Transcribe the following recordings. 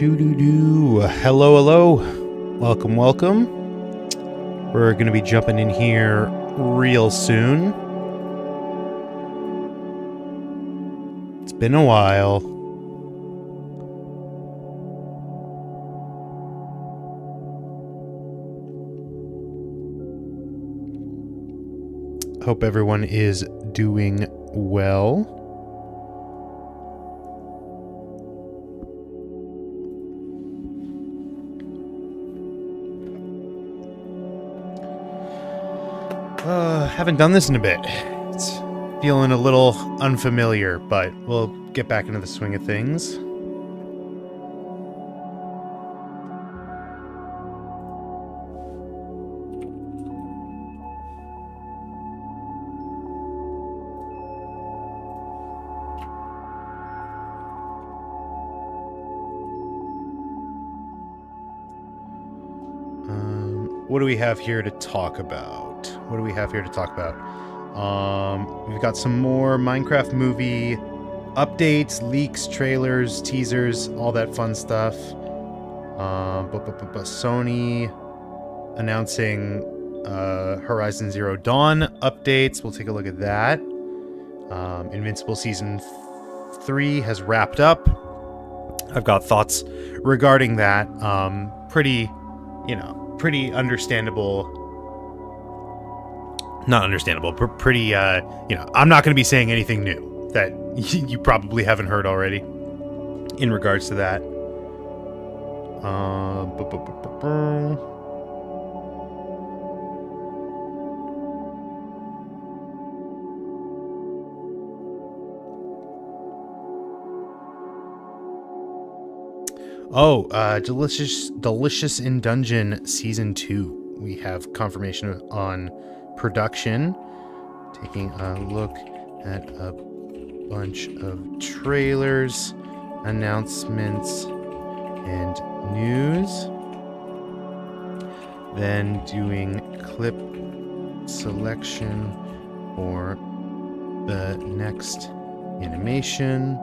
Hello, hello. Welcome. We're going to be jumping in here real soon. It's been a while. Hope everyone is doing well. Haven't done this in a bit. It's feeling a little unfamiliar, but we'll get back into the swing of things. What do we have here to talk about? We've got some more Minecraft movie updates, leaks, trailers, teasers, all that fun stuff. Sony announcing Horizon Zero Dawn updates. We'll take a look at that. Invincible Season 3 has wrapped up. I've got thoughts regarding that. Pretty understandable. Not understandable, but pretty, I'm not going to be saying anything new that you probably haven't heard already in regards to that. Delicious in Dungeon Season 2. We have confirmation on production. Taking a look at a bunch of trailers, announcements, and news. Then doing clip selection for the next animation.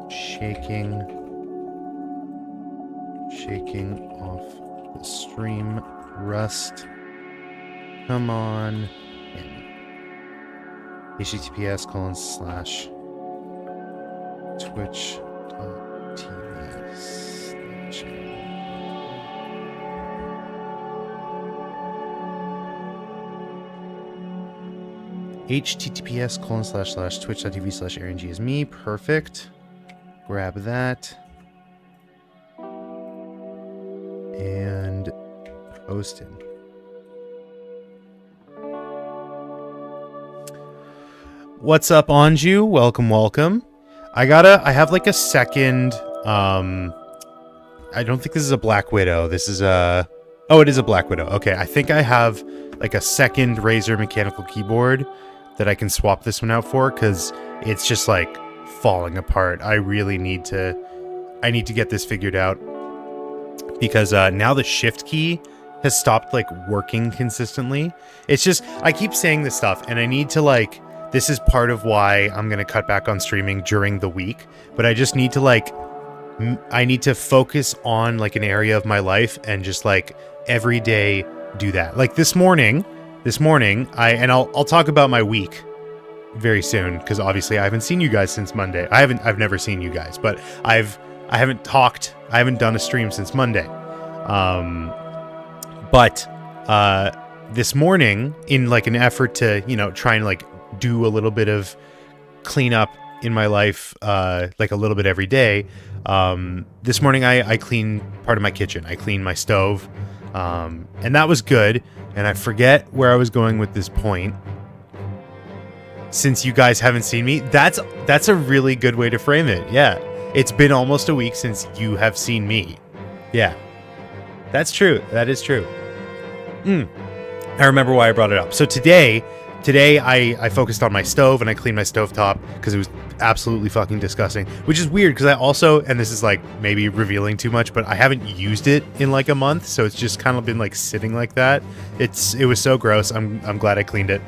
Shaking off the stream rust. Come on. https:/twitch.tv/ https://twitch.tv/AaronG is me. Perfect. Grab that. And posted. What's up, Anju? Welcome. I have like a second, I don't think this is a Black Widow. This is it is a Black Widow. Okay, I think I have like a second Razer mechanical keyboard that I can swap this one out for, because it's just like falling apart. I need to get this figured out, because now the shift key has stopped like working consistently. It's just, I keep saying this stuff, and I need to like, this is part of why I'm going to cut back on streaming during the week, but I just need to like, I need to focus on like an area of my life and just like every day do that. Like this morning, I'll talk about my week very soon, because obviously I haven't seen you guys since Monday. I've never seen you guys, but I haven't done a stream since Monday. But this morning, in like an effort to, try and like do a little bit of cleanup in my life, like a little bit every day. This morning I cleaned part of my kitchen. I cleaned my stove, and that was good. And I forget where I was going with this point. Since you guys haven't seen me, that's a really good way to frame it. Yeah, it's been almost a week since you have seen me. Yeah, that's true. That is true. I remember why I brought it up. So today I focused on my stove, and I cleaned my stovetop because it was absolutely fucking disgusting, which is weird because I also, and this is like maybe revealing too much, but I haven't used it in like a month, so it's just kind of been like sitting like that. It was so gross. I'm glad I cleaned it.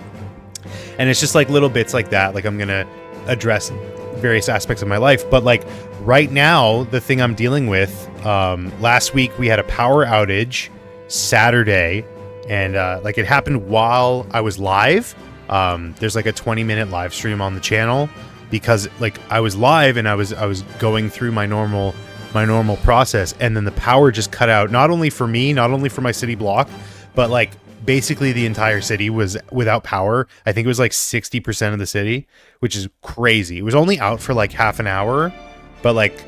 And it's just like little bits like that. Like I'm gonna address various aspects of my life, but like right now, the thing I'm dealing with, last week we had a power outage Saturday, and like it happened while I was live. There's like a 20-minute live stream on the channel because like I was live and I was going through my normal process, and then the power just cut out, not only for me, not only for my city block, but like basically the entire city was without power. I think it was like 60% of the city, which is crazy. It was only out for like half an hour, but like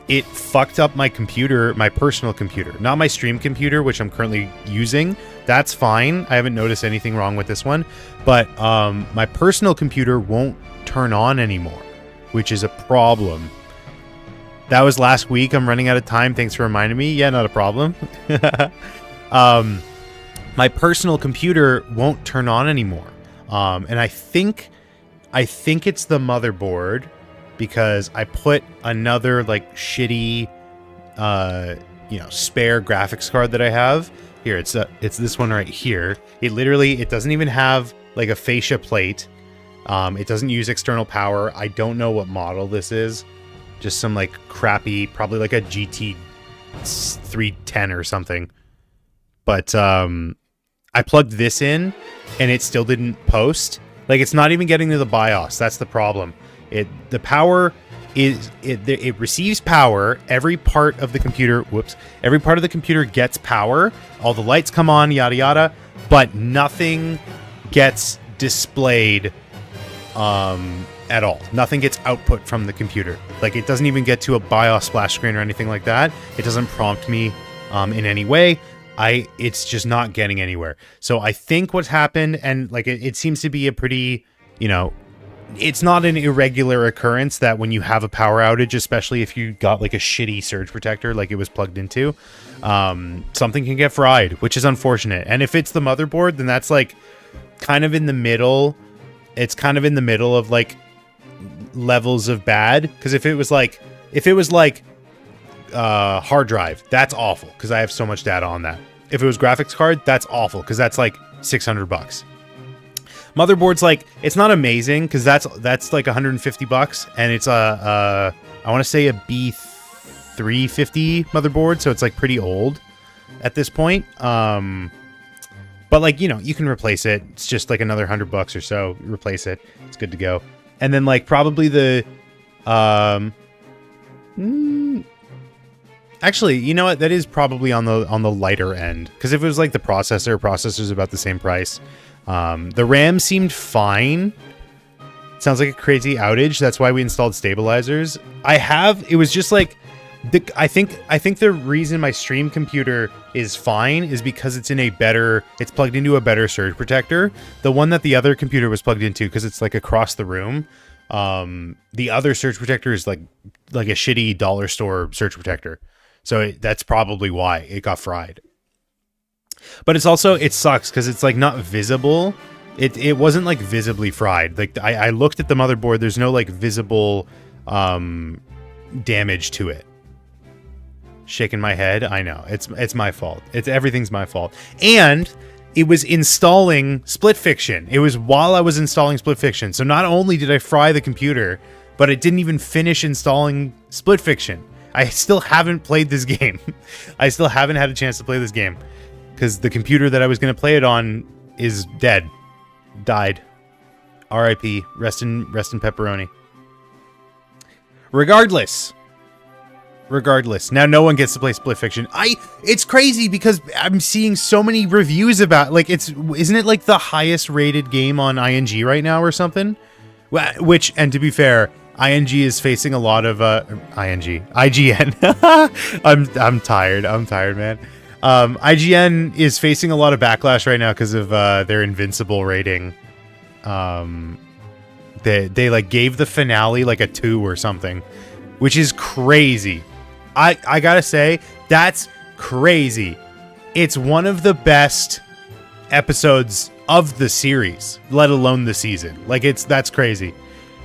it fucked up my computer, my personal computer, not my stream computer, which I'm currently using. That's fine. I haven't noticed anything wrong with this one, but my personal computer won't turn on anymore, which is a problem. That was last week. I'm running out of time. Thanks for reminding me. Yeah, not a problem. My personal computer won't turn on anymore. And I think it's the motherboard, because I put another like shitty, spare graphics card that I have here. It's this one right here. It doesn't even have like a fascia plate. It doesn't use external power. I don't know what model this is. Just some like crappy, probably like a GT 310 or something. But I plugged this in and it still didn't post. Like, it's not even getting to the BIOS. That's the problem. It receives power. Every part of the computer gets power. All the lights come on, yada yada, but nothing gets displayed at all. Nothing gets output from the computer. Like, it doesn't even get to a BIOS splash screen or anything like that. It doesn't prompt me in any way. It's just not getting anywhere. So I think what's happened, and like it seems to be a pretty, it's not an irregular occurrence that when you have a power outage, especially if you got like a shitty surge protector like it was plugged into, something can get fried, which is unfortunate. And if it's the motherboard, then that's like kind of in the middle. It's kind of in the middle of like levels of bad, because if it was like hard drive, that's awful because I have so much data on that. If it was graphics card, that's awful because that's like $600. Motherboard's like, it's not amazing because that's like $150, and it's I want to say a B350 motherboard, so it's like pretty old at this point. But like, you can replace it. It's just like another $100 or so. Replace it. It's good to go. And then like probably the actually, you know what? That is probably on the lighter end, because if it was like the processor's about the same price. The RAM seemed fine. Sounds like a crazy outage. That's why we installed stabilizers. It was just like I think the reason my stream computer is fine is because it's plugged into a better surge protector. The one that the other computer was plugged into, because it's like across the room. The other surge protector is like a shitty dollar store surge protector. So that's probably why it got fried. But it sucks because it's like not visible. It wasn't like visibly fried. Like I looked at the motherboard. There's no like visible damage to it. Shaking my head. I know it's my fault. Everything's my fault. And it was installing Split Fiction. It was while I was installing Split Fiction. So not only did I fry the computer, but it didn't even finish installing Split Fiction. I still haven't played this game. I still haven't had a chance to play this game because the computer that I was going to play it on is dead. Died. R.I.P. Rest in pepperoni. Regardless, now no one gets to play Split Fiction. It's crazy because I'm seeing so many reviews about, like, isn't it like the highest rated game on ING right now or something? Which, and to be fair, ING is facing a lot of IGN. I'm tired, man. IGN is facing a lot of backlash right now because of their Invincible rating. They like gave the finale like a 2 or something, which is crazy. I gotta say, that's crazy. It's one of the best episodes of the series, let alone the season. Like, that's crazy.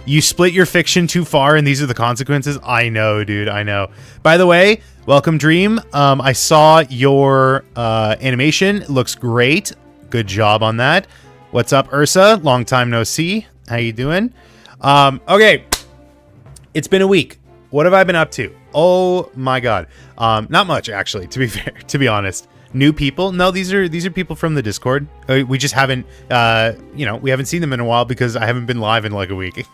You split your fiction too far, and these are the consequences. I know, dude. I know. By the way, welcome, Dream. I saw your animation. It looks great. Good job on that. What's up, Ursa? Long time no see. How you doing? Okay. It's been a week. What have I been up to? Oh my god. Not much actually, to be fair, to be honest. New people? No, these are people from the Discord. We just haven't we haven't seen them in a while because I haven't been live in like a week.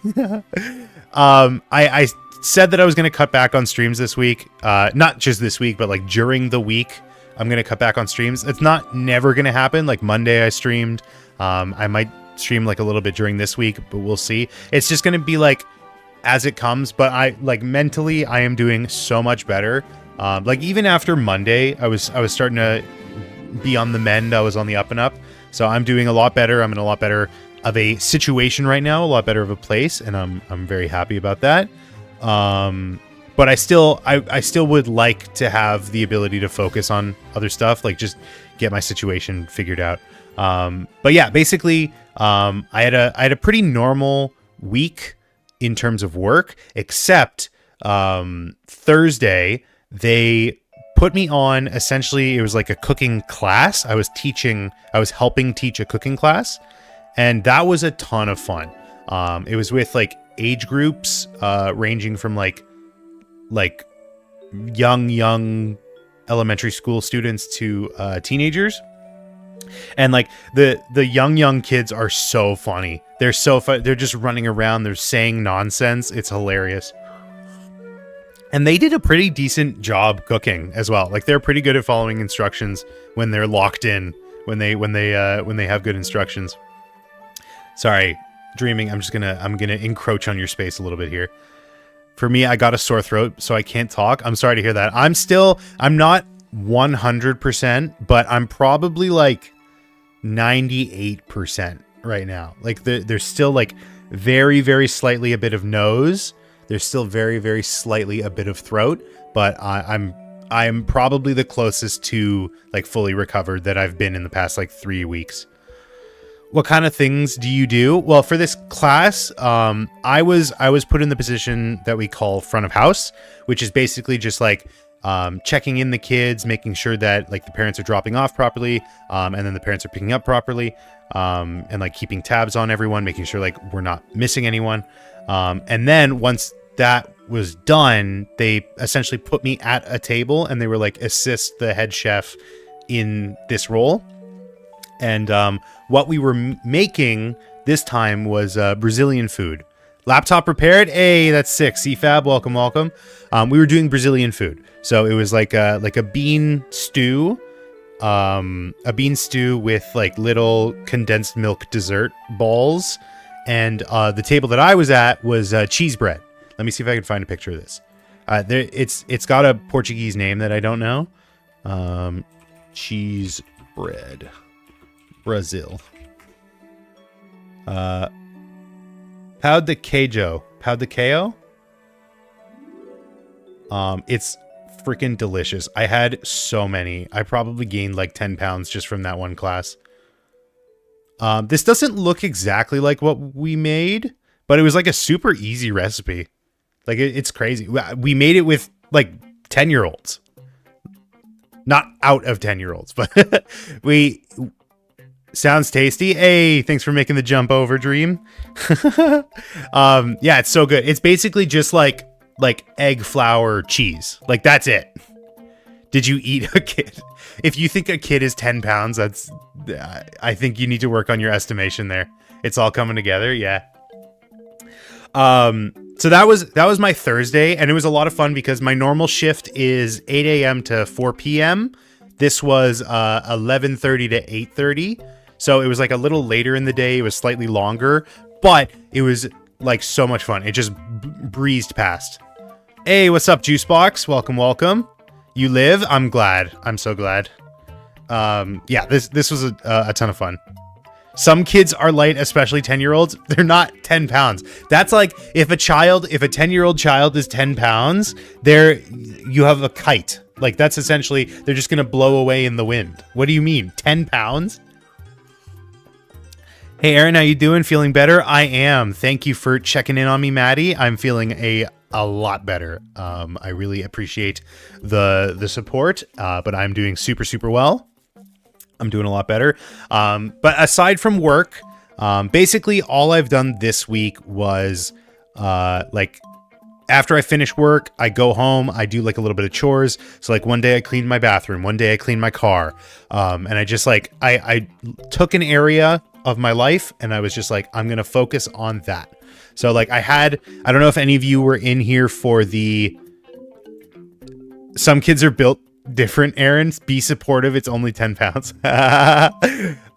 I said that I was going to cut back on streams this week. Not just this week, but like during the week, I'm going to cut back on streams. It's not never going to happen. Like Monday I streamed. I might stream like a little bit during this week, but we'll see. It's just going to be like as it comes, but I like mentally I am doing so much better. Like even after Monday, I was starting to be on the mend. I was on the up and up. So I'm doing a lot better. I'm in a lot better of a situation right now, a lot better of a place, and I'm very happy about that. But I still would like to have the ability to focus on other stuff, like just get my situation figured out. But yeah, basically, I had a pretty normal week in terms of work, except Thursday they put me on, essentially it was like a cooking class. I was helping teach a cooking class, and that was a ton of fun. It was with like age groups ranging from like young elementary school students to teenagers. And like the young kids are so funny. They're so fun. They're just running around. They're saying nonsense. It's hilarious. And they did a pretty decent job cooking as well. Like they're pretty good at following instructions when they're locked in, when they have good instructions. Sorry, dreaming. I'm gonna encroach on your space a little bit here. For me, I got a sore throat, so I can't talk. I'm sorry to hear that. I'm not 100%, but I'm probably like 98% right now. Like there's still like very, very slightly a bit of nose. There's still very, very slightly a bit of throat, but I'm probably the closest to like fully recovered that I've been in the past like 3 weeks. What kind of things do you do? Well, for this class, I was put in the position that we call front of house, which is basically just like checking in the kids, making sure that like the parents are dropping off properly, and then the parents are picking up properly, and like keeping tabs on everyone, making sure like we're not missing anyone. And then once that was done, they essentially put me at a table and they were like, assist the head chef in this role. And what we were making this time was Brazilian food. Laptop repaired. Hey, that's sick. CFAB, welcome. We were doing Brazilian food. So it was like a bean stew. A bean stew with like little condensed milk dessert balls. And the table that I was at was cheese bread. Let me see if I can find a picture of this. It's got a Portuguese name that I don't know. Cheese bread. Brazil. Pão de queijo. Pão de queijo? It's freaking delicious. I had so many. I probably gained like 10 pounds just from that one class. This doesn't look exactly like what we made, but it was like a super easy recipe. Like it's crazy. We made it with like 10-year-olds. Not out of 10-year-olds, but we... Sounds tasty. Hey, thanks for making the jump over, Dream. Yeah, it's so good. It's basically just like egg, flour, cheese. Like that's it. Did you eat a kid? If you think a kid is 10 pounds, I think you need to work on your estimation there. It's all coming together. Yeah. So that was my Thursday, and it was a lot of fun because my normal shift is 8 a.m. to 4 p.m. This was 11:30 to 8:30. So it was like a little later in the day. It was slightly longer, but it was like so much fun. It just breezed past. Hey, what's up, Juicebox? Welcome. You live? I'm glad. I'm so glad. Yeah, this was a ton of fun. Some kids are light, especially 10-year-olds. They're not 10 pounds. That's like if a 10-year-old child is 10 pounds, you have a kite. Like that's essentially, they're just going to blow away in the wind. What do you mean? 10 pounds? Hey, Aaron, how you doing? Feeling better? I am. Thank you for checking in on me, Maddie. I'm feeling a lot better. I really appreciate the support, but I'm doing super, super well. I'm doing a lot better. But aside from work, basically all I've done this week was like after I finish work, I go home, I do like a little bit of chores. So like one day I cleaned my bathroom, one day I cleaned my car. And I just like, I took an area of my life and I was just like, I'm going to focus on that. So like I don't know if any of you were in here for the Some Kids Are Built Different errands. Be supportive. It's only 10 pounds. I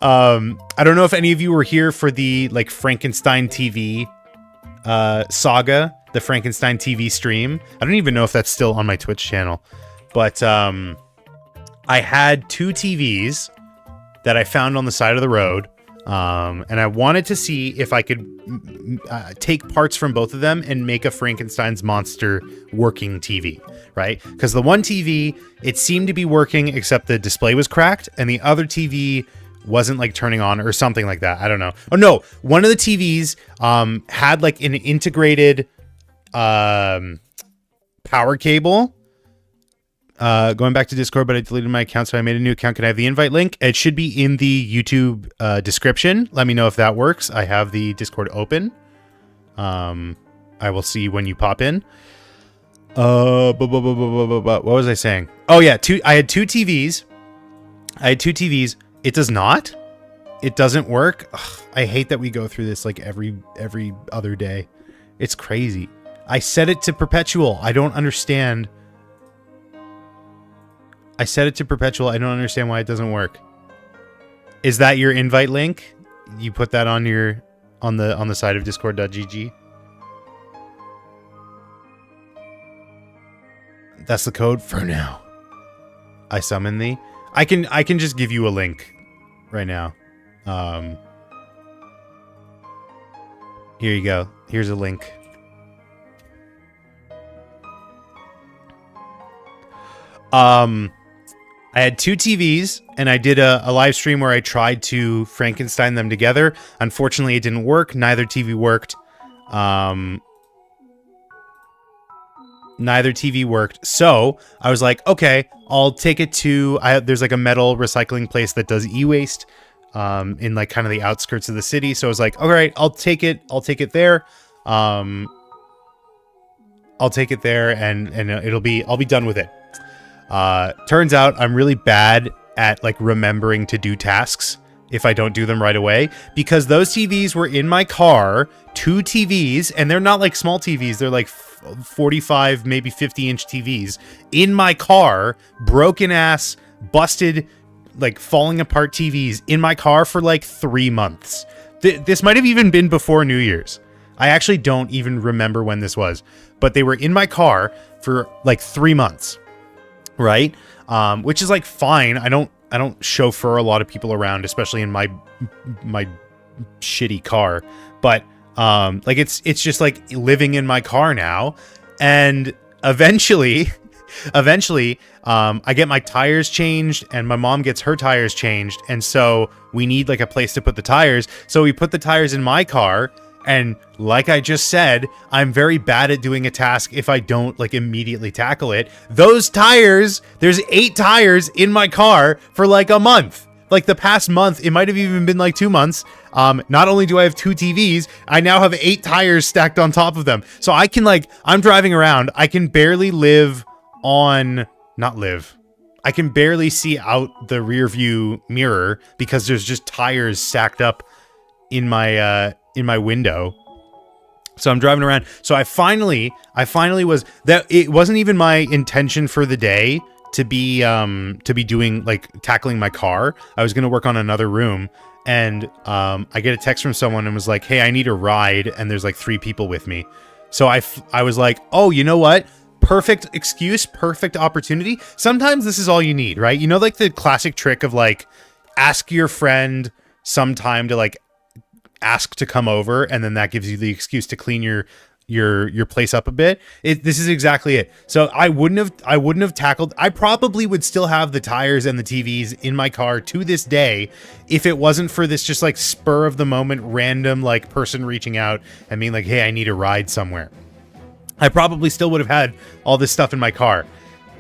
don't know if any of you were here for the like Frankenstein TV saga, the Frankenstein TV stream. I don't even know if that's still on my Twitch channel, but I had 2 TVs that I found on the side of the road, and I wanted to see if I could take parts from both of them and make a Frankenstein's monster working TV, right? Because the one TV, it seemed to be working except the display was cracked, and the other TV wasn't like turning on or something like that. I don't know. Oh no, one of the TVs had like an integrated power cable. Going back to Discord, but I deleted my account, so I made a new account. Can I have the invite link? It should be in the YouTube description. Let me know if that works. I have the Discord open. I will see when you pop in. What was I saying? Oh yeah, I had two TVs. It does not. It doesn't work. Ugh, I hate that we go through this like every other day. It's crazy. I set it to perpetual. I don't understand. I set it to perpetual. I don't understand why it doesn't work. Is that your invite link? You put that on your on the side of discord.gg. That's the code for now. I summon thee. I can just give you a link right now. Here you go. Here's a link. I had 2 TVs and I did a live stream where I tried to Frankenstein them together. Unfortunately, it didn't work. Neither TV worked. Neither TV worked. So I was like, okay, I'll take it to, there's like a metal recycling place that does e-waste, in like kind of the outskirts of the city. So I was like, all right, I'll take it there. I'll take it there and I'll be done with it. Turns out I'm really bad at like remembering to do tasks if I don't do them right away, because those TVs were in my car, 2 TVs, and they're not like small TVs. They're like 45, maybe 50-inch TVs in my car, broken ass, busted, like falling apart TVs in my car for like 3 months. This might have even been before New Year's. I actually don't even remember when this was, but they were in my car for like 3 months. Right? Which is like fine. I don't chauffeur a lot of people around, especially in my shitty car. But like it's just like living in my car now. And eventually I get my tires changed and my mom gets her tires changed, and so we need like a place to put the tires. So we put the tires in my car. And like I just said, I'm very bad at doing a task if I don't like immediately tackle it. Those tires, there's 8 tires in my car for like a month. Like the past month, it might have even been like 2 months. Not only do I have 2 TVs, I now have 8 tires stacked on top of them. So I can I'm driving around. I can barely I can barely see out the rear view mirror because there's just tires stacked up in my window. So I'm driving around. So I finally was that it wasn't even my intention for the day to be doing like tackling my car. I was going to work on another room, and I get a text from someone and was like, "Hey, I need a ride." And there's like 3 people with me. So I was like, "Oh, you know what? Perfect excuse, perfect opportunity." Sometimes this is all you need, right? You know, like the classic trick of like ask your friend sometime to like ask to come over, and then that gives you the excuse to clean your place up a bit. This is exactly it. So I wouldn't have tackled. I probably would still have the tires and the TVs in my car to this day if it wasn't for this just like spur of the moment random like person reaching out and being like, "Hey, I need a ride somewhere." I probably still would have had all this stuff in my car.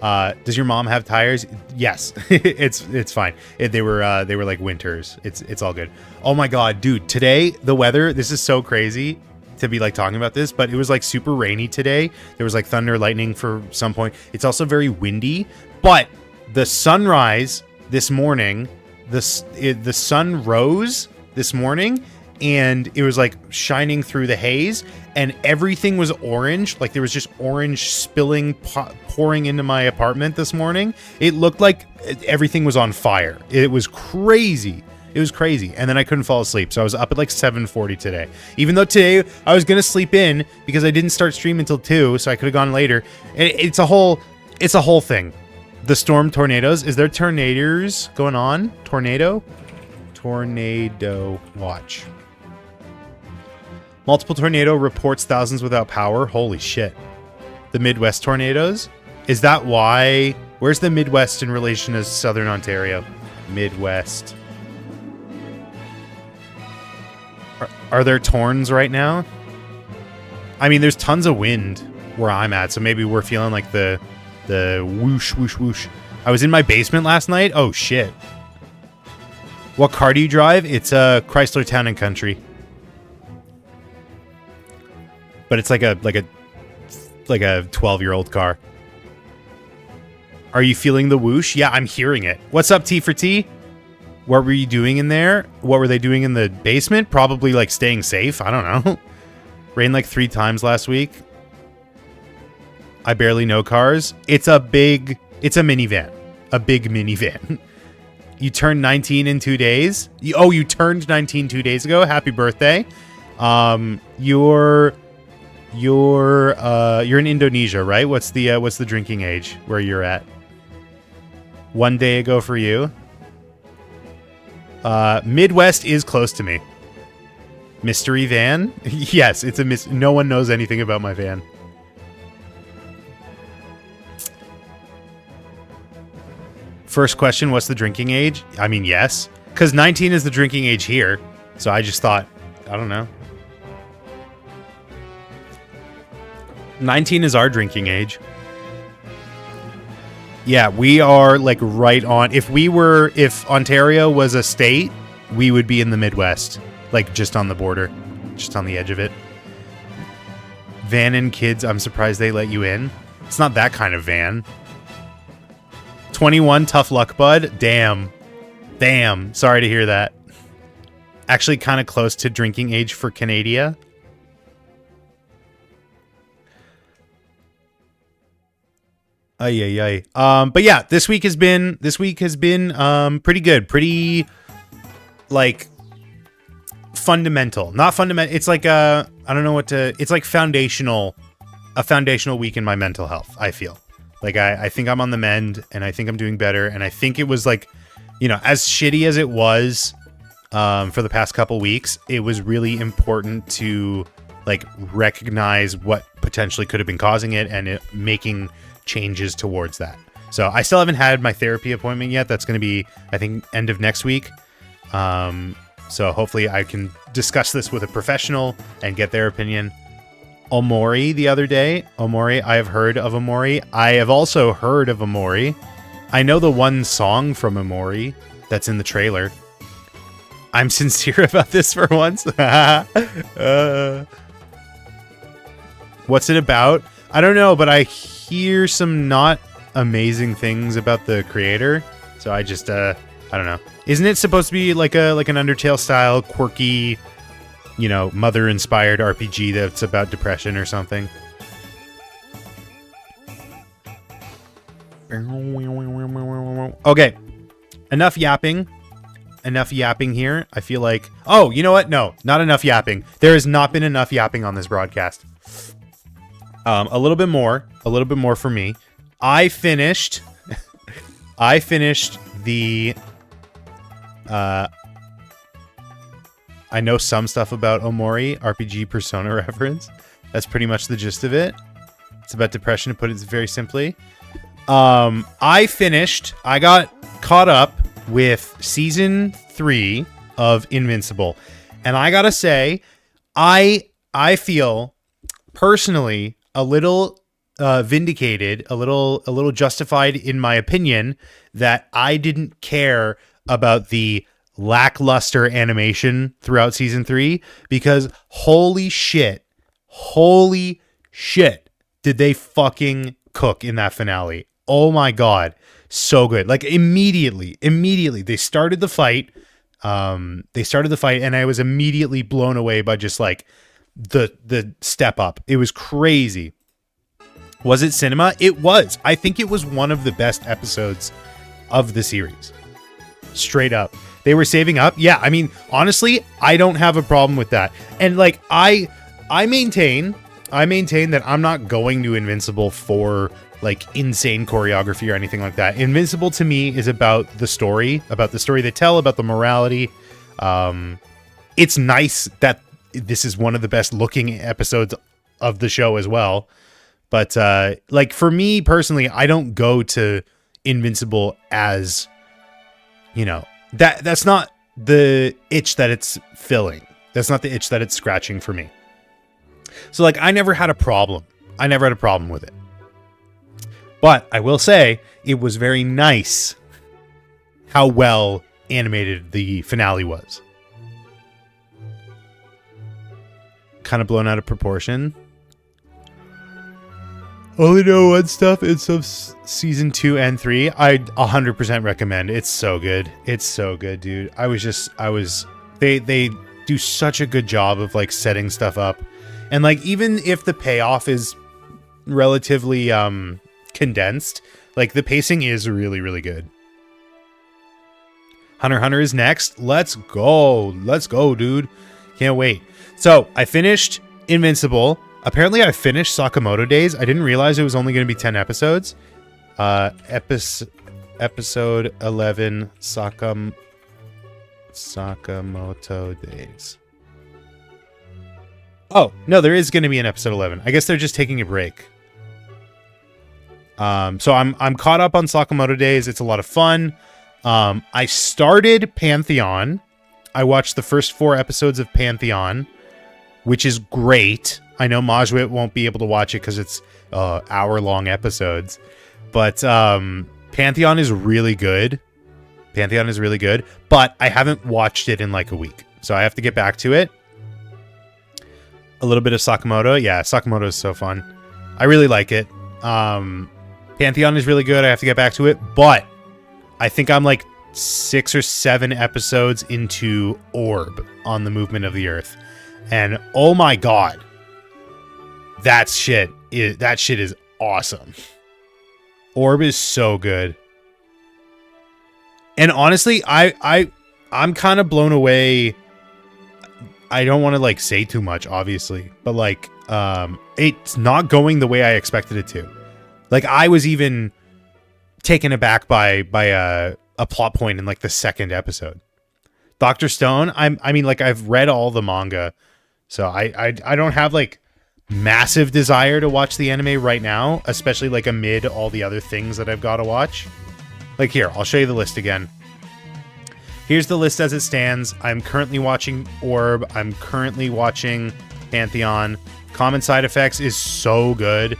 Does your mom have tires? Yes, it's fine. They were like winters. It's all good. Oh my God, dude, today, the weather, this is so crazy. to be like talking about this, but it was like super rainy today. There was like thunder, lightning for some point. It's also very windy, but the sunrise this morning, the sun rose this morning, and it was like shining through the haze, and everything was orange. Like there was just orange spilling, pouring into my apartment this morning. It looked like everything was on fire. It was crazy. It was crazy. And then I couldn't fall asleep. So I was up at like 7:40 today. Even though today I was going to sleep in because I didn't start stream until 2, so I could have gone later. It's a whole thing. The storm tornadoes. Is there tornadoes going on? Tornado watch. Multiple tornado reports thousands without power. Holy shit. The Midwest tornadoes? Is that why? Where's the Midwest in relation to Southern Ontario? Midwest. Are there torns right now? I mean, there's tons of wind where I'm at, so maybe we're feeling like the whoosh, whoosh, whoosh. I was in my basement last night. Oh, shit. What car do you drive? It's a Chrysler Town & Country. But it's like a 12-year-old car. Are you feeling the whoosh? Yeah, I'm hearing it. What's up, T for T? What were you doing in there? What were they doing in the basement? Probably like staying safe. I don't know. Rained like 3 times last week. I barely know cars. It's a minivan. A big minivan. You turned 19 in 2 days. You turned 19 2 days ago. Happy birthday. You're in Indonesia, right? What's the drinking age where you're at? 1 day ago for you. Midwest is close to me. Mystery van? Yes, it's a no one knows anything about my van. First question, what's the drinking age? I mean, yes. Because 19 is the drinking age here. So I just thought, I don't know. 19 is our drinking age. Yeah, we are like right on. If Ontario was a state, we would be in the Midwest. Like just on the border. Just on the edge of it. Van and kids, I'm surprised they let you in. It's not that kind of van. 21, tough luck, bud. Damn. Sorry to hear that. Actually kind of close to drinking age for Canada. But yeah, this week has been pretty good. Pretty like fundamental. Not fundamental. It's like it's like a foundational week in my mental health, I feel. Like I think I'm on the mend, and I think I'm doing better, and I think it was like, as shitty as it was for the past couple weeks, it was really important to like recognize what potentially could have been causing it and making changes towards that. So I still haven't had my therapy appointment yet. That's going to be, I think, end of next week. So hopefully I can discuss this with a professional and get their opinion. Omori the other day. Omori, I have heard of Omori. I have also heard of Omori. I know the one song from Omori that's in the trailer. I'm sincere about this for once. What's it about? I don't know, but I hear some not amazing things about the creator. So I just, I don't know. Isn't it supposed to be like an Undertale style, quirky, mother-inspired RPG that's about depression or something? Okay. Enough yapping here. I feel like... Oh, you know what? No, not enough yapping. There has not been enough yapping on this broadcast. A little bit more for me. I finished the... I know some stuff about Omori, RPG Persona reference. That's pretty much the gist of it. It's about depression, to put it very simply. I got caught up with season 3 of Invincible. And I gotta say, I feel personally a little vindicated, a little justified in my opinion that I didn't care about the lackluster animation throughout season 3, because holy shit, Holy shit. Did they fucking cook in that finale? Oh my God. So good. Like immediately they started the fight. And I was immediately blown away by just like the step up. It was crazy. Was it cinema? It was. I think it was one of the best episodes of the series. Straight up. They were saving up. Yeah, I mean, honestly, I don't have a problem with that. And like I maintain that I'm not going to Invincible for like insane choreography or anything like that. Invincible to me is about the story they tell, about the morality. It's nice that this is one of the best looking episodes of the show as well. But like for me personally, I don't go to Invincible as, you know, that's not the itch that it's filling. That's not the itch that it's scratching for me. So like I never had a problem with it. But I will say it was very nice how well animated the finale was. Kind of blown out of proportion. Only know one stuff in some season 2 and 3. I'd 100% recommend. It's so good. It's so good, dude. They do such a good job of like setting stuff up. And like, even if the payoff is relatively, condensed, like the pacing is really, really good. Hunter x Hunter is next. Let's go, dude. Can't wait. So I finished Invincible. Apparently I finished Sakamoto Days. I didn't realize it was only going to be 10 episodes. Episode 11, Sakamoto Days. Oh no, there is going to be an episode 11. I guess they're just taking a break. So I'm caught up on Sakamoto Days. It's a lot of fun. I started Pantheon. I watched the first 4 episodes of Pantheon, which is great. I know Majwit won't be able to watch it because it's hour-long episodes, but Pantheon is really good. But I haven't watched it in like a week, so I have to get back to it. A little bit of Sakamoto. Yeah, Sakamoto is so fun. I really like it. Pantheon is really good. I have to get back to it, but I think I'm like 6 or 7 episodes into Orb on the Movement of the Earth. And oh my God, that shit is awesome. Orb is so good. And honestly, I'm kind of blown away. I don't want to like say too much, obviously, but like, it's not going the way I expected it to. Like I was even taken aback by a plot point in like the 2nd episode. Dr. Stone, I mean, like I've read all the manga, so I don't have like massive desire to watch the anime right now, especially like amid all the other things that I've got to watch. Like here, I'll show you the list again. Here's the list as it stands. I'm currently watching Orb. I'm currently watching Pantheon. Common Side Effects is so good.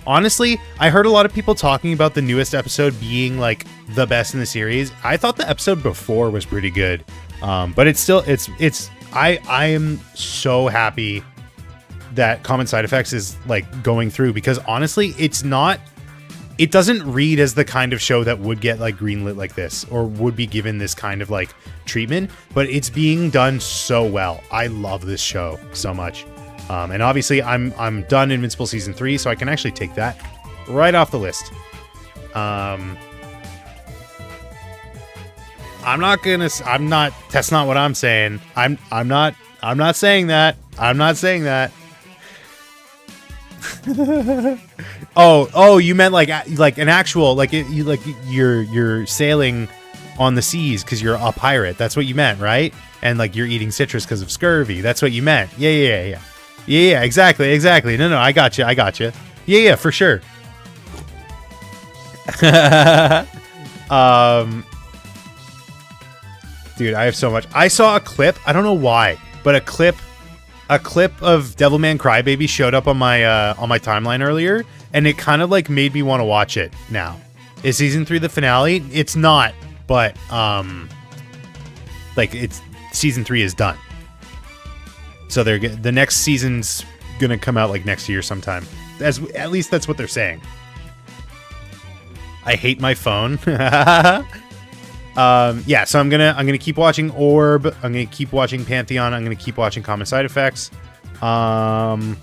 Honestly, I heard a lot of people talking about the newest episode being like the best in the series. I thought the episode before was pretty good. But I am so happy that Common Side Effects is like going through, because honestly, it doesn't read as the kind of show that would get like greenlit like this or would be given this kind of like treatment, but it's being done so well. I love this show so much. And obviously I'm done Invincible season 3, so I can actually take that right off the list. That's not what I'm saying. I'm not saying that. I'm not saying that. Oh, you meant like an actual, like you're sailing on the seas because you're a pirate. That's what you meant, right? And like you're eating citrus because of scurvy. That's what you meant. Yeah, exactly. No, I got you. Yeah, for sure. Dude, I have so much. I saw a clip. I don't know why, but a clip of Devilman Crybaby showed up on my timeline earlier, and it kind of like made me want to watch it now. Is season 3 the finale? It's not, but like it's season 3 is done. So the next season's gonna come out like next year sometime. At least that's what they're saying. I hate my phone. Yeah, so I'm gonna keep watching Orb. I'm gonna keep watching Pantheon. I'm gonna keep watching Common Side Effects. I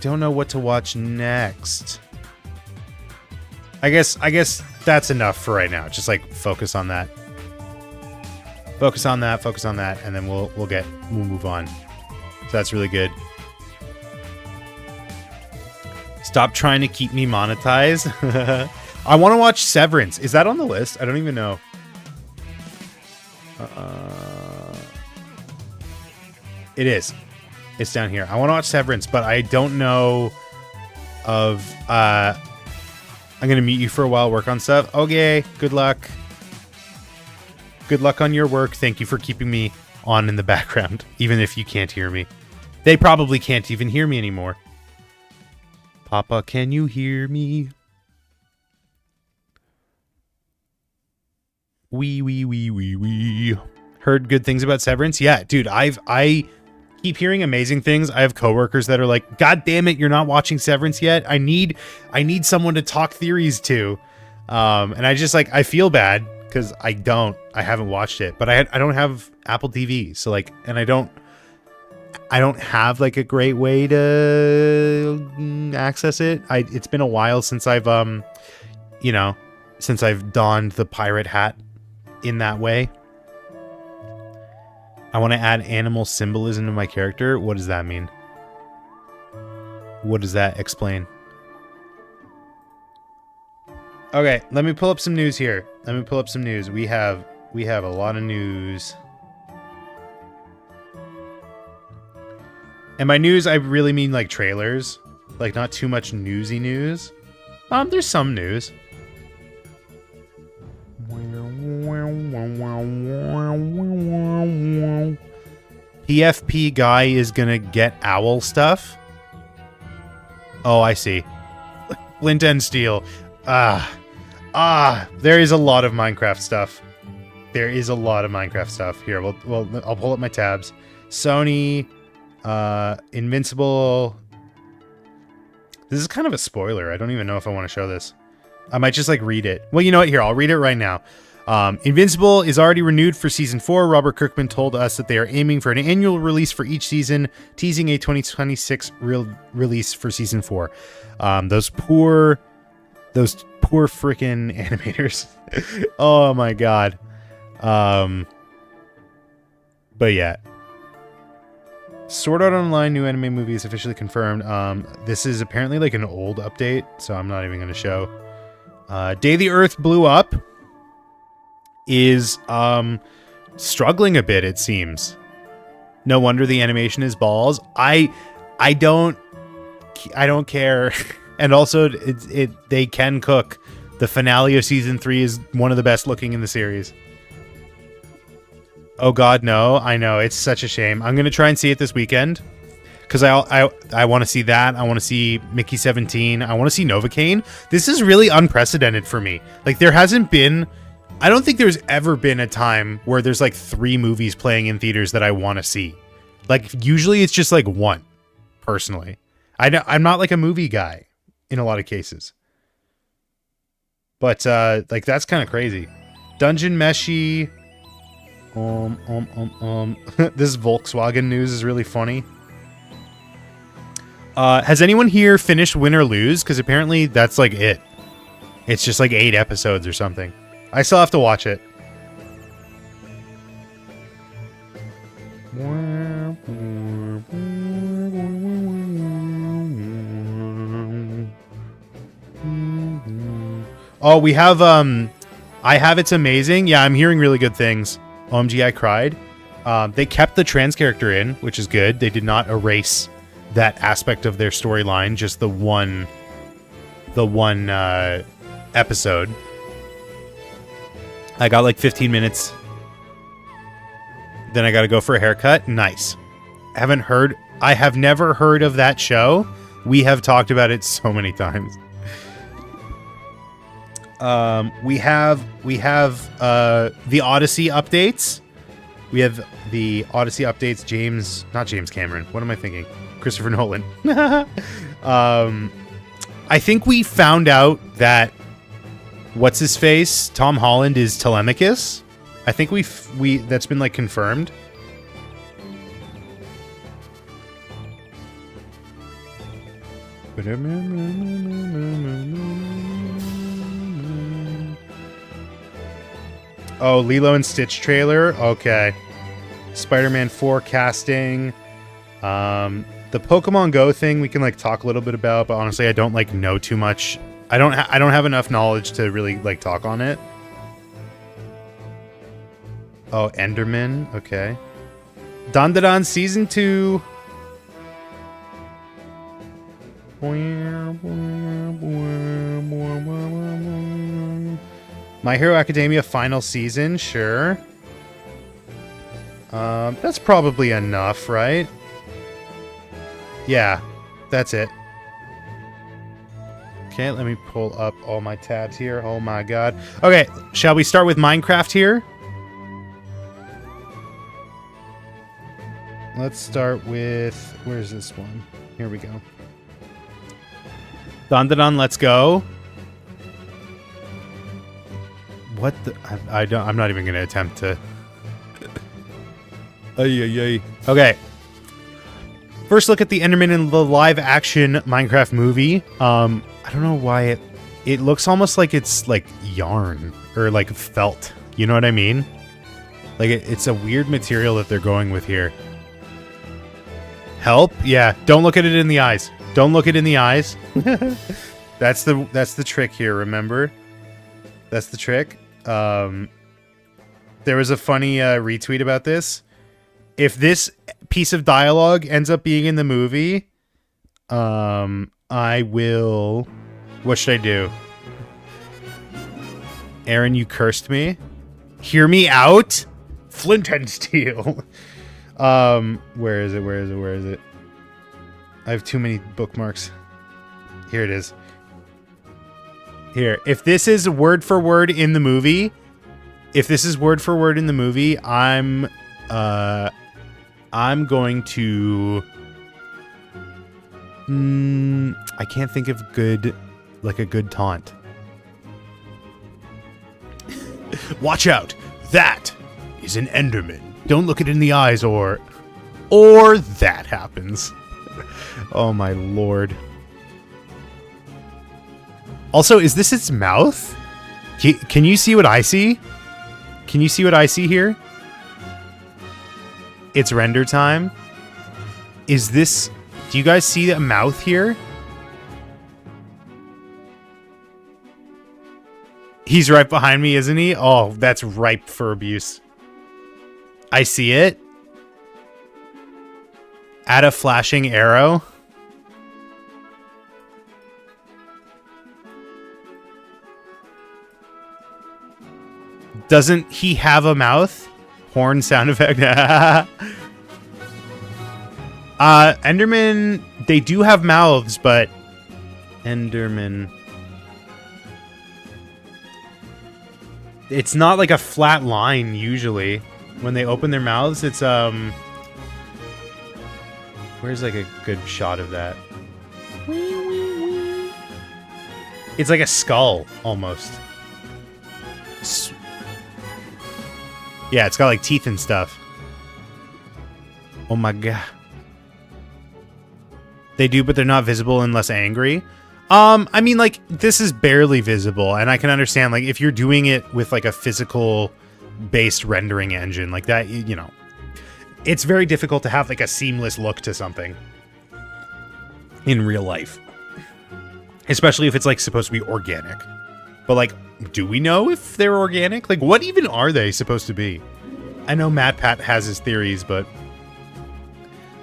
don't know what to watch next. I guess that's enough for right now. Just like focus on that. Focus on that, and then we'll move on. So that's really good. Stop trying to keep me monetized. I want to watch Severance. Is that on the list? I don't even know. It is. It's down here. I want to watch Severance, but I don't know of... I'm going to meet you for a while, work on stuff. Okay, good luck. Good luck on your work. Thank you for keeping me on in the background, even if you can't hear me. They probably can't even hear me anymore. Papa, can you hear me? Wee. Heard good things about Severance? Yeah, dude, I keep hearing amazing things. I have coworkers that are like, God damn it, you're not watching Severance yet. I need someone to talk theories to. And I just like, I feel bad because I haven't watched it, but I don't have Apple TV. So like, and I don't have like a great way to access it. It's been a while since I've, since I've donned the pirate hat in that way. I want to add animal symbolism to my character. What does that mean? What does that explain? Okay, let me pull up some news here. We have a lot of news. And by news, I really mean like trailers. Like not too much newsy news. There's some news. PFP guy is gonna get owl stuff. Oh, I see. Flint and Steel. There is a lot of Minecraft stuff. Here, I'll pull up my tabs. Sony, Invincible. This is kind of a spoiler. I don't even know if I want to show this. I might just like read it. Well, you know what? Here, I'll read it right now. Invincible is already renewed for season 4. Robert Kirkman told us that they are aiming for an annual release for each season, teasing a 2026 release for season 4. Those poor freaking animators. Oh my god. But yeah. Sword Art Online new anime movie is officially confirmed. This is apparently like an old update, so I'm not even going to show. Day the Earth Blew Up is struggling a bit, it seems. No wonder the animation is balls. I don't care. And also they can cook. The finale of season 3 is one of the best looking in the series. Oh god, no. I know, it's such a shame. I'm going to try and see it this weekend. Because I want to see that. I want to see Mickey 17. I want to see Novocaine. This is really unprecedented for me. Like, there hasn't been... I don't think there's ever been a time where there's, like, 3 movies playing in theaters that I want to see. Like, usually it's just, like, 1, personally. I'm not, like, a movie guy in a lot of cases. But, like, that's kind of crazy. Dungeon Meshi... This Volkswagen news is really funny. Has anyone here finished Win or Lose? Because apparently that's like it. It's just like 8 episodes or something. I still have to watch it. Oh, we have I Have It's Amazing. Yeah, I'm hearing really good things. OMG, I cried. They kept the trans character in, which is good. They did not erase that aspect of their storyline, just the one episode. I got like 15 minutes. Then I got to go for a haircut. Nice. I have never heard of that show. We have talked about it so many times. We have the Odyssey updates. We have the Odyssey updates. Not James Cameron. What am I thinking? Christopher Nolan. I think we found out that what's his face? Tom Holland is Telemachus. I think we that's been like confirmed. Oh, Lilo and Stitch trailer. Okay. Spider-Man 4 casting. The Pokemon Go thing we can like talk a little bit about, but honestly, I don't like know too much. I don't have enough knowledge to really like talk on it. Oh, Enderman. Okay. Dandadan Season 2. My Hero Academia final season. Sure. That's probably enough, right? Yeah, that's it. Okay, let me pull up all my tabs here. Oh my god. Okay, shall we start with Minecraft here? Let's start with... Where's this one? Here we go. Dandadan, let's go. What the... I'm not even going to attempt to... Okay. First look at the Enderman in the live-action Minecraft movie. I don't know why it looks almost like it's like yarn or like felt. You know what I mean? Like it's a weird material that they're going with here. Help? Yeah. Don't look at it in the eyes. Don't look it in the eyes. That's the trick here. Remember? That's the trick. There was a funny retweet about this. If this piece of dialogue ends up being in the movie, I will... What should I do? Aaron, you cursed me. Hear me out? Flint and steel. Where is it? I have too many bookmarks. Here it is. Here. If this is word for word in the movie, I'm going to... I can't think of a good taunt. Watch out! That is an Enderman. Don't look it in the eyes or that happens. Oh my lord. Also, is this its mouth? Can you see what I see? Can you see what I see here? It's render time. Is this... Do you guys see a mouth here? He's right behind me, isn't he? Oh, that's ripe for abuse. I see it. Add a flashing arrow. Doesn't he have a mouth? Horn sound effect. Enderman, they do have mouths, but Enderman. It's not like a flat line usually. When they open their mouths, it's where's like a good shot of that? It's like a skull almost. Yeah, it's got like teeth and stuff. Oh my god. They do, but they're not visible unless angry. I mean, like, this is barely visible, and I can understand, like, if you're doing it with, like, a physical-based rendering engine, like that, you know, it's very difficult to have, like, a seamless look to something in real life. Especially if it's, like, supposed to be organic. But, like, do we know if they're organic? Like, what even are they supposed to be? I know MatPat has his theories, but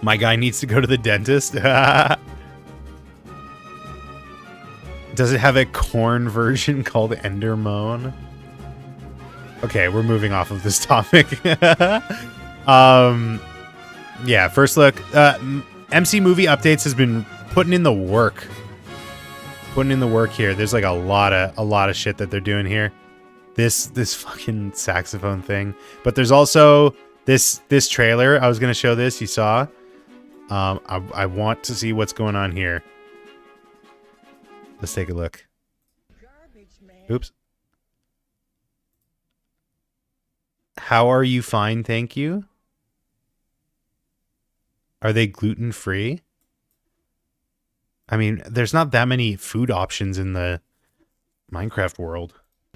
my guy needs to go to the dentist. Does it have a corn version called Endermoan? Okay, we're moving off of this topic. Yeah, first look. MC Movie Updates has been putting in the work. Putting in the work here. There's like a lot of shit that they're doing here. This fucking saxophone thing. But there's also This trailer, I was gonna show this. You saw. I want to see what's going on here. Let's take a look. Oops. How are you? Fine, thank you. Are they gluten-free? I mean, there's not that many food options in the Minecraft world.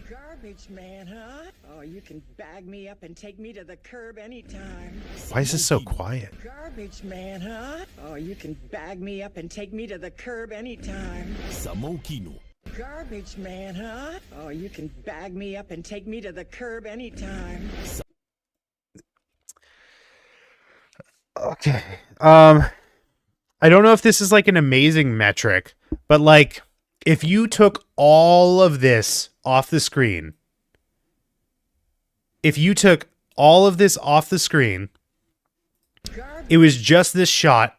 Garbage man, huh? Oh, you can bag me up and take me to the curb anytime. Why is this so quiet? Garbage man, huh? Oh, you can bag me up and take me to the curb anytime. Samokino. Garbage man, huh? Oh, you can bag me up and take me to the curb anytime. Okay. I don't know if this is like an amazing metric, but like if you took all of this off the screen, it was just this shot.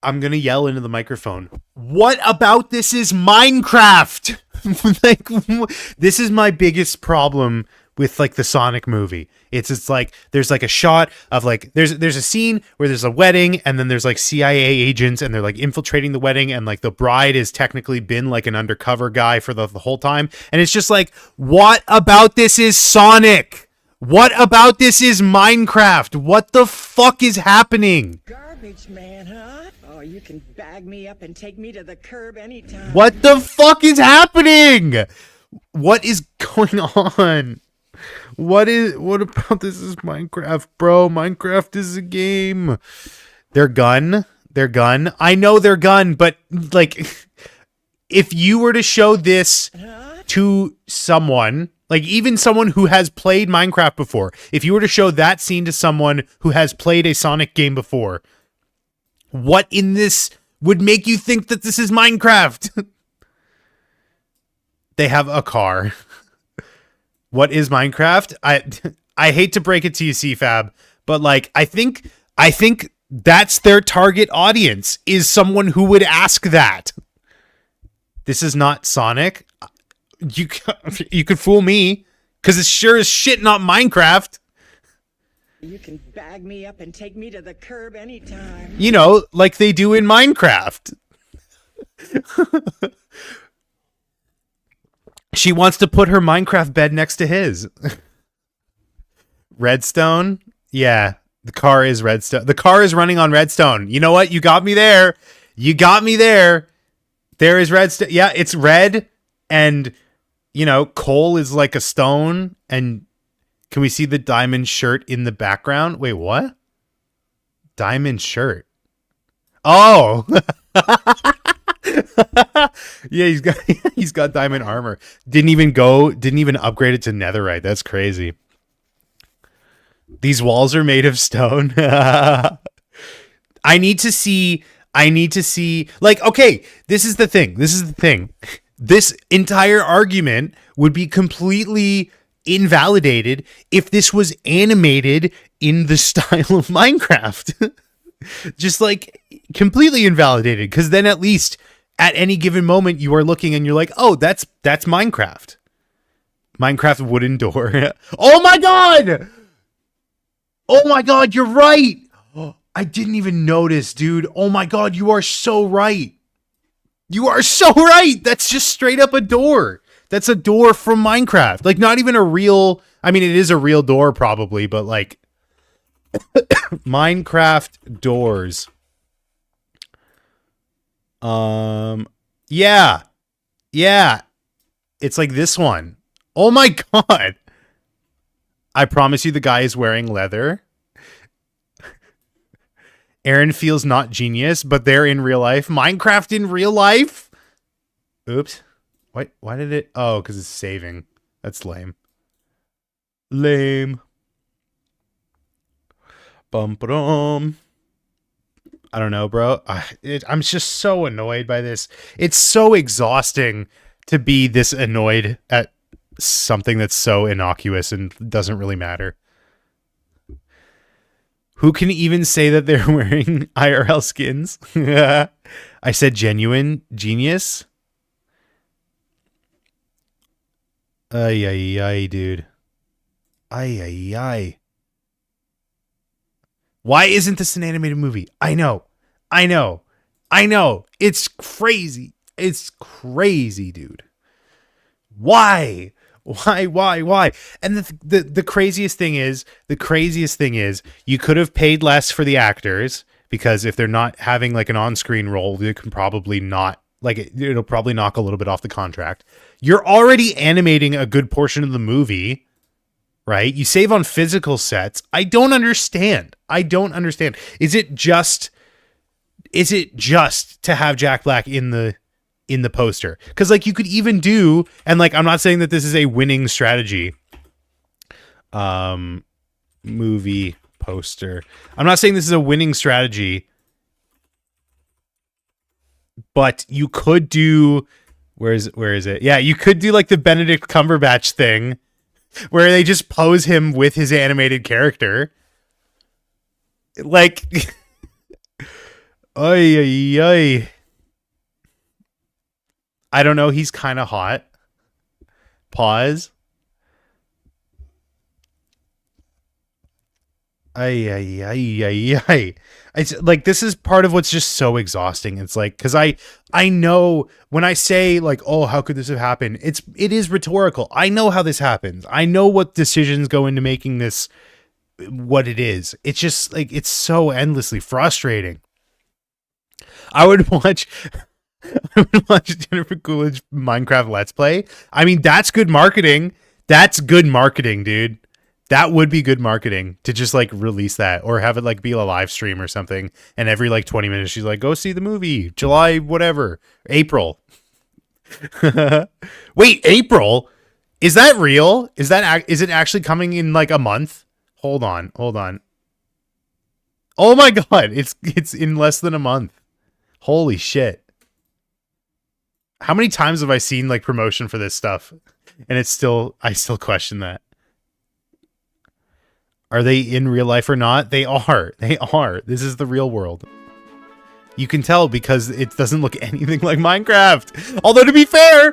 I'm going to yell into the microphone. What about this is Minecraft? Like, this is my biggest problem with like the Sonic movie. It's like there's like a shot of like there's a scene where there's a wedding and then there's like CIA agents and they're like infiltrating the wedding and like the bride has technically been like an undercover guy for the whole time, and it's just like, what about this is Sonic? What about this is Minecraft? What the fuck is happening? Garbage man, huh? Oh, you can bag me up and take me to the curb anytime. What the fuck is happening? What is going on? What about this is Minecraft, bro? Minecraft is a game. Their gun. I know their gun, but like if you were to show this to someone, like even someone who has played Minecraft before, if you were to show that scene to someone who has played a Sonic game before, what in this would make you think that this is Minecraft? They have a car. What is Minecraft? I hate to break it to you, CFAB, but like I think that's their target audience, is someone who would ask that. This is not Sonic. You could fool me, because it's sure as shit not Minecraft. You can bag me up and take me to the curb anytime. You know, like they do in Minecraft. She wants to put her Minecraft bed next to his. Redstone? Yeah, the car is redstone. The car is running on redstone. You know what? You got me there. There is redstone. Yeah, it's red, and, you know, coal is like a stone, and can we see the diamond shirt in the background? Wait, what? Diamond shirt. Oh! Yeah, he's got diamond armor. Didn't even upgrade it to netherite. That's crazy. These walls are made of stone. I need to see like, okay, this is the thing. This entire argument would be completely invalidated if this was animated in the style of Minecraft. Just like completely invalidated, because then at least at any given moment you are looking and you're like, oh, that's Minecraft. Minecraft wooden door. Oh my god, you're right. I didn't even notice, dude. Oh my god, you are so right. That's just straight up a door. That's a door from Minecraft. Like, not even a real, I mean, it is a real door probably, but like Minecraft doors. Yeah. It's like this one. Oh my god. I promise you the guy is wearing leather. Aaron feels not genius, but they're in real life. Minecraft in real life? Oops. Why did it? Oh, because it's saving. That's lame. Bum-ba-dum. I don't know, bro. I'm just so annoyed by this. It's so exhausting to be this annoyed at something that's so innocuous and doesn't really matter. Who can even say that they're wearing IRL skins? I said genuine genius. Ay, dude. Ay, ay, ay. Why isn't this an animated movie? I know. It's crazy. It's crazy, dude. Why? Why? And the craziest thing is, you could have paid less for the actors, because if they're not having like an on-screen role, you can probably not, like, it'll probably knock a little bit off the contract. You're already animating a good portion of the movie, right? You save on physical sets. I don't understand. Is it just to have Jack Black in the poster? Because like you could even do, and like I'm not saying that this is a winning strategy. Movie poster. I'm not saying this is a winning strategy, but you could do. Where is it? Yeah, you could do like the Benedict Cumberbatch thing, where they just pose him with his animated character. Like, ay. I don't know. He's kind of hot. Pause. Ay. It's like, this is part of what's just so exhausting. It's like, because I know when I say like, oh, how could this have happened? It is rhetorical. I know how this happens. I know what decisions go into making this what it is. It's just like, it's so endlessly frustrating. I would watch Jennifer Coolidge Minecraft Let's Play. I mean, that's good marketing. That's good marketing, dude. That would be good marketing to just like release that, or have it like be a live stream or something. And every like 20 minutes, she's like, go see the movie, July, whatever, April. Wait, April? Is that real? Is it actually coming in like a month? Hold on. Oh my God. It's in less than a month. Holy shit. How many times have I seen like promotion for this stuff? And I still question that. Are they in real life or not? They are. This is the real world. You can tell because it doesn't look anything like Minecraft. Although, to be fair,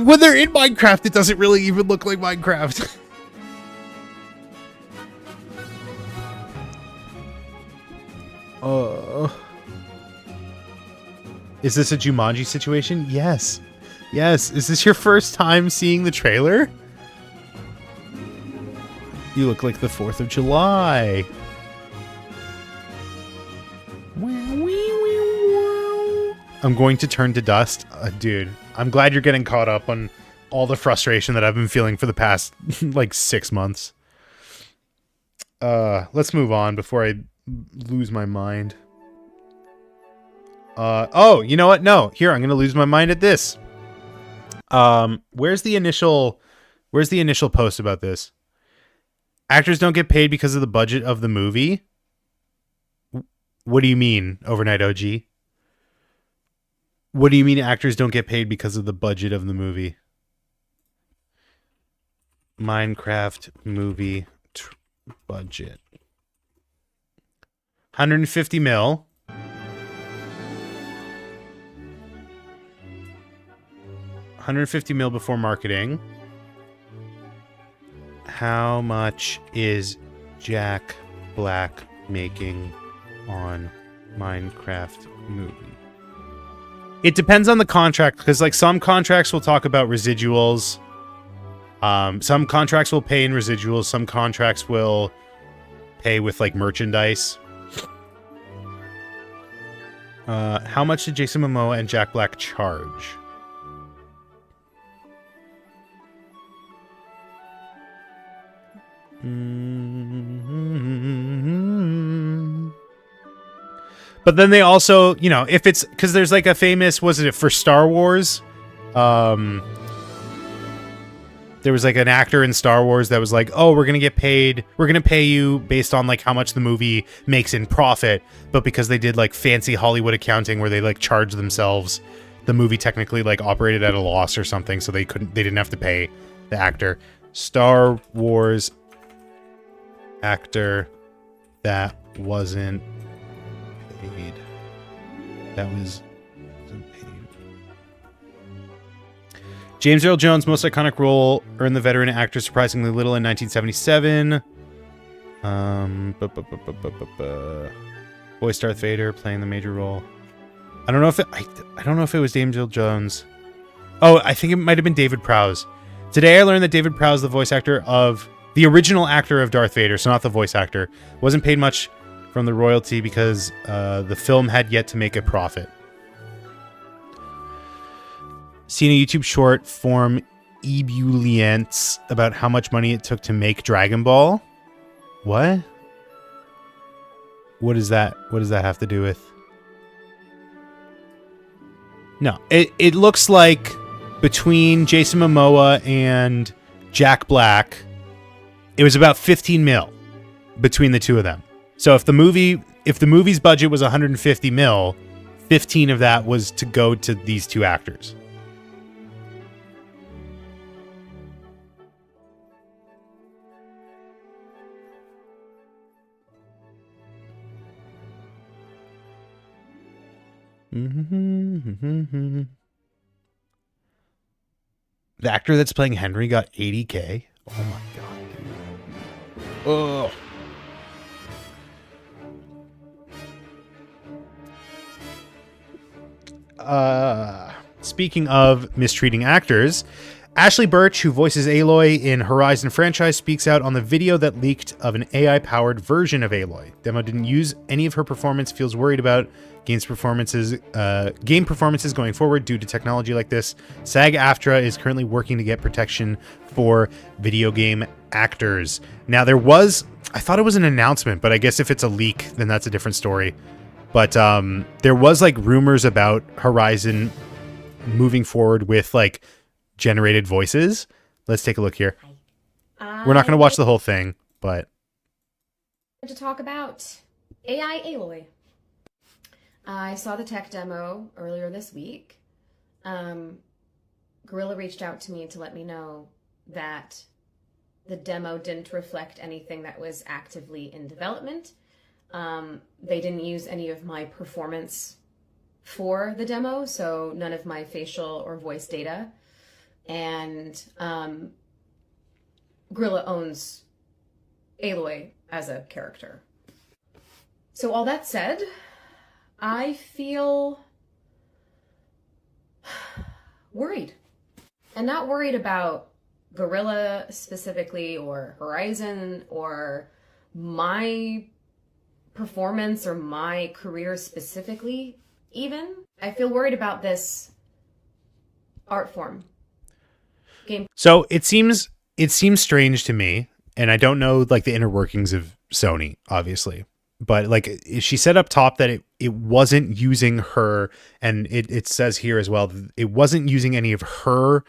when they're in Minecraft, it doesn't really even look like Minecraft. Is this a Jumanji situation? Yes. Is this your first time seeing the trailer? You look like the 4th of July. I'm going to turn to dust. Dude, I'm glad you're getting caught up on all the frustration that I've been feeling for the past, like, 6 months. Let's move on before I lose my mind. Oh, you know what? No, here, I'm going to lose my mind at this. Where's the initial post about this? Actors don't get paid because of the budget of the movie? What do you mean, Overnight OG? What do you mean actors don't get paid because of the budget of the movie? Minecraft movie budget. 150 mil. $150 million before marketing. How much is Jack Black making on Minecraft movie? It depends on the contract, because like some contracts will talk about residuals. Some contracts will pay in residuals. Some contracts will pay with like merchandise. How much did Jason Momoa and Jack Black charge? But then they also, you know, if it's because there's like a famous, was it for Star Wars? There was like an actor in Star Wars that was like, oh, we're going to get paid. We're going to pay you based on like how much the movie makes in profit. But because they did like fancy Hollywood accounting where they like charged themselves, the movie technically like operated at a loss or something. So they didn't have to pay the actor. Star Wars actor that wasn't paid. That wasn't paid. James Earl Jones' most iconic role earned the veteran actor surprisingly little in 1977. Voice Darth Vader playing the major role. I don't know if it was James Earl Jones. Oh, I think it might have been David Prowse. Today I learned that David Prowse, the voice actor of the original actor of Darth Vader, so not the voice actor, wasn't paid much from the royalty because the film had yet to make a profit. Seen a YouTube short form ebullience about how much money it took to make Dragon Ball. What? What is that? What does that have to do with? No, it looks like between Jason Momoa and Jack Black, it was about 15 mil between the two of them. So if the movie's budget was 150 mil, 15 of that was to go to these two actors. The actor that's playing Henry got 80K. Oh my god, dude. Oh. Speaking of mistreating actors, Ashley Birch, who voices Aloy in Horizon franchise, speaks out on the video that leaked of an AI-powered version of Aloy. Demo didn't use any of her performance, feels worried about game performances going forward due to technology like this. SAG-AFTRA is currently working to get protection for video game actors. Now, I thought it was an announcement, but I guess if it's a leak, then that's a different story. But there was like rumors about Horizon moving forward with like generated voices. Let's take a look here. We're not going to watch the whole thing, but to talk about AI Aloy. I saw the tech demo earlier this week. Gorilla reached out to me to let me know that the demo didn't reflect anything that was actively in development. They didn't use any of my performance for the demo, so none of my facial or voice data. And Gorilla owns Aloy as a character. So all that said, I feel worried. And not worried about Gorilla specifically or Horizon or my performance or my career specifically even. I feel worried about this art form. So it seems strange to me, and I don't know like the inner workings of Sony, obviously. But like she said up top that it wasn't using her, and it says here as well, it wasn't using any of her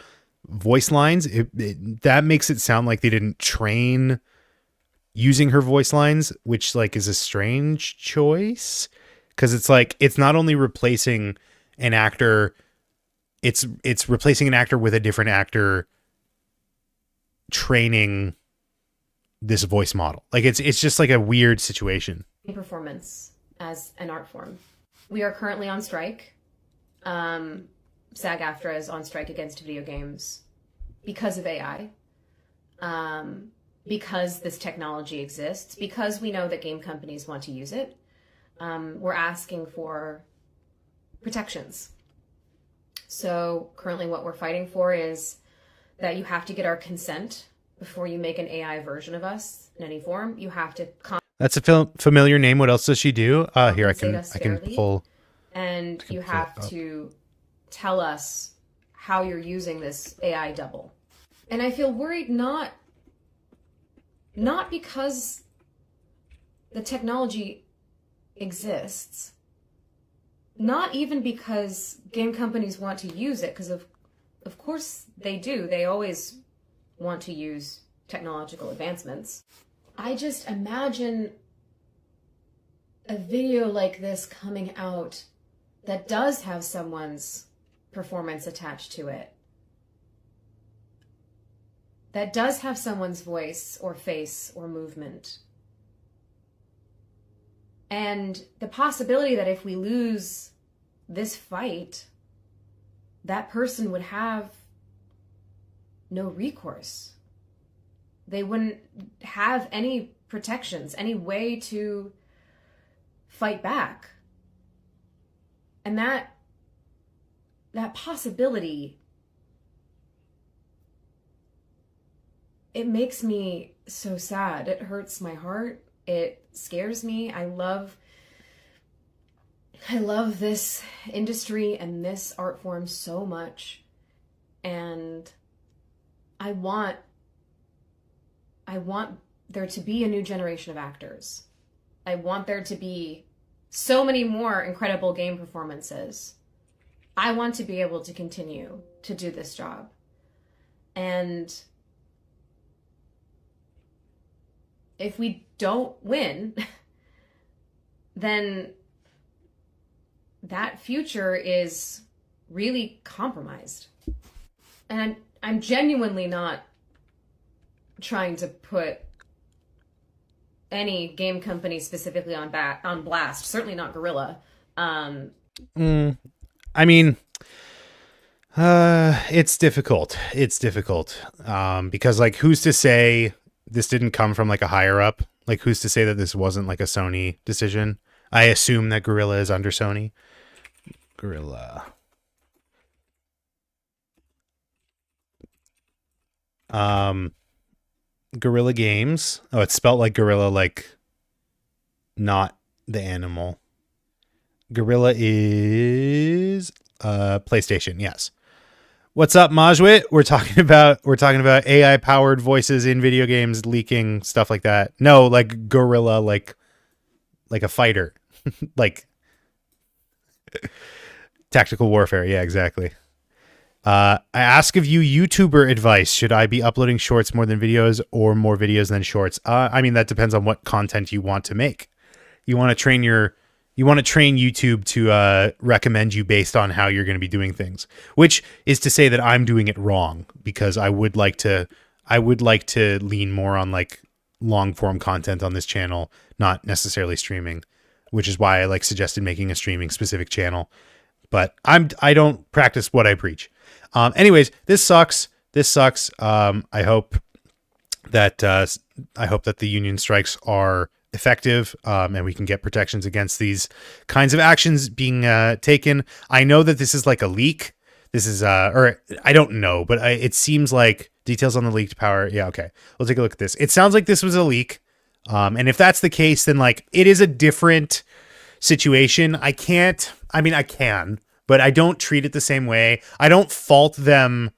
voice lines. That makes it sound like they didn't train using her voice lines, which like is a strange choice, because it's like it's not only replacing an actor, it's replacing an actor with a different actor training this voice model. Like it's just like a weird situation. Performance as an art form. We are currently on strike. SAG-AFTRA is on strike against video games because of AI. Because this technology exists, because we know that game companies want to use it. We're asking for protections. So currently what we're fighting for is that you have to get our consent before you make an AI version of us in any form. You have to That's a familiar name. What else does she do? Here, I can pull. And you have to tell us how you're using this AI double. And I feel worried not because the technology exists, not even because game companies want to use it, because of course they do. They always want to use technological advancements. I just imagine a video like this coming out that does have someone's performance attached to it, that does have someone's voice or face or movement. And the possibility that if we lose this fight, that person would have no recourse. They wouldn't have any protections, any way to fight back. And that possibility, it makes me so sad. It hurts my heart. It scares me. I love this industry and this art form so much. And I want there to be a new generation of actors. I want there to be so many more incredible game performances. I want to be able to continue to do this job. And if we don't win, then that future is really compromised. And I'm genuinely not trying to put any game company specifically on blast. Certainly not Guerrilla. I mean, it's difficult. It's difficult because, like, who's to say this didn't come from like a higher up? Like, who's to say that this wasn't like a Sony decision? I assume that Guerrilla is under Sony. Guerrilla. Guerrilla Games. Oh, it's spelled like gorilla, like not the animal. Guerrilla is PlayStation. Yes. What's up, Majwit? We're talking about AI powered voices in video games leaking stuff like that. No, like gorilla, like a fighter, like tactical warfare. Yeah, exactly. I ask of you YouTuber advice. Should I be uploading shorts more than videos or more videos than shorts? I mean, that depends on what content you want to make. You want to train YouTube to recommend you based on how you're going to be doing things, which is to say that I'm doing it wrong, because I would like to lean more on like long form content on this channel, not necessarily streaming, which is why I like suggested making a streaming specific channel. But I don't practice what I preach. Anyways, this sucks. I hope that the union strikes are effective, and we can get protections against these kinds of actions being taken. I know that this is like a leak. This is or I don't know, but it seems like details on the leaked power. Yeah, okay. We'll take a look at this. It sounds like this was a leak. And if that's the case, then like it is a different situation. I can, but I don't treat it the same way. I don't fault them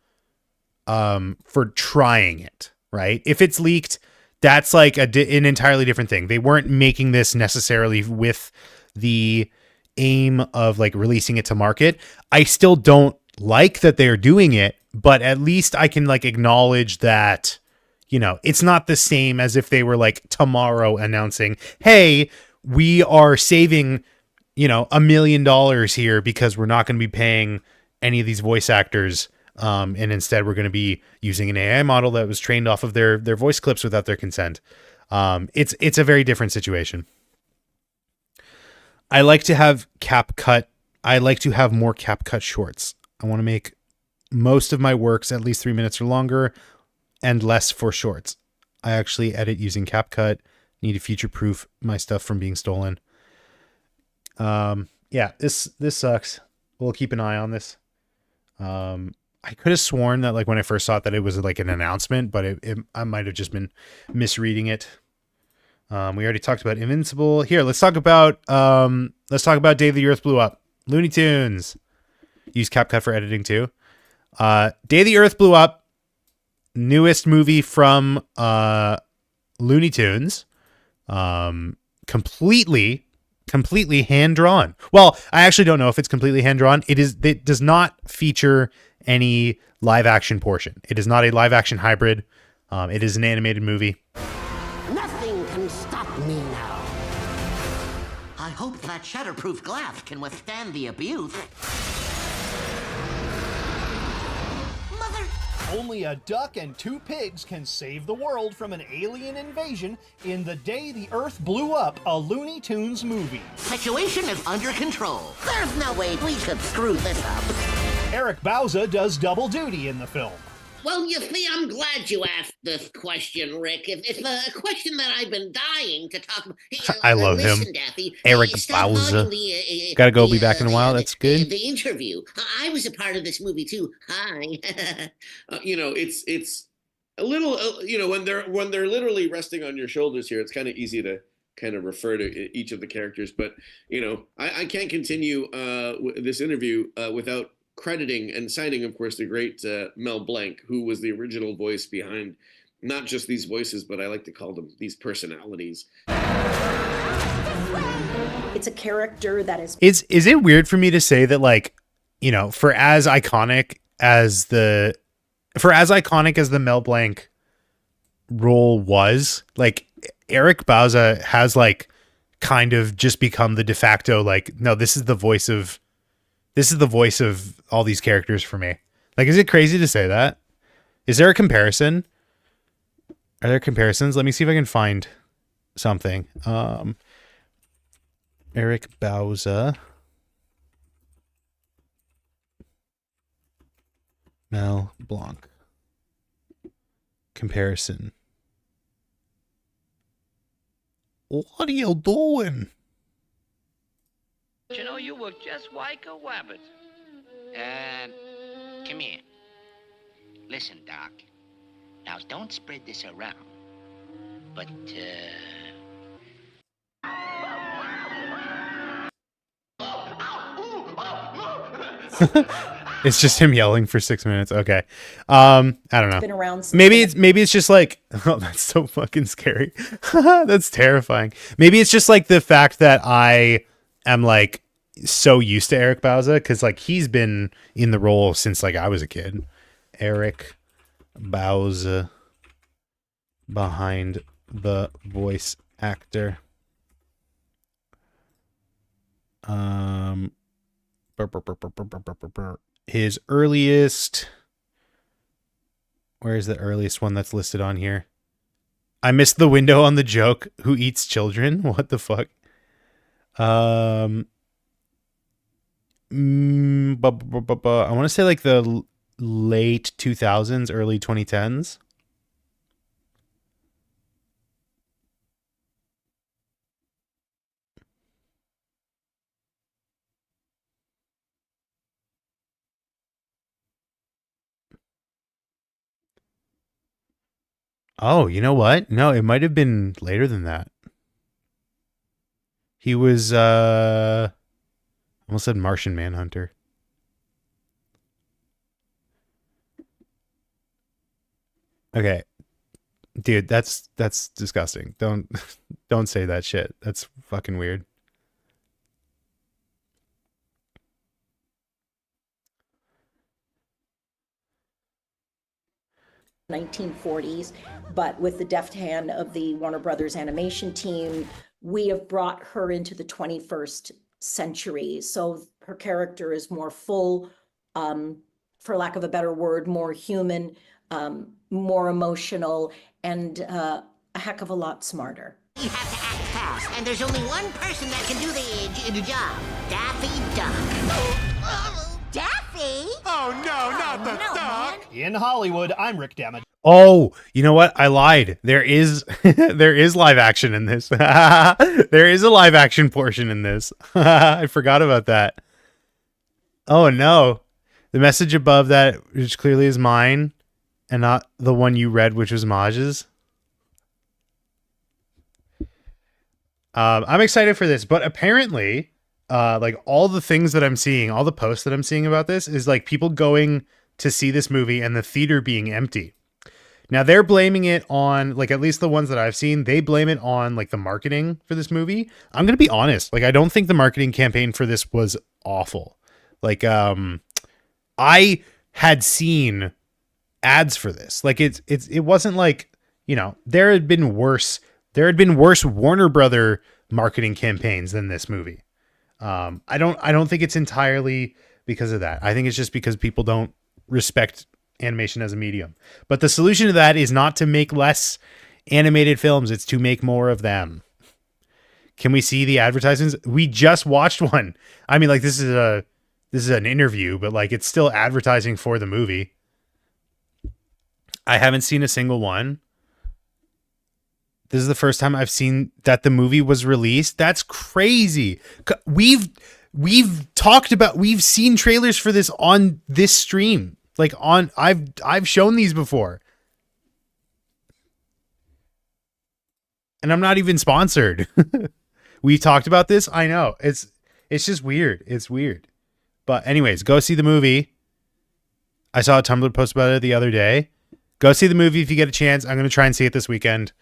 for trying it, right? If it's leaked, that's like an entirely different thing. They weren't making this necessarily with the aim of like releasing it to market. I still don't like that they're doing it, but at least I can like acknowledge that, you know, it's not the same as if they were like tomorrow announcing, hey, we are saving, you know, $1 million here because we're not going to be paying any of these voice actors. And instead we're going to be using an AI model that was trained off of their voice clips without their consent. It's a very different situation. I like to have CapCut. I like to have more CapCut shorts. I want to make most of my works at least 3 minutes or longer and less for shorts. I actually edit using CapCut. Need to future-proof my stuff from being stolen. Yeah, this sucks. We'll keep an eye on this. I could have sworn that like when I first saw it that it was like an announcement, but I might have just been misreading it. We already talked about Invincible. Here, let's talk about Day the Earth Blew Up. Looney Tunes. Use CapCut for editing too. Day the Earth Blew Up. Newest movie from Looney Tunes. Completely hand drawn. Well, I actually don't know if it's completely hand drawn. It does not feature any live action portion. It is not a live action hybrid. It is an animated movie. Nothing can stop me now. I hope that shatterproof glass can withstand the abuse. Mother... Only a duck and 2 pigs can save the world from an alien invasion in The Day the Earth Blew Up, a Looney Tunes movie. Situation is under control. There's no way we could screw this up. Eric Bauza does double duty in the film. Well, you see, I'm glad you asked this question, Rick. It's a question that I've been dying to talk about. I love listen, him. Daffy. Eric Stop Bauza. hogging the, Gotta go, be back in a while. That's good. The interview. I was a part of this movie too. Hi. It's a little, when they're literally resting on your shoulders here, it's kind of easy to kind of refer to each of the characters. But I can't continue this interview without crediting and citing, of course, the great Mel Blanc, who was the original voice behind not just these voices, but I like to call them these personalities. It's a character that is. Is it weird for me to say that, like, for as iconic as the Mel Blanc role was, like, Eric Bauza has, like, kind of just become the de facto, like, no, this is the voice of all these characters for me. Like, is it crazy to say that? Is there a comparison? Are there comparisons? Let me see if I can find something. Eric Bauza. Mel Blanc. Comparison. What are you doing? You look just like a rabbit. Come here. Listen, Doc. Now, don't spread this around. But, It's just him yelling for 6 minutes. Okay. I don't know. Been around since Maybe it's just like, oh, that's so fucking scary. That's terrifying. Maybe it's just like the fact that I am like so used to Eric Bauza, because like he's been in the role since like I was a kid. Eric Bauza, behind the voice actor. His earliest, where is the earliest one that's listed on here? I missed the window on the joke. Who eats children? What the fuck? I want to say like the late 2000s, early 2010s. Oh, you know what? No, it might have been later than that. He was, almost said Martian Manhunter. Okay. Dude, that's disgusting. Don't say that shit. That's fucking weird. ...1940s, but with the deft hand of the Warner Brothers animation team, we have brought her into the 21st century. So her character is more full, for lack of a better word, more human, more emotional, and a heck of a lot smarter. You have to act fast, and there's only one person that can do the job. Daffy Duck. Daffy? Oh no, not the duck! In Hollywood, I'm Rick Dammit. Oh, you know what? I lied. There is there is live action in this. There is a live action portion in this. I forgot about that. Oh no. The message above that, which clearly is mine, and not the one you read, which was Maj's. I'm excited for this, but apparently, like all the things that I'm seeing, all the posts that I'm seeing about this is like people going to see this movie and the theater being empty. Now they're blaming it on, like, at least the ones that I've seen, they blame it on like the marketing for this movie. I'm going to be honest. Like, I don't think the marketing campaign for this was awful. Like, I had seen ads for this. Like it wasn't like, there had been worse Warner Brother marketing campaigns than this movie. I don't think it's entirely because of that. I think it's just because people don't respect animation as a medium. But the solution to that is not to make less animated films. It's to make more of them. Can we see the advertisements? We just watched one. I mean, like, this is an interview, but like, it's still advertising for the movie. I haven't seen a single one. This is the first time I've seen that the movie was released. That's crazy. We've seen trailers for this on this stream. Like I've shown these before. And I'm not even sponsored. We talked about this. I know. It's just weird. It's weird. But anyways, go see the movie. I saw a Tumblr post about it the other day. Go see the movie if you get a chance. I'm going to try and see it this weekend.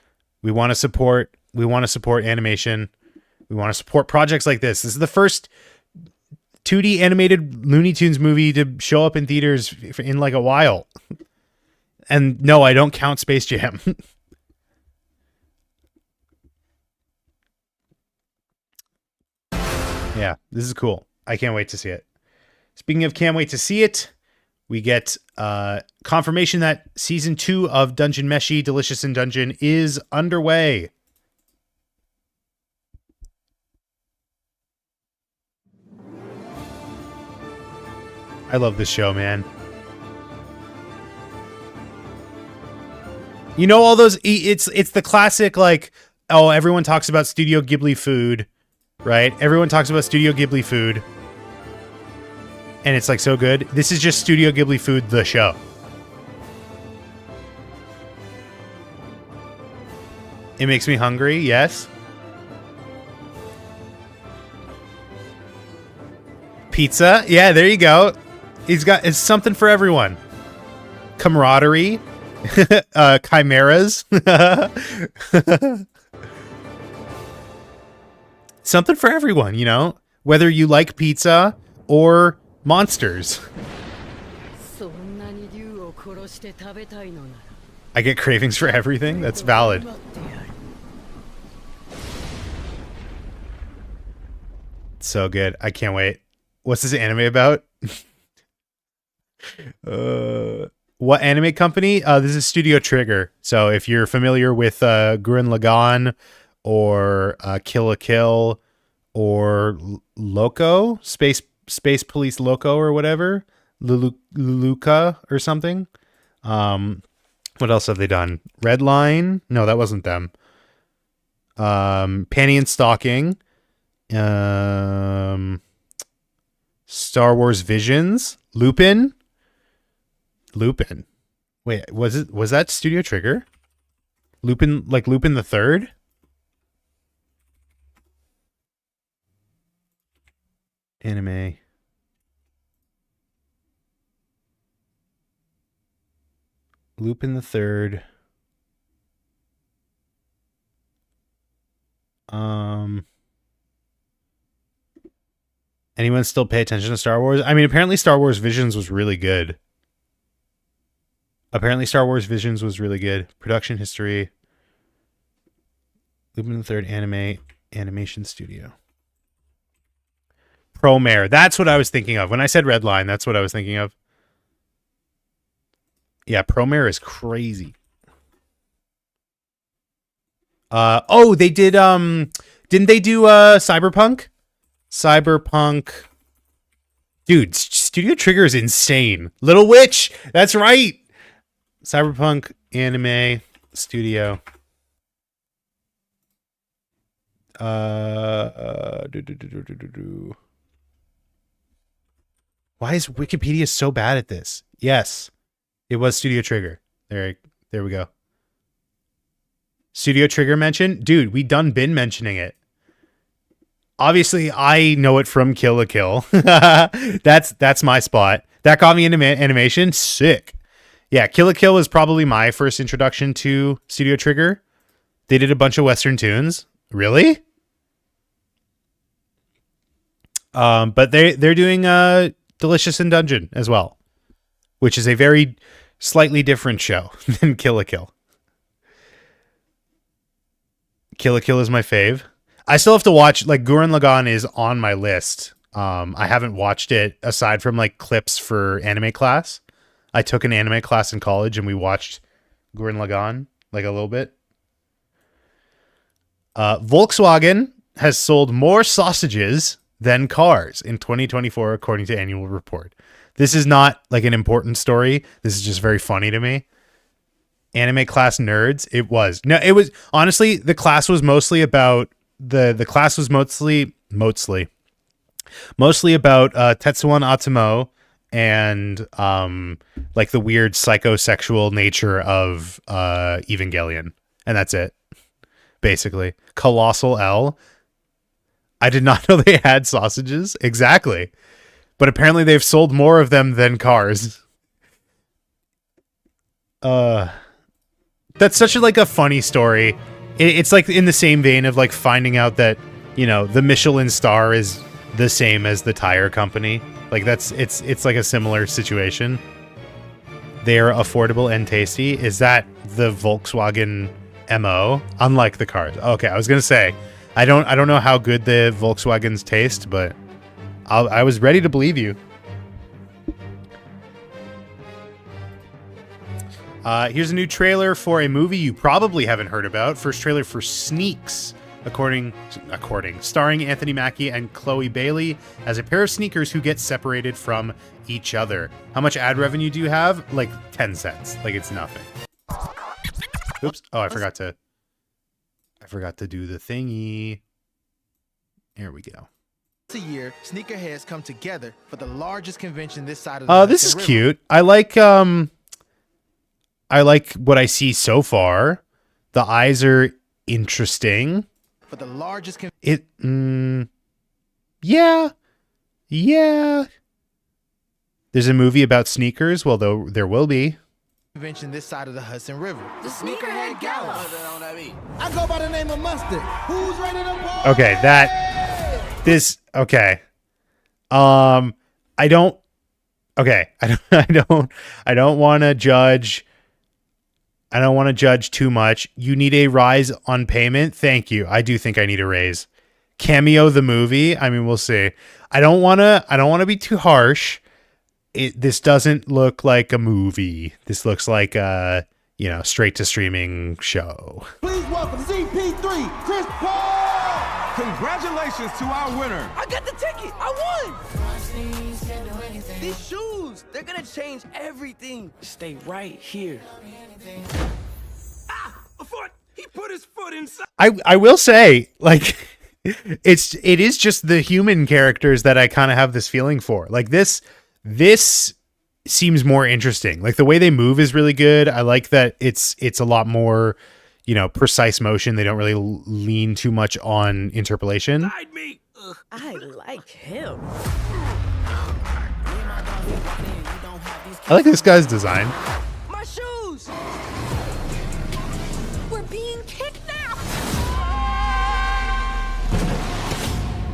We want to support animation. We want to support projects like this. This is the first 2D animated Looney Tunes movie to show up in theaters in like a while. And no, I don't count Space Jam. Yeah, this is cool. I can't wait to see it. Speaking of can't wait to see it, we get confirmation that season 2 of Dungeon Meshi Delicious in Dungeon is underway. I love this show, man. You know, all those, it's the classic, like, oh, everyone talks about Studio Ghibli food, right? Everyone talks about Studio Ghibli food. And it's like so good. This is just Studio Ghibli food, the show. It makes me hungry, yes. Pizza, yeah, there you go. It's something for everyone. Camaraderie. Chimeras. Something for everyone, you know? Whether you like pizza or monsters. I get cravings for everything. That's valid. So good. I can't wait. What's this anime about? What anime company? This is Studio Trigger. So if you're familiar with Gurren Lagann or Kill la Kill or Loco, Space Police Loco or whatever, Luluka or something. What else have they done? Redline? No, that wasn't them. Panty and Stocking. Star Wars Visions. Lupin. Wait, was that Studio Trigger? Lupin, like Lupin the Third? Anime. Lupin the Third. Anyone still pay attention to Star Wars? I mean, apparently Star Wars Visions was really good. Production history. Lupin the Third animation studio. Promare. That's what I was thinking of. When I said Redline, that's what I was thinking of. Yeah, Promare is crazy. Oh, they did didn't they do Cyberpunk? Dude, Studio Trigger is insane. Little Witch. That's right. Cyberpunk anime studio. Why is Wikipedia so bad at this? Yes, it was Studio Trigger. There we go. Studio Trigger mention, dude. We done been mentioning it. Obviously, I know it from Kill la Kill. That's my spot. That got me into animation. Sick. Yeah, Kill la Kill was probably my first introduction to Studio Trigger. They did a bunch of Western tunes. Really? But they're doing Delicious in Dungeon as well, which is a very slightly different show than Kill la Kill. Kill la Kill is my fave. I still have to watch, like, Gurren Lagann is on my list. I haven't watched it aside from like clips for anime class. I took an anime class in college and we watched Gurren Lagann like a little bit. Volkswagen has sold more sausages than cars in 2024, according to annual report. This is not like an important story. This is just very funny to me. anime class nerds. It was. No, it was honestly the class was mostly about the class was mostly about Tetsuwan Atsumo and like the weird psychosexual nature of Evangelion. And that's it. Basically. Colossal L. I did not know they had sausages. Exactly. But apparently they've sold more of them than cars. That's such a, like a funny story. It's like in the same vein of like finding out that, you know, the Michelin star is the same as the tire company. Like it's like a similar situation. They're affordable and tasty. Is that the Volkswagen MO? Unlike the cars. Okay, I was gonna say, I don't know how good the Volkswagens taste, but I was ready to believe you. Here's a new trailer for a movie you probably haven't heard about. First trailer for Sneaks, starring Anthony Mackie and Chloe Bailey as a pair of sneakers who get separated from each other. How much ad revenue do you have? Like 10 cents. Like it's nothing. Oops. Oh, I forgot to do the thingy. There we go. A year, sneakerheads come together for the largest convention this side of the this is cute. I like what I see so far. The eyes are interesting. For the largest yeah. There's a movie about sneakers. Well, though there will be. Convention this side of the Hudson River. The Sneakerhead Gala. I go by the name of Mustard. Who's ready to party? Okay, I don't want to judge. I don't want to judge too much. You need a rise on payment. Thank you. I do think I need a raise. Cameo the movie. I mean, we'll see. I don't want to be too harsh. This doesn't look like a movie. This looks like a, straight to streaming show. Please welcome CP3, Chris Paul. Congratulations to our winner. I got the ticket. I won. These shoes, they're gonna change everything. Stay right here. A foot. He put his foot inside. I will say, like, it is just the human characters that I kind of have this feeling for. Like this seems more interesting. Like the way they move is really good. I like that it's a lot more, precise motion. They don't really lean too much on interpolation. I like him. I like this guy's design. My shoes. We're being kidnapped.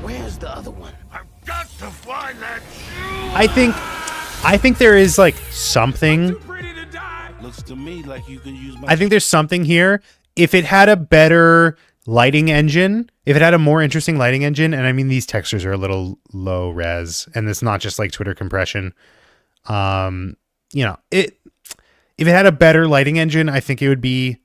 Where's the other one? I've got to find that shoe. I think there is like something. Too pretty to die. Looks to me like you could use my I think there's something here. If it had a better lighting engine, if it had a more interesting lighting engine, and I mean these textures are a little low res, and it's not just like Twitter compression. If it had a better lighting engine, I think it would be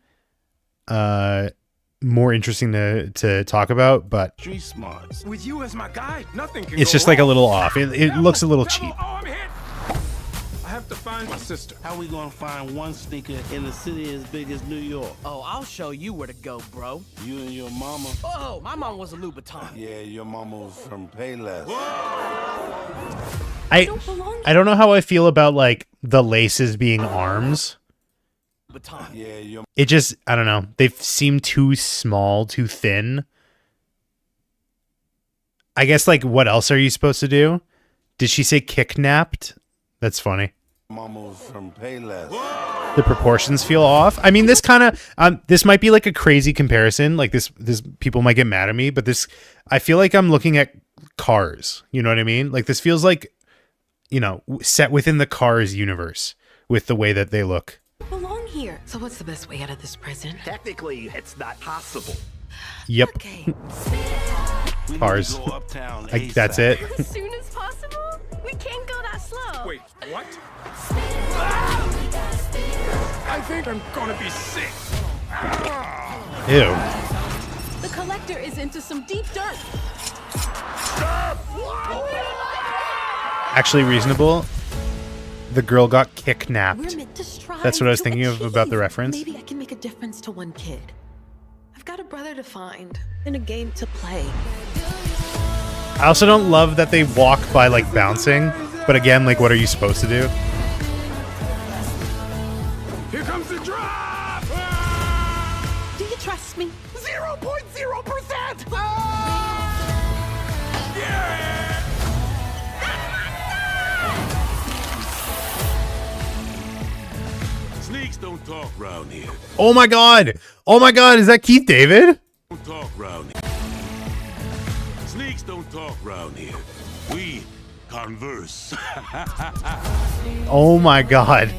more interesting to talk about, but street smarts. With you as my guide, nothing can it's go just like a wrong. little off. It looks a little cheap. Oh, I'm hit. I have to find my sister. How we gonna find one sneaker in a city as big as New York? Oh, I'll show you where to go, bro. You and your mama? Oh, my mom was a Louboutin. Yeah, your mama was from Payless. I don't know how I feel about like the laces being arms. Yeah, it just, I don't know. They seem too small, too thin. I guess like what else are you supposed to do? Did she say kicknapped? That's funny. Mama was from Payless. The proportions feel off. I mean, this kind of this might be like a crazy comparison. Like this people might get mad at me, but I feel like I'm looking at Cars. You know what I mean? Like this feels like, set within the Cars universe with the way that they look. Belong here. So what's the best way out of this prison? Technically, it's not possible. Yep. Okay. Cars. Like, that's it. As soon as possible? We can't go that slow. Wait, what? I think I'm gonna be sick. Ew. The collector is into some deep dirt. Actually reasonable. the girl got kicknapped. We're meant to strive. That's what I was to thinking of about the achieve. reference. Maybe I can make a difference to one kid. I've got a brother to find and a game to play. I also don't love that they walk by like bouncing, but again, like what are you supposed to do? Here comes the drop! Do you trust me? 0.0%! Sneaks don't talk round here. Oh my god! Oh my god, is that Keith David? Don't talk round here. Sneaks don't talk round here. We converse. Oh my god.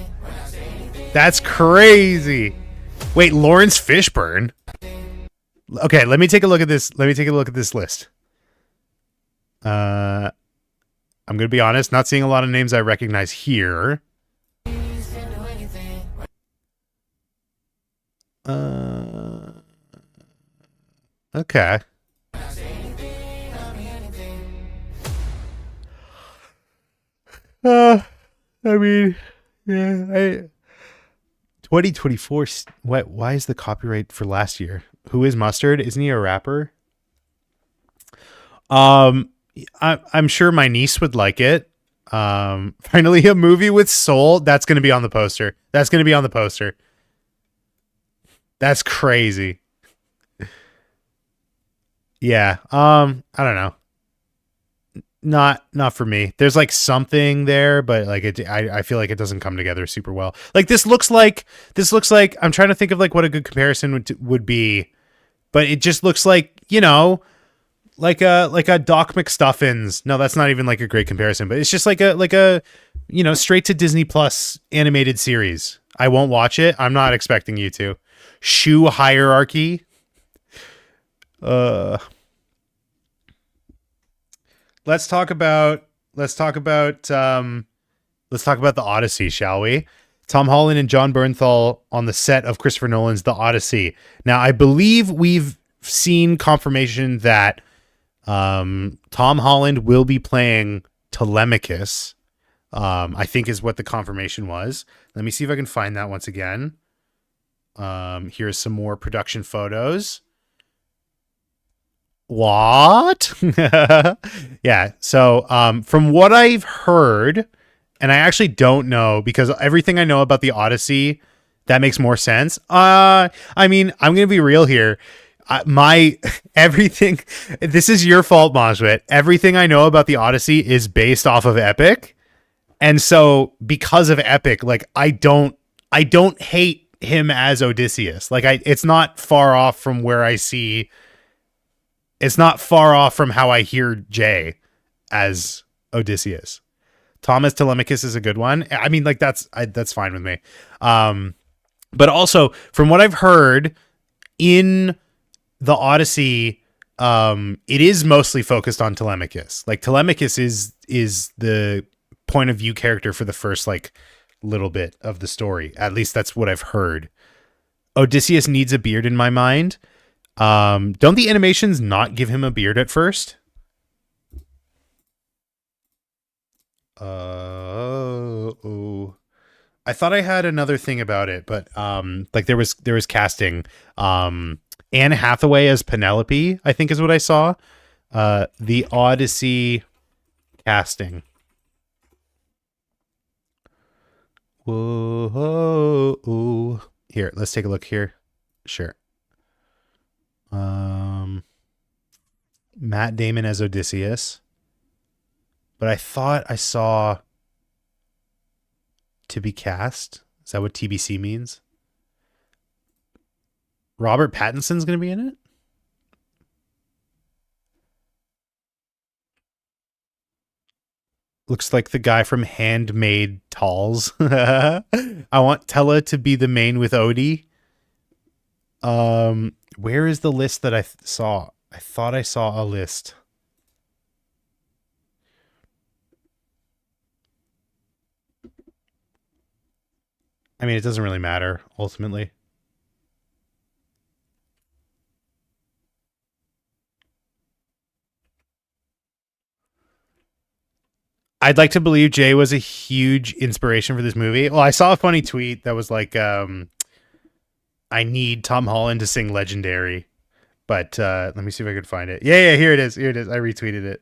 That's crazy. Wait, Lawrence Fishburne? Okay, let me take a look at this. Let me take a look at this list. I'm gonna be honest, not seeing a lot of names I recognize here. Okay. I mean, yeah, 2024. What? Why is the copyright for last year? Who is Mustard? Isn't he a rapper? I'm sure my niece would like it. Finally a movie with soul. That's going to be on the poster. That's going to be on the poster. That's crazy. Yeah. I don't know. Not for me. There's like something there, but like I feel like it doesn't come together super well. Like this looks like I'm trying to think of like what a good comparison would be, but it just looks like, you know, like a Doc McStuffins. No, that's not even like a great comparison, but it's just like a you know, straight to Disney Plus animated series. I won't watch it. I'm not expecting you to. Shoe Hierarchy. Let's talk about the Odyssey, shall we? Tom Holland and John Bernthal on the set of Christopher Nolan's The Odyssey. Now, I believe we've seen confirmation that Tom Holland will be playing Telemachus. I think is what the confirmation was. Let me see if I can find that once again. Here's some more production photos. What? Yeah. So, from what I've heard, and I actually don't know because everything I know about the Odyssey, that makes more sense. I mean, I'm going to be real here. My everything, this is your fault, Majwit. Everything I know about the Odyssey is based off of Epic. And so because of Epic, like I don't hate him as Odysseus. Like it's not far off from where I see. It's not far off from how I hear Jay as Odysseus. Thomas Telemachus is a good one. I mean, like that's fine with me. But also from what I've heard in the Odyssey, it is mostly focused on Telemachus. Like Telemachus is the point of view character for the first like little bit of the story. At least that's what I've heard. Odysseus needs a beard in my mind. Don't the animations not give him a beard at first? Oh. I thought I had another thing about it, but like there was casting. Anne Hathaway as Penelope, I think is what I saw. The Odyssey casting. Whoa. Here, let's take a look here. Sure. Matt Damon as Odysseus. But I thought I saw to be cast. Is that what TBC means? Robert Pattinson's going to be in it? Looks like the guy from Handmaid Talls. I want Tella to be the main with Odie. Where is the list that I saw? I thought I saw a list. I mean, it doesn't really matter, ultimately. I'd like to believe Jay was a huge inspiration for this movie. Well, I saw a funny tweet that was like, I need Tom Holland to sing Legendary. But let me see if I can find it. Yeah, here it is. Here it is. I retweeted it.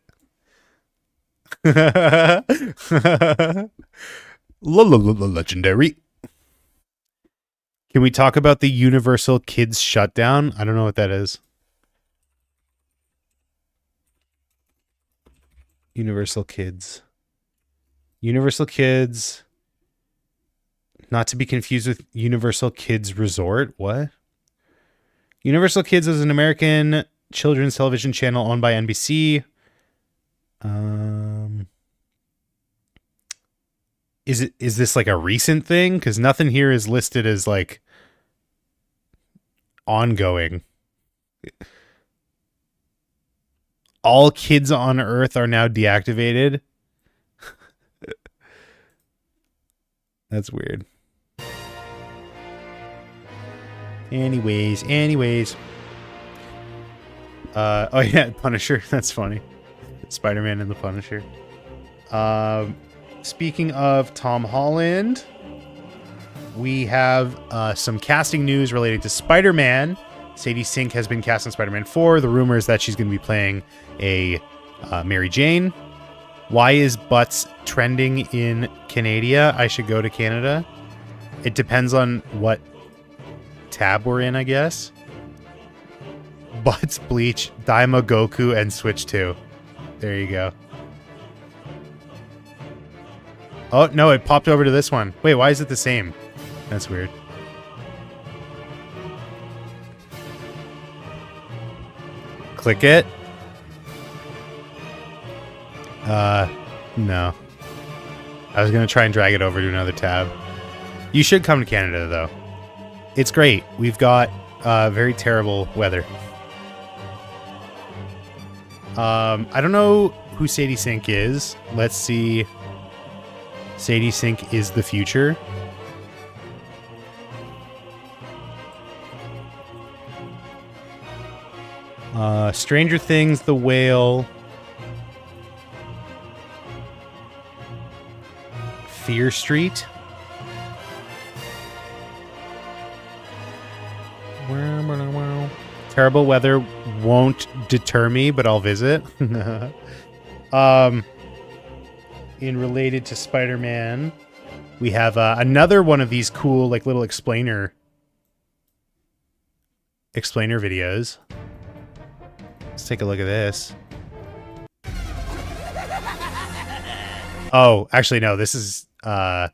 Legendary. Can we talk about the Universal Kids shutdown? I don't know what that is. Universal Kids. Universal Kids. Not to be confused with Universal Kids Resort. What? Universal Kids is an American children's television channel owned by NBC. Is this like a recent thing? Because nothing here is listed as like ongoing. All kids on Earth are now deactivated. That's weird. Anyways. Oh yeah, Punisher. That's funny. Spider-Man and the Punisher. Speaking of Tom Holland, we have some casting news related to Spider-Man. Sadie Sink has been cast in Spider-Man 4. The rumor is that she's going to be playing a Mary Jane. Why is Butts trending in Canada? I should go to Canada. It depends on what tab we're in, I guess. Butts, Bleach, Daima, Goku, and Switch 2. There you go. Oh, no, it popped over to this one. Wait, why is it the same? That's weird. Click it. No. I was going to try and drag it over to another tab. You should come to Canada, though. It's great. We've got very terrible weather. I don't know who Sadie Sink is. Let's see. Sadie Sink is the future. Stranger Things, The Whale. Fear Street. Terrible weather won't deter me, but I'll visit. In related to Spider-Man, we have another one of these cool, like, little explainer videos. Let's take a look at this. Oh, actually, no, this is I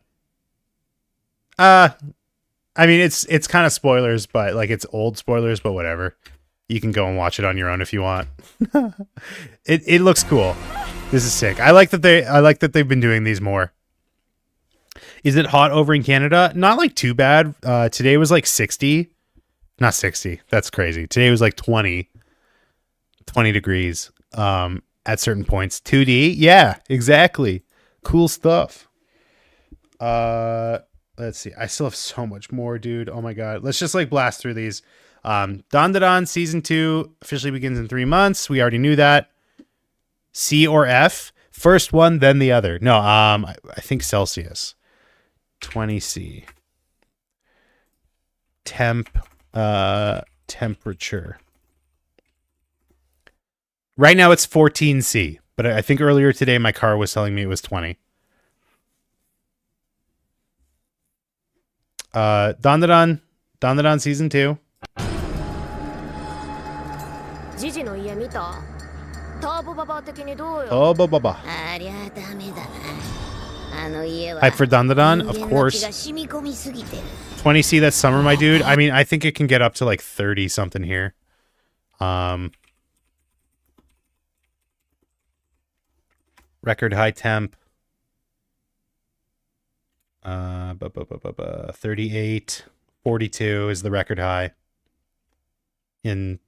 mean, it's kind of spoilers, but like it's old spoilers, but whatever. You can go and watch it on your own if you want. It looks cool. This is sick. I like that they've been doing these more. Is it hot over in Canada? Not like too bad. Today was like 60. Not 60. That's crazy. Today was like 20 degrees at certain points. 2D? Yeah, exactly. Cool stuff. Let's see. I still have so much more, dude. Oh my god. Let's just like blast through these. Dandadan season 2 officially begins in 3 months. We already knew that. C or F? First one, then the other. No, I think Celsius. 20C. Temperature. Right now it's 14C, but I think earlier today my car was telling me it was 20. Dandadan season 2. Oh, Baba. Hype for Dandadan, of course. 20C, that's summer, my dude. I mean, I think it can get up to like 30 something here. Record high temp. 38, 42 is the record high in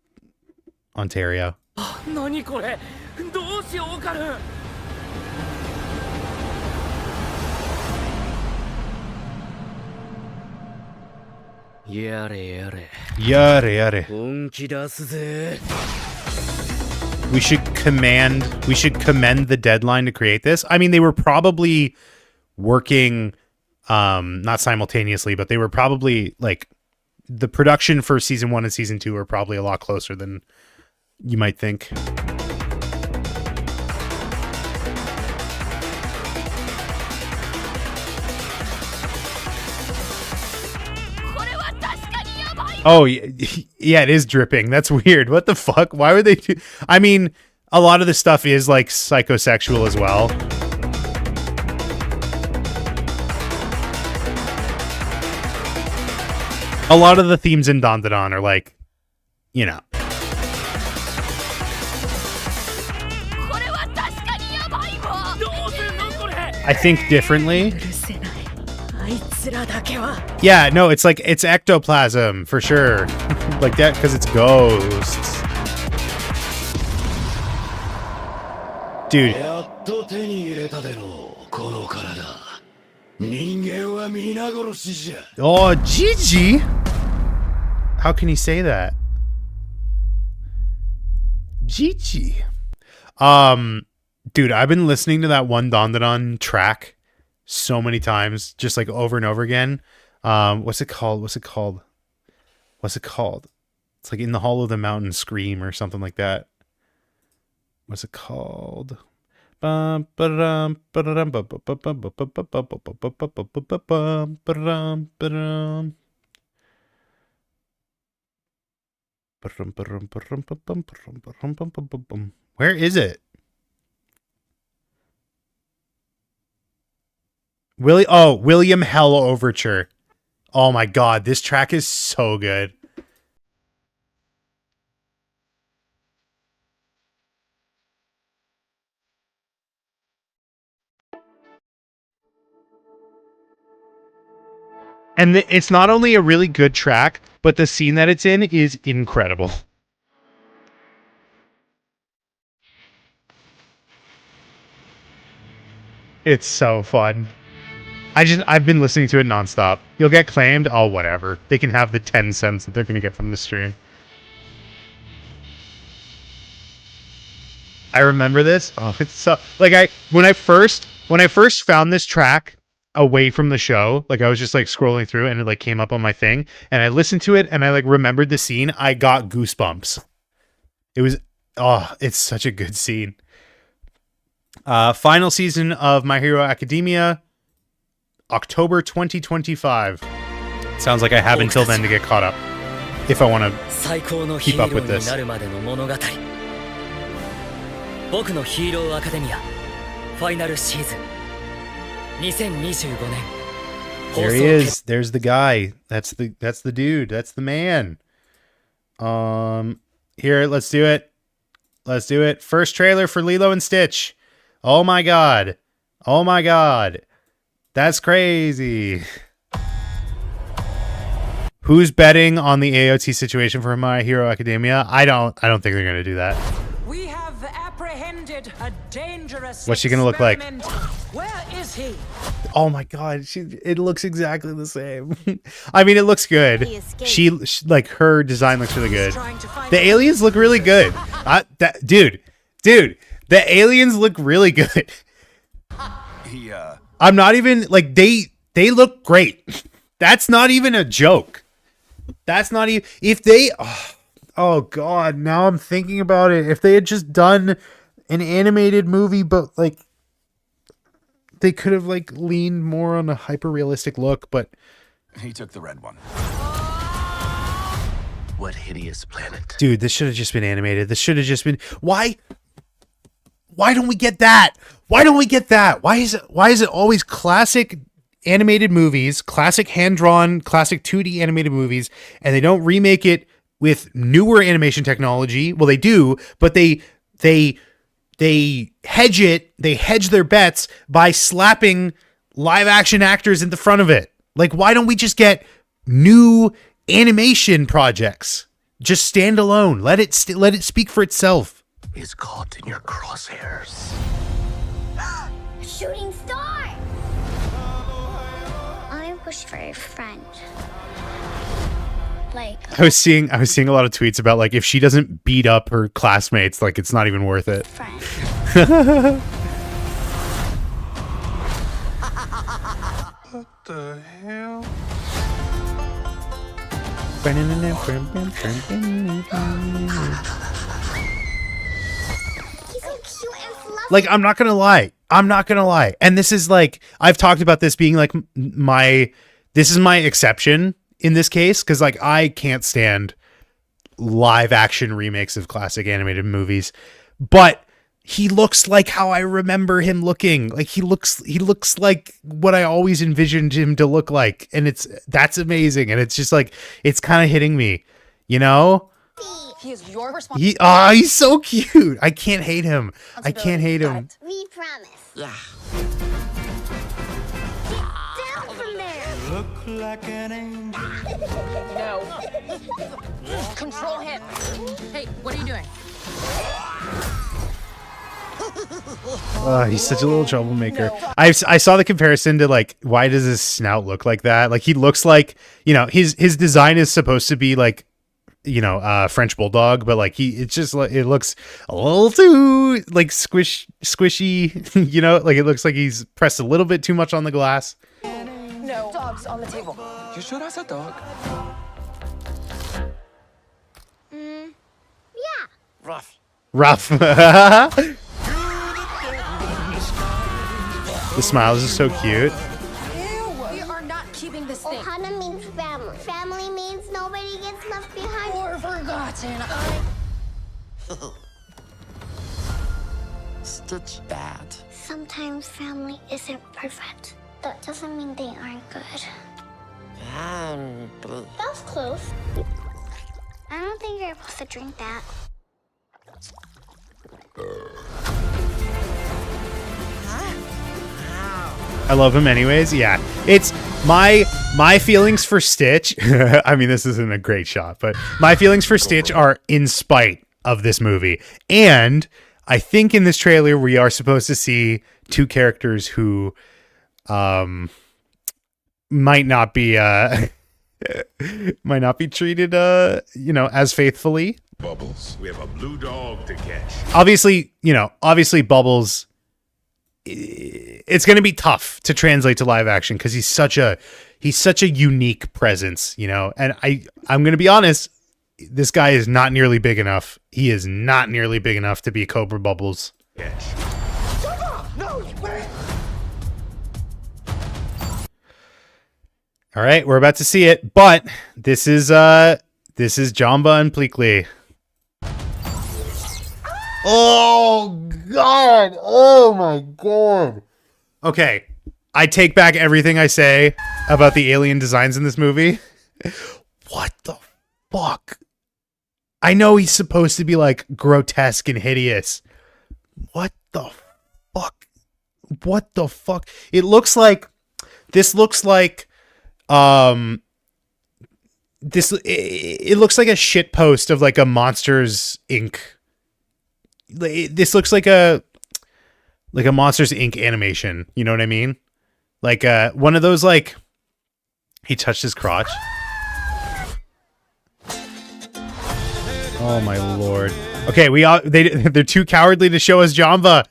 Ontario. 何これどうしようかなやれやれやれやれ本気出すぜ we should commend the deadline to create this. I mean, they were probably working not simultaneously, but they were probably like the production for season 1 and season 2 are probably a lot closer than you might think. Oh, yeah, it is dripping. That's weird. What the fuck? Why would they do... I mean, a lot of the stuff is, like, psychosexual as well. A lot of the themes in Dandadan are, like, you know... I think differently. Yeah, no, it's like, it's ectoplasm, for sure. Like that, because it's ghosts. Dude. Oh, Gigi! How can you say that? Gigi. Dude, I've been listening to that one Dandadan track so many times, just like over and over again. What's it called? It's like In the Hollow of the Mountain Scream or something like that. What's it called? Where is it? William Hell Overture. Oh my god, this track is so good. And it's not only a really good track, but the scene that it's in is incredible. It's so fun. I've been listening to it nonstop. You'll get claimed. Oh, whatever. They can have the 10 cents that they're going to get from the stream. I remember this. Oh, it's so like when I first found this track away from the show, like I was just like scrolling through and it like came up on my thing and I listened to it and I like remembered the scene. I got goosebumps. It was, oh, it's such a good scene. Final season of My Hero Academia, October 2025. Sounds like I have until then to get caught up if I want to keep up with this. There he is. There's the guy. That's the dude. That's the man. Here, let's do it. Let's do it. First trailer for Lilo and Stitch. Oh my god. Oh my god. That's crazy. Who's betting on the AOT situation for My Hero Academia? I don't think they're gonna do that. We have apprehended a dangerous What's she gonna look like? Where is he? Oh my god, it looks exactly the same. I mean, it looks good. She like her design looks really good. The aliens look really good. Dude, the aliens look really good. I'm not even like they look great. That's not even a joke. That's not even if they. Oh god, now I'm thinking about it. If they had just done an animated movie, but like they could have like leaned more on a hyper realistic look, but he took the red one. What hideous planet. Dude, this should have just been animated. This should have just been why don't we get that? Why don't we get that? Why is it always classic animated movies, classic hand-drawn, classic 2D animated movies, and they don't remake it with newer animation technology? Well, they do, but they hedge it. They hedge their bets by slapping live action actors in the front of it. Like, why don't we just get new animation projects? Just stand alone. Let it speak for itself. Is caught in your crosshairs. Shooting star! I wish for a friend. like. I was seeing a lot of tweets about like if she doesn't beat up her classmates, like it's not even worth it. What the hell? Like, I'm not gonna lie. And this is like, I've talked about this being like this is my exception in this case, because like I can't stand live action remakes of classic animated movies, but he looks like how I remember him looking. Like he looks like what I always envisioned him to look like, and that's amazing. And it's just like, it's kind of hitting me, you know? He is your responsibility. He's so cute. I can't hate him. I can't hate him. We promise. Yeah. Get down from there. Look like an angel. No. Control him. Hey, what are you doing? He's such a little troublemaker. I saw the comparison to like, why does his snout look like that? Like he looks like, you know, his design is supposed to be like, you know, French bulldog, but like it's just like, it looks a little too like squishy, you know, like it looks like he's pressed a little bit too much on the glass. No. Dogs on the table. You sure that's a dog? Yeah. Rough. The smiles are so cute. We are not keeping this thing. Ohana means family. Family means nobody gets left behind or forgotten. Stitch bad. Sometimes family isn't perfect. That doesn't mean they aren't good. That was close. I don't think you're supposed to drink that. I love him anyways. Yeah, it's my feelings for Stitch. I mean, this isn't a great shot, but my feelings for Stitch are in spite of this movie. And I think in this trailer we are supposed to see two characters who might not be treated you know, as faithfully. Bubbles, we have a blue dog to catch. Obviously Bubbles, it's going to be tough to translate to live action because he's such a unique presence, you know. And I'm going to be honest, this guy is not nearly big enough. He is not nearly big enough to be Cobra Bubbles. Catch. No, wait. All right, we're about to see it, but this is Jamba and Pleakley. Oh God! Oh my God! Okay, I take back everything I say about the alien designs in this movie. What the fuck? I know he's supposed to be like grotesque and hideous. What the fuck? What the fuck? It looks like it looks like a shit post of like a Monsters Inc. This looks like a Monsters Inc. animation. You know what I mean? Like one of those, like, he touched his crotch. Oh my Lord. Okay, they're too cowardly to show us Jamba.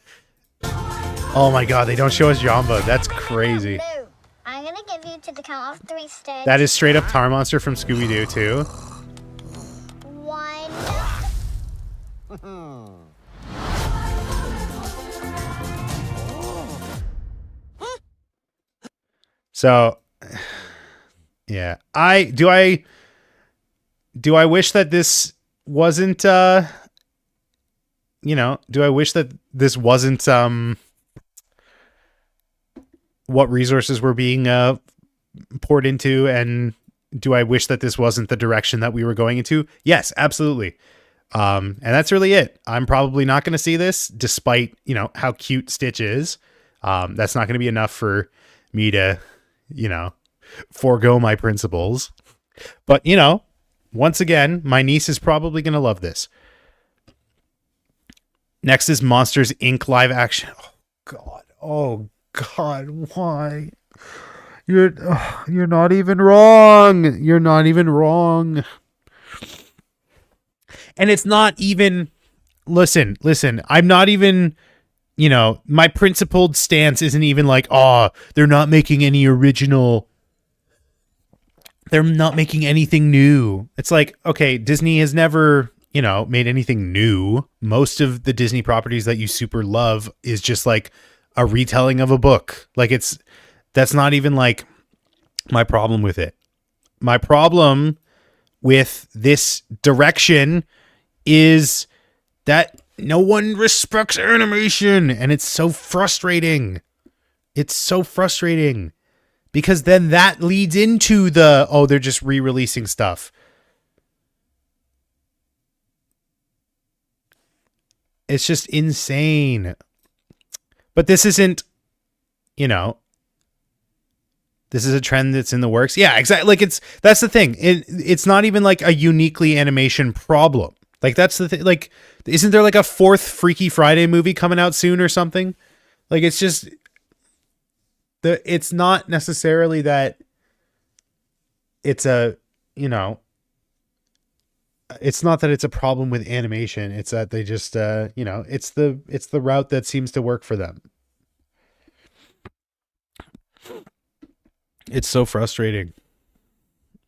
Oh my God, they don't show us Jamba. That's crazy. I'm gonna give you to the count of 3 Stitch. That is straight up Tar Monster from Scooby-Doo too. 1. So, yeah, do I wish that this wasn't, you know, do I wish that this wasn't, what resources were being, poured into, and do I wish that this wasn't the direction that we were going into? Yes, absolutely. And that's really it. I'm probably not going to see this, despite, you know, how cute Stitch is. That's not going to be enough for me to, you know, forego my principles. But, you know, once again, my niece is probably going to love this. Next is Monsters Inc. live action. Oh God, why? You're not even wrong. You're not even wrong. And it's not even, listen, I'm not even, you know, my principled stance isn't even like, oh, they're not making any original, they're not making anything new. It's like, okay, Disney has never, you know, made anything new. Most of the Disney properties that you super love is just like a retelling of a book. Like that's not even like my problem with it. My problem with this direction is that no one respects animation, and it's so frustrating. It's so frustrating because then that leads into the, oh, they're just re-releasing stuff. It's just insane. But this isn't, you know, this is a trend that's in the works. Yeah, exactly. Like that's the thing. It's not even like a uniquely animation problem. Like that's the thing. Like, isn't there like a 4th Freaky Friday movie coming out soon or something? Like, it's just it's not necessarily that it's a, you know, it's not that it's a problem with animation. It's that they just, you know, it's the route that seems to work for them. It's so frustrating.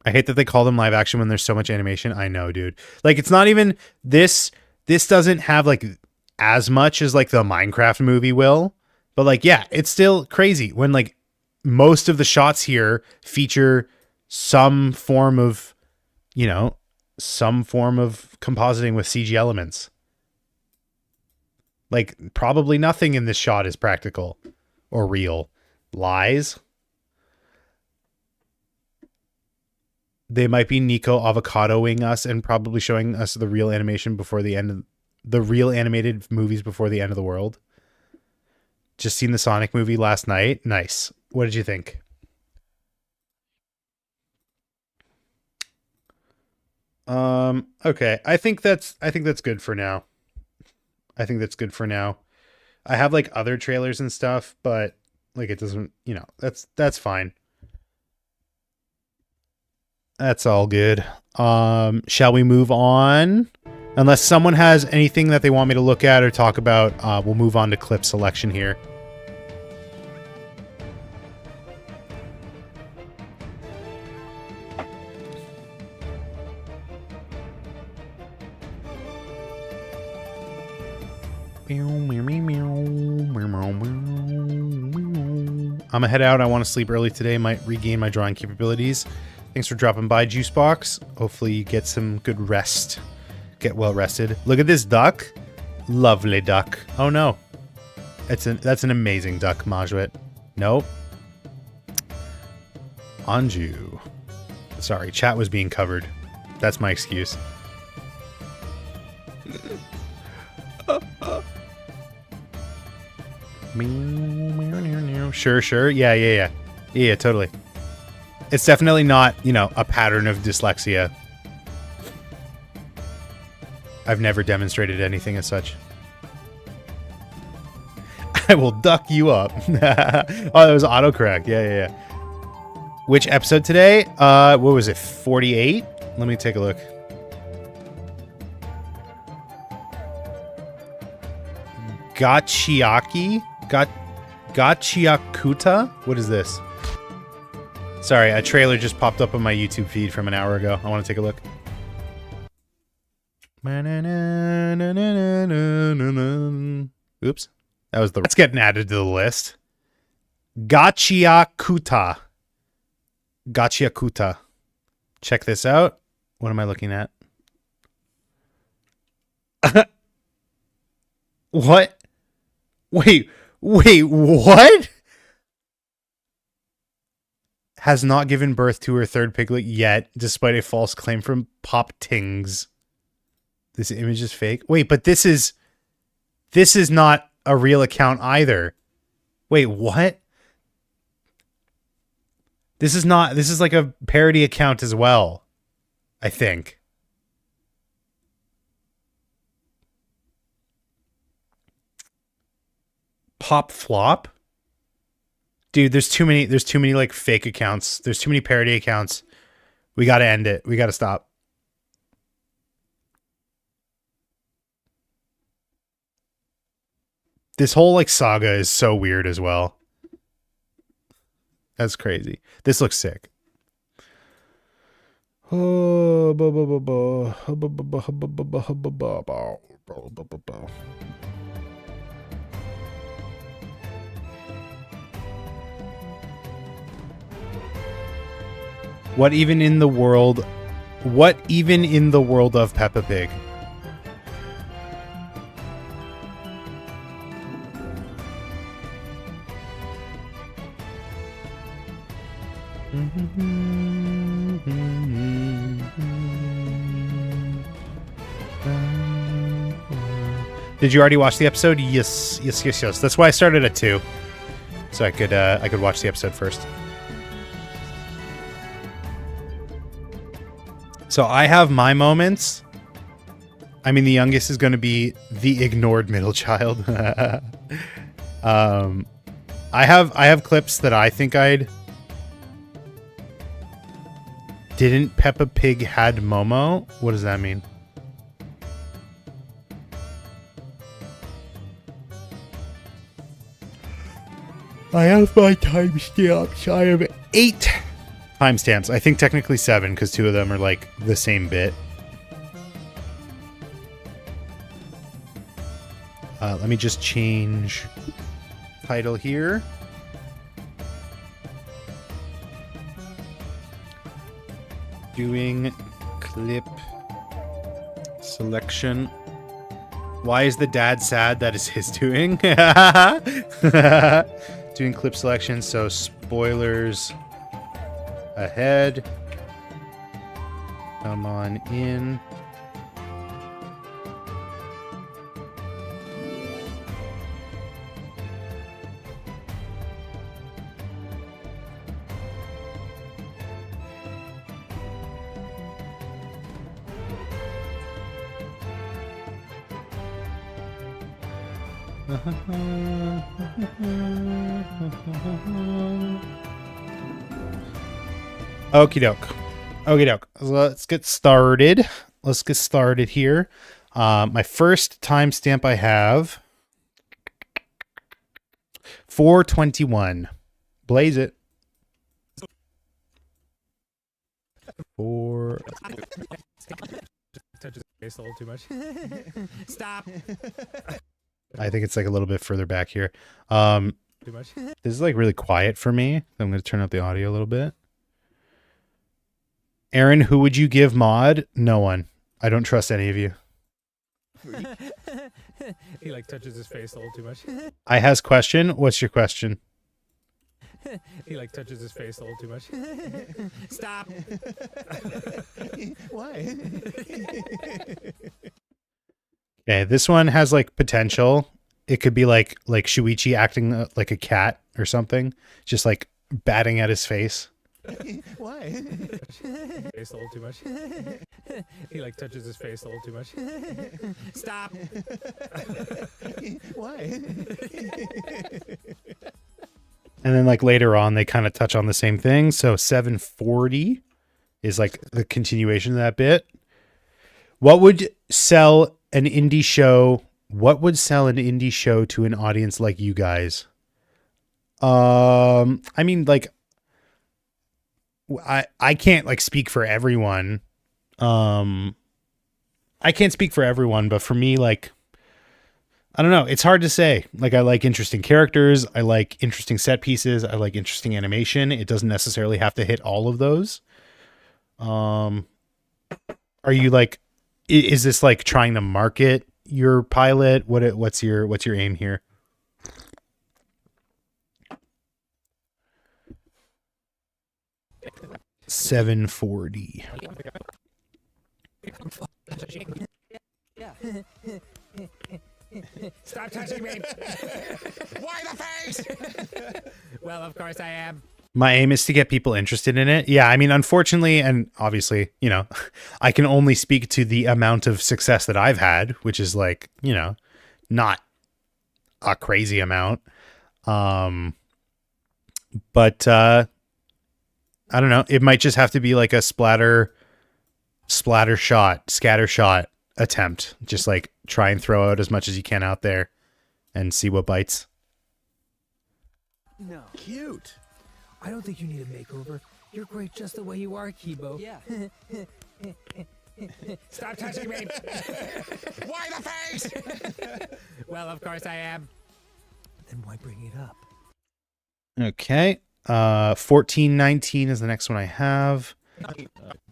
I hate that they call them live action when there's so much animation. I know, dude. Like, it's not even this doesn't have like as much as like the Minecraft movie will, but like, yeah, it's still crazy when like most of the shots here feature some form of, you know, some form of compositing with CG elements. Like, probably nothing in this shot is practical or real. Lies. They might be Nico avocadoing us and probably showing us the real animation before the end of the real animated movies before the end of the world. Just seen the Sonic movie last night. Nice. What did you think? Okay. I think that's good for now. I think that's good for now. I have like other trailers and stuff, but like it doesn't, you know, that's fine. That's all good. Shall we move on? Unless someone has anything that they want me to look at or talk about, we'll move on to clip selection here. I'm gonna head out. I want to sleep early today. Might regain my drawing capabilities. Thanks for dropping by, Juicebox. Hopefully you get some good rest. Get well rested. Look at this duck. Lovely duck. Oh no. That's an amazing duck, Majwit. Nope. Anju. Sorry, chat was being covered. That's my excuse. Sure. Yeah, totally. It's definitely not, you know, a pattern of dyslexia. I've never demonstrated anything as such. I will duck you up. Oh, that was autocorrect. Yeah. Which episode today? What was it? 48? Let me take a look. Gachiaki? Gachiakuta? What is this? Sorry, a trailer just popped up on my YouTube feed from an hour ago. I want to take a look. Oops. That's getting added to the list. Gachiakuta. Check this out. What am I looking at? What? Wait, what? Has not given birth to her third piglet yet, despite a false claim from Pop Tings. This image is fake. Wait, but this is not a real account either. Wait, what? This is like a parody account as well, I think. Pop Flop? Dude, there's too many like fake accounts. There's too many parody accounts. We got to end it. We got to stop. This whole like saga is so weird as well. That's crazy. This looks sick. What even in the world of Peppa Pig? Did you already watch the episode? Yes. That's why I started at 2. So I could watch the episode first. So I have my moments. I mean, the youngest is going to be the ignored middle child. I have clips that I think Didn't Peppa Pig had Momo? What does that mean? I have my timestamps. I have 8 timestamps. I think technically 7 because 2 of them are like the same bit. Let me just change title here. Doing clip selection. Why is the dad sad? That is his doing. Doing clip selection, so spoilers ahead. Come on in. Okie doke. Let's get started. Here. My first timestamp I have 4:21. Blaze it. 4. Touches face a little too much. Stop. I think it's like a little bit further back here. Too much. This is like really quiet for me. I'm going to turn up the audio a little bit. Aaron, who would you give mod? No one. I don't trust any of you. He like touches his face a little too much. I has question. What's your question? He like touches his face a little too much. Stop. Why? Okay, this one has like potential. It could be like Shuichi acting like a cat or something, just like batting at his face. Why? Face a little too much. He like touches his face a little too much. Stop. Why? And then like later on, they kind of touch on the same thing. So 740 is like the continuation of that bit. What would sell an indie show? What would sell an indie show to an audience like you guys? I mean, like, I can't like speak for everyone. I can't speak for everyone, but for me, like, I don't know. It's hard to say. Like, I like interesting characters. I like interesting set pieces. I like interesting animation. It doesn't necessarily have to hit all of those. Are you like, is this like trying to market your pilot? What's your aim here? $7.40. Yeah. Stop touching me! Why the face? Well, of course I am. My aim is to get people interested in it. Yeah, I mean, unfortunately, and obviously, you know, I can only speak to the amount of success that I've had, which is like, you know, not a crazy amount. But I don't know. It might just have to be like a scatter shot attempt. Just like try and throw out as much as you can out there and see what bites. No. Cute. I don't think you need a makeover. You're great just the way you are, Kibo. Yeah. Stop touching me! Why the face? Well, of course I am. Then why bring it up? Okay. 1419 is the next one I have.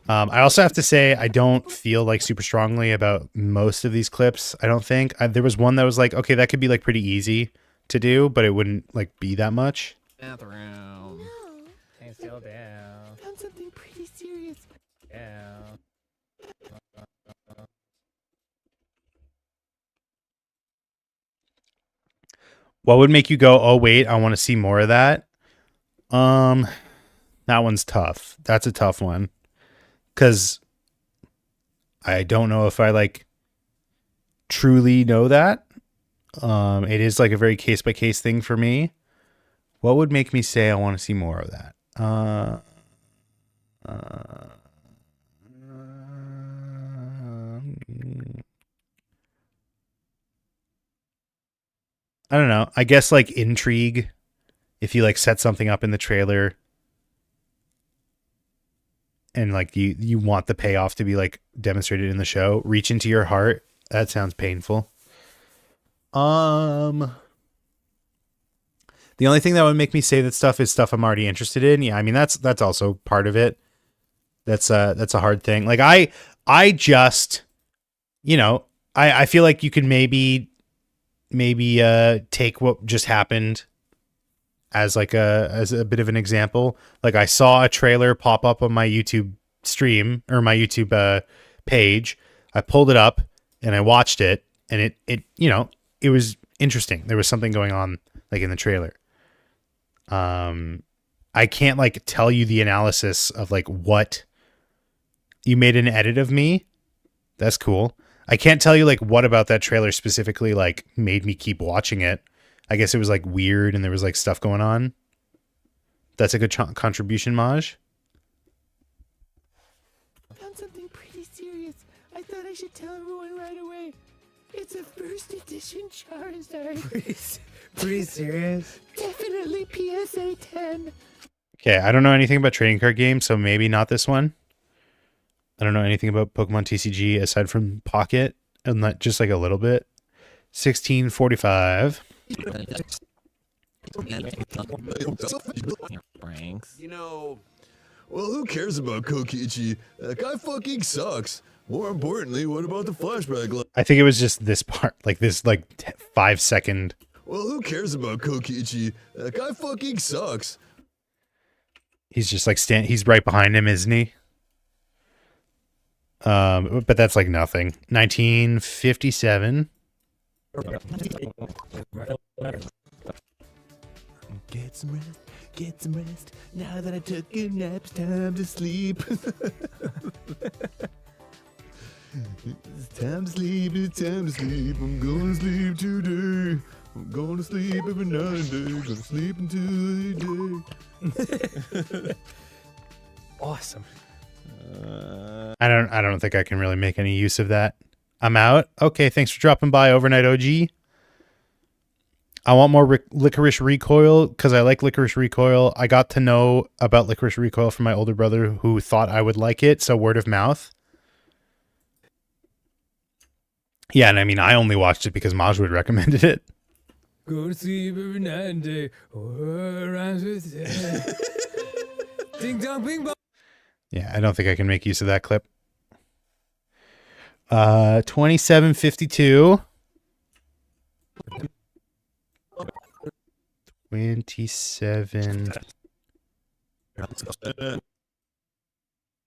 I also have to say I don't feel like super strongly about most of these clips. I don't think. There was one that was like, okay, that could be like pretty easy to do, but it wouldn't like be that much. Bathroom. Can't still down. Found something pretty serious. Yeah. What would make you go, oh wait, I want to see more of that? That one's tough. That's a tough one. 'Cause I don't know if I like truly know that. It is like a very case by case thing for me. What would make me say I want to see more of that? I don't know. I guess like intrigue. If you like set something up in the trailer and like you want the payoff to be like demonstrated in the show, reach into your heart. That sounds painful. The only thing that would make me say that stuff is stuff I'm already interested in. Yeah, I mean that's also part of it. That's a hard thing. Like I just, I feel like you can maybe take what just happened as a bit of an example. Like I saw a trailer pop up on my YouTube stream or my YouTube page. I pulled it up and I watched it, and it was interesting. There was something going on like in the trailer. I can't like tell you the analysis of like what you made an edit of me. That's cool. I can't tell you like what about that trailer specifically like made me keep watching it. I guess it was like weird and there was like stuff going on. That's a good contribution, Maj. Found something pretty serious. I thought I should tell everyone right away. It's a first edition Charizard. Pretty serious? Definitely PSA 10. Okay, I don't know anything about trading card games, so maybe not this one. I don't know anything about Pokemon TCG aside from Pocket, and that just like a little bit. 1645. Well, who cares about Kokichi? That guy fucking sucks. More importantly, what about the flashback? I think it was just this part, like this, like 5 second. Well, who cares about Kokichi? That guy fucking sucks. He's just like he's right behind him, isn't he? But that's like nothing. 1957. Get some rest, get some rest. Now that I took a nap, it's time to sleep. It's time to sleep, it's time to sleep. I'm gonna sleep today. I'm gonna sleep every night and day. Gonna sleep until the day. Awesome. I don't think I can really make any use of that. I'm out. Okay, thanks for dropping by, Overnight OG. I want more Licorice Recoil because I like Licorice Recoil. I got to know about Licorice Recoil from my older brother who thought I would like it, so word of mouth. Yeah, and I mean, I only watched it because Majwood recommended it. Go to sleep every night and day. Rhymes with ding dong bing bong. Yeah, I don't think I can make use of that clip. 2752. 27.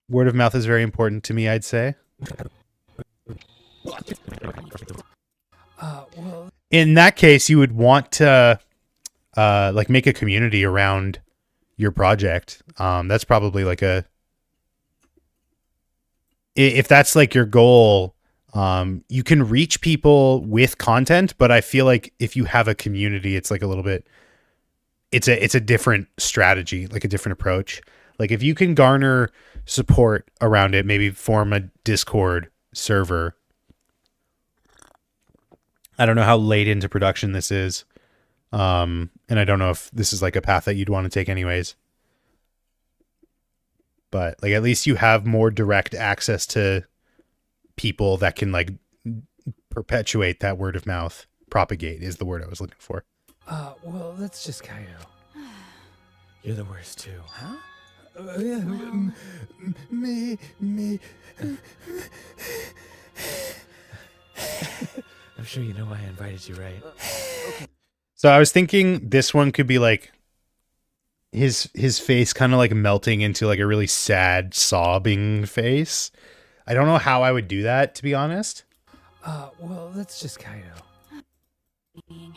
Word of mouth is very important to me, I'd say. In that case, you would want to like make a community around your project. That's probably like if that's like your goal, you can reach people with content, but I feel like if you have a community, it's like a little bit it's a different strategy, like a different approach. Like if you can garner support around it, maybe form a Discord server. I don't know how late into production this is. And I don't know if this is like a path that you'd want to take anyways. But like at least you have more direct access to people that can like perpetuate that word of mouth. Propagate is the word I was looking for. Well, that's just Kaido. You're the worst too. Huh? Me. I'm sure you know why I invited you, right? So I was thinking this one could be like his face kind of like melting into like a really sad sobbing face. I don't know how I would do that, to be honest. Well, that's just Kaido.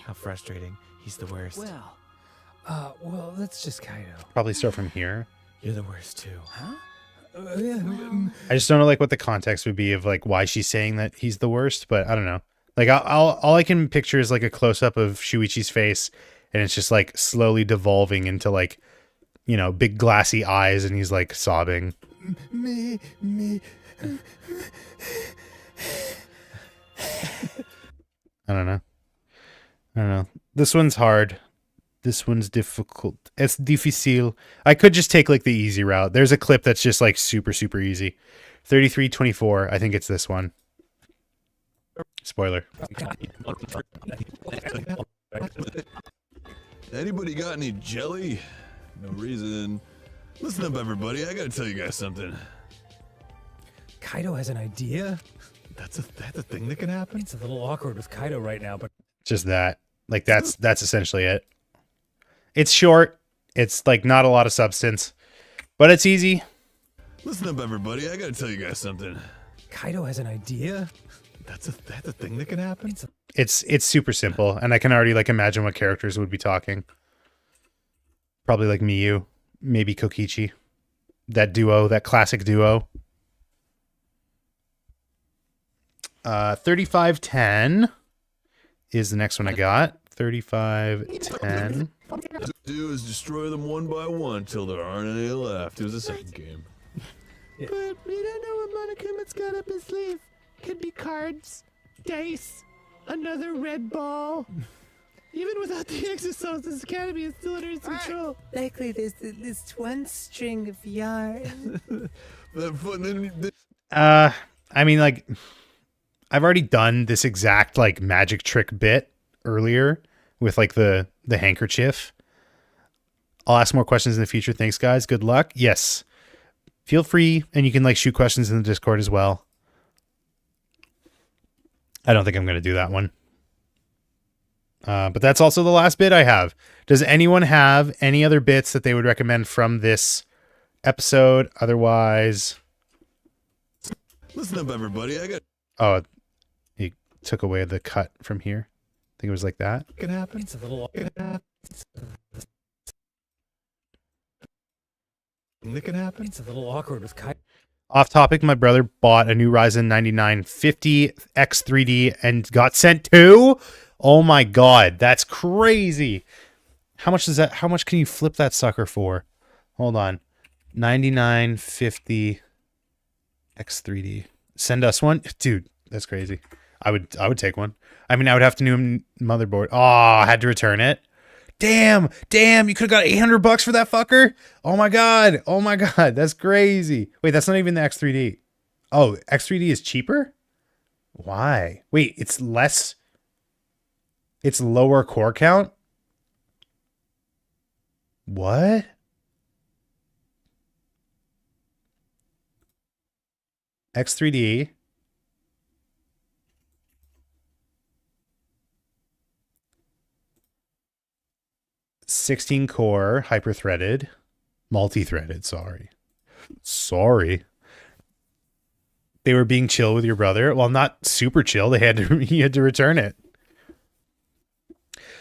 How frustrating. He's the worst. Well, that's just Kaido. Probably start from here. You're the worst too. Huh? I just don't know like what the context would be of like why she's saying that he's the worst, but I don't know. Like all I can picture is like a close up of Shuichi's face, and it's just like slowly devolving into like, you know, big glassy eyes, and he's like sobbing. Me. I don't know. This one's hard. This one's difficult. It's difficile. I could just take like the easy route. There's a clip that's just like super, super easy. 33:24. I think it's this one. Spoiler. Anybody got any jelly? No reason. Listen up, everybody. I gotta tell you guys something. Kaido has an idea? That's a thing that can happen? It's a little awkward with Kaido right now, but... Just that. Like that's essentially it. It's short. It's like not a lot of substance, but it's easy. Listen up, everybody. I gotta tell you guys something. Kaido has an idea? That's a thing that can happen? It's super simple, and I can already like imagine what characters would be talking. Probably like Miyu, maybe Kokichi. That duo, that classic duo. 3510 is the next one I got. 3510. Do is destroy them one by one till there aren't any left. It was the second game. Yeah. But we don't know what Monokuma's got up his sleeve. Could be cards, dice, another red ball. Even without the exosomes, this academy is still under his control. Likely there's this one string of yarn. I mean, like, I've already done this exact like magic trick bit earlier with like the handkerchief. I'll ask more questions in the future. Thanks, guys. Good luck. Yes. Feel free, and you can like shoot questions in the Discord as well. I don't think I'm going to do that one. But that's also the last bit I have. Does anyone have any other bits that they would recommend from this episode? Otherwise... Listen up, everybody. I got... Oh, he took away the cut from here. I think it was like that. Can happen. It's a little... It can happen. It's a little awkward with Kaido. Off topic, my brother bought a new Ryzen 9950 X3D and got sent two. Oh my god, that's crazy. How much is that? How much can you flip that sucker for? Hold on. 9950 X3D. Send us one? Dude, that's crazy. I would take one. I mean, I would have to new motherboard. Oh, I had to return it. Damn, you could have got $800 for that fucker. Oh my god, that's crazy. Wait, that's not even the X3D. Oh, X3D is cheaper? Why? Wait, it's less. It's lower core count? What? X3D. core, hyper-threaded, multi-threaded, sorry. They were being chill with your brother. Well, not super chill. He had to return it.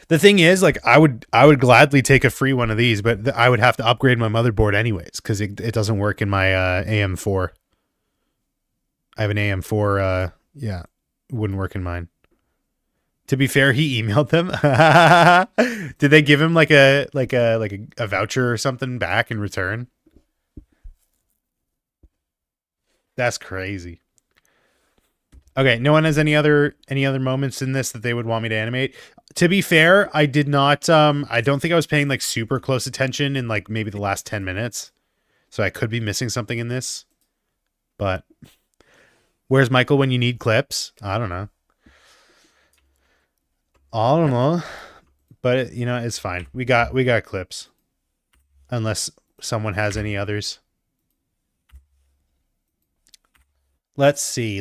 The thing is, like, I would gladly take a free one of these, but I would have to upgrade my motherboard anyways, because it doesn't work in my AM4. I have an AM4, yeah, it wouldn't work in mine. To be fair, he emailed them. Did they give him like a voucher or something back in return? That's crazy. Okay, no one has any other moments in this that they would want me to animate. To be fair, I did not I don't think I was paying like super close attention in like maybe the last 10 minutes. So I could be missing something in this. But where's Michael when you need clips? I don't know. But you know, it's fine. We got clips. Unless someone has any others. Let's see.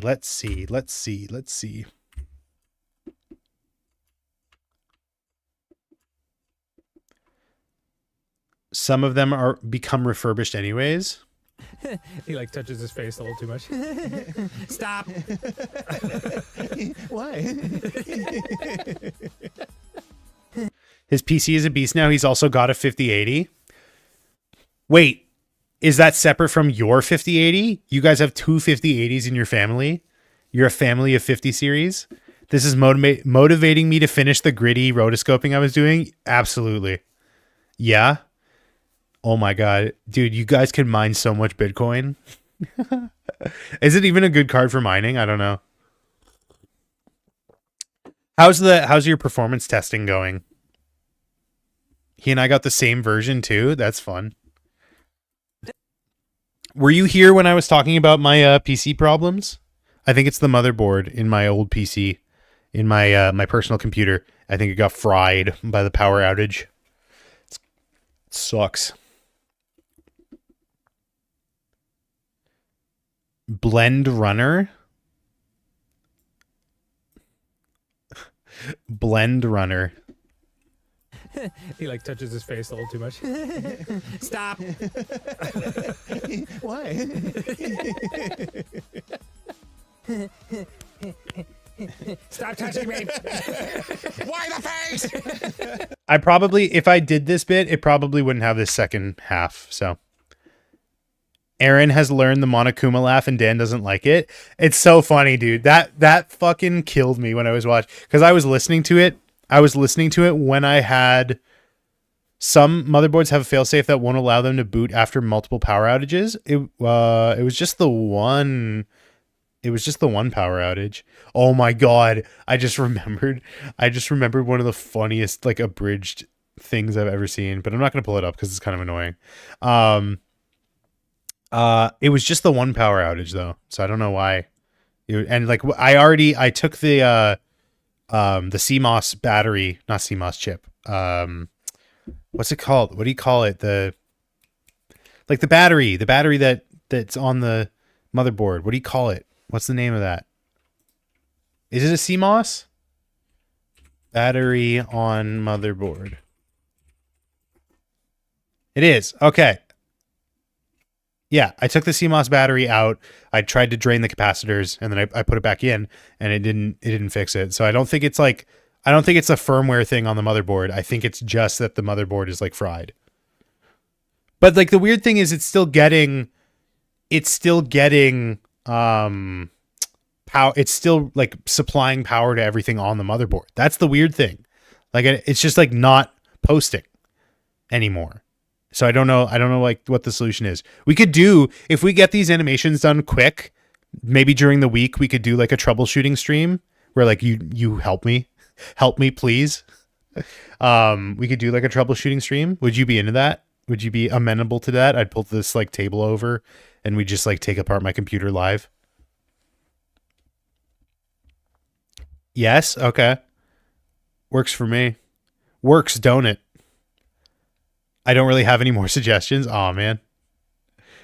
Some of them are become refurbished anyways. He like touches his face a little too much. Stop. Why? His PC is a beast now. He's also got a 5080. Wait, is that separate from your 5080? You guys have two 5080s in your family? You're a family of 50 series? This is motivating me to finish the gritty rotoscoping I was doing? Absolutely. Yeah? Oh my god. Dude, you guys can mine so much Bitcoin. Is it even a good card for mining? I don't know. How's your performance testing going? He and I got the same version too. That's fun. Were you here when I was talking about my PC problems? I think it's the motherboard in my old PC, in my my personal computer. I think it got fried by the power outage. It sucks. Blend Runner. Blend Runner. He like touches his face a little too much. Stop. Why? Stop touching me. Why the face? I probably, if I did this bit, it probably wouldn't have this second half. So Aaron has learned the Monokuma laugh and Dan doesn't like it. It's so funny, dude. That fucking killed me when I was watching, because I was listening to it. I was listening to it when I had some motherboards have a failsafe that won't allow them to boot after multiple power outages. It was just the one. It was just the one power outage. Oh my god! I just remembered one of the funniest like abridged things I've ever seen. But I'm not gonna pull it up because it's kind of annoying. It was just the one power outage though, so I don't know why. And like I took the CMOS battery, not CMOS chip. What's it called? What do you call it? The battery that's on the motherboard. What do you call it? What's the name of that? Is it a CMOS? Battery on motherboard. It is. Okay. Yeah, I took the CMOS battery out. I tried to drain the capacitors and then I put it back in and it didn't fix it. So I don't think it's a firmware thing on the motherboard. I think it's just that the motherboard is like fried. But like the weird thing is it's still getting power. It's still like supplying power to everything on the motherboard. That's the weird thing. Like it's just like not posting anymore. So I don't know like what the solution is. We could do, if we get these animations done quick, maybe during the week we could do like a troubleshooting stream where like you help me please. We could do like a troubleshooting stream. Would you be into that? Would you be amenable to that? I'd pull this like table over and we just like take apart my computer live. Yes, okay. Works for me. Works, don't it? I don't really have any more suggestions. Aw, man.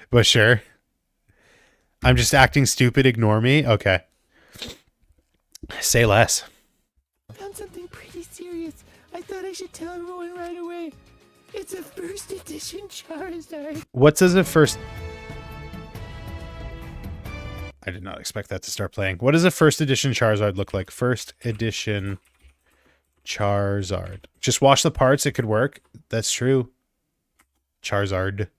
But sure. I'm just acting stupid. Ignore me. Okay. Say less. Found something pretty serious. I thought I should tell everyone right away. It's a first edition Charizard. What does a first... I did not expect that to start playing. What does a first edition Charizard look like? First edition Charizard. Just wash the parts. It could work. That's true. Charizard.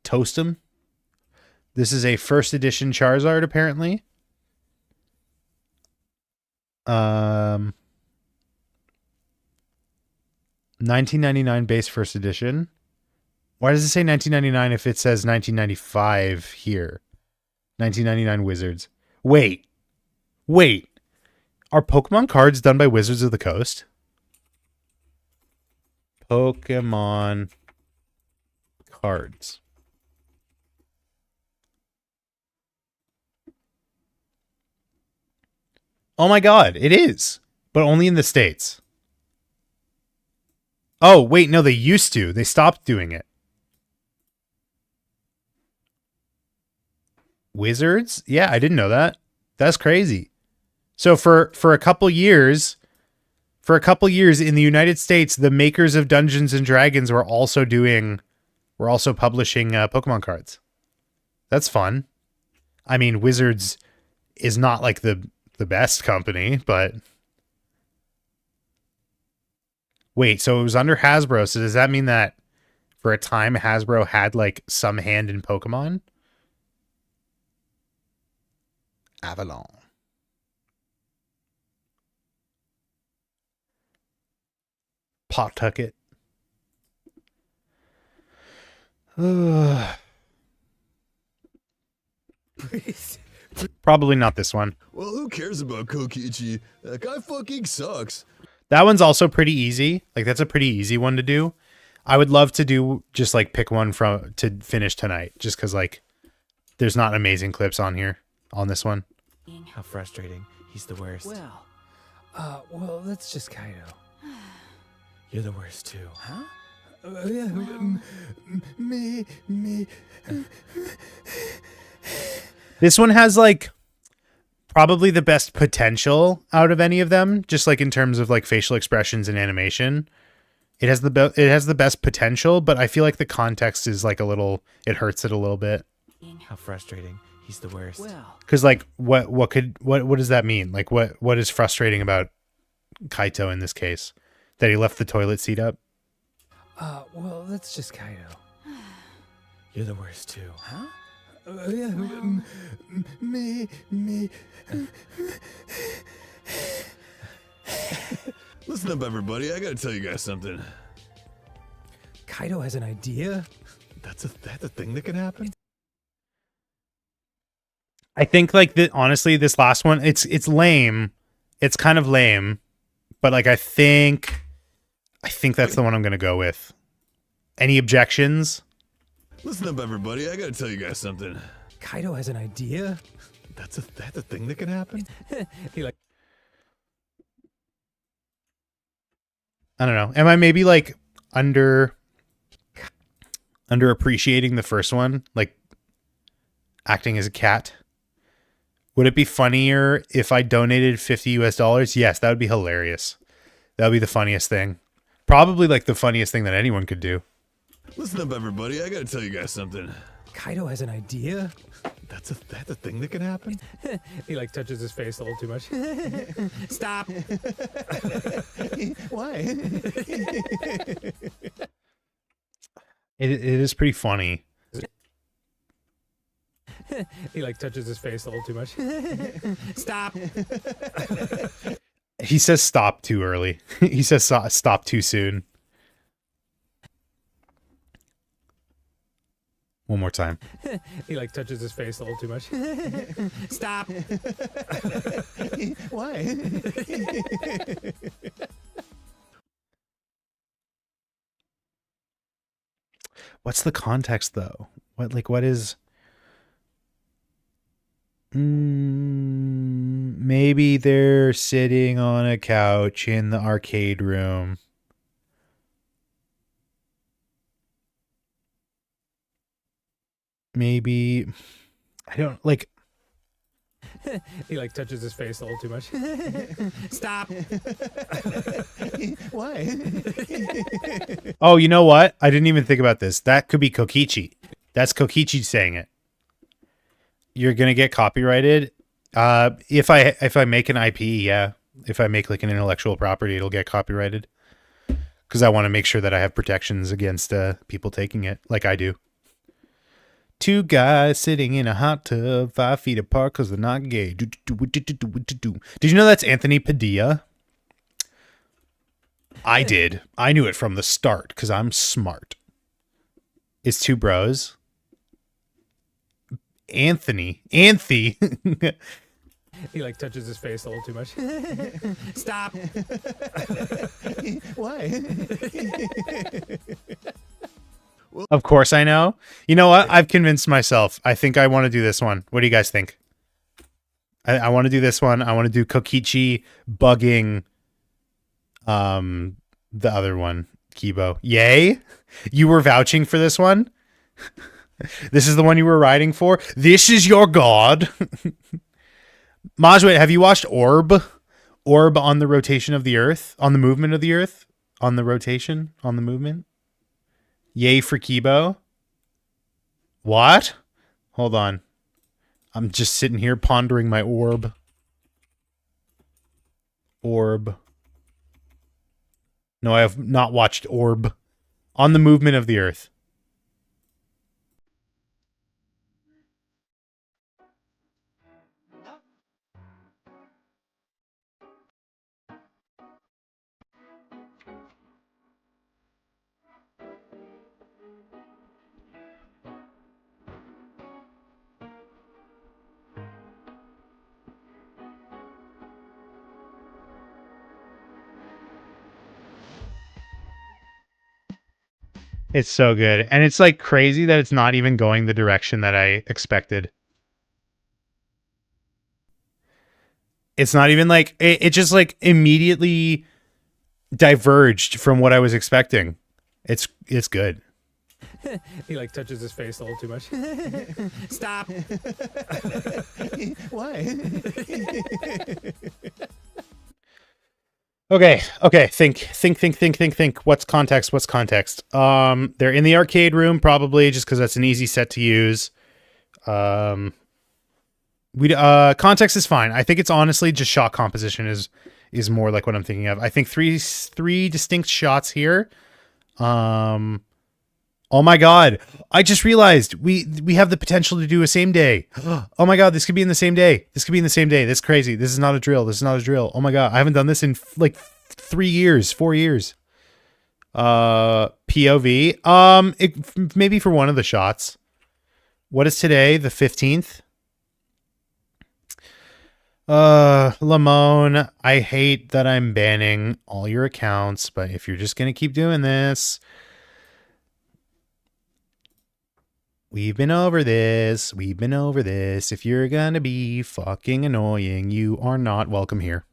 Toast him. This is a first edition Charizard, apparently. 1999 base first edition. Why does it say 1999 if it says 1995 here? 1999 Wizards. Wait. Are Pokemon cards done by Wizards of the Coast? Pokemon cards. Oh my god, it is. But only in the States. Oh, wait, no, they used to. They stopped doing it. Wizards? Yeah, I didn't know that. That's crazy. So for a couple years in the United States, the makers of Dungeons and Dragons were also publishing Pokemon cards. That's fun. I mean, Wizards is not like the best company, but wait, so it was under Hasbro. So does that mean that for a time Hasbro had like some hand in Pokemon? Avalon. Pawtucket. Probably not this one. Well, who cares about Kokichi? That guy fucking sucks. That one's also pretty easy. Like, that's a pretty easy one to do. I would love to do just like pick one to finish tonight, just because like there's not amazing clips on here on this one. How frustrating. He's the worst. Well, that's just Kaido. You're the worst too. Huh? Me. This one has like probably the best potential out of any of them, just like in terms of like facial expressions and animation. It has the best potential, but I feel like the context is like it hurts it a little bit. How frustrating. He's the worst. Cuz like what does that mean? Like what is frustrating about Kaito in this case? That he left the toilet seat up? Well, that's just Kaido. You're the worst too. Huh? Me. Listen up, everybody. I gotta tell you guys something. Kaido has an idea. That's a thing that can happen. I think like honestly, this last one, it's lame. It's kind of lame, but like I think that's the one I'm gonna go with. Any objections? Listen up, everybody. I gotta tell you guys something. Kaido has an idea. That's a thing that can happen. He like. I don't know. Am I maybe like underappreciating the first one? Like acting as a cat? Would it be funnier if I donated $50 US? Yes, that would be hilarious. That would be the funniest thing. Probably like the funniest thing that anyone could do. Listen up, everybody. I gotta tell you guys something. Kaido has an idea. That's a thing that can happen. He like touches his face a little too much. Stop. Why? It is pretty funny. He like touches his face a little too much. Stop. He says stop too early. He says stop too soon. One more time. He like touches his face a little too much. Stop. Why? What's the context though? What is maybe they're sitting on a couch in the arcade room. Maybe I don't like. He like touches his face a little too much. Stop. Why? Oh, you know what? I didn't even think about this. That could be Kokichi. That's Kokichi saying it. You're gonna get copyrighted. If I make an IP, yeah. If I make like an intellectual property, it'll get copyrighted. Because I want to make sure that I have protections against people taking it, like I do. Two guys sitting in a hot tub 5 feet apart because they're not gay. Did you know that's Anthony Padilla? I did. I knew it from the start because I'm smart. It's two bros. Anthy. He like touches his face a little too much. Stop. Why? Of course I know. You know what? I've convinced myself. I think I want to do this one. What do you guys think? I want to do this one. I want to do Kokichi bugging the other one, Kibo. Yay? You were vouching for this one? This is the one you were riding for? This is your god. Majway, have you watched Orb? Orb on the rotation of the Earth? On the movement of the Earth? On the rotation? On the movement? Yay for Kibo. What? Hold on. I'm just sitting here pondering my orb. Orb. No, I have not watched Orb. On the movement of the Earth. It's so good. And it's like crazy that it's not even going the direction that I expected. It's not even like it just like immediately diverged from what I was expecting. It's good. He like touches his face a little too much. Stop. Why? Okay. Think. What's context? They're in the arcade room, probably, just because that's an easy set to use. Context is fine. I think it's honestly just shot composition is more like what I'm thinking of. I think three distinct shots here. Oh my god. I just realized we have the potential to do a same day. Oh my god, this could be in the same day. This is crazy. This is not a drill. Oh my god, I haven't done this in like 4 years. POV. Maybe for one of the shots. What is today? The 15th? Lamone, I hate that I'm banning all your accounts, but if you're just gonna keep doing this, we've been over this. If you're gonna be fucking annoying, you are not welcome here.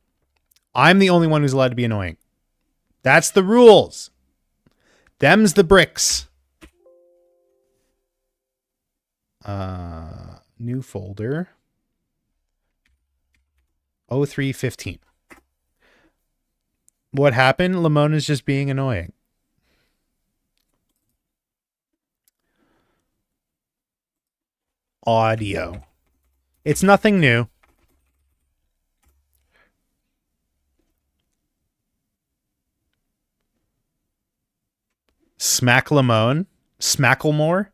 I'm the only one who's allowed to be annoying. That's the rules. Them's the bricks. New folder. 0315. What happened? Lamone is just being annoying. Audio. It's nothing new. Smack Lamone. Smacklemore.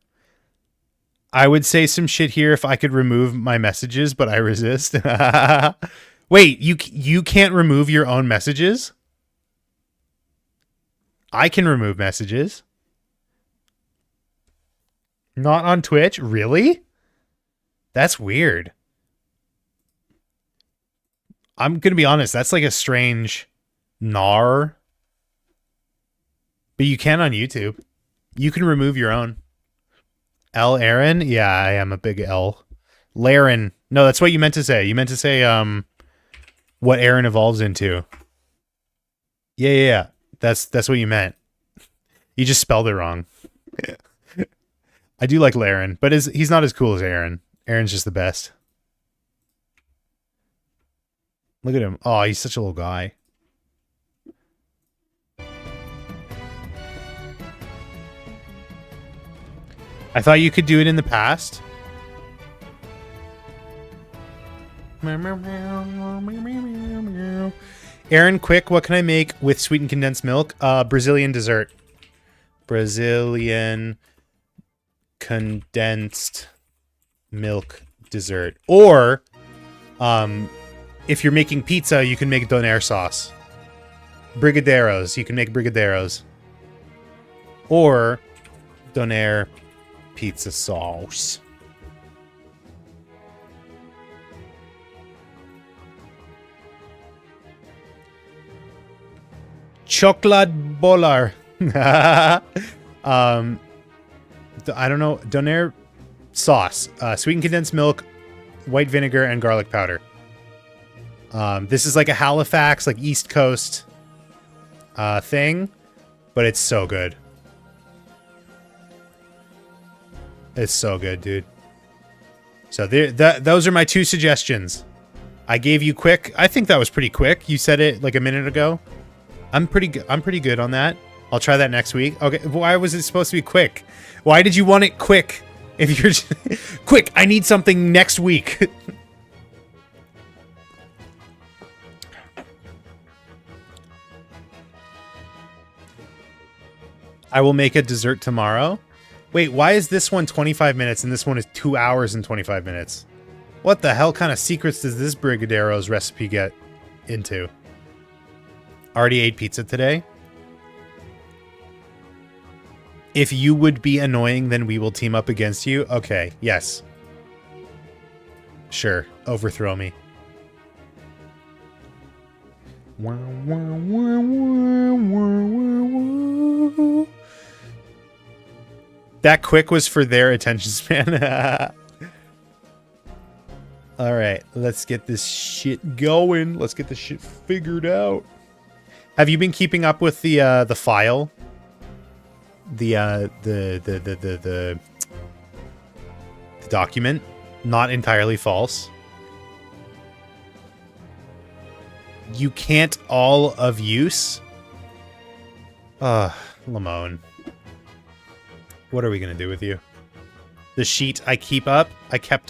I would say some shit here if I could remove my messages, but I resist. Wait, you can't remove your own messages? I can remove messages. Not on Twitch? Really? That's weird. I'm going to be honest. That's like a strange gnar. But you can on YouTube. You can remove your own. L. Aaron? Yeah, I am a big L. Laren. No, that's what you meant to say. You meant to say what Aaron evolves into. Yeah. That's what you meant. You just spelled it wrong. I do like Laren, but he's not as cool as Aaron. Aaron's just the best. Look at him. Oh, he's such a little guy. I thought you could do it in the past. Aaron, quick, what can I make with sweetened condensed milk? Brazilian dessert. Brazilian condensed milk dessert. Or, if you're making pizza, you can make donair sauce. Brigadeiros. You can make brigadeiros. Or donair pizza sauce. Chocolate bolar. I don't know. Donair sauce. Sweetened condensed milk, white vinegar, and garlic powder. This is like a Halifax, like East Coast thing, but it's so good. It's so good, dude. So those are my 2 suggestions. I gave you quick. I think that was pretty quick. You said it like a minute ago. I'm pretty good on that. I'll try that next week. Okay, why was it supposed to be quick? Why did you want it quick? If you're quick, I need something next week. I will make a dessert tomorrow. Wait, why is this one 25 minutes and this one is 2 hours and 25 minutes? What the hell kind of secrets does this Brigadeiro's recipe get into? Already ate pizza today. If you would be annoying, then we will team up against you. Okay, yes. Sure, overthrow me. That quick was for their attention span. All right, let's get this shit going. Let's get this shit figured out. Have you been keeping up with the file? The document? Not entirely false. You can't all of use? Lamone. What are we gonna do with you? The sheet I kept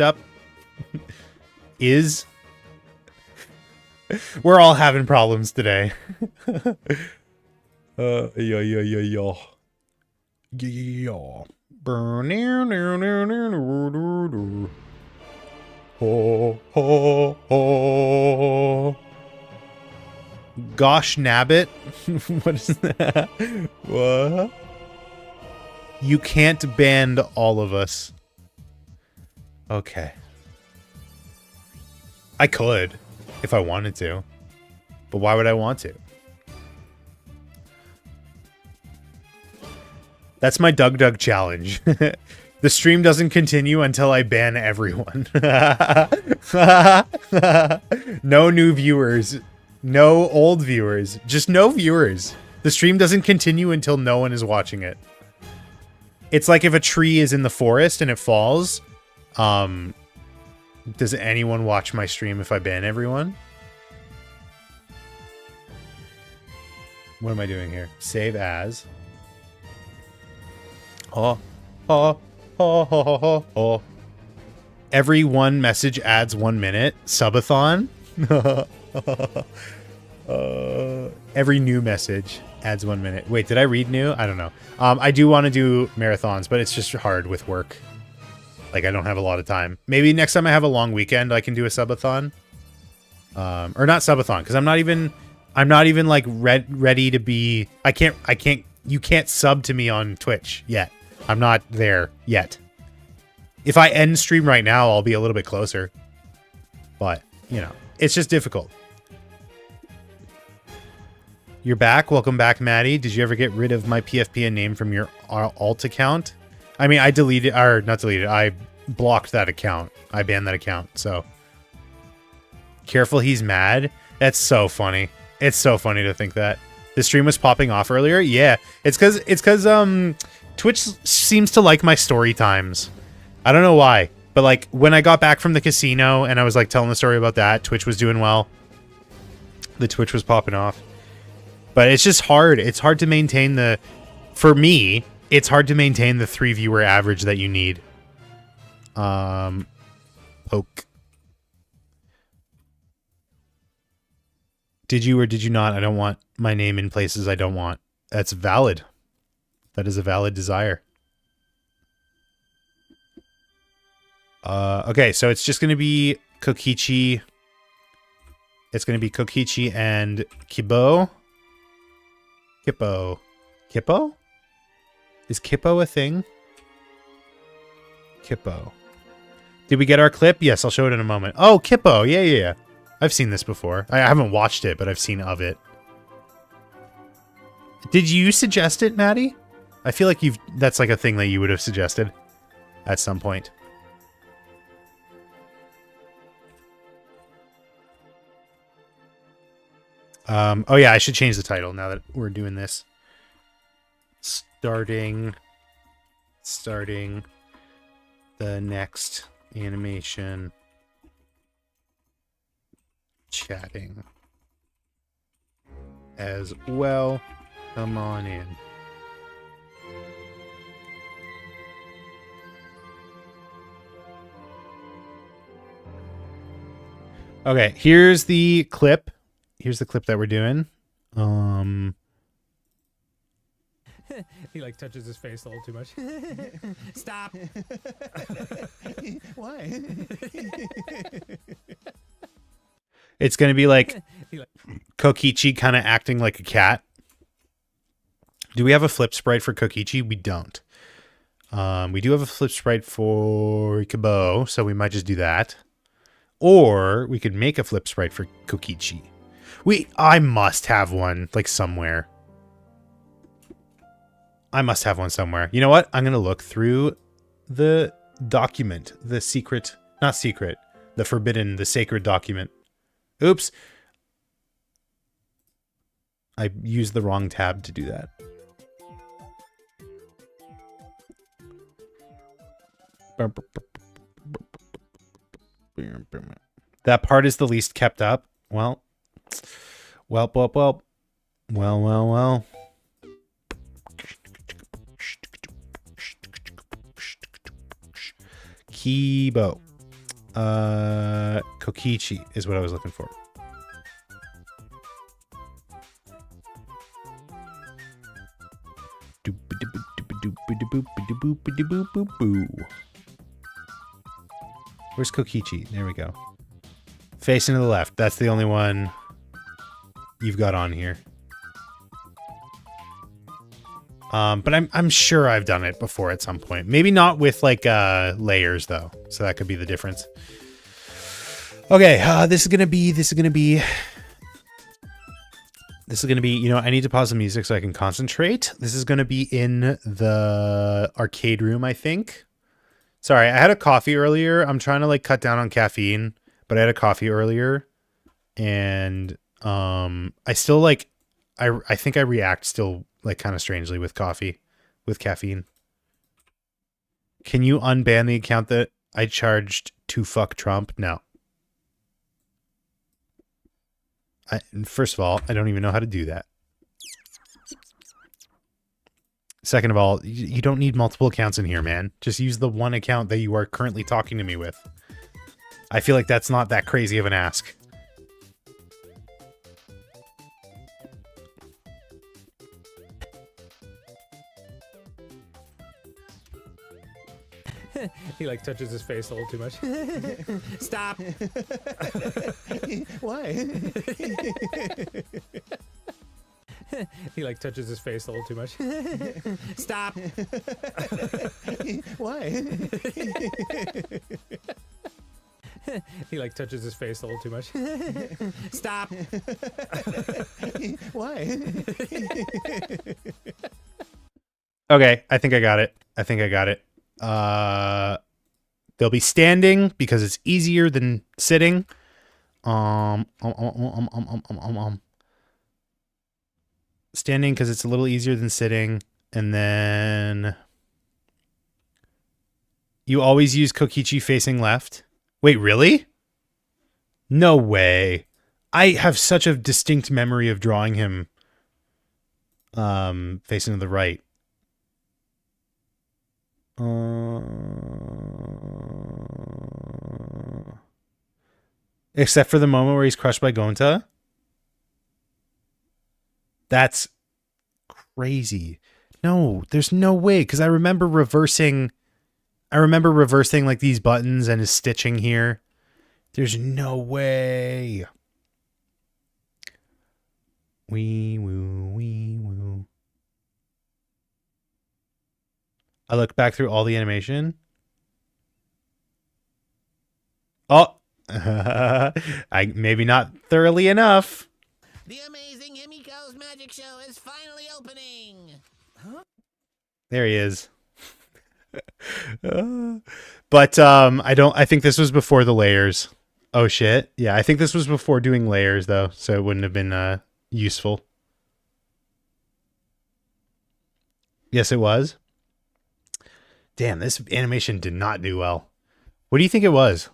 up, is... We're all having problems today. Yeah. Gosh nabbit. What is that? What? You can't ban all of us. Okay. I could, if I wanted to. But why would I want to? That's my Doug challenge. The stream doesn't continue until I ban everyone. No new viewers. No old viewers. Just no viewers. The stream doesn't continue until no one is watching it. It's like if a tree is in the forest and it falls. Does anyone watch my stream if I ban everyone? What am I doing here? Save as. Every one message adds 1 minute. Subathon. Every new message adds 1 minute. Wait, did I read new? I don't know. I do want to do marathons, but it's just hard with work. Like, I don't have a lot of time. Maybe next time I have a long weekend, I can do a subathon. Or not subathon, because I'm not even like ready to be. You can't sub to me on Twitch yet. I'm not there yet. If I end stream right now, I'll be a little bit closer. But, you know, it's just difficult. You're back. Welcome back, Maddie. Did you ever get rid of my PFPN name from your alt account? I mean, I deleted, or not deleted, I blocked that account. I banned that account, so. Careful, he's mad. That's so funny. It's so funny to think that. The stream was popping off earlier? Yeah. It's cause Twitch seems to like my story times. I don't know why. But like when I got back from the casino and I was like telling the story about that, Twitch was doing well. The Twitch was popping off. But it's just hard. It's hard to maintain for me, it's hard to maintain the 3 viewer average that you need. Poke. Did you or did you not? I don't want my name in places I don't want. That's valid. That is a valid desire. Okay, so it's just going to be Kokichi. It's going to be Kokichi and Kibo. Kippo. Kippo? Is Kippo a thing? Kippo. Did we get our clip? Yes, I'll show it in a moment. Oh, Kippo. Yeah. I've seen this before. I haven't watched it, but I've seen of it. Did you suggest it, Maddie? I feel like that's like a thing that you would have suggested at some point. Oh yeah, I should change the title now that we're doing this. Starting the next animation. Chatting as well. Come on in. Okay, here's the clip. Here's the clip that we're doing. He like touches his face a little too much. Stop. Why? It's going to be like Kokichi kind of acting like a cat. Do we have a flip sprite for Kokichi? We don't. We do have a flip sprite for Kibo, so we might just do that. Or we could make a flip sprite for Kokichi. I must have one, like, somewhere. I must have one somewhere. You know what? I'm going to look through the document. The secret... Not secret. The forbidden, the sacred document. Oops. I used the wrong tab to do that. That part is the least kept up. Well. Kibo. Kokichi is what I was looking for. Where's Kokichi? There we go. Facing to the left. That's the only one you've got on here. But I'm sure I've done it before at some point. Maybe not with like layers though. So that could be the difference. Okay, this is gonna be, you know, I need to pause the music so I can concentrate. This is gonna be in the arcade room, I think. Sorry, I had a coffee earlier. I'm trying to like cut down on caffeine, but I had a coffee earlier, and I still like, I think I react still like kind of strangely with caffeine. Can you unban the account that I charged to fuck Trump? No. First of all, I don't even know how to do that. Second of all, you don't need multiple accounts in here, man. Just use the one account that you are currently talking to me with. I feel like that's not that crazy of an ask. He like touches his face a little too much. Stop. Why? He like touches his face a little too much. Stop. Why? He like touches his face a little too much. Stop. Why? Okay, I think I got it. They'll be standing because it's easier than sitting. Standing because it's a little easier than sitting, and then you always use Kokichi facing left. Wait, really? No way. I have such a distinct memory of drawing him facing to the right. Except for the moment where he's crushed by Gonta. That's crazy. No, there's no way, because I remember reversing I remember reversing like these buttons and his stitching here. There's no way. Wee woo, wee woo. I look back through all the animation. Oh, I maybe not thoroughly enough. The amazing Himiko's magic show is finally opening. Huh? There he is. But I think this was before the layers. Oh shit. Yeah, I think this was before doing layers though, so it wouldn't have been useful. Yes, it was. Damn, this animation did not do well. What do you think it was?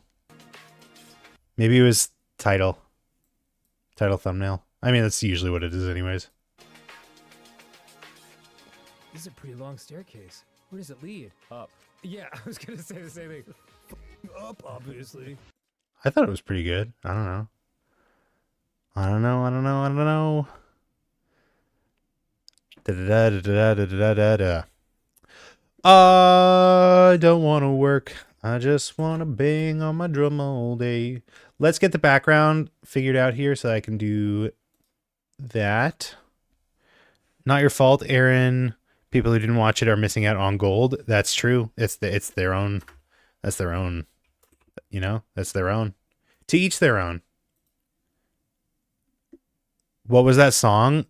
Maybe it was title thumbnail. I mean, that's usually what it is anyways. This is a pretty long staircase. Where does it lead? Up. Yeah, I was gonna say the same thing. Up, obviously. I thought it was pretty good. I don't know. I don't know. I don't want to work. I just want to bang on my drum all day. Let's get the background figured out here so I can do that. Not your fault, Aaron. People who didn't watch it are missing out on gold. That's true. It's their own. That's their own. You know, that's their own. To each their own. What was that song?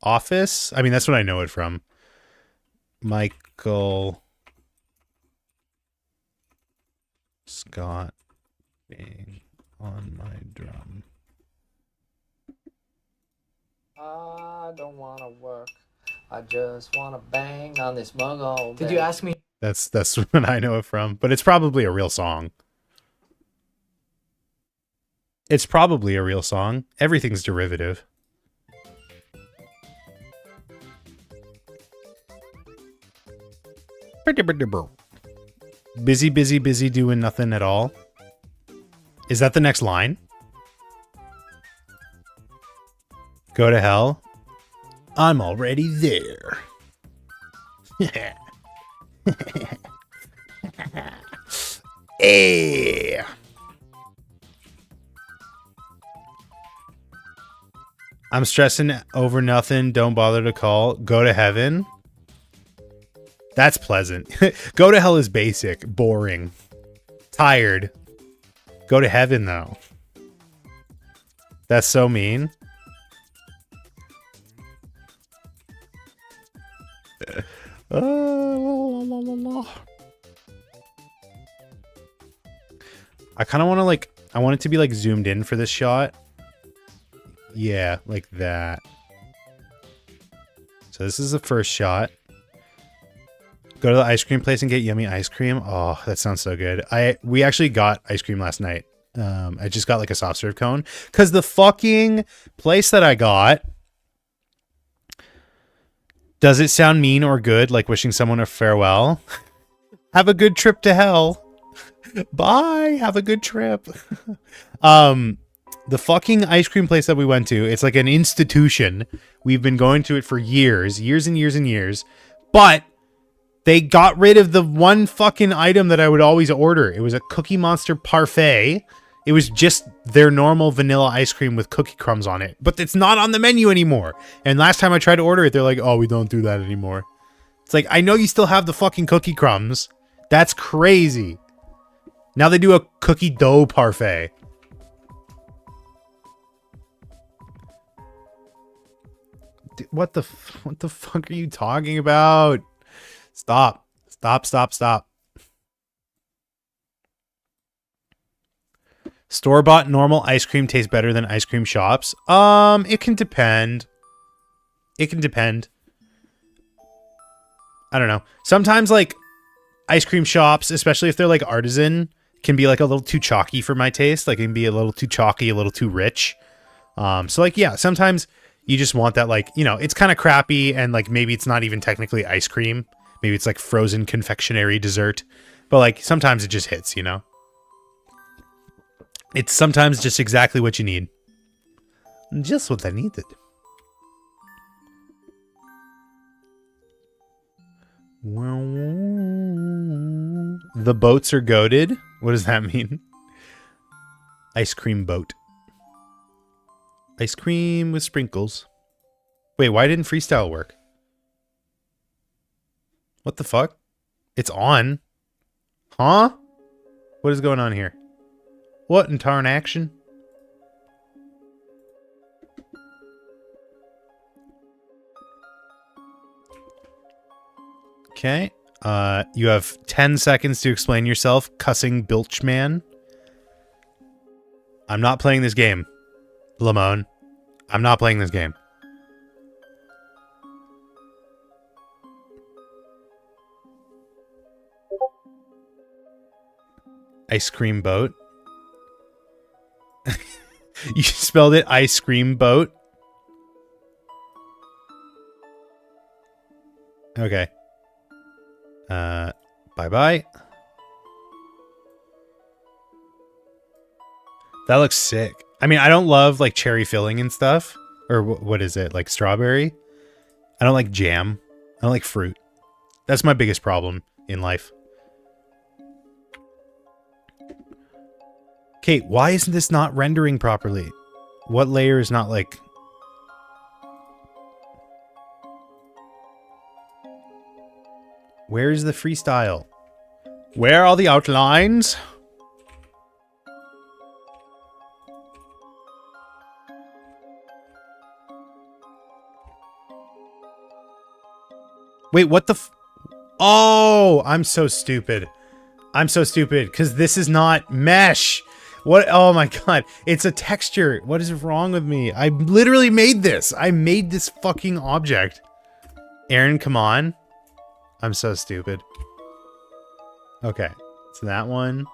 Office? I mean, that's what I know it from. Michael Scott being on my drum. I don't want to work. I just want to bang on this mug all day. Did you ask me? That's what I know it from, but it's probably a real song. It's probably a real song. Everything's derivative. Busy, busy, busy doing nothing at all. Is that the next line? Go to hell? I'm already there. Hey. I'm stressing over nothing. Don't bother to call. Go to heaven. That's pleasant. Go to hell is basic, boring, tired. Go to heaven though. That's so mean. I kind of want to I want it to be like zoomed in for this shot. Yeah, like that. So this is the first shot. Go to the ice cream place and get yummy ice cream. Oh, that sounds so good. We actually got ice cream last night. I just got like a soft serve cone because the fucking place that I got. Does it sound mean or good? Like wishing someone a farewell? Have a good trip to hell. Bye. Have a good trip. The fucking ice cream place that we went to, it's like an institution. We've been going to it for years and years and years. But they got rid of the one fucking item that I would always order. It was a Cookie Monster parfait. It was just their normal vanilla ice cream with cookie crumbs on it. But it's not on the menu anymore. And last time I tried to order it, they're like, oh, we don't do that anymore. It's like, I know you still have the fucking cookie crumbs. That's crazy. Now they do a cookie dough parfait. What the fuck are you talking about? Stop. Store-bought normal ice cream tastes better than ice cream shops. It can depend. I don't know. Sometimes like ice cream shops, especially if they're like artisan, can be like a little too chalky for my taste. Like it can be a little too chalky, a little too rich. So like, yeah, sometimes you just want that, like, you know, it's kind of crappy and like maybe it's not even technically ice cream. Maybe it's like frozen confectionery dessert, but like sometimes it just hits, you know? It's sometimes just exactly what you need. Just what I needed. Well, The boats are goated. What does that mean? Ice cream boat. Ice cream with sprinkles. Wait, why didn't freestyle work? What the fuck? It's on. Huh? What is going on here? What in tarn action? Okay. You have 10 seconds to explain yourself, cussing Bilchman. I'm not playing this game, Lamone. I'm not playing this game. Ice cream boat. You spelled it ice cream boat. Okay. Bye-bye. That looks sick. I mean, I don't love like cherry filling and stuff. Or what is it? Like strawberry? I don't like jam. I don't like fruit. That's my biggest problem in life. Kate, why isn't this not rendering properly? What layer is not like... Where is the freestyle? Where are the outlines? Wait, what the Oh, I'm so stupid. I'm so stupid because this is not mesh. What? Oh my god. It's a texture. What is wrong with me? I literally made this. I made this fucking object. Aaron, come on. I'm so stupid. Okay. So that one.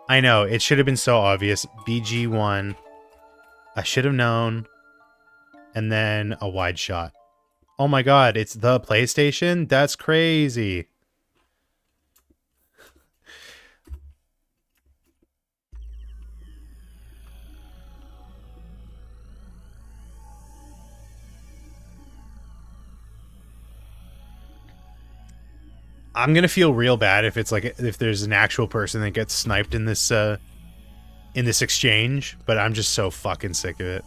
I know. It should have been so obvious. BG1. I should have known. And then a wide shot. Oh my god. It's the PlayStation? That's crazy. I'm gonna feel real bad if it's like if there's an actual person that gets sniped in this exchange, but I'm just so fucking sick of it.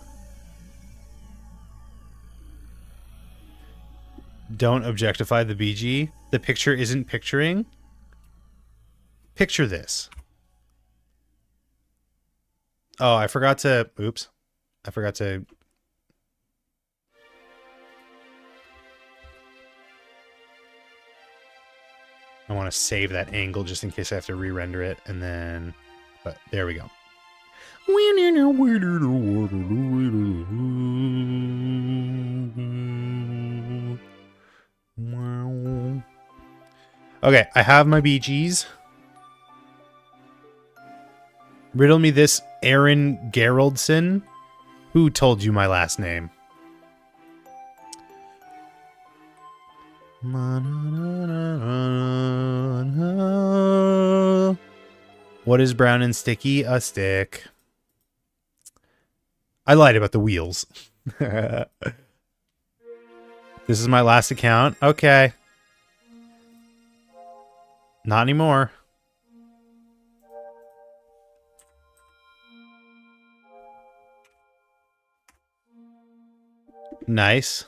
Don't objectify the BG. The picture isn't picturing. Picture this. Oh, I forgot to... Oops. I forgot to... I want to save that angle just in case I have to re-render it, and then... But there we go. Okay, I have my BGs. Riddle me this, Aaron Geraldson. Who told you my last name? What is brown and sticky? A stick. I lied about the wheels. This is my last account. Okay. Not anymore. Nice.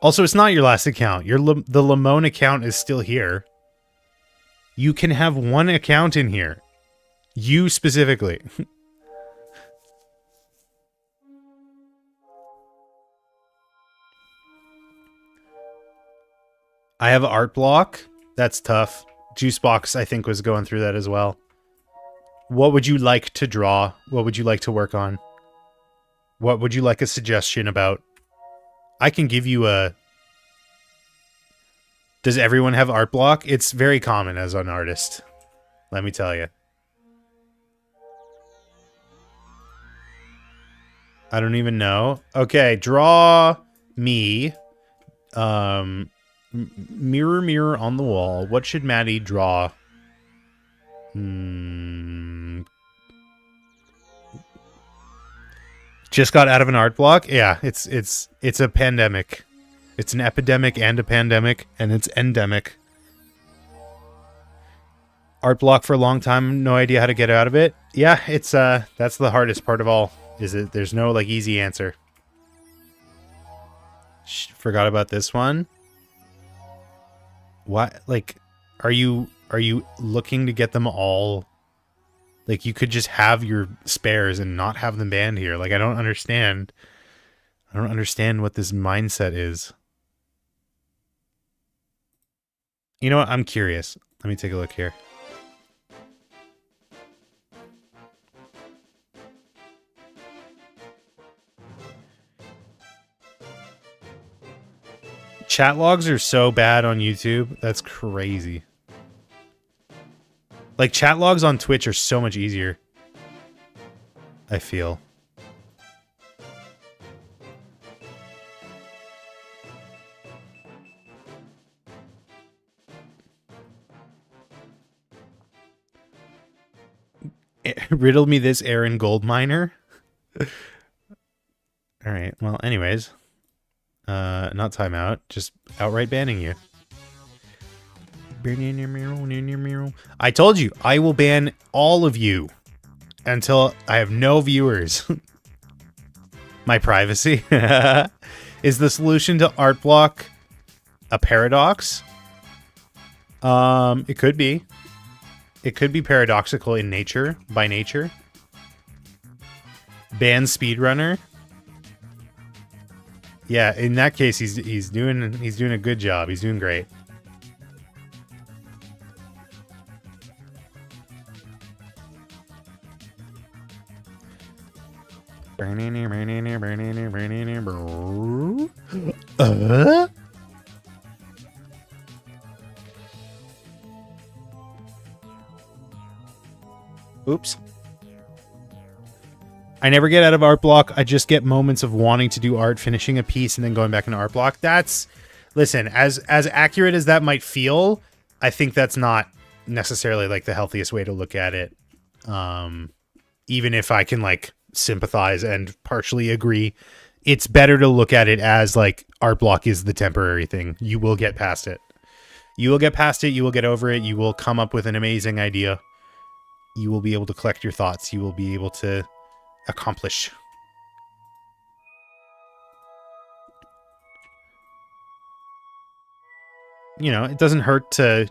Also, it's not your last account. The Lamone account is still here. You can have one account in here. You specifically. I have art block. That's tough. Juicebox, I think, was going through that as well. What would you like to draw? What would you like to work on? What would you like a suggestion about? I can give you a... Does everyone have art block? It's very common as an artist. Let me tell you. I don't even know. Okay, draw me. Mirror, mirror on the wall. What should Maddie draw? Just got out of an art block. Yeah, it's a pandemic. It's an epidemic and a pandemic, and it's endemic. Art block for a long time, no idea how to get out of it. Yeah, it's that's the hardest part of all. Is it? There's no like easy answer. Forgot about this one. What? Like, are you looking to get them all? Like, you could just have your spares and not have them banned here. Like, I don't understand. I don't understand what this mindset is. You know what? I'm curious. Let me take a look here. Chat logs are so bad on YouTube. That's crazy. Like, chat logs on Twitch are so much easier, I feel. Riddle me this, Aaron Goldminer. All right. Well, anyways. Not timeout, just outright banning you. I told you, I will ban all of you until I have no viewers. My privacy. Is the solution to art block a paradox? It could be. It could be paradoxical in nature, by nature. Ban speedrunner. Yeah, in that case, he's doing a good job. He's doing great. Oops. I never get out of art block. I just get moments of wanting to do art, finishing a piece, and then going back into art block. That's, listen, as accurate as that might feel, I think that's not necessarily like the healthiest way to look at it. Even if I can like sympathize and partially agree, it's better to look at it as like art block is the temporary thing. You will get past it. You will get past it. You will get over it. You will come up with an amazing idea. You will be able to collect your thoughts. You will be able to accomplish. You know, it doesn't hurt to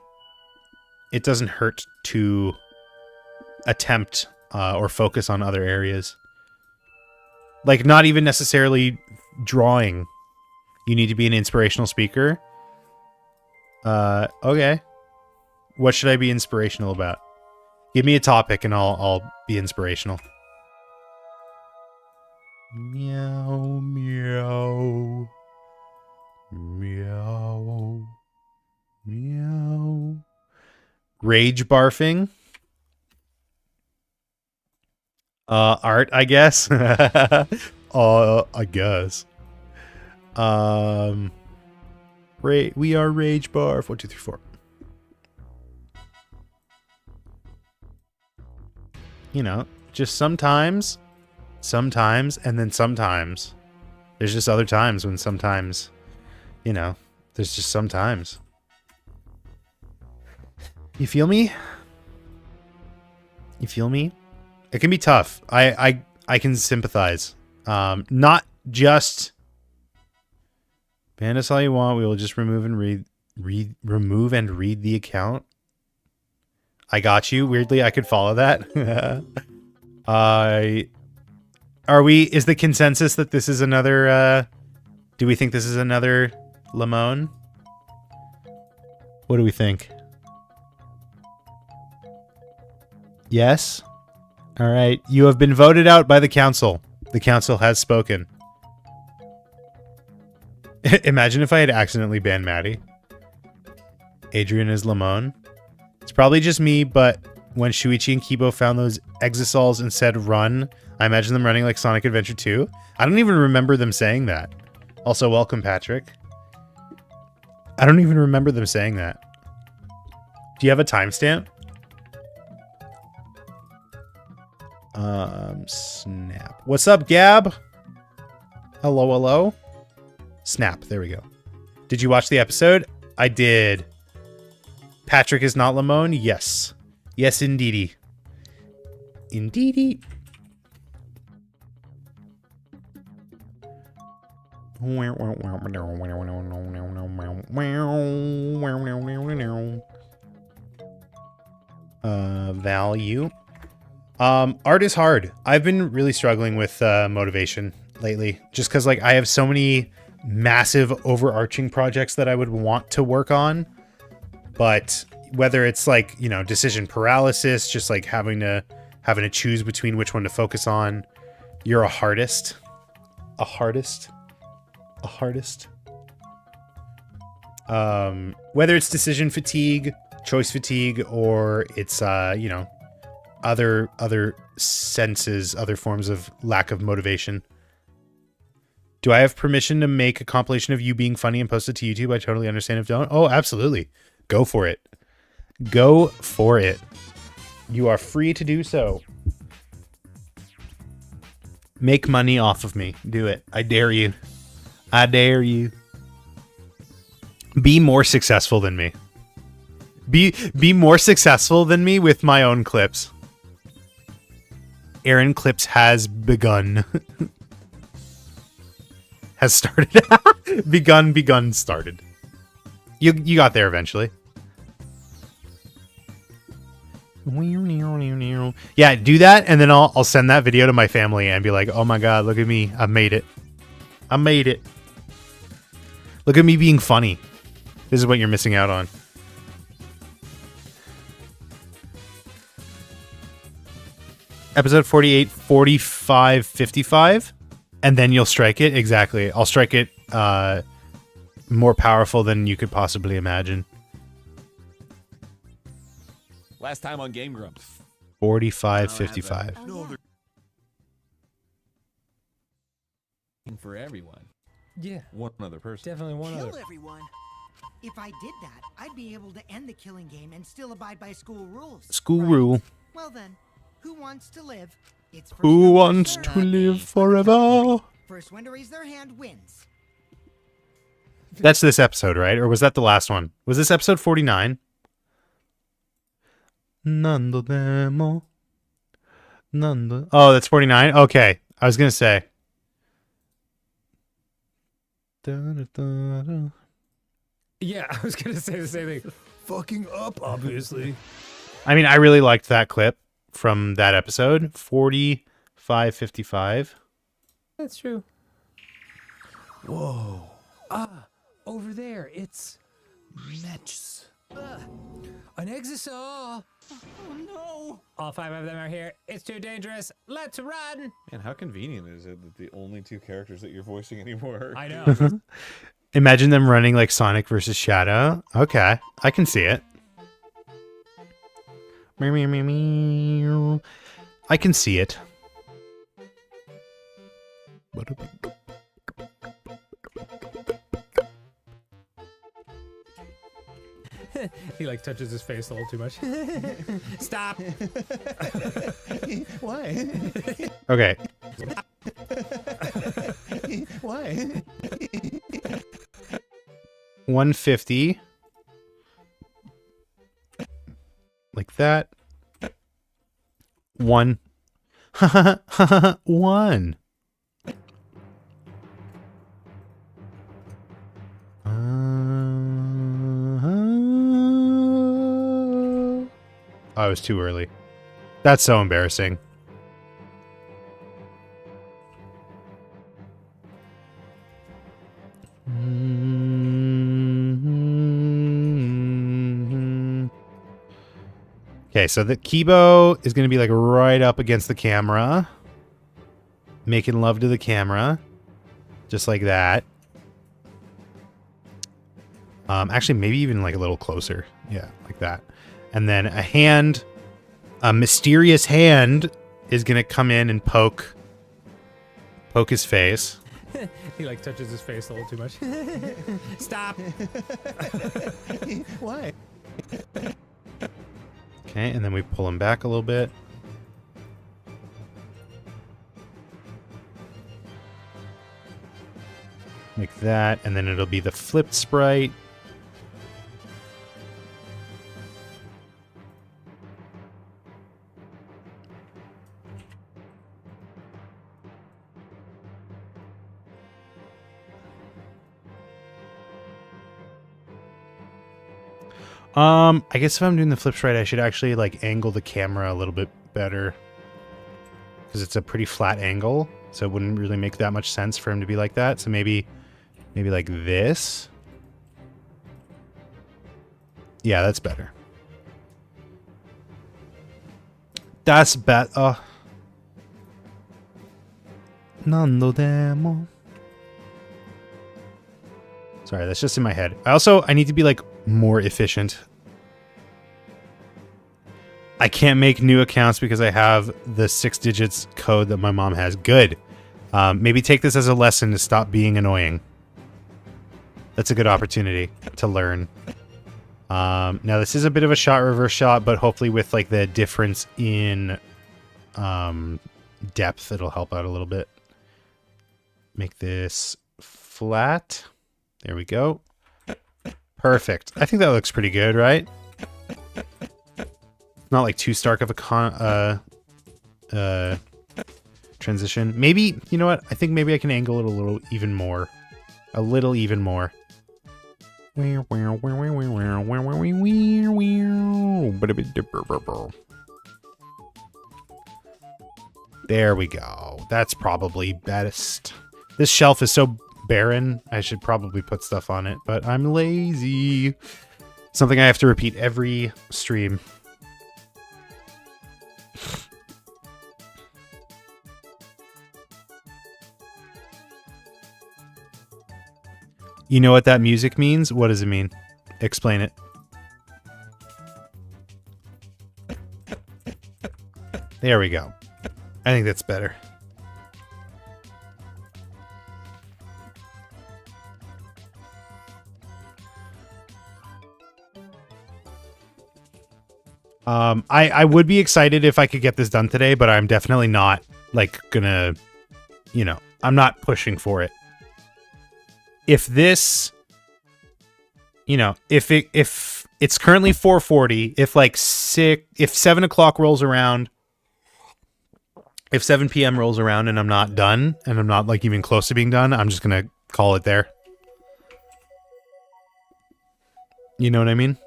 attempt or focus on other areas. Like, not even necessarily drawing. You need to be an inspirational speaker. Okay. What should I be inspirational about? Give me a topic and I'll be inspirational. Meow, meow, meow, meow. Rage barfing. Art, I guess. I guess. We are rage barf. 1, 2, 3, 4. You know, just sometimes, and then sometimes. There's just other times when sometimes, you know, there's just sometimes. You feel me? You feel me? It can be tough. I can sympathize. Not just ban us all you want. We will just remove and read the account. I got you. Weirdly, I could follow that. Is the consensus that this is another, do we think this is another Lamone? What do we think? Yes? All right. You have been voted out by the council. The council has spoken. Imagine if I had accidentally banned Maddie. Adrian is Lamone. It's probably just me, but when Shuichi and Kibo found those Exosols and said run, I imagine them running like Sonic Adventure 2. I don't even remember them saying that. Also, welcome, Patrick. I don't even remember them saying that. Do you have a timestamp? Snap. What's up, Gab? Hello, hello. Snap. There we go. Did you watch the episode? I did. Patrick is not Lamone? Yes. Yes, indeedy. Indeedy. Value. Art is hard. I've been really struggling with motivation lately, just because like I have so many massive overarching projects that I would want to work on, but whether it's like, you know, decision paralysis, just like having to choose between which one to focus on. You're a hardist. Whether it's decision fatigue, choice fatigue, or it's you know, other senses, other forms of lack of motivation. Do I have permission to make a compilation of you being funny and post it to YouTube? I totally understand if don't. Oh, absolutely. Go for it. Go for it. You are free to do so. Make money off of me. Do it. I dare you. I dare you. Be more successful than me. Be more successful than me with my own clips. Aaron Clips has begun. Has started. begun, started. You got there eventually. Yeah, do that, and then I'll send that video to my family and be like, oh my god, look at me. I made it. I made it. Look at me being funny. This is what you're missing out on. Episode 48, 45, 55. And then you'll strike it. Exactly. I'll strike it more powerful than you could possibly imagine. Last time on Game Grumps. 45, 55. For everyone. Yeah. One other person. Definitely one Kill other. everyone. If I did that, I'd be able to end the killing game and still abide by school rules. School rule. Well then, who wants to live? It's first Who come, wants first to served. live forever? First one to raise their hand wins. That's this episode, right? Or was that the last one? Was this episode 49? Nando demo. Nando. Oh, that's 49? Okay. I was going to say. Yeah, I was gonna say the same thing. Fucking up, obviously. I mean, I really liked that clip from that episode. 45-55. That's true. Whoa. Ah, over there, it's Metz. An exosaur. Oh no! All 5 of them are here. It's too dangerous. Let's run. Man, how convenient is it that the only 2 characters that you're voicing anymore? I know. Imagine them running like Sonic versus Shadow. Okay, I can see it. I can see it. He like touches his face a little too much. Stop. Why? Okay. Why? 150. Like that. 1. 1. I was too early. That's so embarrassing. Okay, so the Kibo is going to be like right up against the camera. Making love to the camera. Just like that. Actually, maybe even like a little closer. Yeah, like that. And then a hand, a mysterious hand is going to come in and poke his face. He like touches his face a little too much. Stop. Why? Okay, and then we pull him back a little bit. Like that, and then it'll be the flipped sprite. I guess if I'm doing the flip sprite, I should actually like angle the camera a little bit better, because it's a pretty flat angle, so it wouldn't really make that much sense for him to be like that. So maybe like this. Yeah, that's better. That's better. Nando demo. Sorry, that's just in my head. I need to be like more efficient. I can't make new accounts because I have the 6 digits code that my mom has. Good. Maybe take this as a lesson to stop being annoying. That's a good opportunity to learn. Now this is a bit of a shot reverse shot, but hopefully with like the difference in depth, it'll help out a little bit. Make this flat. There we go. Perfect. I think that looks pretty good, right? Not like too stark of a transition. Maybe, you know what? I think maybe I can angle it a little even more. A little even more. There we go. That's probably best. This shelf is so barren. I should probably put stuff on it, but I'm lazy. Something I have to repeat every stream. You know what that music means? What does it mean? Explain it. There we go. I think that's better. I would be excited if I could get this done today, but I'm definitely not like gonna, you know, I'm not pushing for it. If this, you know, if it's currently 4:40, if 7 o'clock rolls around, if 7 p.m. rolls around and I'm not done, and I'm not like even close to being done, I'm just gonna call it there. You know what I mean?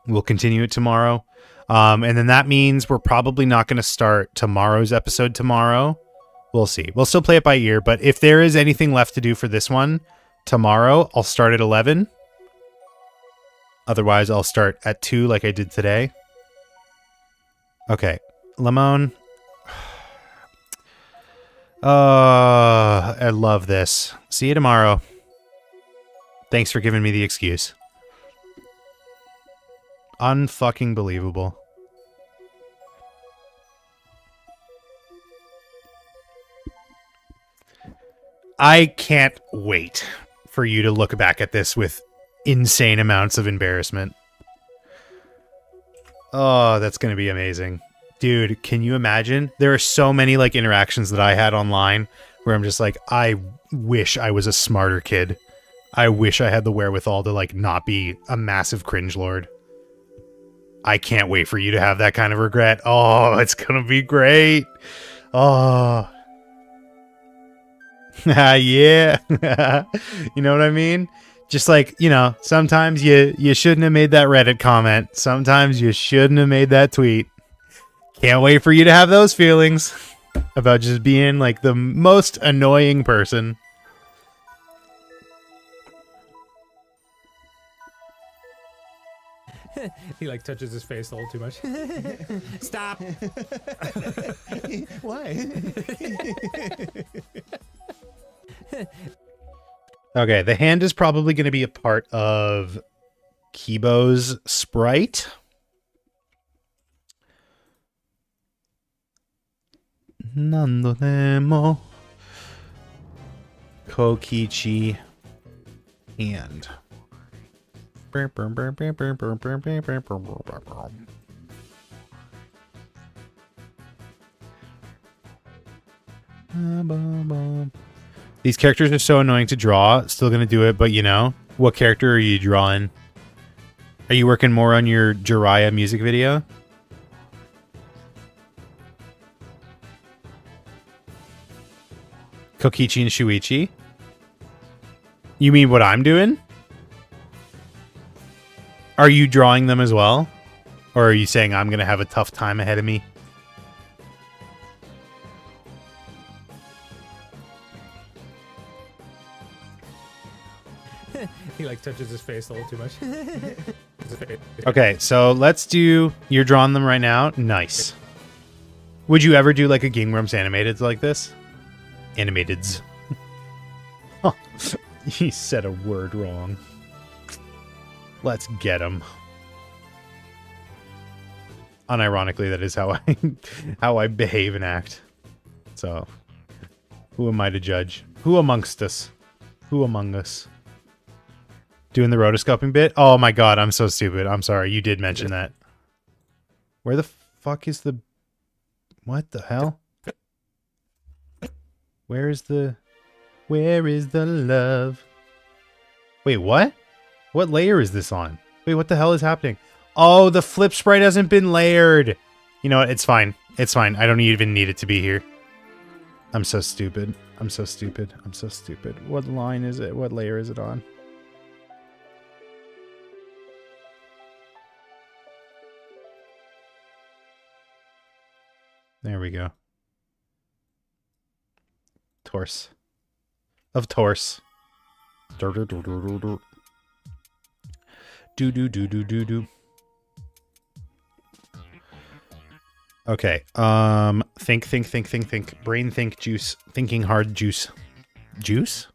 We'll continue it tomorrow. And then that means we're probably not going to start tomorrow's episode tomorrow. We'll see. We'll still play it by ear, but if there is anything left to do for this one, tomorrow I'll start at 11. Otherwise, I'll start at 2 like I did today. Okay. Lemon. I love this. See you tomorrow. Thanks for giving me the excuse. Unfucking believable. I can't wait for you to look back at this with insane amounts of embarrassment. Oh, that's going to be amazing. Dude, can you imagine? There are so many like interactions that I had online where I'm just like, I wish I was a smarter kid. I wish I had the wherewithal to like not be a massive cringelord. I can't wait for you to have that kind of regret. Oh, it's going to be great. Oh. Yeah. You know what I mean? Just like, you know, sometimes you shouldn't have made that Reddit comment. Sometimes you shouldn't have made that tweet. Can't wait for you to have those feelings about just being like the most annoying person. He like touches his face a little too much. Stop. Why? Okay, the hand is probably going to be a part of Kibo's sprite. Nando Nemo. Kokichi hand. These characters are so annoying to draw. Still gonna do it, but you know, what character are you drawing? Are you working more on your Jiraiya music video? Kokichi and Shuichi? You mean what I'm doing? Are you drawing them as well? Or are you saying I'm going to have a tough time ahead of me? He like touches his face a little too much. Okay, so let's do... You're drawing them right now? Nice. Would you ever do like a Game Grumps animated like this? Animateds. Oh, he said a word wrong. Let's get him. Unironically, that is how I behave and act. So, who am I to judge? Who amongst us? Who among us? Doing the rotoscoping bit? Oh my god, I'm so stupid. I'm sorry, you did mention that. Where the fuck is the... What the hell? Where is the love? Wait, what? What layer is this on? Wait, what the hell is happening? Oh, the flip sprite hasn't been layered. You know what? It's fine. It's fine. I don't even need it to be here. I'm so stupid. I'm so stupid. I'm so stupid. What line is it? What layer is it on? There we go. Torse. Of torse. Do do do do do do. Do do do do do do. Okay. Think. Brain think juice. Thinking hard juice. Juice?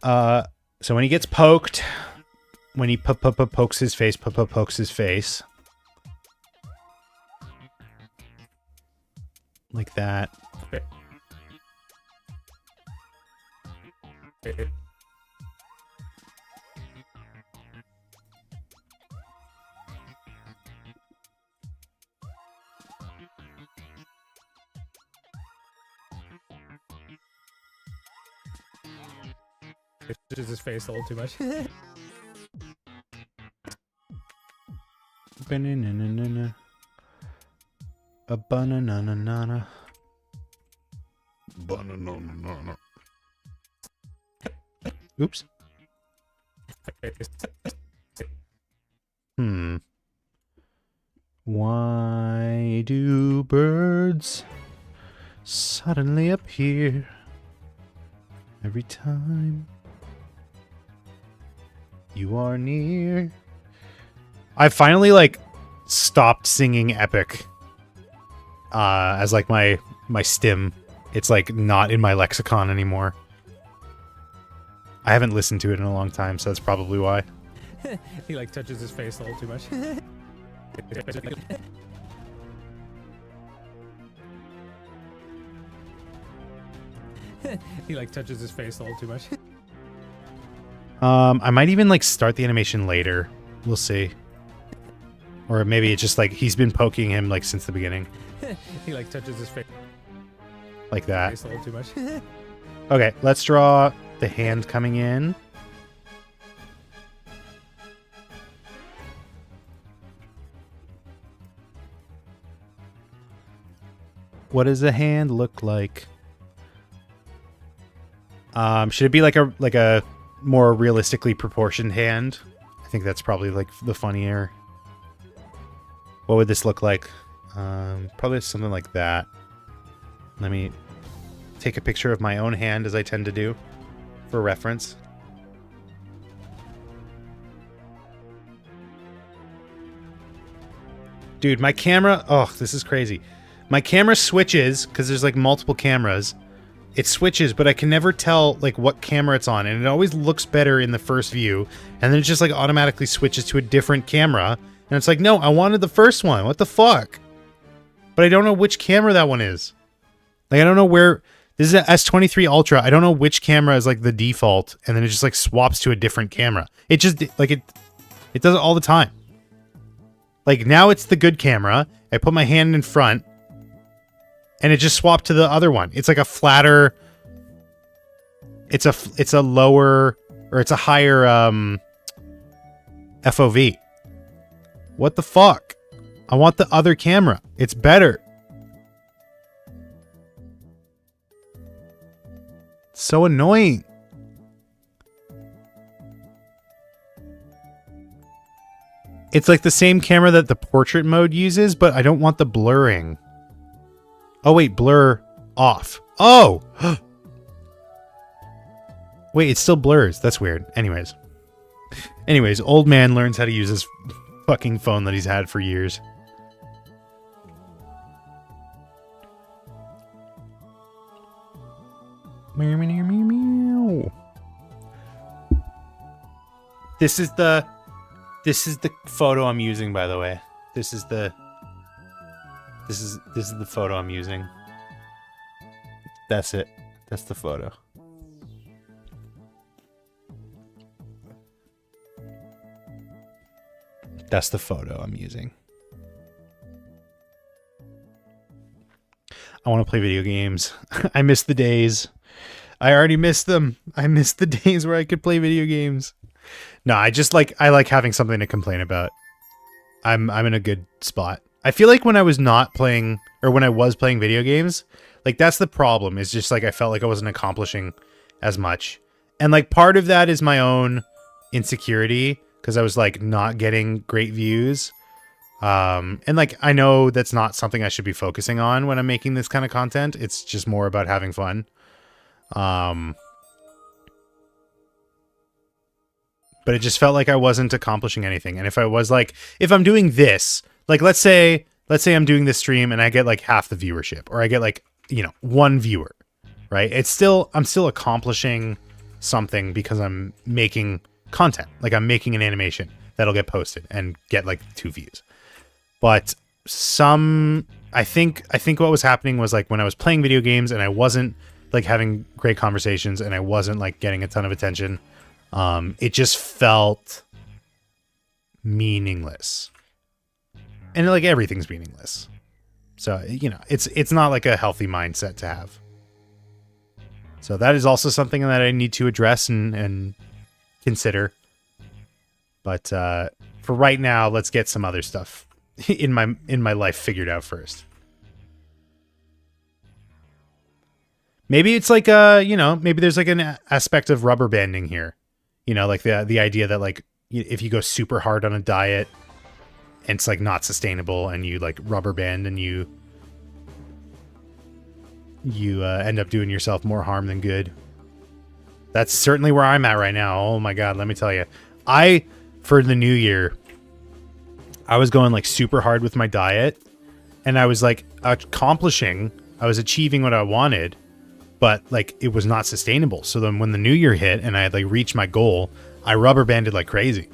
So when he gets poked, when he pokes his face, pokes his face. Like that. It touches his face a little too much. Banana. A banana. Banana. Oops. Why do birds suddenly appear every time you are near? I finally like stopped singing Epic as like my stim. It's like not in my lexicon anymore. I haven't listened to it in a long time, so that's probably why. He like touches his face a little too much. He like touches his face a little too much. I might even like start the animation later. We'll see. Or maybe it's just like he's been poking him like since the beginning. He like touches his face like that. a little too much. Okay, let's draw the hand coming in. What does the hand look like? Should it be like a more realistically proportioned hand? I think that's probably like the funnier. What would this look like? Probably something like that. Let me take a picture of my own hand, as I tend to do, for reference. Dude, my camera... Oh, this is crazy. My camera switches, because there's like multiple cameras. It switches, but I can never tell like what camera it's on, and it always looks better in the first view, and then it just like automatically switches to a different camera, and it's like, no, I wanted the first one. What the fuck? But I don't know which camera that one is. Like, I don't know where... This is an S23 Ultra. I don't know which camera is like the default, and then it just like swaps to a different camera. It just like it does it all the time. Like now it's the good camera, I put my hand in front, and it just swapped to the other one. It's like a flatter. It's a lower, or it's a higher FOV. What the fuck? I want the other camera. It's better. So annoying. It's like the same camera that the portrait mode uses, but I don't want the blurring. Oh wait, blur off. Oh! Wait, it still blurs. That's weird. Anyways, old man learns how to use his fucking phone that he's had for years. Meow, meow, meow, meow. This is the photo I'm using, by the way. This is the photo I'm using. That's it. That's the photo. That's the photo I'm using. I want to play video games. I miss the days. I already missed them. I miss the days where I could play video games. No, I like having something to complain about. I'm in a good spot. I feel like when I was not playing, or when I was playing video games, like that's the problem. Is just like I felt like I wasn't accomplishing as much. And like part of that is my own insecurity because I was like not getting great views. And like I know that's not something I should be focusing on when I'm making this kind of content. It's just more about having fun. But it just felt like I wasn't accomplishing anything. And if I was like, if I'm doing this, like let's say I'm doing this stream and I get like half the viewership, or I get like, you know, one viewer, right? I'm still accomplishing something because I'm making content. Like I'm making an animation that'll get posted and get like 2 views. But I think what was happening was like when I was playing video games and I wasn't like having great conversations and I wasn't like getting a ton of attention, it just felt meaningless. And like everything's meaningless. So, you know, it's not like a healthy mindset to have. So that is also something that I need to address and consider. But for right now, let's get some other stuff in my life figured out first. Maybe it's like you know, maybe there's like an aspect of rubber banding here. You know, like the idea that like if you go super hard on a diet and it's like not sustainable and you like rubber band and you end up doing yourself more harm than good. That's certainly where I'm at right now. Oh my God, let me tell you. For the new year, I was going like super hard with my diet and I was like I was achieving what I wanted, but like it was not sustainable. So then when the new year hit and I had like reached my goal, I rubber banded like crazy.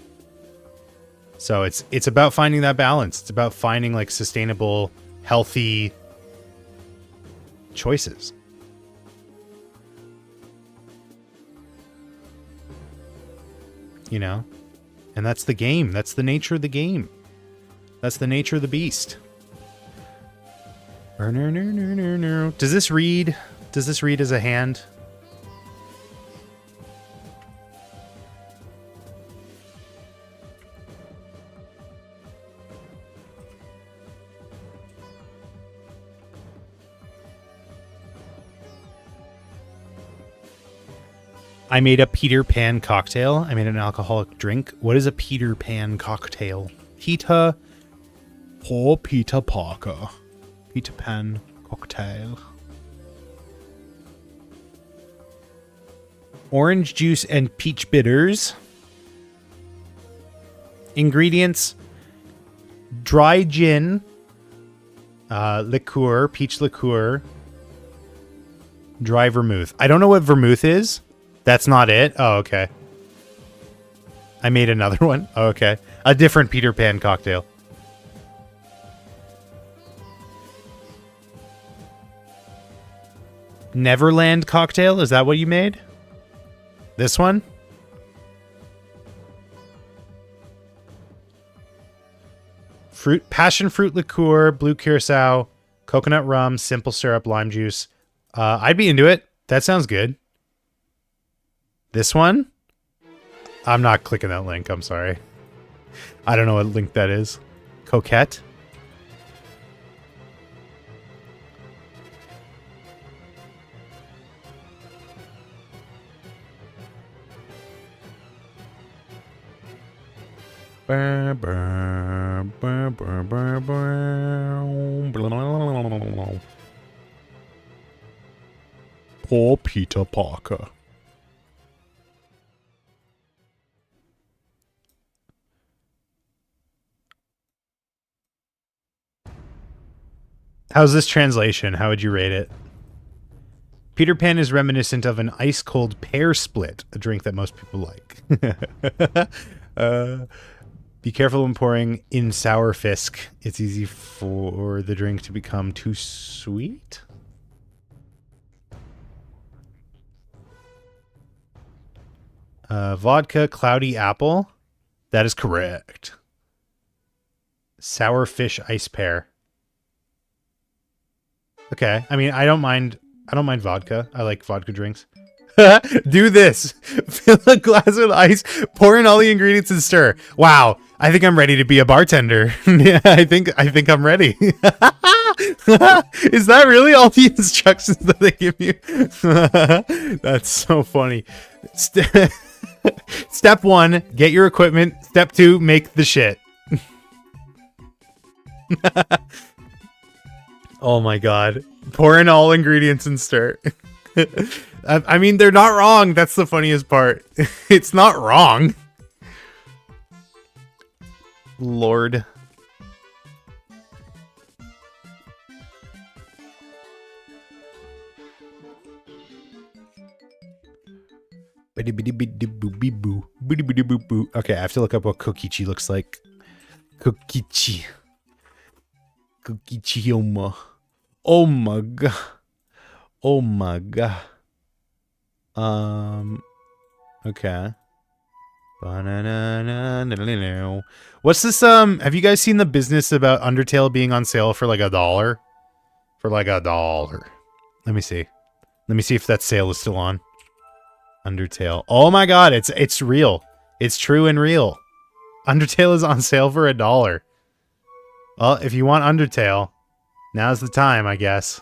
So it's about finding that balance. It's about finding like sustainable, healthy choices. You know? And that's the game. That's the nature of the game. That's the nature of the beast. Does this read as a hand? I made a Peter Pan cocktail. I made an alcoholic drink. What is a Peter Pan cocktail? Peter Parker. Peter Pan cocktail. Orange juice and peach bitters. Ingredients: dry gin, liqueur, peach liqueur, dry vermouth. I don't know what vermouth is. That's not it? Oh, okay. I made another one. Oh, okay. A different Peter Pan cocktail. Neverland cocktail? Is that what you made? This one? passion fruit liqueur, blue curacao, coconut rum, simple syrup, lime juice. I'd be into it. That sounds good. This one? I'm not clicking that link. I'm sorry. I don't know what link that is. Coquette? Poor Peter Parker. How's this translation? How would you rate it? Peter Pan is reminiscent of an ice-cold pear split, a drink that most people like. Be careful when pouring in Sour Fisk. It's easy for the drink to become too sweet. Vodka, cloudy apple. That is correct. Sour fish ice pear. Okay. I mean, I don't mind vodka. I like vodka drinks. Do this. Fill a glass with ice, pour in all the ingredients and stir. Wow. I think I'm ready to be a bartender. Yeah, I think I'm ready. Is that really all the instructions that they give you? That's so funny. Step 1, get your equipment. Step 2, make the shit. Oh my god. Pour in all ingredients and stir. I mean, they're not wrong. That's the funniest part. It's not wrong. Lord. Okay, I have to look up what Kokichi looks like. Kokichi. Kokichi-oma. Oh my god. Oh my god. Okay. What's this, have you guys seen the business about Undertale being on sale for like $1? For like $1. Let me see. Let me see if that sale is still on. Undertale. Oh my god, it's real. It's true and real. Undertale is on sale for $1. Well, if you want Undertale, now's the time, I guess.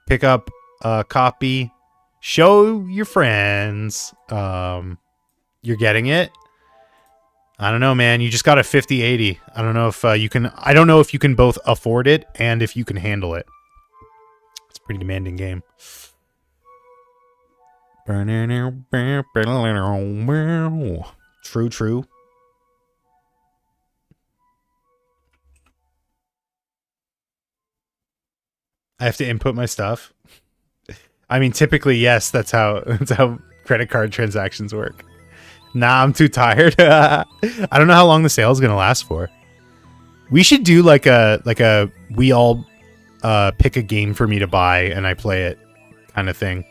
Pick up a copy. Show your friends. You're getting it? I don't know, man. You just got a 5080. I don't know if you can... I don't know if you can both afford it and if you can handle it. It's a pretty demanding game. True, true. I have to input my stuff. I mean, typically, yes, that's how credit card transactions work. Nah, I'm too tired. I don't know how long the sale is gonna last for. We should do like a we all pick a game for me to buy and I play it kind of thing.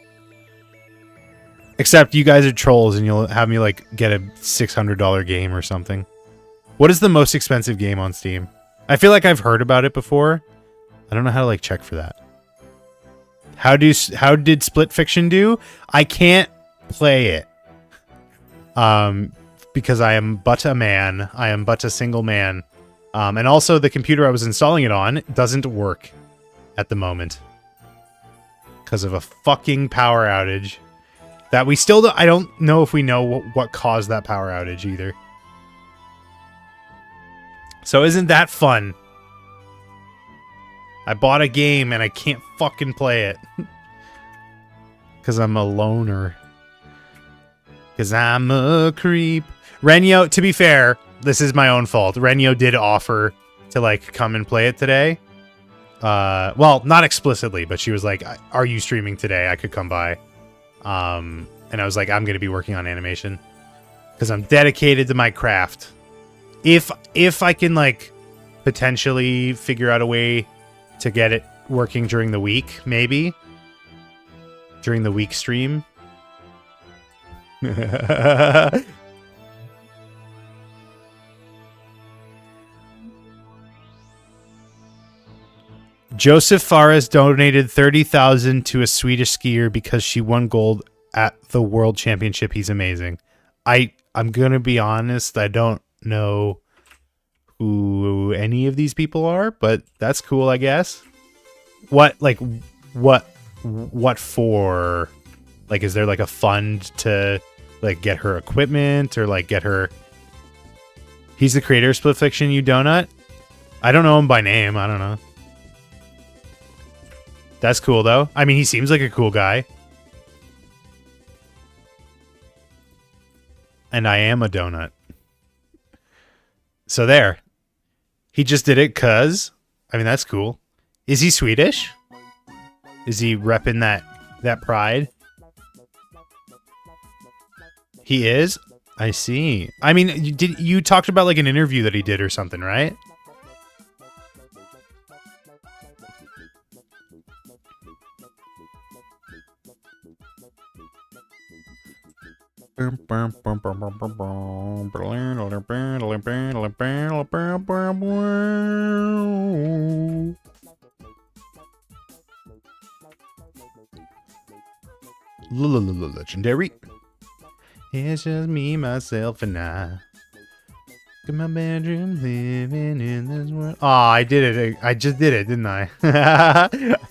Except you guys are trolls and you'll have me like get a $600 game or something. What is the most expensive game on Steam? I feel like I've heard about it before. I don't know how to like check for that. How did Split Fiction do? I can't play it. Because I am but a man. I am but a single man. And also the computer I was installing it on doesn't work at the moment. Because of a fucking power outage. That we still don't... I don't know if we know what caused that power outage either. So isn't that fun? I bought a game and I can't fucking play it. Because I'm a loner. Because I'm a creep. Renyo, to be fair, this is my own fault. Renyo did offer to, like, come and play it today. Well, not explicitly, but she was like, are you streaming today? I could come by. And I was like, I'm going to be working on animation. Because I'm dedicated to my craft. If I can, like, potentially figure out a way to get it working during the week, maybe. During the week stream. Joseph Fares donated 30,000 to a Swedish skier because she won gold at the World Championship. He's amazing. I'm gonna be honest, I don't know who any of these people are, but that's cool, I guess. What for? Like, is there like a fund to like get her equipment or like get her? He's the creator of Split Fiction, you donut? I don't know him by name. I don't know. That's cool though. I mean, he seems like a cool guy. And I am a donut. So there. He just did it cuz. I mean, that's cool. Is he Swedish? Is he repping that pride? He is? I see. I mean, you talked about like an interview that he did or something, right? Legendary. It's just me, myself, and I. In my bedroom, living in this world. Oh, I did it. I just did it, didn't I?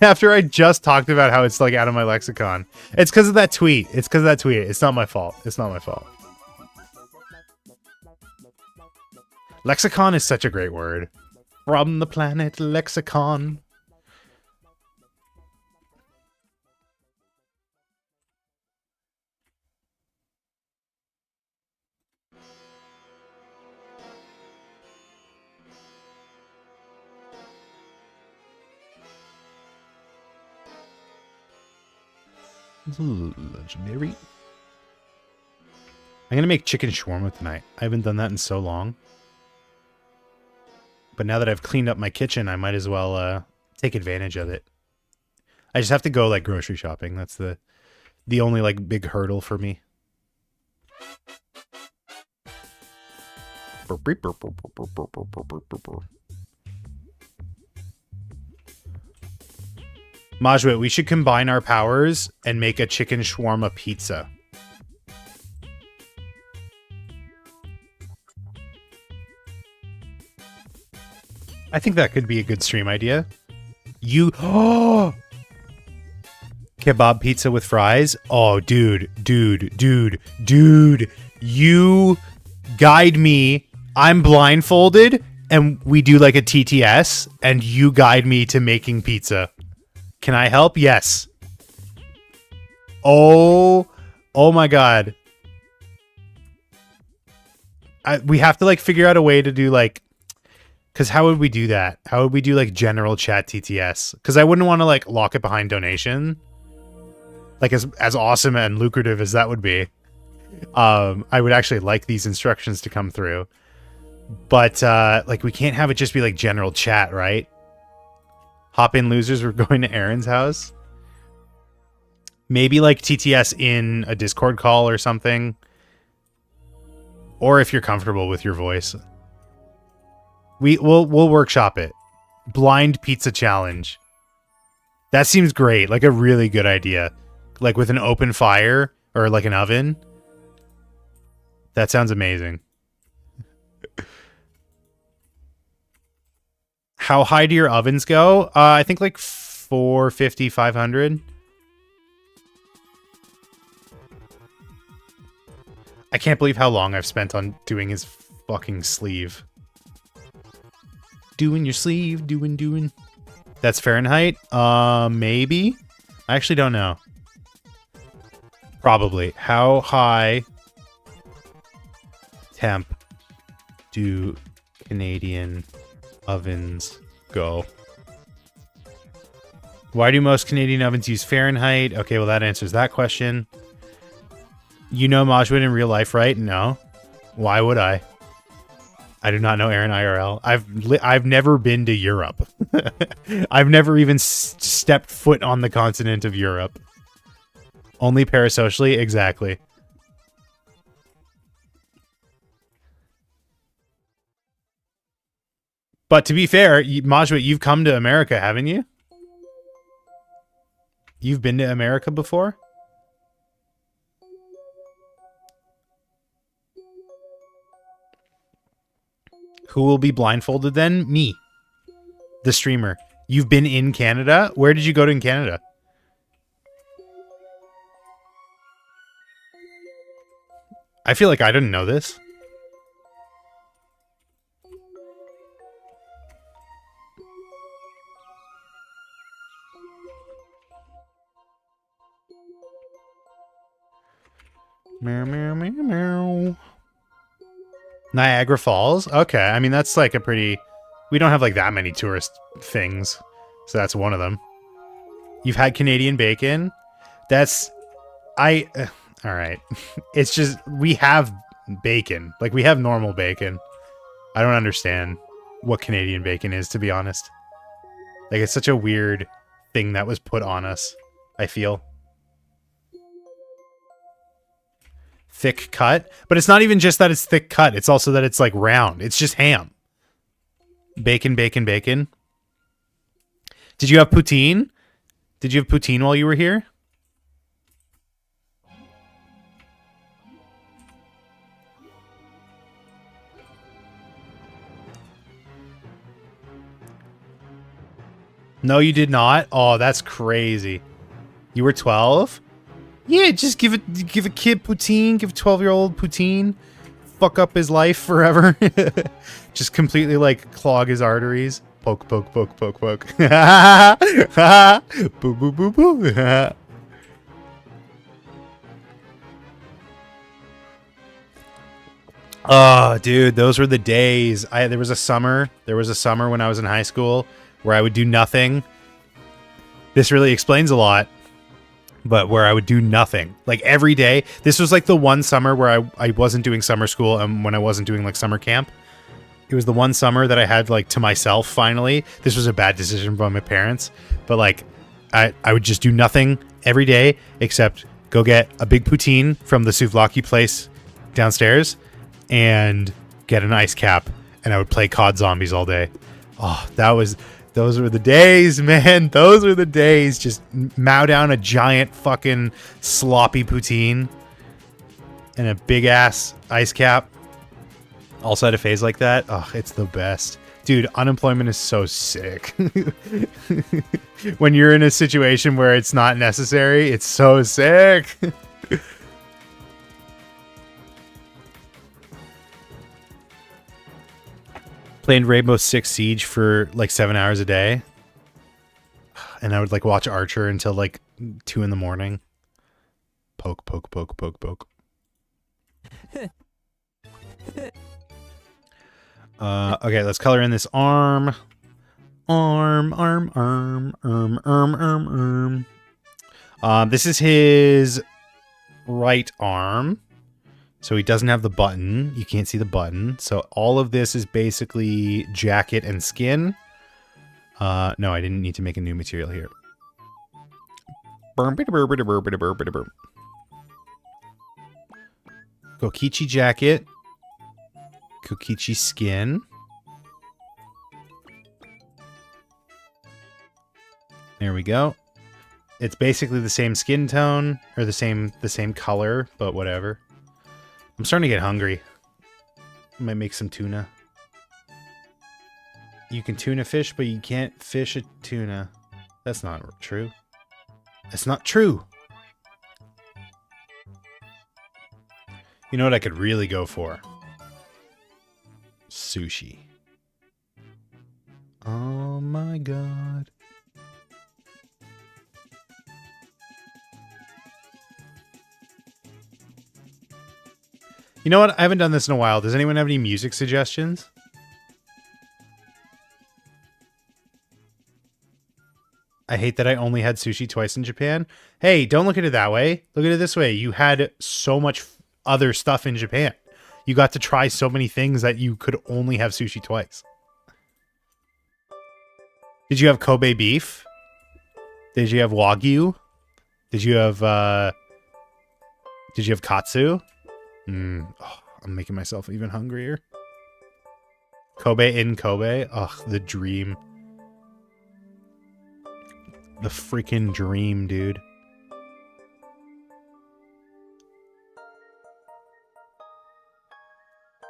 After I just talked about how it's like out of my lexicon. It's because of that tweet. It's because of that tweet. It's not my fault. It's not my fault. Lexicon is such a great word. From the planet Lexicon. Legendary. I'm gonna make chicken shawarma tonight. I haven't done that in so long. But now that I've cleaned up my kitchen, I might as well take advantage of it. I just have to go like grocery shopping. That's the only like big hurdle for me. Majwit, we should combine our powers and make a chicken shawarma pizza. I think that could be a good stream idea. Kebab pizza with fries? Oh, dude. You guide me. I'm blindfolded and we do like a TTS and you guide me to making pizza. Can I help? Yes. Oh my God. We have to like figure out a way to do like, because how would we do that? How would we do like general chat TTS? Because I wouldn't want to like lock it behind donation. Like as awesome and lucrative as that would be. I would actually like these instructions to come through. But like we can't have it just be like general chat, right? Hop in losers, we're going to Aaron's house. Maybe like TTS in a Discord call or something. Or if you're comfortable with your voice. We'll workshop it. Blind pizza challenge. That seems great. Like a really good idea. Like with an open fire or like an oven. That sounds amazing. How high do your ovens go? I think like 450, 500. I can't believe how long I've spent on doing his fucking sleeve. Doing your sleeve, doing. That's Fahrenheit? Maybe? I actually don't know. Probably. How high temp do Canadian ovens go? Why do most Canadian ovens use Fahrenheit? Okay, well that answers that question. You know Majwin in real life, right? No. Why would I? I do not know Aaron IRL. I've never been to Europe. I've never even stepped foot on the continent of Europe. Only parasocially? Exactly. But to be fair, Majwit, you've come to America, haven't you? You've been to America before? Who will be blindfolded then? Me. The streamer. You've been in Canada? Where did you go to in Canada? I feel like I didn't know this. Meow, meow, meow, meow. Niagara Falls? Okay, I mean, that's like a pretty... We don't have like that many tourist things, so that's one of them. You've had Canadian bacon? That's... all right. It's just, we have bacon. Like, we have normal bacon. I don't understand what Canadian bacon is, to be honest. Like, it's such a weird thing that was put on us, I feel. Thick cut. But it's not even just that it's thick cut. It's also that it's, like, round. It's just ham. Bacon, bacon, bacon. Did you have poutine? Did you have poutine while you were here? No, you did not? Oh, that's crazy. You were 12? Yeah, just give a kid poutine, give a 12-year-old poutine, fuck up his life forever. Just completely, like, clog his arteries. Poke, poke, poke, poke, poke. Boo, boo, boo, boo. Oh, dude, those were the days. There was a summer when I was in high school where I would do nothing. This really explains a lot. But where I would do nothing. Like, every day. This was, like, the one summer where I wasn't doing summer school and when I wasn't doing, like, summer camp. It was the one summer that I had, like, to myself, finally. This was a bad decision by my parents. But, like, I would just do nothing every day except go get a big poutine from the souvlaki place downstairs and get an ice cap. And I would play COD Zombies all day. Oh, those were the days, man. Those were the days. Just mow down a giant fucking sloppy poutine and a big ass ice cap. Also at a phase like that. Oh, it's the best. Dude, unemployment is so sick. When you're in a situation where it's not necessary, it's so sick. Playing Rainbow Six Siege for like 7 hours a day. And I would like watch Archer until like 2 in the morning. Poke, poke, poke, poke, poke. Okay, let's color in this arm. Arm. This is his right arm. So he doesn't have the button. You can't see the button. So all of this is basically jacket and skin. No, I didn't need to make a new material here. Kokichi jacket. Kokichi skin. There we go. It's basically the same skin tone or the same color, but whatever. I'm starting to get hungry. I might make some tuna. You can tuna fish, but you can't fish a tuna. That's not true. That's not true. You know what I could really go for? Sushi. Oh my god. You know what? I haven't done this in a while. Does anyone have any music suggestions? I hate that I only had sushi twice in Japan. Hey, don't look at it that way. Look at it this way. You had so much other stuff in Japan. You got to try so many things that you could only have sushi twice. Did you have Kobe beef? Did you have Wagyu? Did you have katsu? Oh, I'm making myself even hungrier. Kobe in Kobe. Oh, the dream. the freaking dream, dude.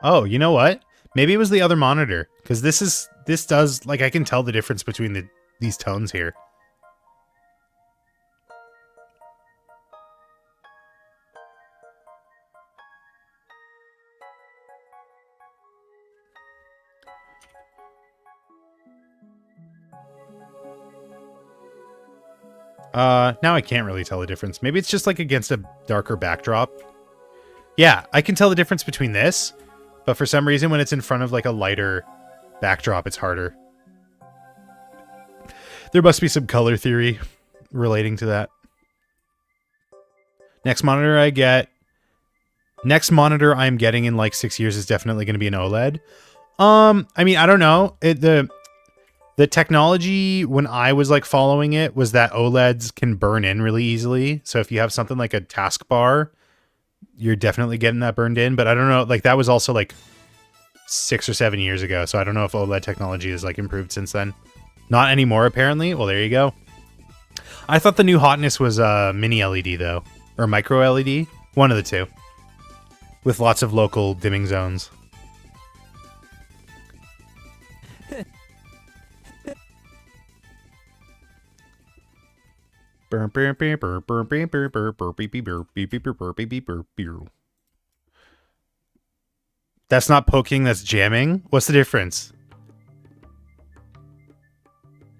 Oh, you know what? Maybe it was the other monitor, because this does, like, I can tell the difference between these tones here. Now I can't really tell the difference. Maybe it's just like against a darker backdrop. Yeah, I can tell the difference between this, but for some reason when it's in front of like a lighter backdrop, it's harder. There must be some color theory relating to that. Next monitor I'm getting in like 6 years is definitely going to be an OLED. I mean, I don't know. The technology when I was like following it was that OLEDs can burn in really easily. So if you have something like a taskbar, you're definitely getting that burned in. But I don't know, like that was also like 6 or 7 years ago. So I don't know if OLED technology has like improved since then. Not anymore, apparently. Well, there you go. I thought the new hotness was mini LED though, or micro LED. One of the two. With lots of local dimming zones. That's not poking, that's jamming. What's the difference?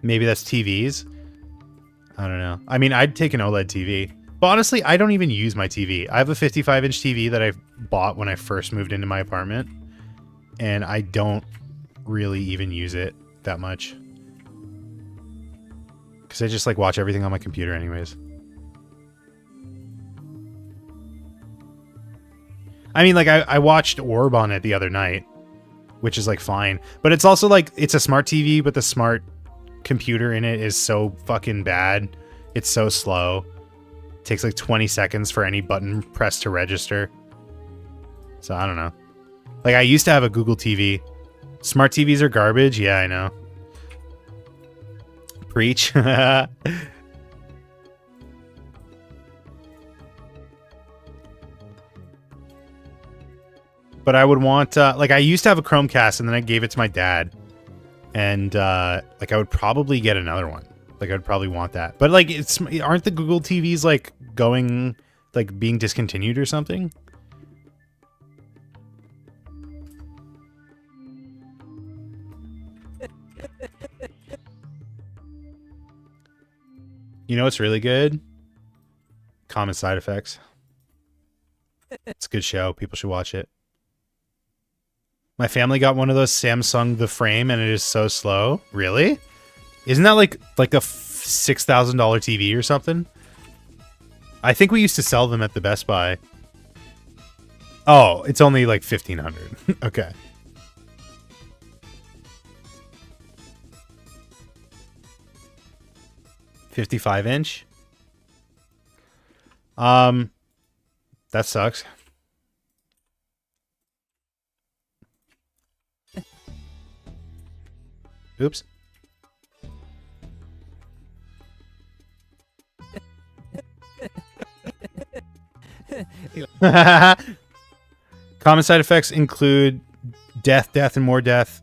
Maybe that's TVs? I don't know. I mean, I'd take an OLED TV. But honestly, I don't even use my TV. I have a 55-inch TV that I bought when I first moved into my apartment. And I don't really even use it that much. Because I just like watch everything on my computer anyways. I mean, like I watched Orb on it the other night, which is like fine. But it's also like, it's a smart TV, but the smart computer in it is so fucking bad. It's so slow. It takes like 20 seconds for any button press to register. So I don't know. Like I used to have a Google TV. Smart TVs are garbage. Yeah, I know. Preach. But I would want, like I used to have a Chromecast and then I gave it to my dad. And like I would probably get another one. Like I'd probably want that. But like aren't the Google TVs like going, like being discontinued or something? You know what's really good? Common Side Effects. It's a good show. People should watch it. My family got one of those Samsung The Frame and it is so slow. Really? Isn't that like a $6,000 TV or something? I think we used to sell them at the Best Buy. Oh, it's only like $1,500. Okay. $55-inch. That sucks. Oops. Common side effects include death, and more death.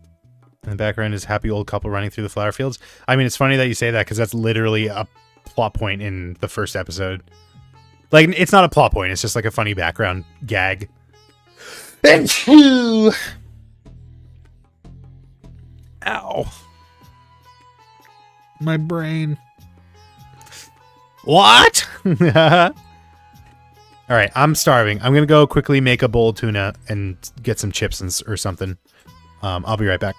In the background is happy old couple running through the flower fields. I mean, it's funny that you say that because that's literally a plot point in the first episode. Like, it's not a plot point. It's just like a funny background gag. Ow. My brain. What? All right, I'm starving. I'm going to go quickly make a bowl of tuna and get some chips or something. I'll be right back.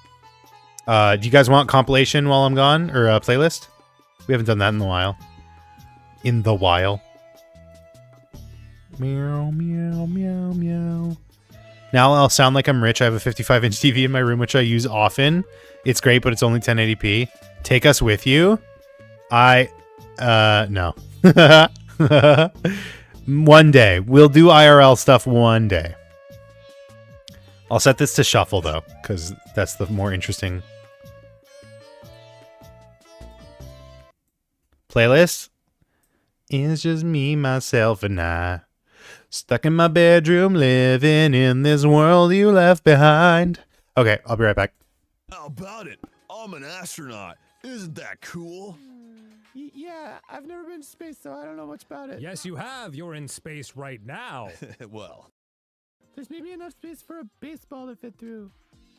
Do you guys want compilation while I'm gone? Or a playlist? We haven't done that in a while. In the while. Meow, meow, meow, meow. Now I'll sound like I'm rich. I have a 55-inch TV in my room, which I use often. It's great, but it's only 1080p. Take us with you? No. One day. We'll do IRL stuff one day. I'll set this to shuffle, though, because that's the more interesting Playlist? It's just me, myself, and I. Stuck in my bedroom, living in this world you left behind. Okay, I'll be right back. How about it? I'm an astronaut. Isn't that cool? Yeah, I've never been to space, so I don't know much about it. Yes, you have. You're in space right now. Well, There's maybe enough space for a baseball to fit through.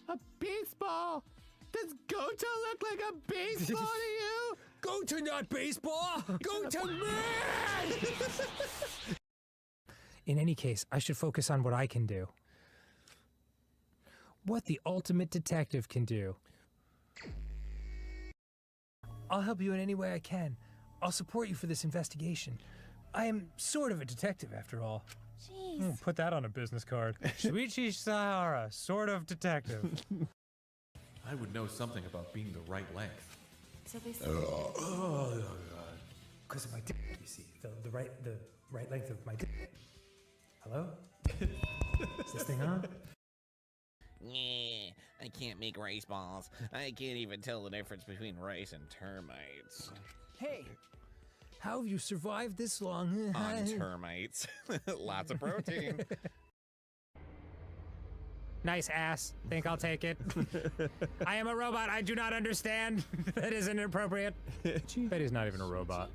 A baseball? Does Goto look like a baseball to you? Goto, not baseball. Goto, man! In any case, I should focus on what I can do. What the ultimate detective can do. I'll help you in any way I can. I'll support you for this investigation. I am sort of a detective, after all. Jeez. Put that on a business card. Shuichi Sahara, sort of detective. I would know something about being the right length. So they say. Because of my dick, you see. The right length of my dick. Hello? Is this thing on? Yeah, I can't make rice balls. I can't even tell the difference between rice and termites. Hey, how have you survived this long? On termites. Lots of protein. Nice ass. Think I'll take it. I am a robot. I do not understand. That is inappropriate. Betty's not even a robot.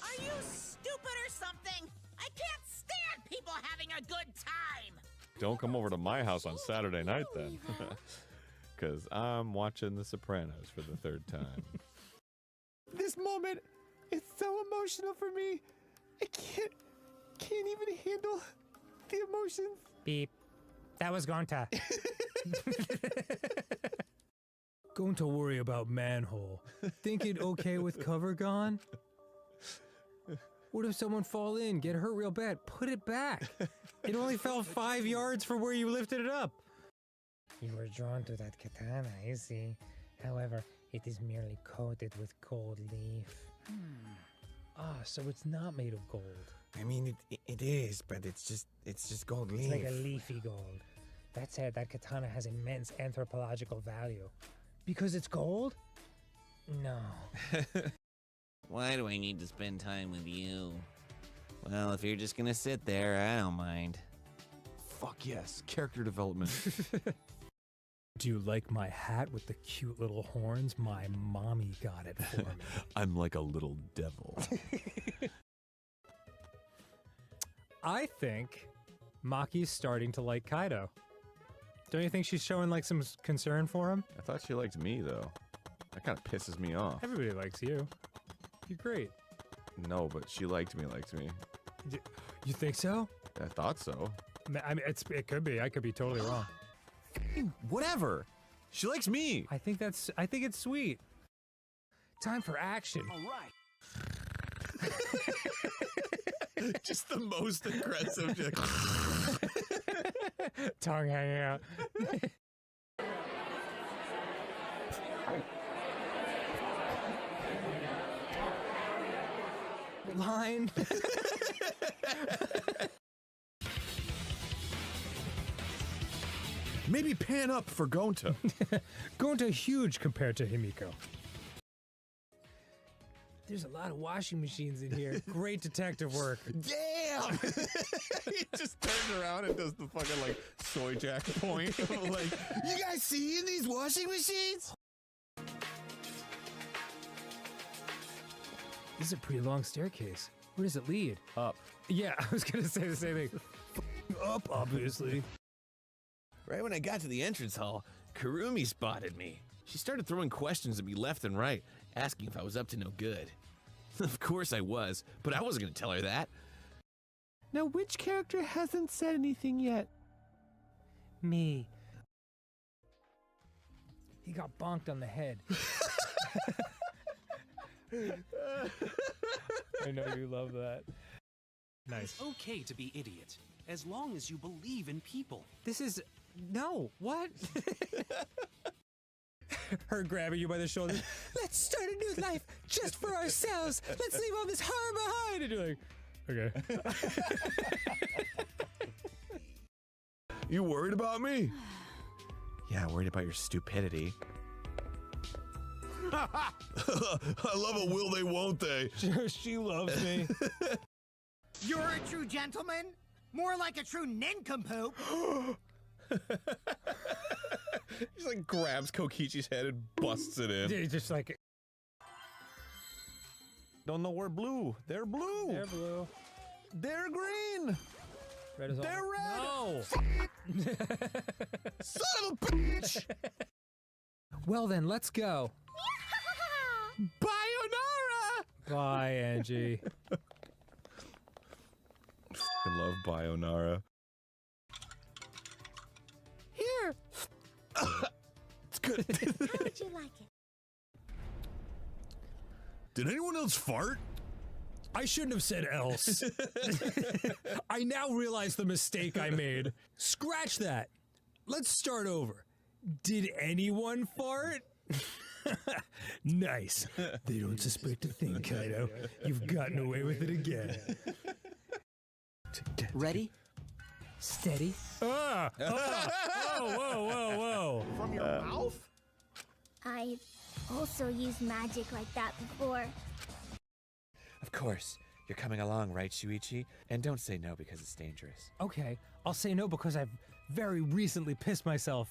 Are you stupid or something? I can't stand people having a good time. Don't come over to my house on Saturday night then. Because I'm watching The Sopranos for the third time. This moment is so emotional for me. I can't even handle the emotions. Beep. That was Gonta. Going to worry about manhole. Think it okay with cover gone? What if someone fall in, get hurt real bad? Put it back. It only fell 5 yards from where you lifted it up. You were drawn to that katana, I see. However, it is merely coated with gold leaf. Ah, so it's not made of gold. I mean, it is, but it's just gold leaf. It's like a leafy gold. That said, that katana has immense anthropological value. Because it's gold? No. Why do I need to spend time with you? Well, if you're just gonna sit there, I don't mind. Fuck yes, character development. Do you like my hat with the cute little horns? My mommy got it for me. I'm like a little devil. I think Maki's starting to like Kaido. Don't you think she's showing like some concern for him? I thought she liked me though. That kind of pisses me off. Everybody likes you. You're great. No, but she liked me. You think so? I thought so. I mean, it could be. I could be totally wrong. Whatever. She likes me. I think it's sweet. Time for action. All right. Just the most aggressive. Tongue hanging out. Line. Maybe pan up for Gonta. Gonta huge compared to Himiko. There's a lot of washing machines in here. Great detective work. Damn! He just turns around and does the fucking like soy jack point. Like, You guys see in these washing machines? This is a pretty long staircase. Where does it lead? Up. Yeah, I was gonna say the same thing. Up, obviously. Right when I got to the entrance hall, Kurumi spotted me. She started throwing questions at me left and right, asking if I was up to no good. Of course I was, but I wasn't gonna tell her that. Now, which character hasn't said anything yet? Me. He got bonked on the head. I know you love that. Nice. It's okay to be idiot, as long as you believe in people. This is... No, what? Her grabbing you by the shoulder. Let's start a new life just for ourselves. Let's leave all this harm behind. And you're like, okay. You worried about me? Yeah, worried about your stupidity. I love a will they, won't they? She loves me. You're a true gentleman? More like a true nincompoop. He like grabs Kokichi's head and busts it in. Dude, just like... Don't know we're blue. They're blue. They're blue. They're green. Red is all... They're red. No! Son of a bitch! Well then, let's go. Bayonara! Bye, Angie. I love Bayonara. Here. It's good. How would you like it? Did anyone else fart? I shouldn't have said else. I now realize the mistake I made. Scratch that. Let's start over. Did anyone fart? Nice. They don't suspect a thing, Kaido. You've gotten away with it again. Ready? Steady. Ah! Whoa, whoa, whoa. From your mouth? I've also used magic like that before. Of course. You're coming along, right, Shuichi? And don't say no because it's dangerous. Okay, I'll say no because I've very recently pissed myself.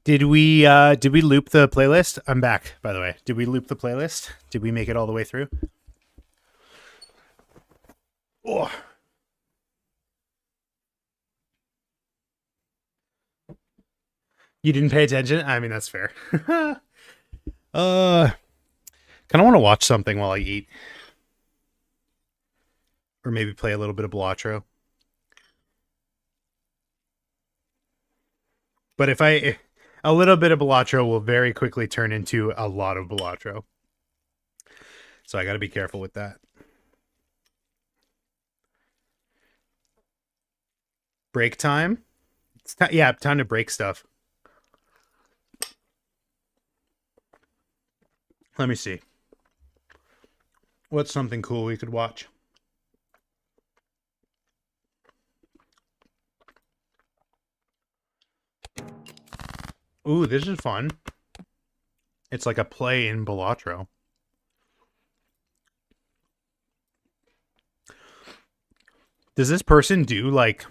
Did we loop the playlist? I'm back, by the way. Did we loop the playlist? Did we make it all the way through? Oh. You didn't pay attention? I mean, that's fair. Kind of want to watch something while I eat. Or maybe play a little bit of Balatro. But a little bit of Balatro will very quickly turn into a lot of Balatro. So I got to be careful with that. Break time? It's time to break stuff. Let me see. What's something cool we could watch? Ooh, this is fun. It's like a play in Balatro. Does this person do like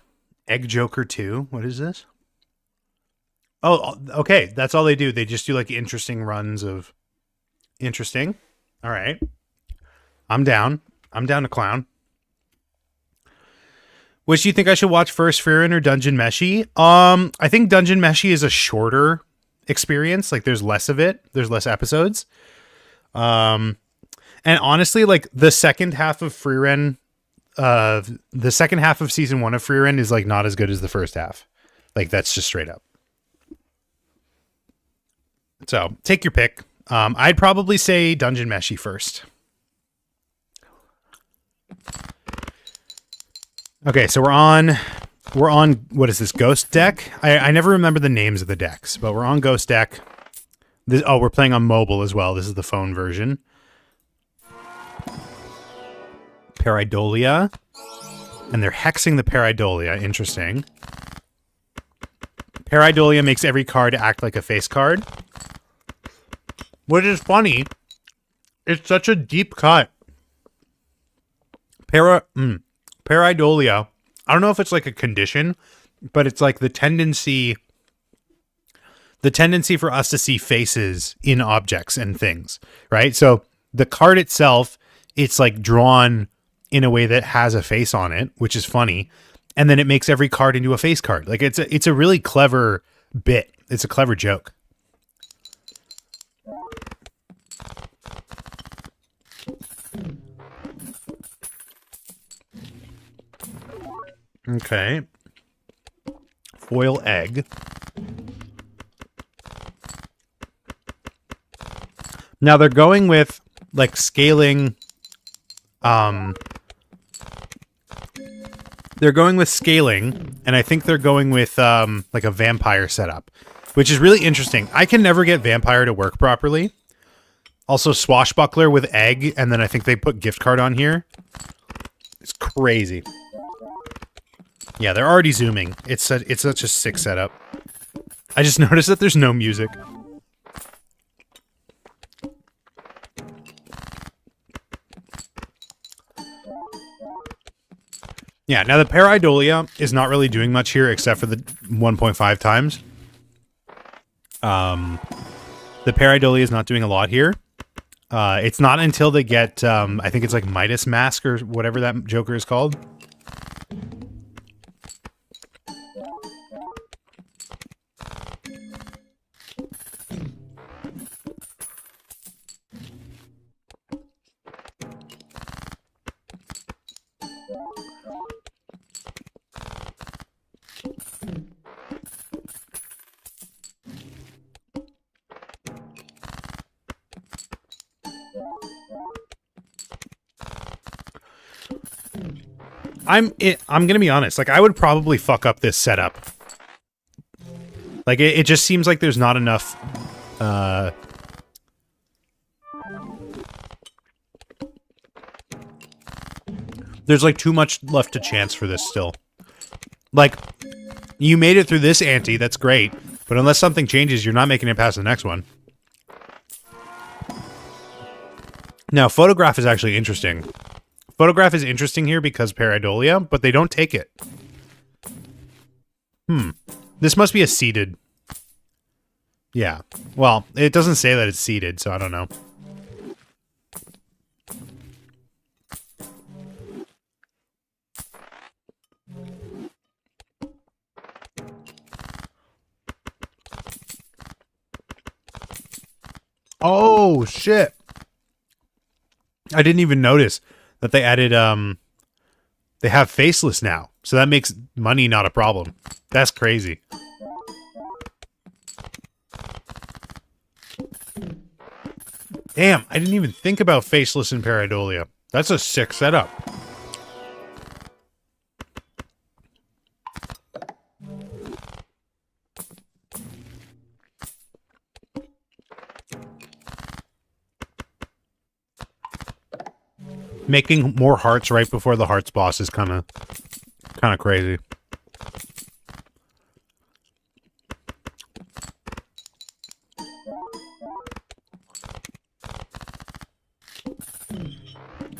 Egg Joker 2? What is this? Oh, okay. That's all they do. They just do like interesting runs of... Interesting. All right. I'm down. I'm down to clown. Which do you think I should watch first, Frieren or Dungeon Meshi? I think Dungeon Meshi is a shorter experience. Like there's less of it. There's less episodes. And honestly, like the second half of Frieren, the second half of season 1 of Frieren is like not as good as the first half. Like that's just straight up. So take your pick. I'd probably say Dungeon Meshi first. Okay, so we're on what is this, Ghost Deck? I never remember the names of the decks, but we're on Ghost Deck. We're playing on mobile as well. This is the phone version. Pareidolia. And they're hexing the Pareidolia. Interesting. Pareidolia makes every card act like a face card. Which is funny. It's such a deep cut. Pareidolia. I don't know if it's like a condition, but it's like the tendency for us to see faces in objects and things, right? So the card itself, it's like drawn in a way that has a face on it, which is funny. And then it makes every card into a face card. Like it's a really clever bit. It's a clever joke. Okay. Foil egg. Now they're going with like scaling. They're going with scaling, and I think they're going with like a vampire setup, which is really interesting. I can never get vampire to work properly. Also swashbuckler with egg, and then I think they put gift card on here. It's crazy. Yeah, they're already zooming. It's such a sick setup. I just noticed that there's no music. Yeah, now the Pareidolia is not really doing much here except for the 1.5 times. The Pareidolia is not doing a lot here. It's not until they get, I think it's like Midas Mask or whatever that Joker is called. I'm gonna be honest, like I would probably fuck up this setup. Like it just seems like there's not enough there's like too much left to chance for this still. Like you made it through this ante, that's great, but unless something changes, you're not making it past the next one. Now, Photograph is actually interesting. Photograph is interesting here because Pareidolia, but they don't take it. This must be a seeded. Yeah. Well, it doesn't say that it's seeded, so I don't know. Oh, shit. I didn't even notice that they added, they have faceless now. So that makes money not a problem. That's crazy. Damn, I didn't even think about faceless in Pareidolia. That's a sick setup. Making more hearts right before the hearts boss is kind of crazy.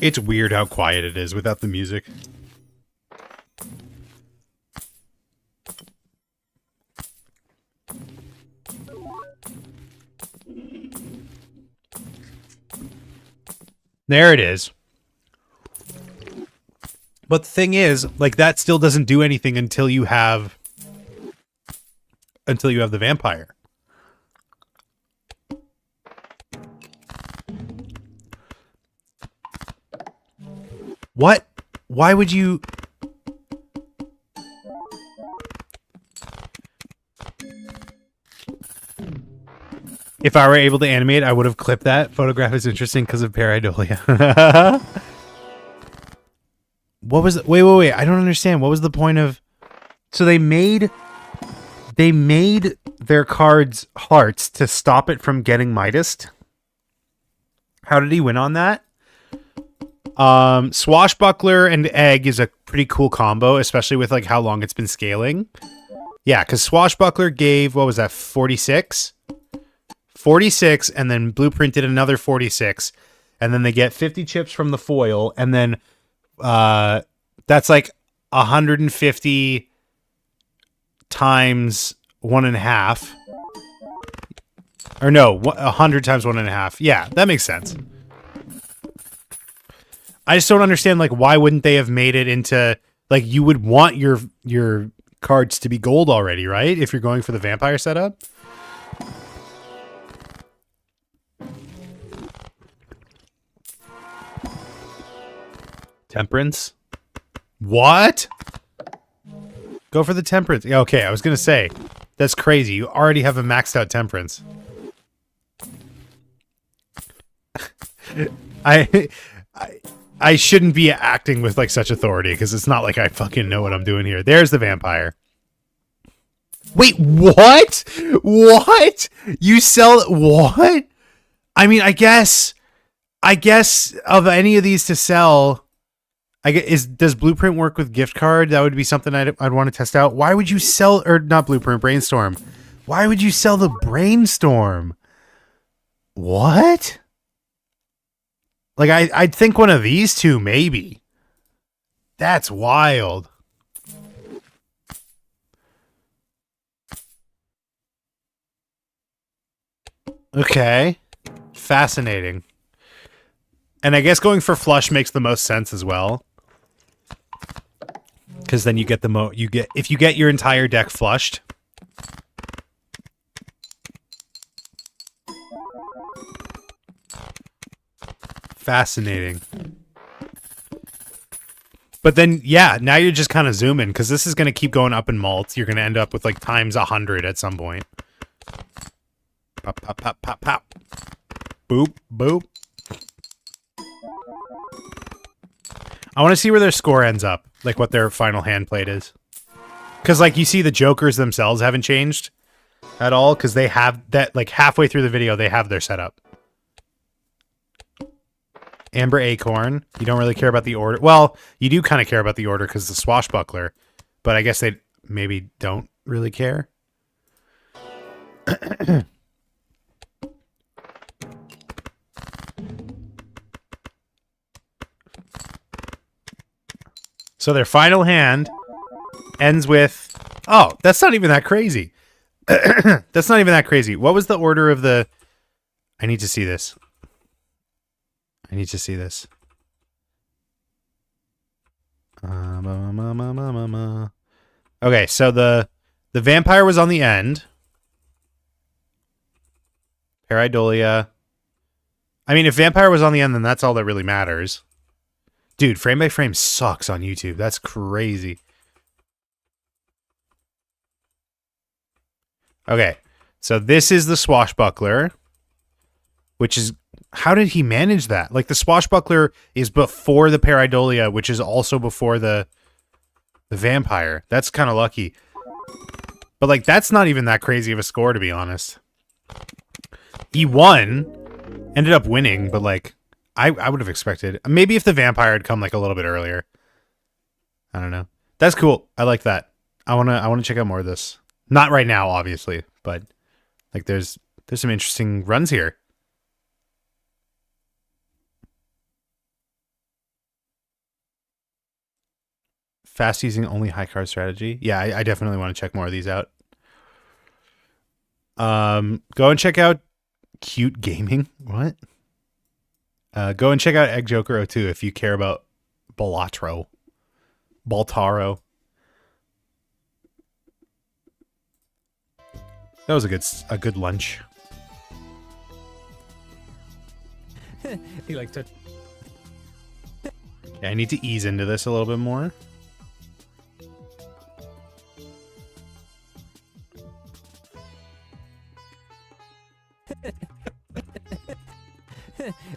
It's weird how quiet it is without the music. There it is. But the thing is, like, that still doesn't do anything until you have the vampire. What? Why would you... If I were able to animate, I would have clipped that. Photograph is interesting because of Pareidolia. What was... Wait. I don't understand. What was the point of... So they made their cards hearts to stop it from getting Midas. How did he win on that? Swashbuckler and Egg is a pretty cool combo, especially with like how long it's been scaling. Yeah, because Swashbuckler gave, what was that, 46? 46, and then Blueprint did another 46. And then they get 50 chips from the foil, and then that's like 150 times 1.5. Or no, 100 times 1.5. Yeah, that makes sense. I just don't understand, like, why wouldn't they have made it into, like, you would want your cards to be gold already, right? If you're going for the vampire setup. Temperance? What? Go for the temperance. Yeah, okay, I was going to say, that's crazy. You already have a maxed out temperance. I shouldn't be acting with like such authority because it's not like I fucking know what I'm doing here. There's the vampire. Wait, what? What? You sell what? I mean, I guess of any of these to sell, does Blueprint work with gift card? That would be something I'd want to test out. Why would you sell, or not Blueprint, Brainstorm? Why would you sell the Brainstorm? What? Like, I'd think one of these two, maybe. That's wild. Okay. Fascinating. And I guess going for flush makes the most sense as well. Because then you get if you get your entire deck flushed. Fascinating. But then, yeah, now you're just kind of zooming because this is going to keep going up in mults. You're going to end up with like times 100 at some point. Pop, pop, pop, pop, pop. Boop, boop. I want to see where their score ends up. Like what their final hand plate is. Because like you see the jokers themselves haven't changed at all. Because they have that like halfway through the video, they have their setup. Amber Acorn. You don't really care about the order. Well, you do kind of care about the order because the swashbuckler. But I guess they maybe don't really care. So their final hand ends with... Oh, that's not even that crazy. That's not even that crazy. What was the order of the... I need to see this. I need to see this. Okay, so the vampire was on the end. Pareidolia. I mean, if vampire was on the end, then that's all that really matters. Dude, frame by frame sucks on YouTube. That's crazy. Okay, so this is the swashbuckler, which is... How did he manage that? Like, the swashbuckler is before the pareidolia, which is also before the vampire. That's kind of lucky. But, like, that's not even that crazy of a score, to be honest. He won. Ended up winning, but, like... I would have expected. Maybe if the vampire had come like a little bit earlier. I don't know. That's cool. I like that. I wanna check out more of this. Not right now, obviously, but like there's some interesting runs here. Fast using only high card strategy. Yeah, I definitely want to check more of these out. Go and check out Cute Gaming. What? Go and check out Egg Joker 02 if you care about Baltaro. That was a good lunch. He likes to. Yeah, I need to ease into this a little bit more.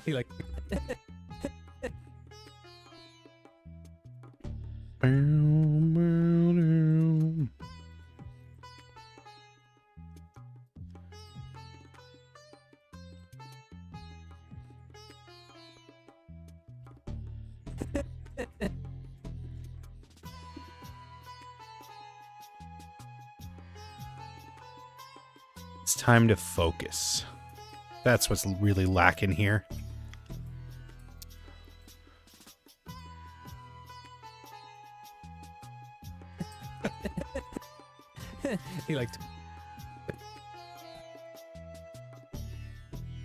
He like. It's time to focus. That's what's really lacking here. He likes to.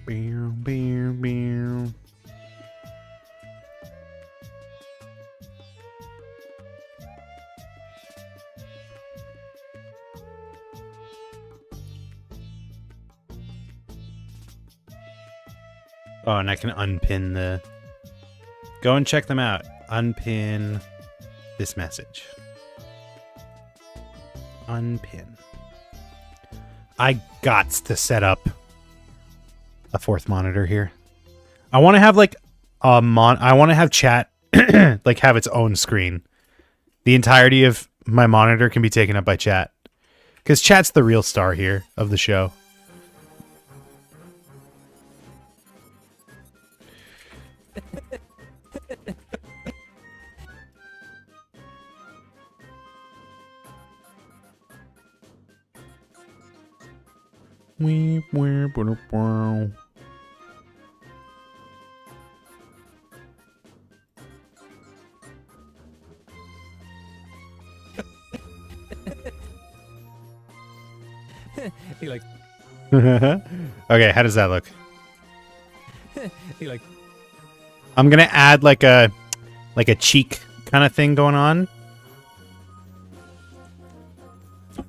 Beow, beow, beow. Oh, and I can unpin the... Go and check them out. Unpin this message. Unpin. I gots to set up a fourth monitor here. I want to have like I want to have chat like have its own screen. The entirety of my monitor can be taken up by chat. Because chat's the real star here of the show. Weep, weep, weep, wow. He like. Okay, how does that look? He like. I'm gonna add like a cheek kind of thing going on.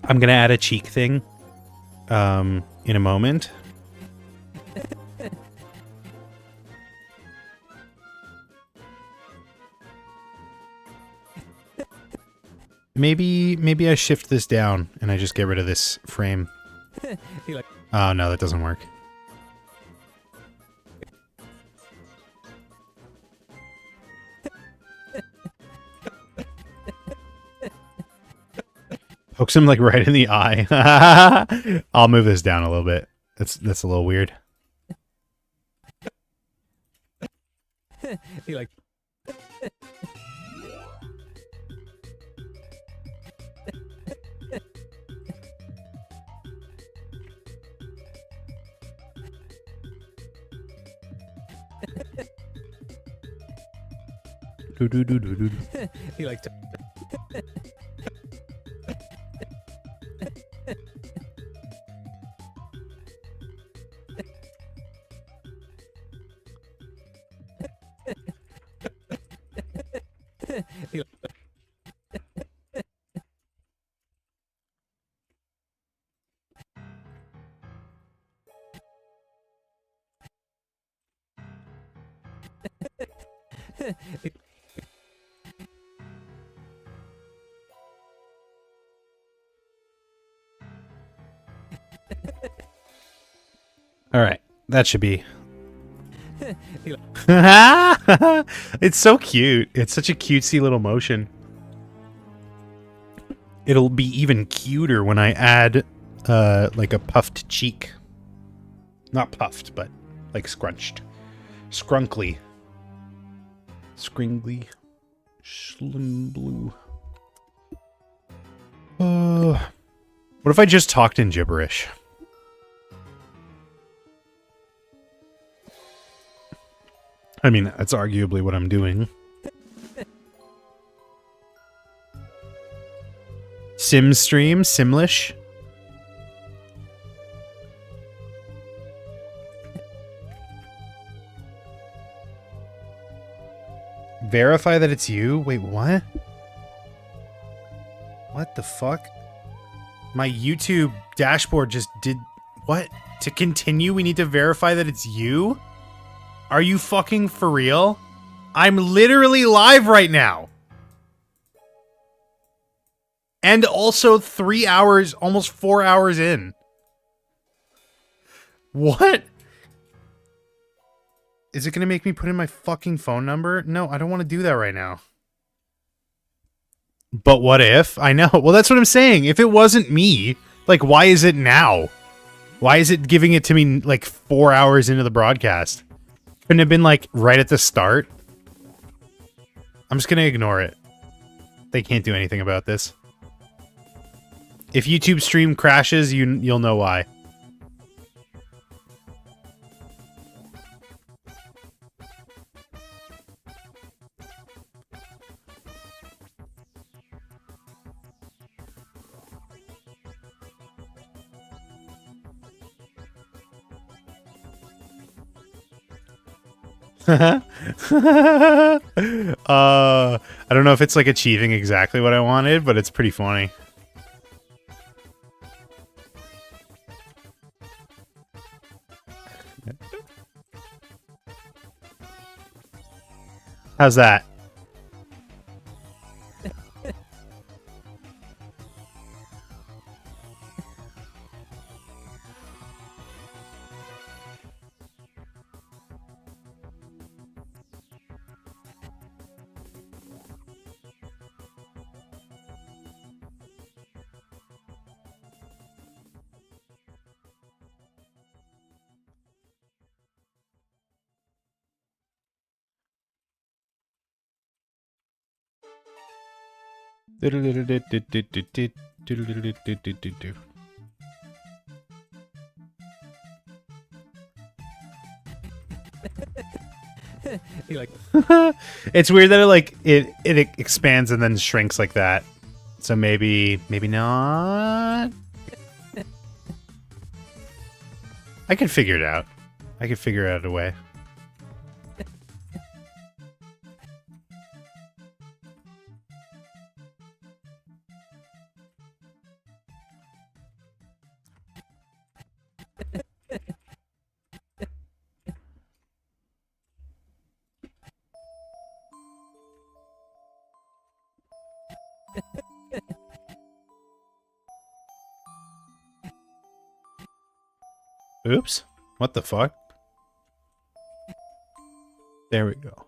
I'm gonna add a cheek thing in a moment. Maybe I shift this down and I just get rid of this frame. He like. Oh no, that doesn't work. Pokes him like right in the eye. I'll move this down a little bit. That's a little weird. He like. He like. He like. All right, that should be. He like. It's so cute. It's such a cutesy little motion. It'll be even cuter when I add like a puffed cheek. Not puffed, but like scrunched. Scrunkly. Scringly. Slim blue. What if I just talked in gibberish? I mean, that's arguably what I'm doing. Sim stream? Simlish? Verify that it's you? Wait, what? What the fuck? My YouTube dashboard just did... What? To continue, we need to verify that it's you? Are you fucking for real? I'm literally live right now. And also 3 hours, almost 4 hours in. What? Is it going to make me put in my fucking phone number? No, I don't want to do that right now. But what if? I know. Well, that's what I'm saying. If it wasn't me, like, why is it now? Why is it giving it to me like 4 hours into the broadcast? Couldn't have been like right at the start. I'm just gonna ignore it. They can't do anything about this. If YouTube stream crashes, you'll know why. I don't know if it's like achieving exactly what I wanted, but it's pretty funny. How's that? It's weird that it expands and then shrinks like that. So maybe not. I can figure it out. I can figure out a way. Oops. What the fuck? There we go.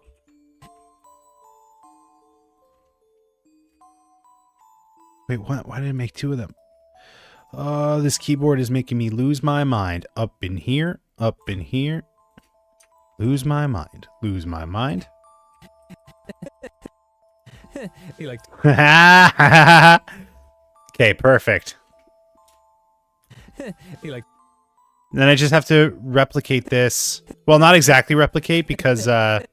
Wait, what? Why did I make two of them? Oh, this keyboard is making me lose my mind. Up in here, up in here. Lose my mind. Lose my mind. He liked. Okay, perfect. He liked. Then I just have to replicate this. Well, not exactly replicate because like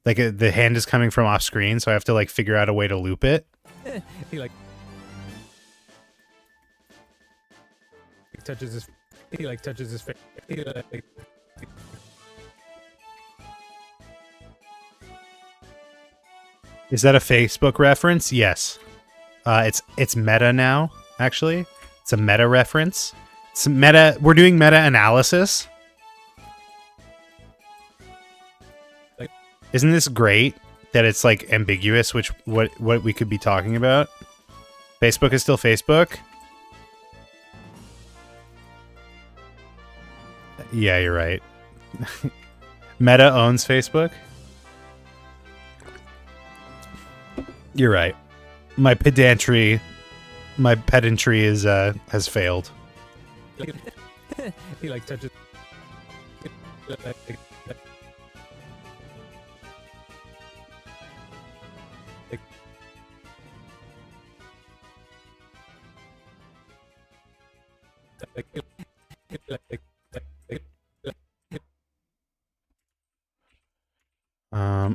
the hand is coming from off screen, so I have to like figure out a way to loop it. He like touches his. He like touches his face. He like. Is that a Facebook reference? Yes. It's meta now. Actually, it's a meta reference. It's meta. We're doing meta analysis. Isn't this great that it's like ambiguous which what we could be talking about? Facebook is still Facebook. Yeah, you're right. Meta owns Facebook. You're right. My pedantry is has failed. He like touches.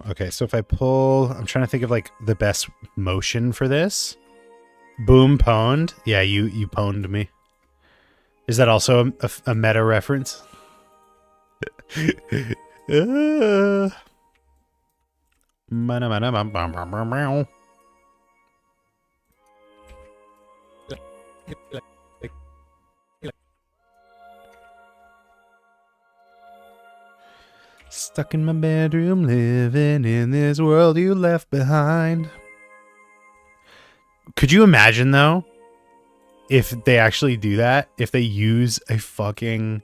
Okay, so if I pull, I'm trying to think of like the best motion for this. Boom pwned. Yeah, you pwned me. Is that also a meta reference? Stuck in my bedroom, living in this world you left behind. Could you imagine, though, if they actually do that? If they use a fucking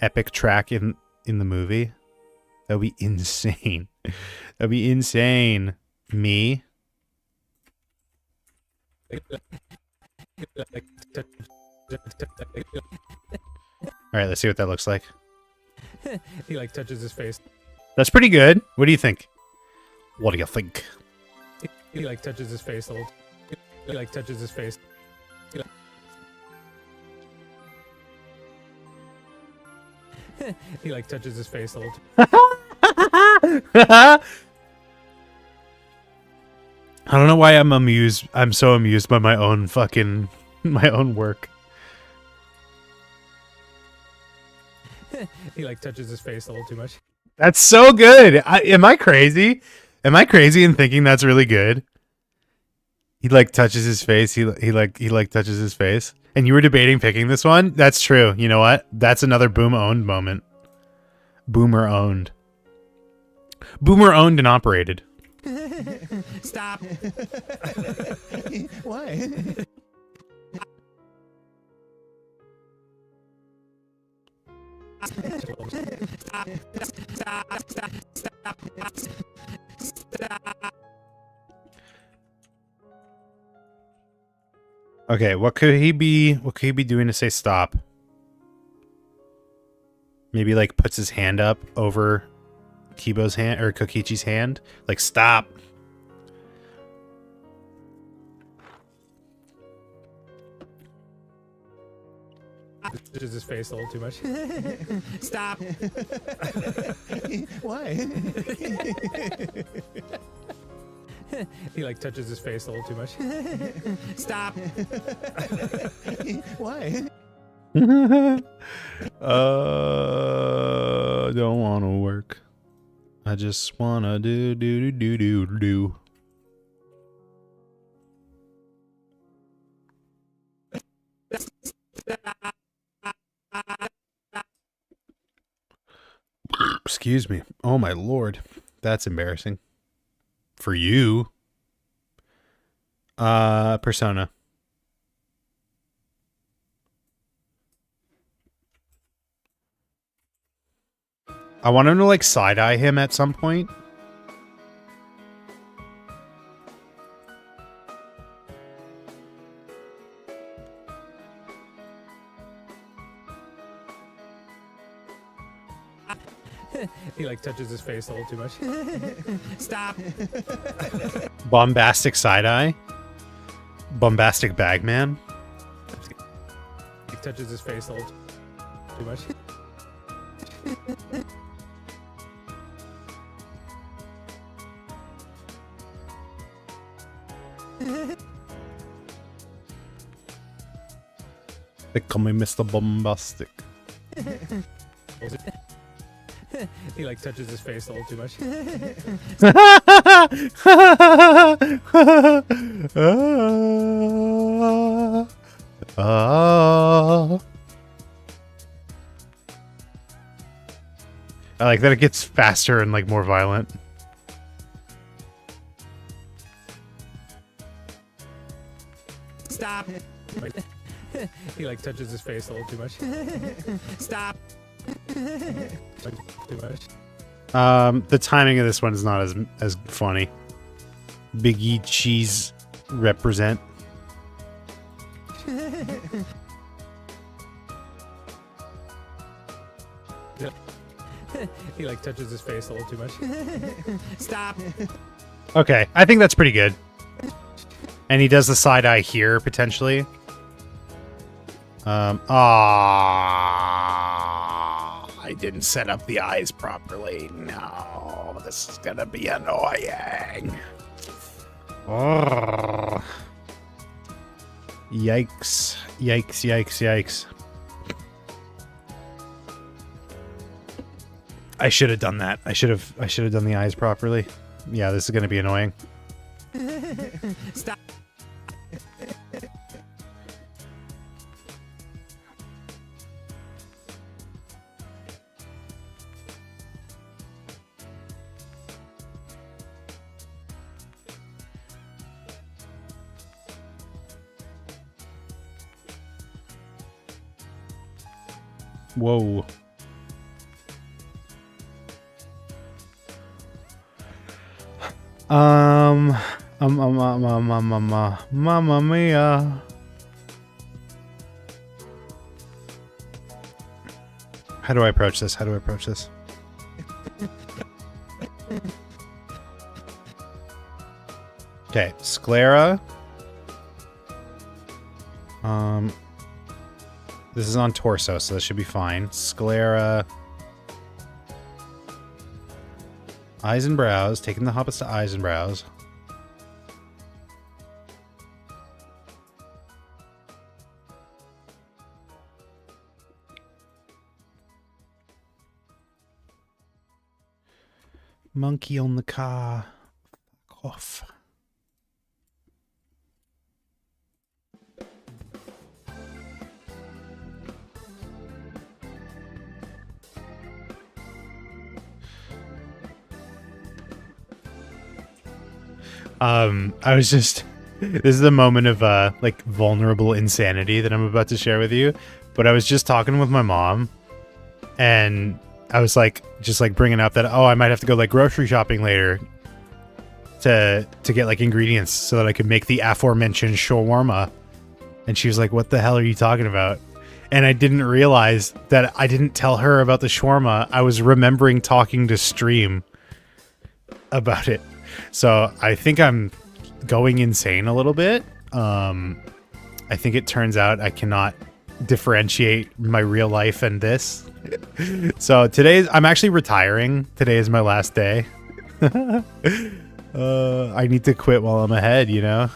epic track in the movie? That would be insane. That would be insane. Me? Alright, let's see what that looks like. He like touches his face. That's pretty good. What do you think? What do you think? He like touches his face a little. He like touches his face. He like touches his face a little. I don't know why I'm amused. I'm so amused by my own work. He like touches his face a little too much. That's so good. Am I crazy? Am I crazy in thinking that's really good? He like touches his face. He like touches his face. And you were debating picking this one? That's true. You know what? That's another boom owned moment. Boomer owned. Boomer owned and operated. Stop. Why? Okay, what could he be doing to say stop? Maybe like puts his hand up over Kibo's hand or Kokichi's hand, like stop. Touches his face a little too much. Stop. Why? He like touches his face a little too much. Stop. Why? Don't want to work. I just want to do. Excuse me. Oh my lord. That's embarrassing. For you. Persona. I want him to like side-eye him at some point. He like touches his face a little too much. Stop. Bombastic side-eye. Bombastic bagman. He touches his face a little too much. They call me Mr. Bombastic. He like touches his face a little too much. I like that it gets faster and like more violent. Stop. He like touches his face a little too much. Stop. Too much. The timing of this one is not as funny. Big E cheese represent. He like touches his face a little too much. Stop. Okay, I think that's pretty good. And he does the side eye here potentially. I didn't set up the eyes properly. No, this is gonna be annoying. Oh. Yikes. Yikes, yikes, yikes. I should have done that. I should have done the eyes properly. Yeah, this is gonna be annoying. Stop. Whoa. Mamma mia. How do I approach this? How do I approach this? Okay, Sclera. This is on torso, so this should be fine. Sclera. Eyes and brows. Taking the hobbits to eyes and brows. Monkey on the car. Fuck off. I was just, this is a moment of like vulnerable insanity that I'm about to share with you, but I was just talking with my mom and I was like, just like bringing up that, oh, I might have to go like grocery shopping later to get like ingredients so that I could make the aforementioned shawarma. And she was like, what the hell are you talking about? And I didn't realize that I didn't tell her about the shawarma. I was remembering talking to Stream about it. So I think I'm going insane a little bit. I think it turns out I cannot differentiate my real life and this. So I'm actually retiring. Today is my last day. I need to quit while I'm ahead, you know?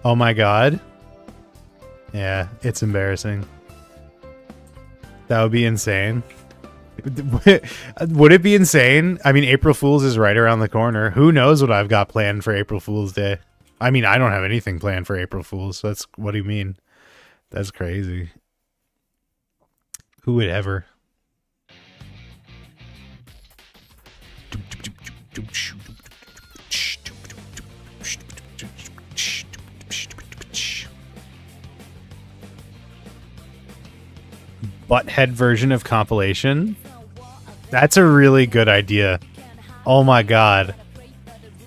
Oh my god. Yeah, it's embarrassing. That would be insane. Would it be insane? I mean, April Fool's is right around the corner. Who knows what I've got planned for April Fool's Day? I mean, I don't have anything planned for April Fool's. So that's, what do you mean? That's crazy. Who would ever? Butthead version of compilation. That's a really good idea. Oh my god.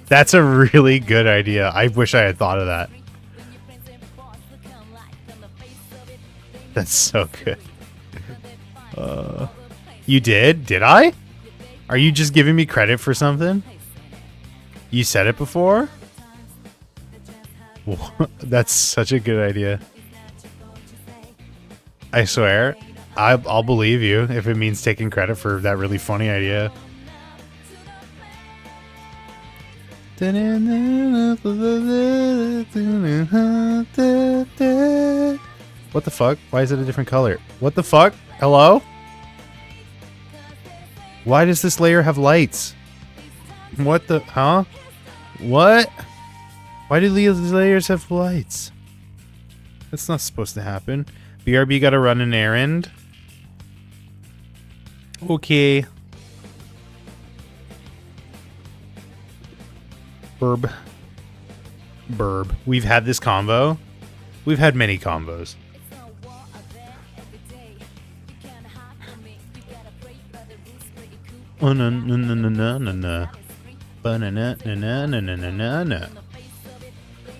That's a really good idea. I wish I had thought of that. That's so good. You did? Did I? Are you just giving me credit for something? You said it before? That's such a good idea. I swear. I'll believe you if it means taking credit for that really funny idea. What the fuck? Why is it a different color? What the fuck? Hello? Why does this layer have lights? What the... Huh? What? Why do these layers have lights? That's not supposed to happen. BRB gotta run an errand. Okay. Burb. We've had this combo. We've had many combos.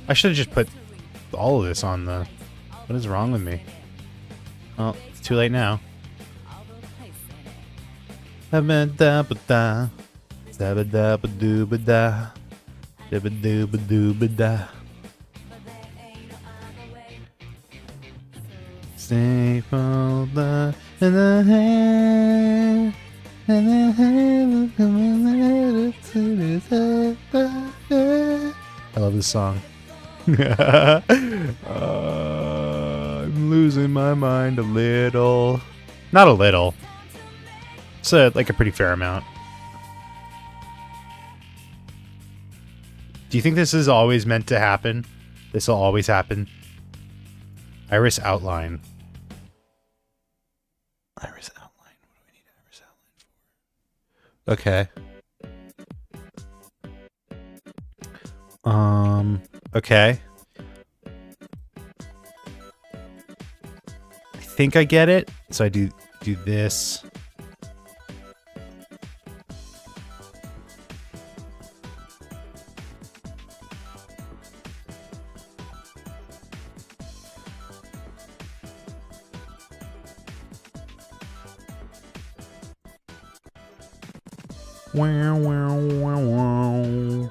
I should have just put all of this on the... What is wrong with me? Well, it's too late now. Staple the in the hand, and the hand I love this song. I'm losing my mind a little. Not a little. It's like a pretty fair amount. Do you think this is always meant to happen? This will always happen? Iris outline. Iris outline. What do we need iris outline for? Okay. I think I get it. So I do this. Wow, wow, wow, wow.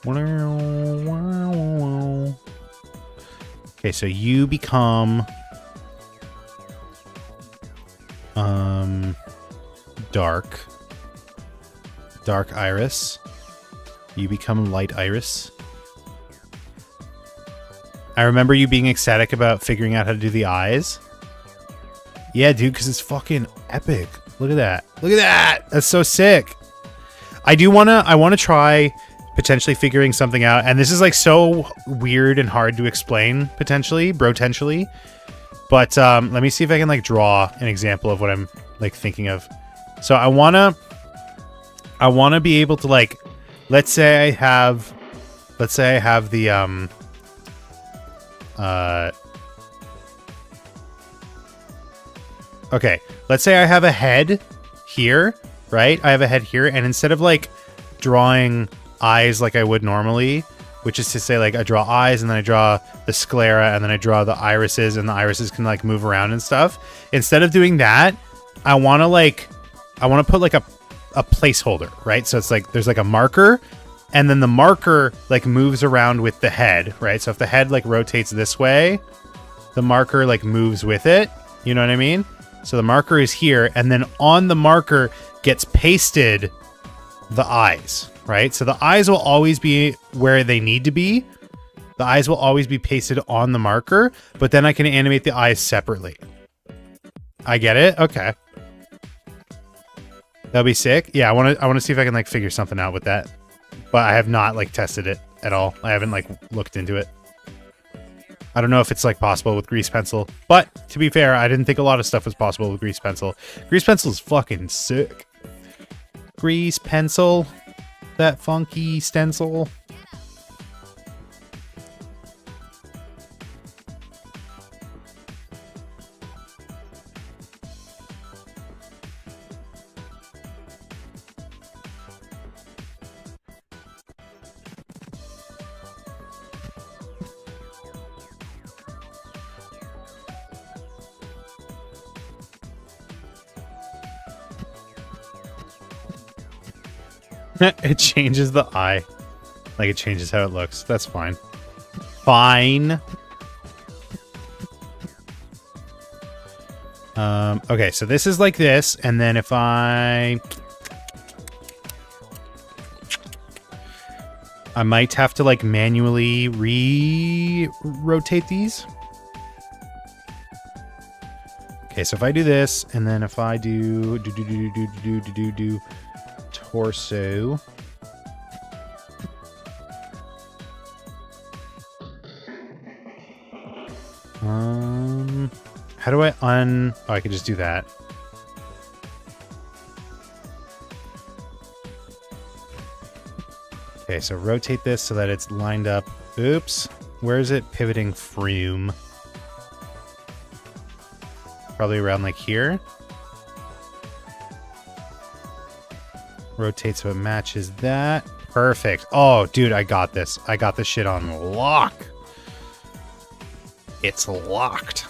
Wow, wow, wow. Okay, so you become dark iris. You become light iris. I remember you being ecstatic about figuring out how to do the eyes. Yeah, dude, because it's fucking epic. Look at that. Look at that. That's so sick. I want to try potentially figuring something out. And this is like so weird and hard to explain potentially, potentially. But let me see if I can like draw an example of what I'm like thinking of. So I want to be able to like, let's say I have the okay, let's say I have a head here, right? I have a head here, and instead of like drawing eyes like I would normally, which is to say like I draw eyes and then I draw the sclera and then I draw the irises, and the irises can like move around and stuff. Instead of doing that, I want to put like a placeholder, right? So it's like there's like a marker, and then the marker like moves around with the head, right? So if the head like rotates this way, the marker like moves with it. You know what I mean? So the marker is here, and then on the marker gets pasted the eyes, right? So the eyes will always be where they need to be. The eyes will always be pasted on the marker, but then I can animate the eyes separately. I get it. Okay. That'll be sick. Yeah, I want to see if I can like figure something out with that. But I have not like tested it at all. I haven't like looked into it. I don't know if it's like possible with grease pencil. But to be fair, I didn't think a lot of stuff was possible with grease pencil. Grease pencil is fucking sick. Grease pencil. That funky stencil. It changes the eye. Like, it changes how it looks. That's fine. Fine. Okay, so this is like this, and then if I might have to, like, manually rotate these. Okay, so if I do this, and then if I do torso. How do I oh, I could just do that. Okay, so rotate this so that it's lined up. Oops. Where is it pivoting from? Probably around like here. Rotate so it matches that. Perfect. Oh, dude, I got this. I got this shit on lock. It's locked.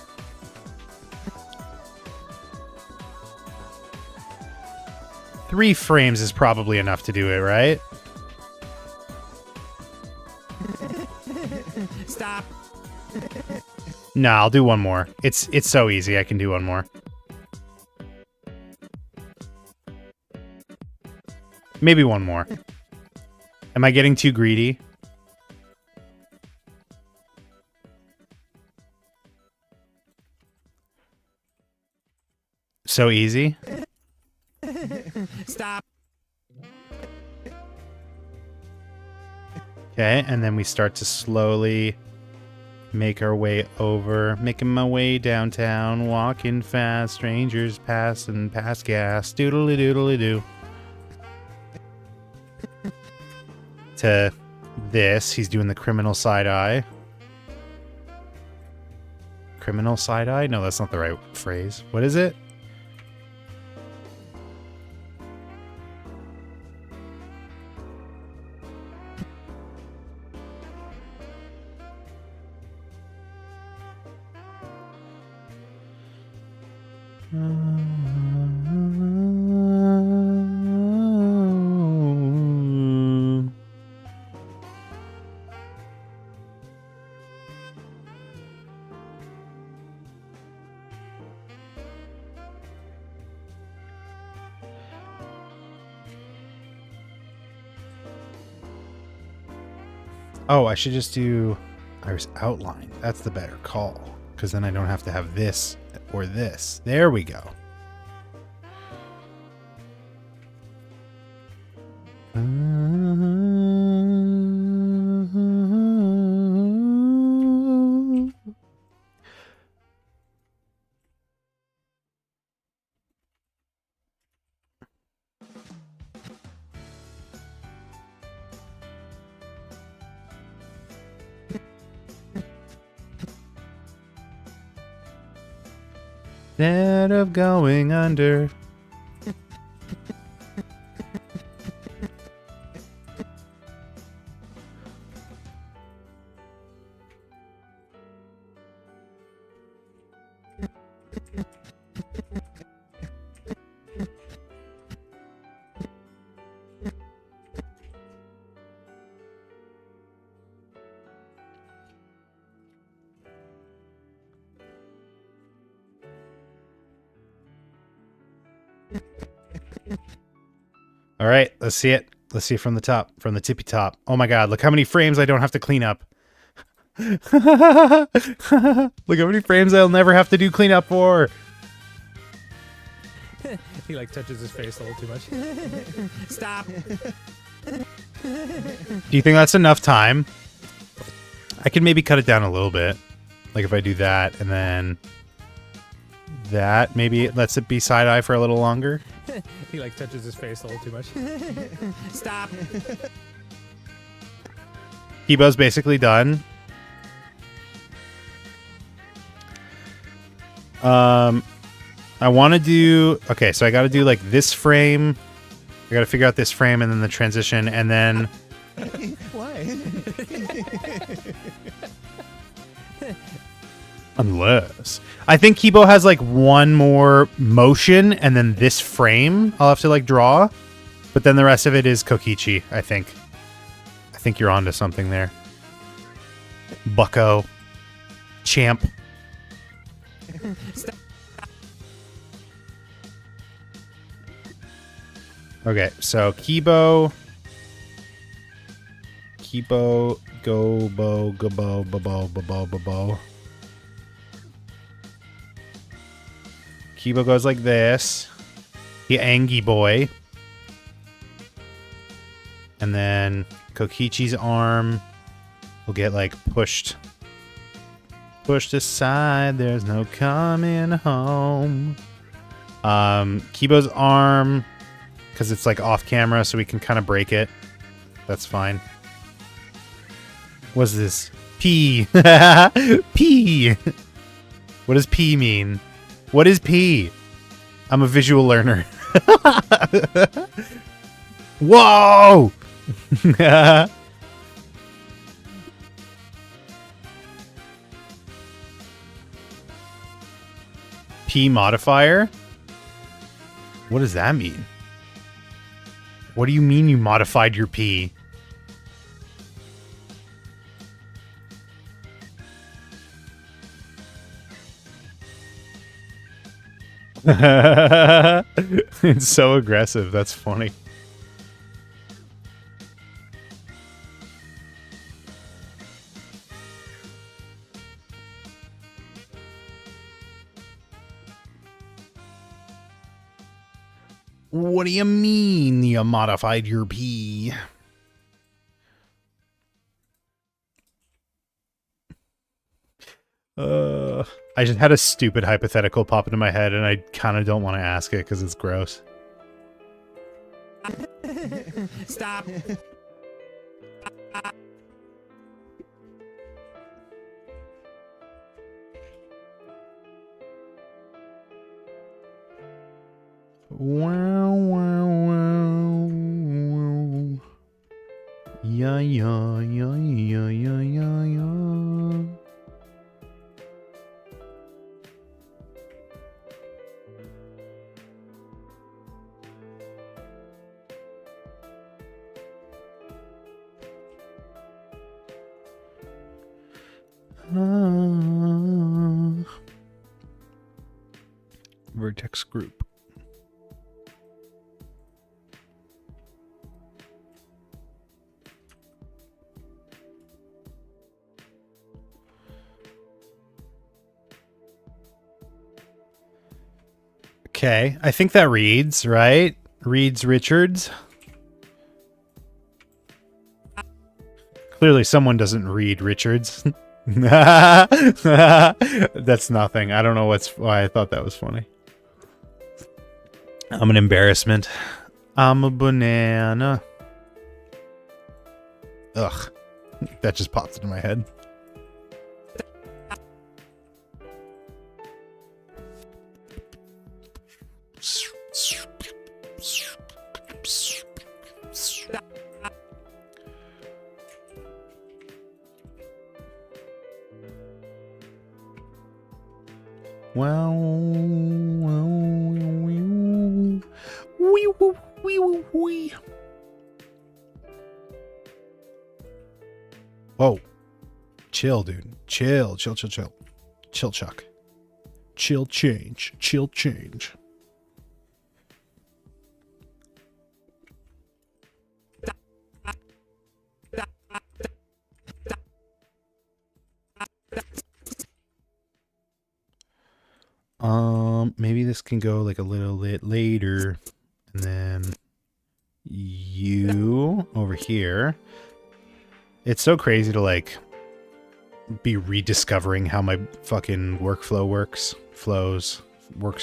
Three frames is probably enough to do it, right? Stop. No, I'll do one more. It's so easy. I can do one more. Maybe one more. Am I getting too greedy? So easy? Stop. Okay, and then we start to slowly make our way over. Making my way downtown, walking fast, strangers passing past gas. Doodly doodly doo. To this, he's doing the criminal side eye. Criminal side eye? No, that's not the right phrase. What is it? Oh, I should just do Iris outline. That's the better call, because then I don't have to have this or this. There we go. Instead of going under. All right, let's see it. Let's see it from the top, from the tippy top. Oh my God, look how many frames I don't have to clean up. Look how many frames I'll never have to do cleanup for. He like touches his face a little too much. Stop. Do you think that's enough time? I could maybe cut it down a little bit. Like if I do that and then that, maybe it lets it be side-eye for a little longer. He like touches his face a little too much. Stop. Kibo's basically done. I want to do... Okay, so I got to do like this frame. I got to figure out this frame and then the transition and then... Why? Unless... I think Kibo has like one more motion and then this frame I'll have to like draw. But then the rest of it is Kokichi, I think. I think you're onto something there. Bucko. Champ. Okay, so Kibo, go, bo, bo, bo. Kibo goes like this. The Angie boy. And then Kokichi's arm will get like pushed aside. There's no coming home. Kibo's arm, because it's like off camera, so we can kind of break it. That's fine. What's this? P. P. What does P mean? What is P? I'm a visual learner. Whoa! P modifier? What does that mean? What do you mean you modified your P? It's so aggressive. That's funny. What do you mean you modified your P? I just had a stupid hypothetical pop into my head and I kind of don't want to ask it because it's gross. Stop. Wow, wow, wow, wow. Yeah, yeah, yeah, yeah, yeah, yeah, yeah. Vertex group. Okay, I think that reads, right? Reads Richards. Clearly someone doesn't read Richards. That's nothing. I don't know why I thought that was funny. I'm an embarrassment. I'm a banana. Ugh. That just popped into my head. Well, whoa. Chill, dude. Chill, chill, chill, chill. Chill, Chuck. Chill change. Chill change. maybe this can go like a little bit later. And then you over here. It's so crazy to like be rediscovering how my fucking workflow works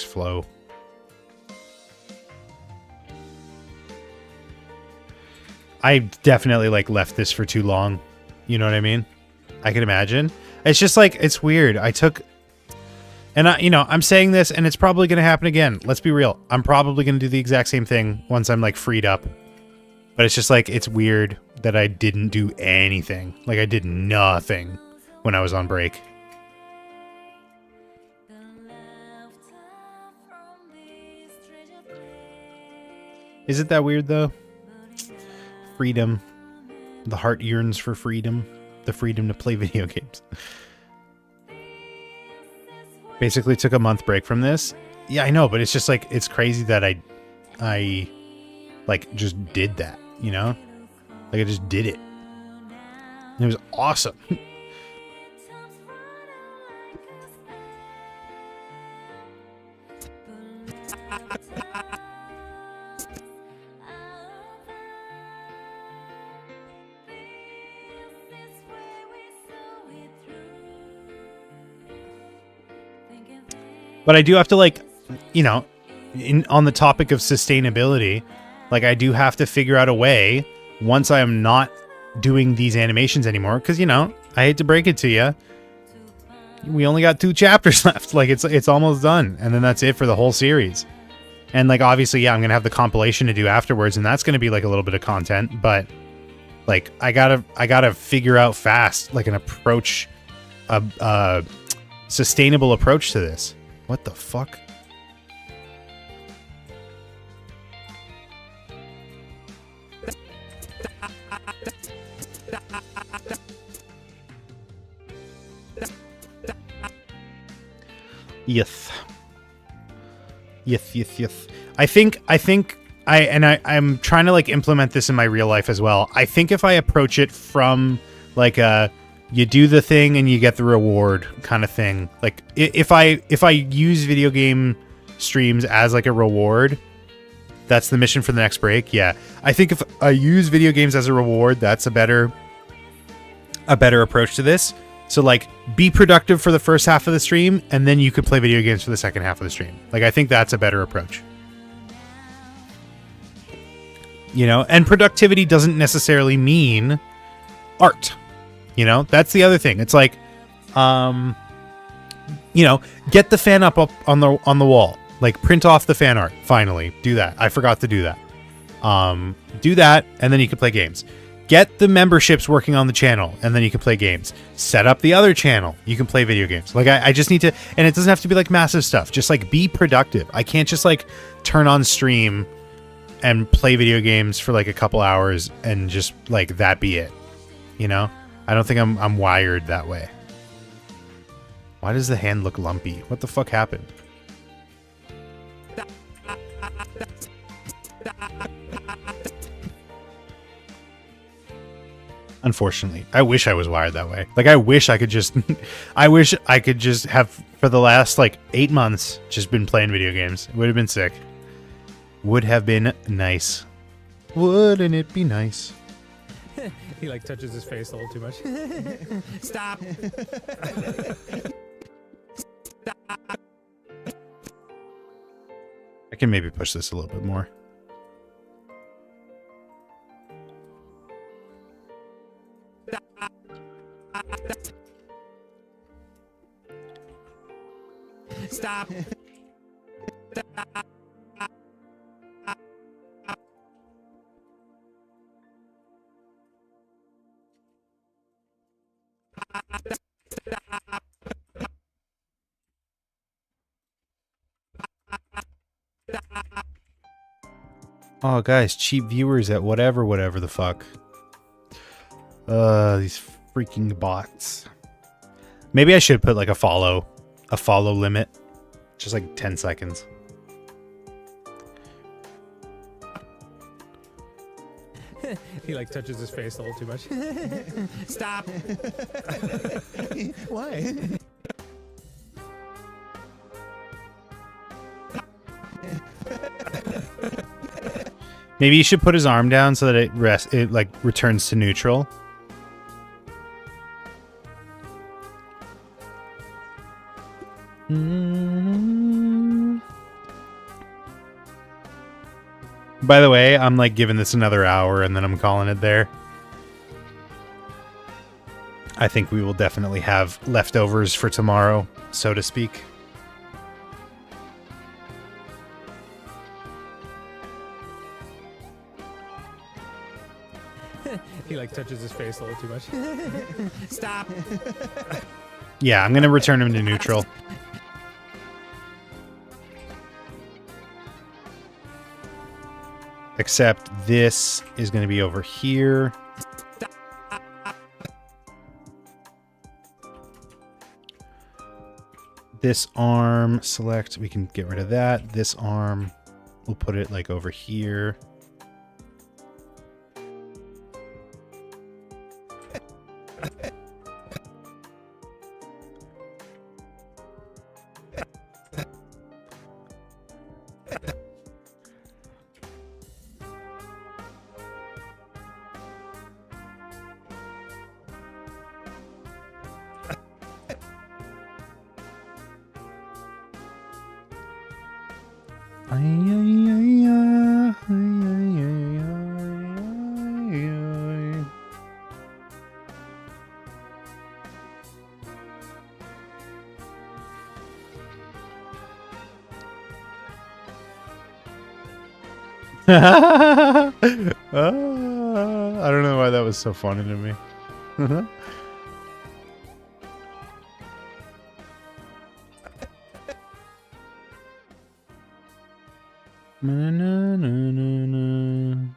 flow. I definitely like left this for too long. You know what I mean? I can imagine. It's just like, it's weird. I'm saying this and it's probably going to happen again. Let's be real. I'm probably going to do the exact same thing once I'm like freed up. But it's just like, it's weird that I didn't do anything. Like I did nothing when I was on break. Is it that weird though? Freedom. The heart yearns for freedom. The freedom to play video games. Basically took a month break from this. Yeah, I know, but it's just like, it's crazy that I like just did that, you know? Like I just did it. And it was awesome. But I do have to like, you know, on the topic of sustainability, like I do have to figure out a way once I am not doing these animations anymore. Cause you know, I hate to break it to you. We only got 2 chapters left. Like it's almost done. And then that's it for the whole series. And like, obviously, yeah, I'm going to have the compilation to do afterwards. And that's going to be like a little bit of content, but like, I gotta figure out fast, like an approach, a sustainable approach to this. What the fuck? Yes. I'm trying to like implement this in my real life as well. I think if I approach it from like you do the thing and you get the reward kind of thing. Like if I use video game streams as like a reward, that's the mission for the next break. Yeah. I think if I use video games as a reward, that's a better approach to this. So like be productive for the first half of the stream and then you could play video games for the second half of the stream. Like I think that's a better approach. You know, and productivity doesn't necessarily mean art. You know, that's the other thing. It's like, you know, get the fan up on the wall. Like print off the fan art. Finally, do that. I forgot to do that. Do that, and then you can play games. Get the memberships working on the channel, and then you can play games. Set up the other channel. You can play video games. Like I just need to, and it doesn't have to be like massive stuff. Just like be productive. I can't just like turn on stream and play video games for like a couple hours and just like that be it. You know? I don't think I'm wired that way. Why does the hand look lumpy? What the fuck happened? Unfortunately, I wish I was wired that way. Like I wish I could just have for the last like 8 months just been playing video games. It would have been sick. Would have been nice. Wouldn't it be nice? He like touches his face a little too much. Stop. I can maybe push this a little bit more. Stop. Oh, guys, cheap viewers at whatever the fuck. These freaking bots. Maybe I should put like a follow limit. Just like 10 seconds. He like touches his face a little too much. Stop. Why? Maybe you should put his arm down so that it like returns to neutral. By the way, I'm like giving this another hour and then I'm calling it there. I think we will definitely have leftovers for tomorrow, so to speak. He like touches his face a little too much. Stop. Yeah, I'm going to return him to neutral. Except this is going to be over here. This arm, select, we can get rid of that. This arm, we'll put it like over here. I don't know why that was so funny to me. Na, na, na, na, na.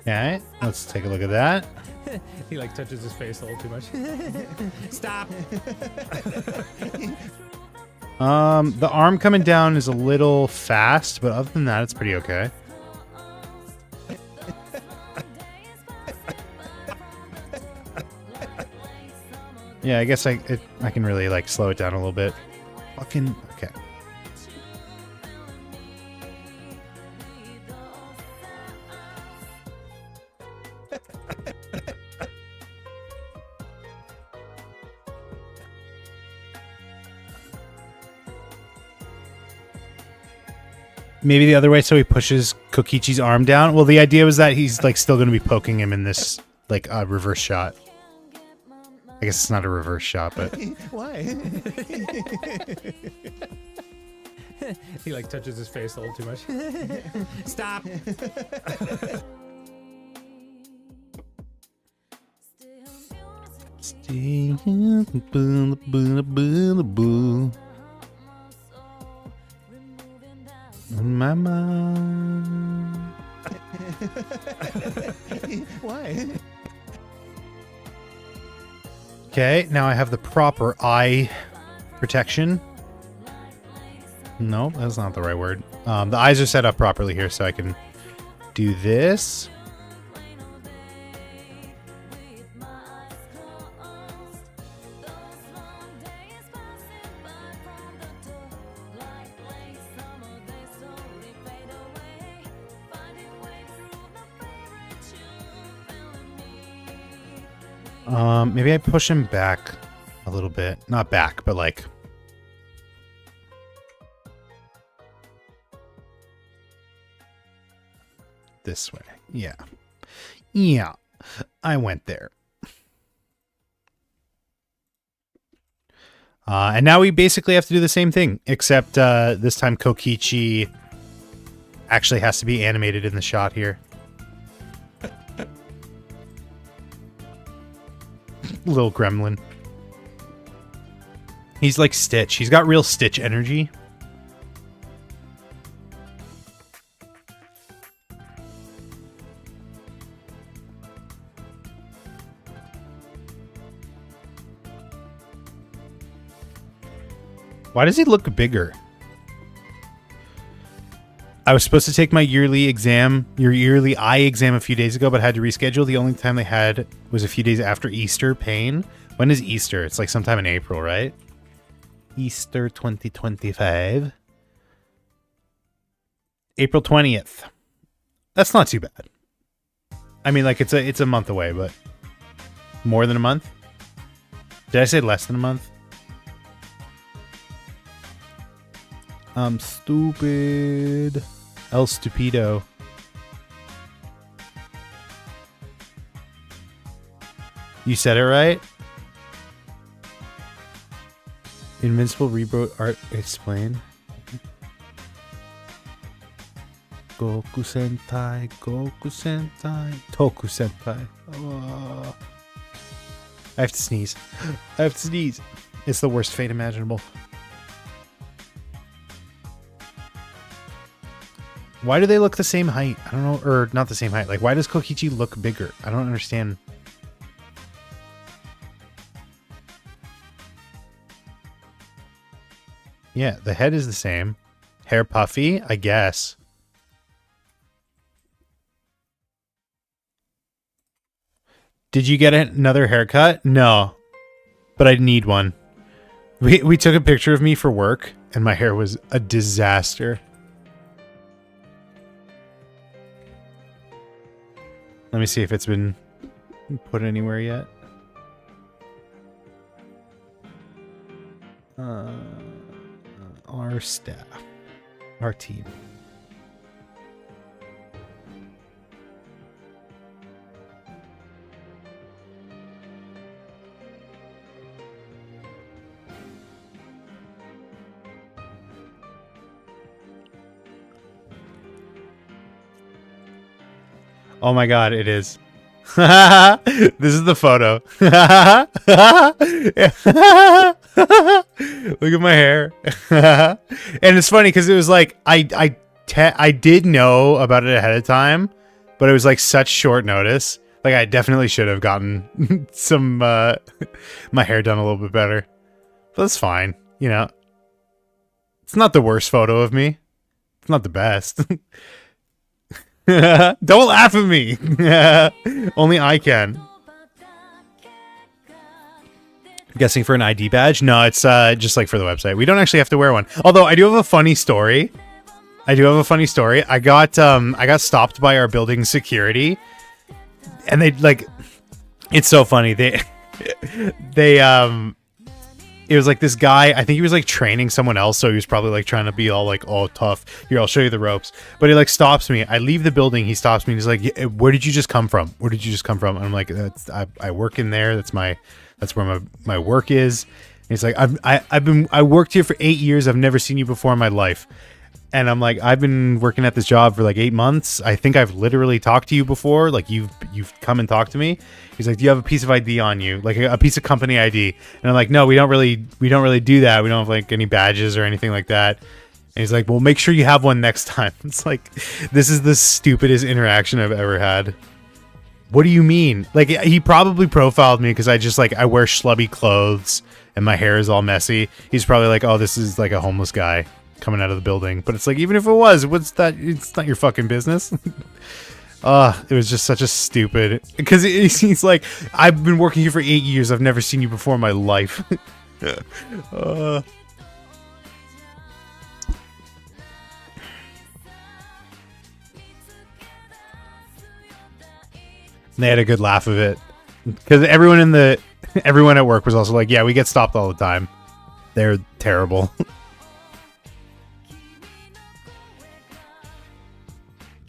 Okay, let's take a look at that. He like touches his face a little too much. Stop. The arm coming down is a little fast, but other than that, it's pretty okay. Yeah, I guess I can really like slow it down a little bit. Fucking okay. Maybe the other way, so he pushes Kokichi's arm down. Well, the idea was that he's like still going to be poking him in this like reverse shot. I guess it's not a reverse shot, but Why? He like touches his face a little too much. Stop. My mind. Why? Okay, now I have the proper eye protection. No, that's not the right word. The eyes are set up properly here, so I can do this. Maybe I push him back a little bit. Not back, but like... this way. Yeah. Yeah. I went there. And now we basically have to do the same thing, except this time Kokichi actually has to be animated in the shot here. Little gremlin. He's like Stitch. He's got real Stitch energy. Why does he look bigger? I was supposed to take my yearly eye exam a few days ago, but had to reschedule. The only time they had was a few days after Easter. Pain. When is Easter? It's like sometime in April, right? Easter 2025. April 20th. That's not too bad. I mean, like, it's a month away, but more than a month? Did I say less than a month? I'm stupid. El Stupido. You said it right? Invincible Reboot Art Explained. Goku Sentai, Goku Sentai, Toku Sentai. Oh. I have to sneeze. I have to sneeze. It's the worst fate imaginable. Why do they look the same height? I don't know, or not the same height. Like, why does Kokichi look bigger? I don't understand. Yeah, the head is the same. Hair puffy, I guess. Did you get another haircut? No, but I need one. We took a picture of me for work, and my hair was a disaster. Let me see if it's been put anywhere yet. Our staff. Our team. Oh my god, it is. This is the photo. Look at my hair. And it's funny because it was like I did know about it ahead of time, but it was like such short notice. Like I definitely should have gotten some my hair done a little bit better. But that's fine, you know. It's not the worst photo of me. It's not the best. Don't laugh at me. Only I can. I'm guessing for an ID badge? No, it's just like for the website. We don't actually have to wear one. Although I do have a funny story. I got stopped by our building security, and they like, it's so funny. It was like this guy, I think he was like training someone else, so he was probably like trying to be all like, oh, tough. Here, I'll show you the ropes. But he like stops me. I leave the building. He stops me. And he's like, where did you just come from? Where did you just come from? And I'm like, I work in there. That's where my work is. And he's like, I worked here for 8 years. I've never seen you before in my life. And I'm like, I've been working at this job for like 8 months. I think I've literally talked to you before. Like you've come and talked to me. He's like, do you have a piece of ID on you? Like a piece of company ID? And I'm like, no, we don't really do that. We don't have like any badges or anything like that. And he's like, well, make sure you have one next time. It's like, this is the stupidest interaction I've ever had. What do you mean? Like he probably profiled me because I wear schlubby clothes and my hair is all messy. He's probably like, oh, this is like a homeless guy coming out of the building. But it's like, even if it was, what's that? It's not your fucking business. It was just such a stupid, because he's like, I've been working here for 8 years. I've never seen you before in my life. They had a good laugh of it because everyone at work was also like, yeah, we get stopped all the time. They're terrible.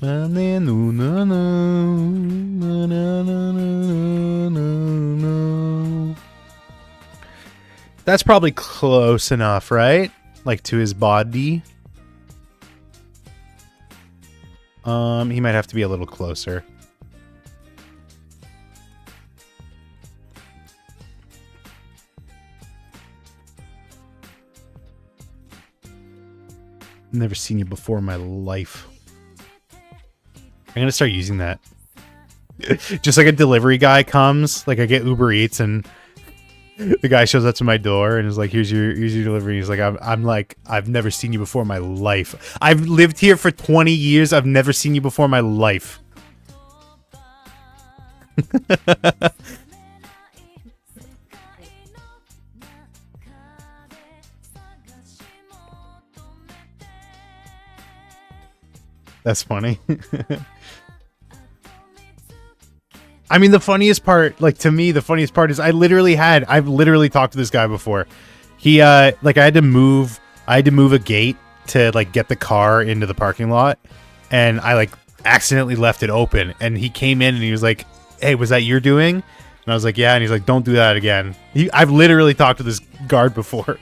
That's probably close enough, right? Like to his body. He might have to be a little closer. Never seen you before in my life. I'm gonna start using that. Just like a delivery guy comes, like I get Uber Eats and the guy shows up to my door and is like, here's your delivery. He's like, I'm like, I've never seen you before in my life. I've lived here for 20 years. I've never seen you before in my life. That's funny. I mean, the funniest part, like to me, the funniest part is I've literally talked to this guy before. He, like I had to move a gate to like get the car into the parking lot, and I like accidentally left it open, and he came in and he was like, "Hey, was that your doing?" And I was like, "Yeah," and he's like, "Don't do that again." I've literally talked to this guard before.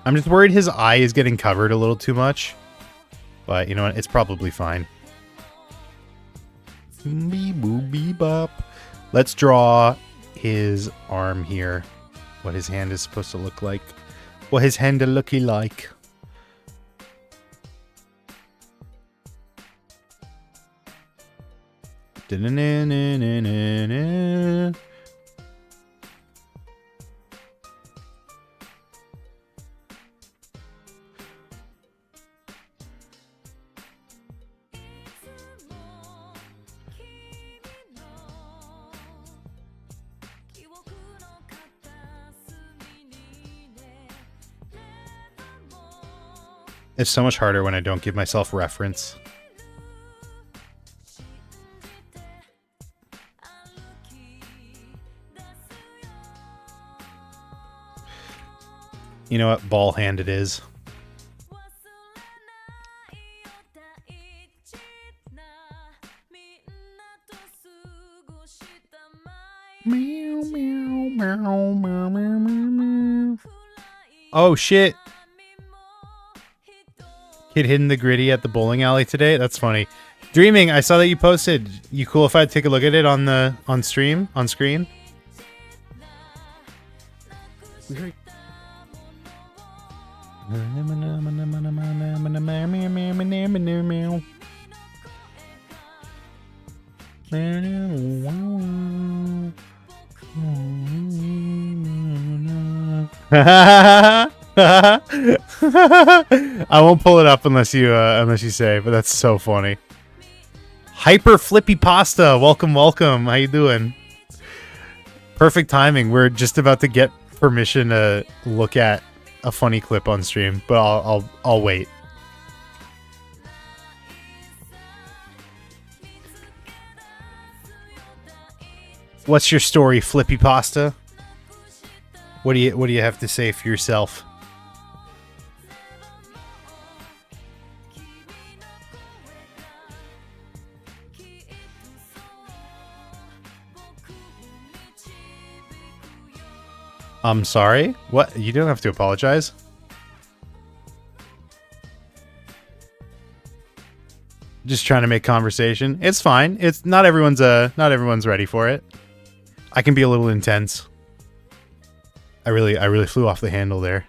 I'm just worried his eye is getting covered a little too much. But you know what? It's probably fine. Let's draw his arm here. What his hand is supposed to look like. What his hand looky like. It's so much harder when I don't give myself reference. You know what? Ball hand it is. Oh shit. Kid hidden the gritty at the bowling alley today. That's funny. Dreaming, I saw that you posted. You cool if I take a look at it on screen? I won't pull it up unless you say, but that's so funny. Hyper Flippy Pasta, welcome. How you doing? Perfect timing. We're just about to get permission to look at a funny clip on stream, but I'll wait. What's your story, Flippy Pasta? What do you have to say for yourself? I'm sorry? What? You don't have to apologize. Just trying to make conversation. It's fine. It's not everyone's ready for it. I can be a little intense. I really flew off the handle there.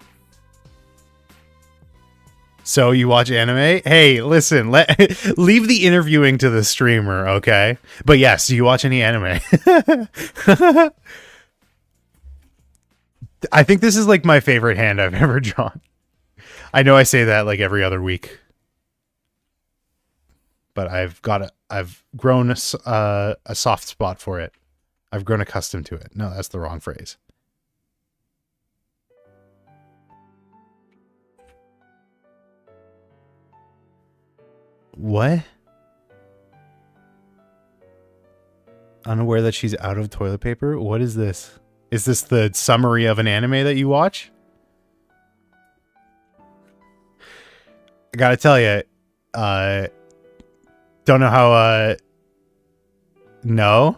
So you watch anime? Hey, listen, leave the interviewing to the streamer, okay? But yes, do you watch any anime? I think this is like my favorite hand I've ever drawn. I know I say that like every other week, but I've grown a soft spot for it. I've grown accustomed to it. No, that's the wrong phrase. What? Unaware that she's out of toilet paper? What is this? Is this the summary of an anime that you watch? I gotta tell you, don't know how, no.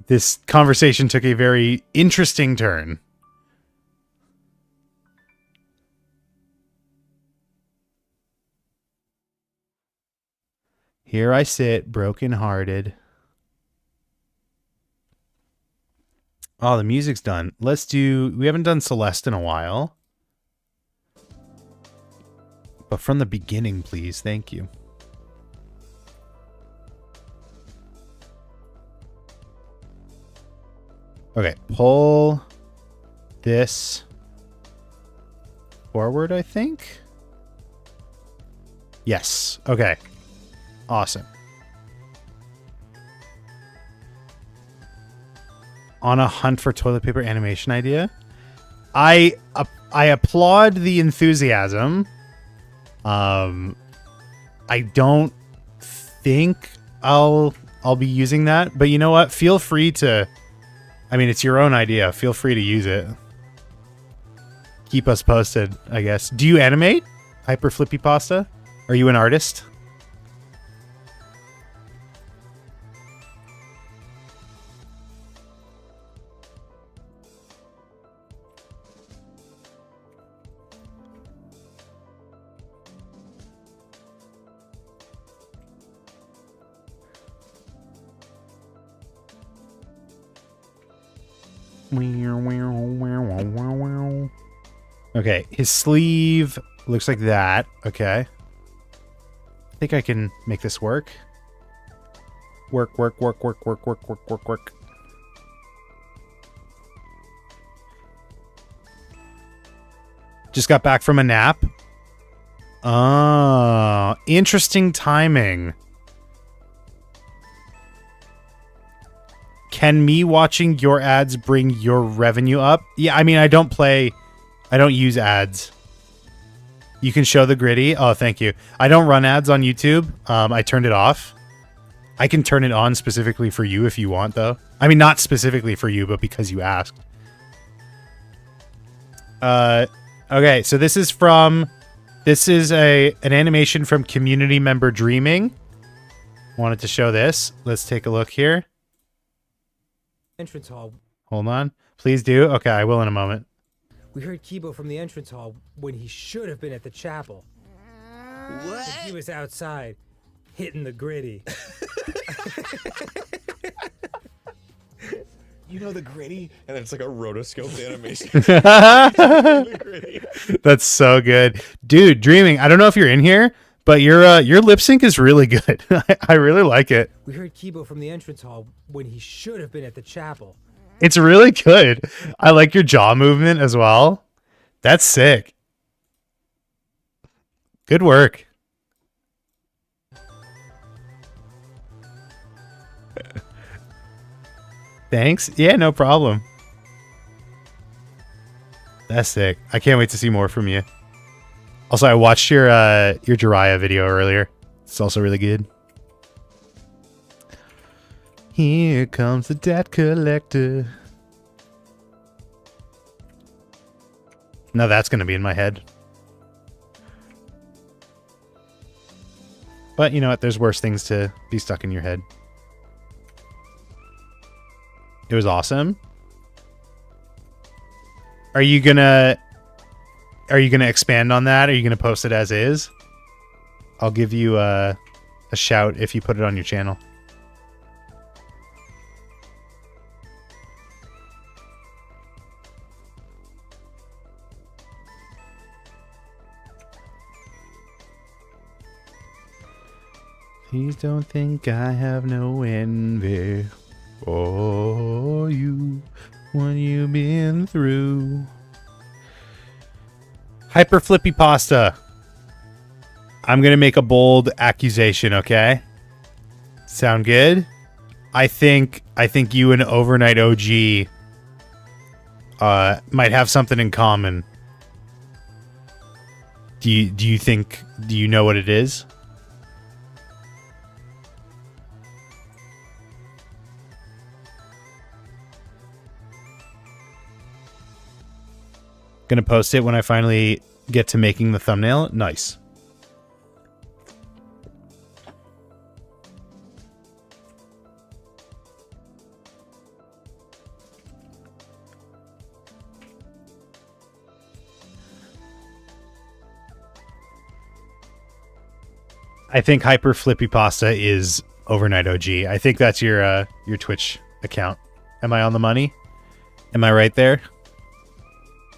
This conversation took a very interesting turn. Here I sit, broken-hearted. Oh, the music's done. Let's do... We haven't done Celeste in a while. But from the beginning, please. Thank you. Okay, pull this forward, I think? Yes. Okay. Awesome. On a hunt for toilet paper animation idea. I applaud the enthusiasm. I don't think I'll be using that, but you know what? Feel free to. I mean, it's your own idea. Feel free to use it. Keep us posted, I guess. Do you animate? Hyper Flippy Pasta? Are you an artist? Okay, his sleeve looks like that. Okay. I think I can make this work. Work. Just got back from a nap. Oh, interesting timing. Can me watching your ads bring your revenue up? Yeah, I mean, I don't use ads. You can show the gritty. Oh, thank you. I don't run ads on YouTube. I turned it off. I can turn it on specifically for you if you want, though. I mean, not specifically for you, but because you asked. Okay, so this is an animation from community member Dreaming. Wanted to show this. Let's take a look here. Entrance hall. Hold on. Please do. Okay, I will in a moment. We heard Kibo from the entrance hall when he should have been at the chapel. What? He was outside, hitting the gritty. You know the gritty? And then it's like a rotoscoped animation. That's so good. Dude, Dreaming, I don't know if you're in here, but your lip sync is really good. I really like it. We heard Kibo from the entrance hall when he should have been at the chapel. It's really good. I like your jaw movement as well. That's sick. Good work. Thanks. Yeah, no problem. That's sick. I can't wait to see more from you. Also, I watched your Jiraiya video earlier. It's also really good. Here comes the debt collector. Now that's going to be in my head. But you know what? There's worse things to be stuck in your head. It was awesome. Are you gonna expand on that? Are you gonna post it as is? I'll give you a shout if you put it on your channel. Please don't think I have no envy for you, what you've been through. Hyper Flippy Pasta. I'm gonna make a bold accusation, okay? Sound good? I think you and Overnight OG might have something in common. Do you know what it is? Gonna post it when I finally get to making the thumbnail. Nice. I think Hyper Flippy Pasta is Overnight OG. I think that's your Twitch account. Am I on the money? Am I right there?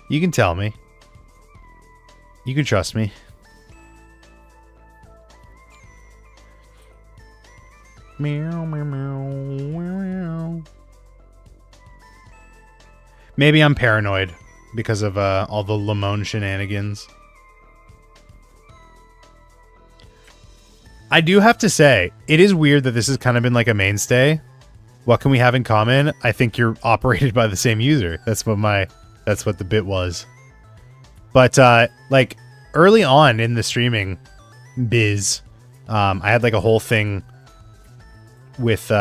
You can tell me. You can trust me. Meow, meow, meow, meow. Maybe I'm paranoid because of all the Lamone shenanigans. I do have to say, it is weird that this has kind of been like a mainstay. What can we have in common? I think you're operated by the same user. That's what the bit was. But like early on in the streaming biz, I had like a whole thing with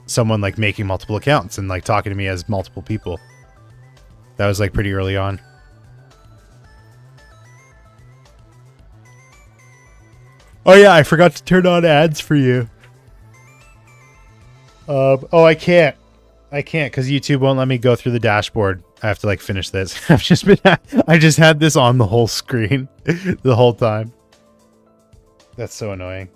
someone like making multiple accounts and like talking to me as multiple people. That was like pretty early on. Oh yeah, I forgot to turn on ads for you. Oh, I can't because YouTube won't let me go through the dashboard. I have to like finish this. I just had this on the whole screen the whole time. That's so annoying.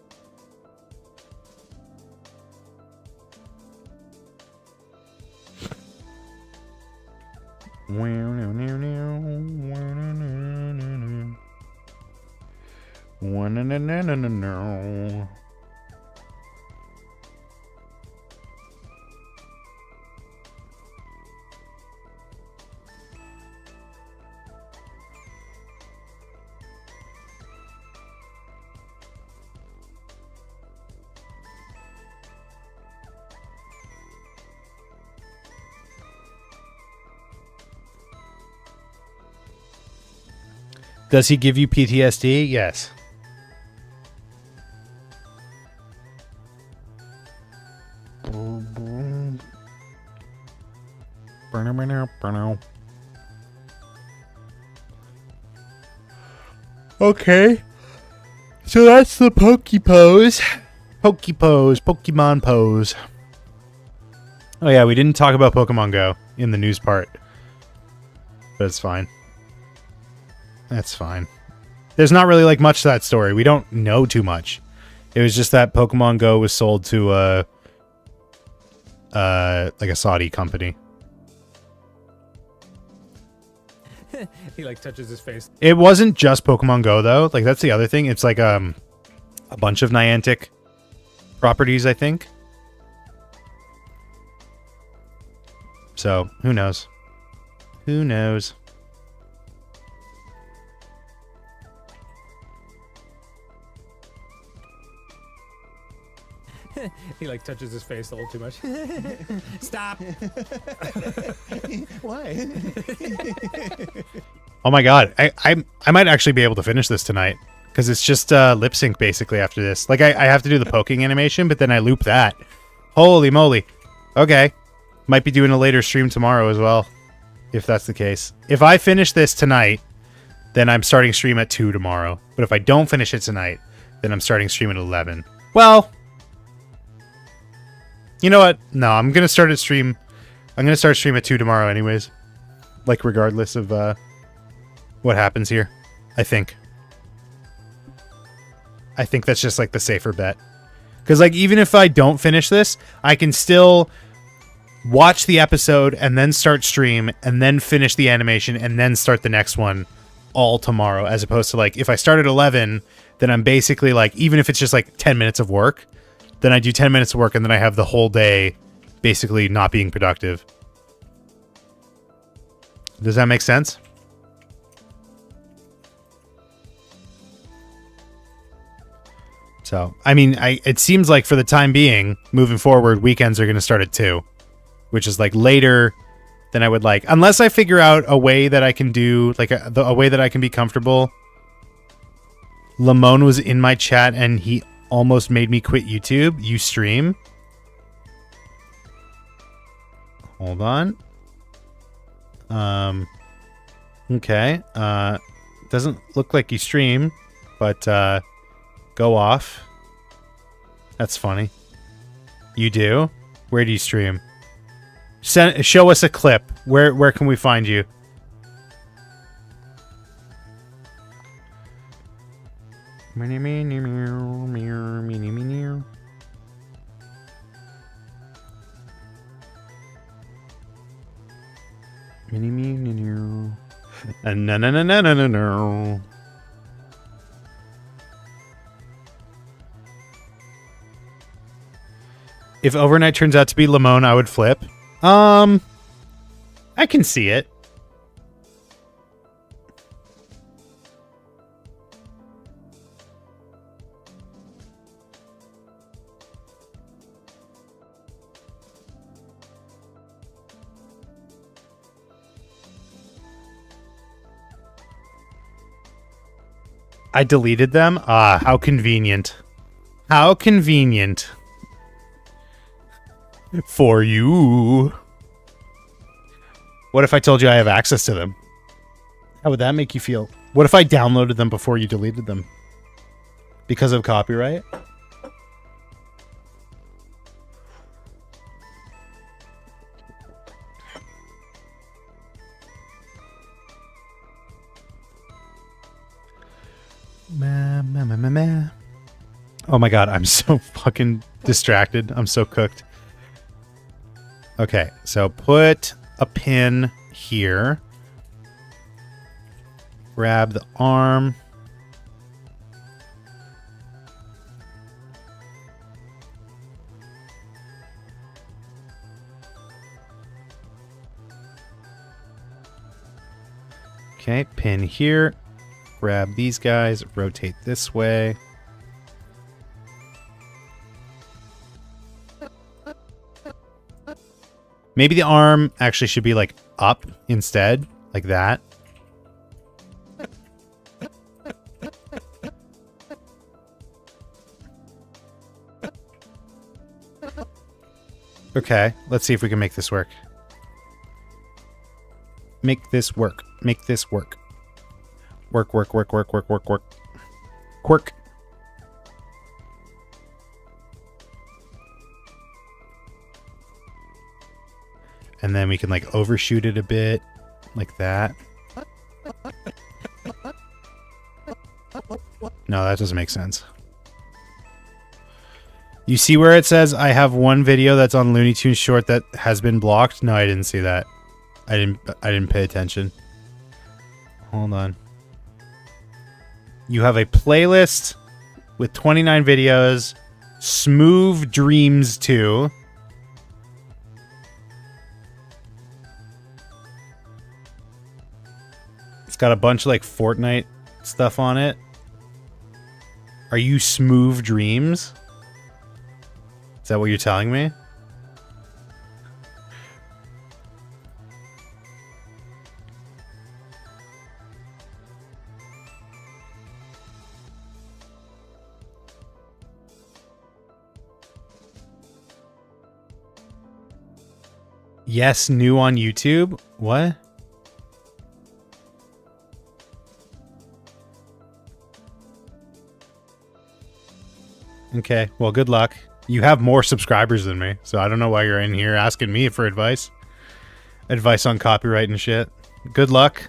Does he give you PTSD? Yes. Okay. So that's the Pokepose. Pokemon pose. Oh yeah, we didn't talk about Pokemon Go in the news part. But it's fine. That's fine. There's not really like much to that story. We don't know too much. It was just that Pokemon Go was sold to like a Saudi company. He like touches his face. It wasn't just Pokemon Go though. Like that's the other thing. It's like a bunch of Niantic properties, I think. So, who knows? Who knows? He like touches his face a little too much. Stop. Why? Oh my god, I might actually be able to finish this tonight because it's just lip sync basically after this. Like I have to do the poking animation, but then I loop that. Holy moly. Okay. Might be doing a later stream tomorrow as well, if that's the case. If I finish this tonight, then I'm starting stream at 2 tomorrow. But if I don't finish it tonight, then I'm starting stream at 11. Well, you know what? No, I'm gonna start stream at 2 tomorrow anyways. Like regardless of what happens here. I think that's just like the safer bet. Because like even if I don't finish this, I can still watch the episode and then start stream and then finish the animation and then start the next one all tomorrow, as opposed to like if I start at 11, then I'm basically like, even if it's just like 10 minutes of work, then I do 10 minutes of work and then I have the whole day basically not being productive. Does that make sense? So, I mean, it seems like for the time being, moving forward, weekends are going to start at 2, which is like later than I would like. Unless I figure out a way that I can do, like a way that I can be comfortable Lamone was in my chat and he almost made me quit YouTube. You stream? Hold on. Okay. Doesn't look like you stream, but go off. That's funny. You do? Where do you stream? Show us a clip. Where can we find you? No. If Overnight turns out to be Lamone, I would flip. I can see it. I deleted them? Ah, how convenient. How convenient. For you. What if I told you I have access to them? How would that make you feel? What if I downloaded them before you deleted them? Because of copyright? Oh my god, I'm so fucking distracted. I'm so cooked. Okay, so put a pin here. Grab the arm. Okay, pin here. Grab these guys, rotate this way. Maybe the arm actually should be like up instead, like that. Okay, let's see if we can make this work. Make this work. Make this work. Work. Quirk. And then we can like overshoot it a bit, like that. No, that doesn't make sense. You see where it says I have one video that's on Looney Tunes Short that has been blocked? No, I didn't see that. I didn't pay attention. Hold on. You have a playlist with 29 videos. Smooth Dreams 2. It's got a bunch of like Fortnite stuff on it. Are you Smooth Dreams? Is that what you're telling me? Yes, new on YouTube? What? Okay, well, good luck. You have more subscribers than me, so I don't know why you're in here asking me for advice. Advice on copyright and shit. Good luck.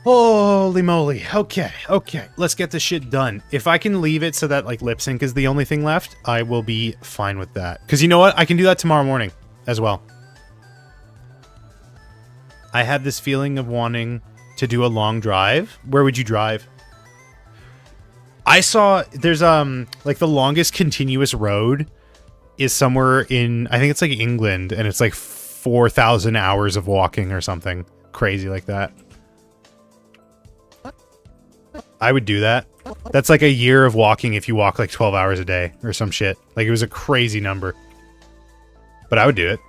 Holy moly. Okay. Let's get this shit done. If I can leave it so that like lip sync is the only thing left, I will be fine with that. Because you know what? I can do that tomorrow morning. as well. I had this feeling of wanting to do a long drive. Where would you drive? I saw there's like the longest continuous road is somewhere in, I think it's like England, and it's like 4,000 hours of walking or something crazy like that. I would do that. That's like a year of walking if you walk like 12 hours a day or some shit. Like, it was a crazy number. But I would do it.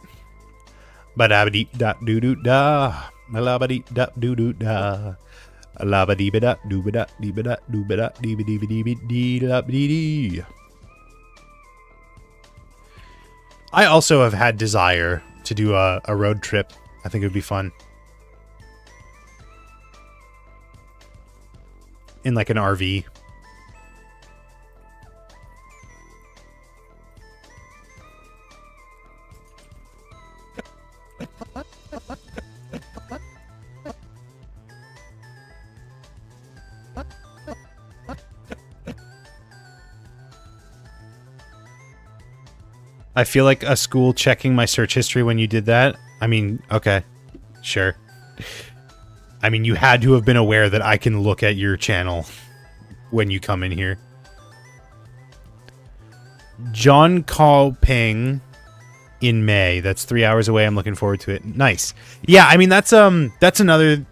Ba-da-ba-dee-da-doo-doo-da. Ma-la-ba-dee-da-doo-doo-da. La-ba-dee-ba-da-doo-ba-da-dee-ba-dee-ba-dee-ba-dee-da-dee-dee. I also have had desire to do a road trip. I think it would be fun. In like an RV. I feel like a school checking my search history when you did that. I mean, okay, sure. I mean, you had to have been aware that I can look at your channel when you come in here. John Call Ping in May. That's 3 hours away. I'm looking forward to it. Nice. Yeah, I mean, that's another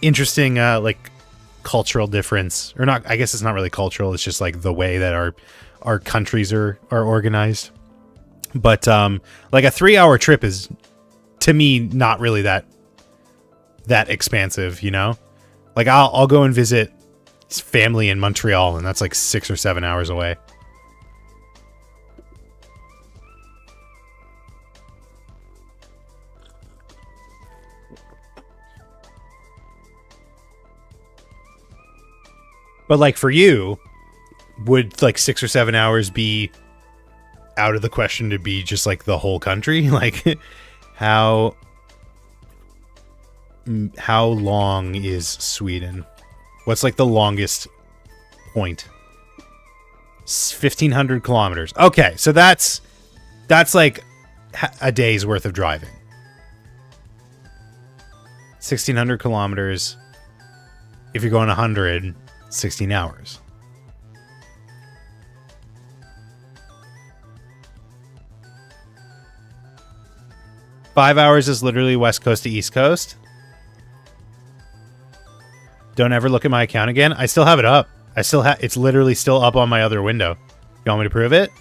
interesting like cultural difference. Or not, I guess it's not really cultural, it's just like the way that our countries are organized. But like a 3-hour trip is, to me, not really that expansive, you know? Like, I'll go and visit his family in Montreal, and that's like 6 or 7 hours away. But like for you, would like 6 or 7 hours be out of the question to be just like the whole country? Like, how long is Sweden? What's like the longest point? 1,500 kilometers. Okay, so that's like a day's worth of driving. 1,600 kilometers. If you're going 100, 16 hours. Five hours is literally West Coast to East Coast. Don't ever look at my account again. I still have it up. It's literally still up on my other window. You want me to prove it?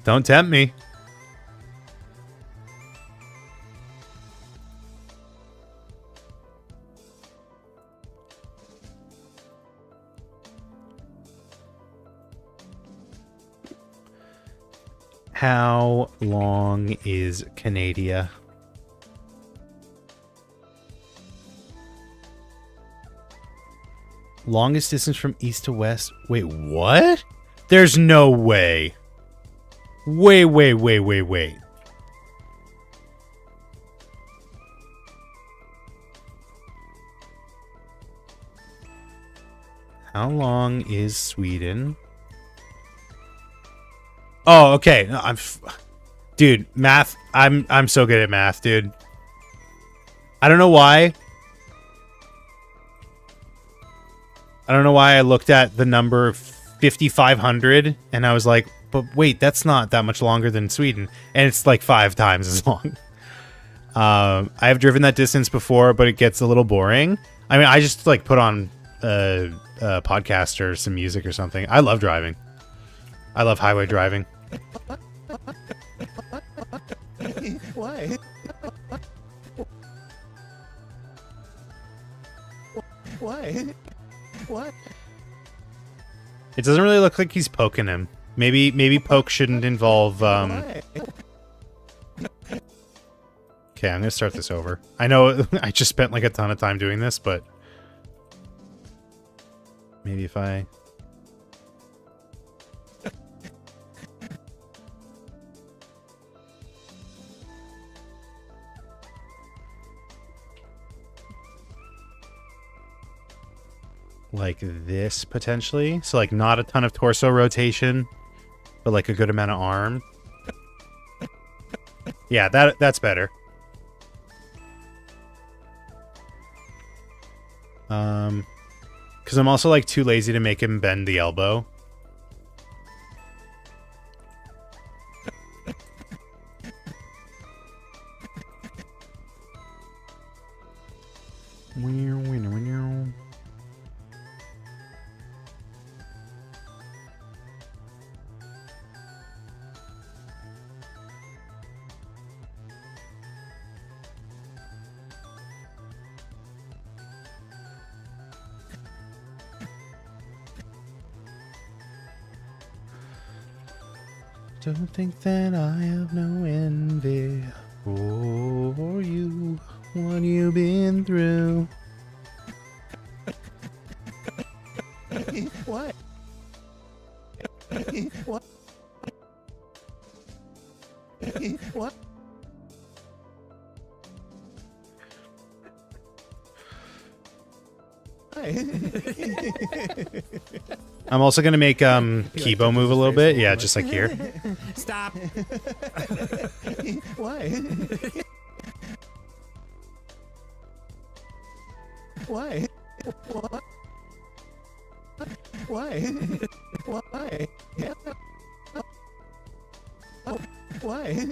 Don't tempt me. How long is Canada? Longest distance from east to west. Wait, what? There's no way. Wait. How long is Sweden? Oh, okay. No, dude, math. I'm so good at math, dude. I don't know why. I looked at the number 5,500 and I was like, but wait, that's not that much longer than Sweden. And it's like 5 times as long. I have driven that distance before, but it gets a little boring. I mean, I just like put on a podcast or some music or something. I love driving. I love highway driving. Why? Why? What? It doesn't really look like he's poking him. Maybe poke shouldn't involve Okay, I'm gonna start this over. I know I just spent like a ton of time doing this, but maybe if I like this, potentially. So like not a ton of torso rotation, but like a good amount of arm. Yeah, that's better. Because I'm also like too lazy to make him bend the elbow. Don't think that I have no envy for you. What you been through? What? What? What? I'm also gonna make Kibo move a little bit. Yeah, just like here. Stop. Why? Why? What? Why? Why? Why?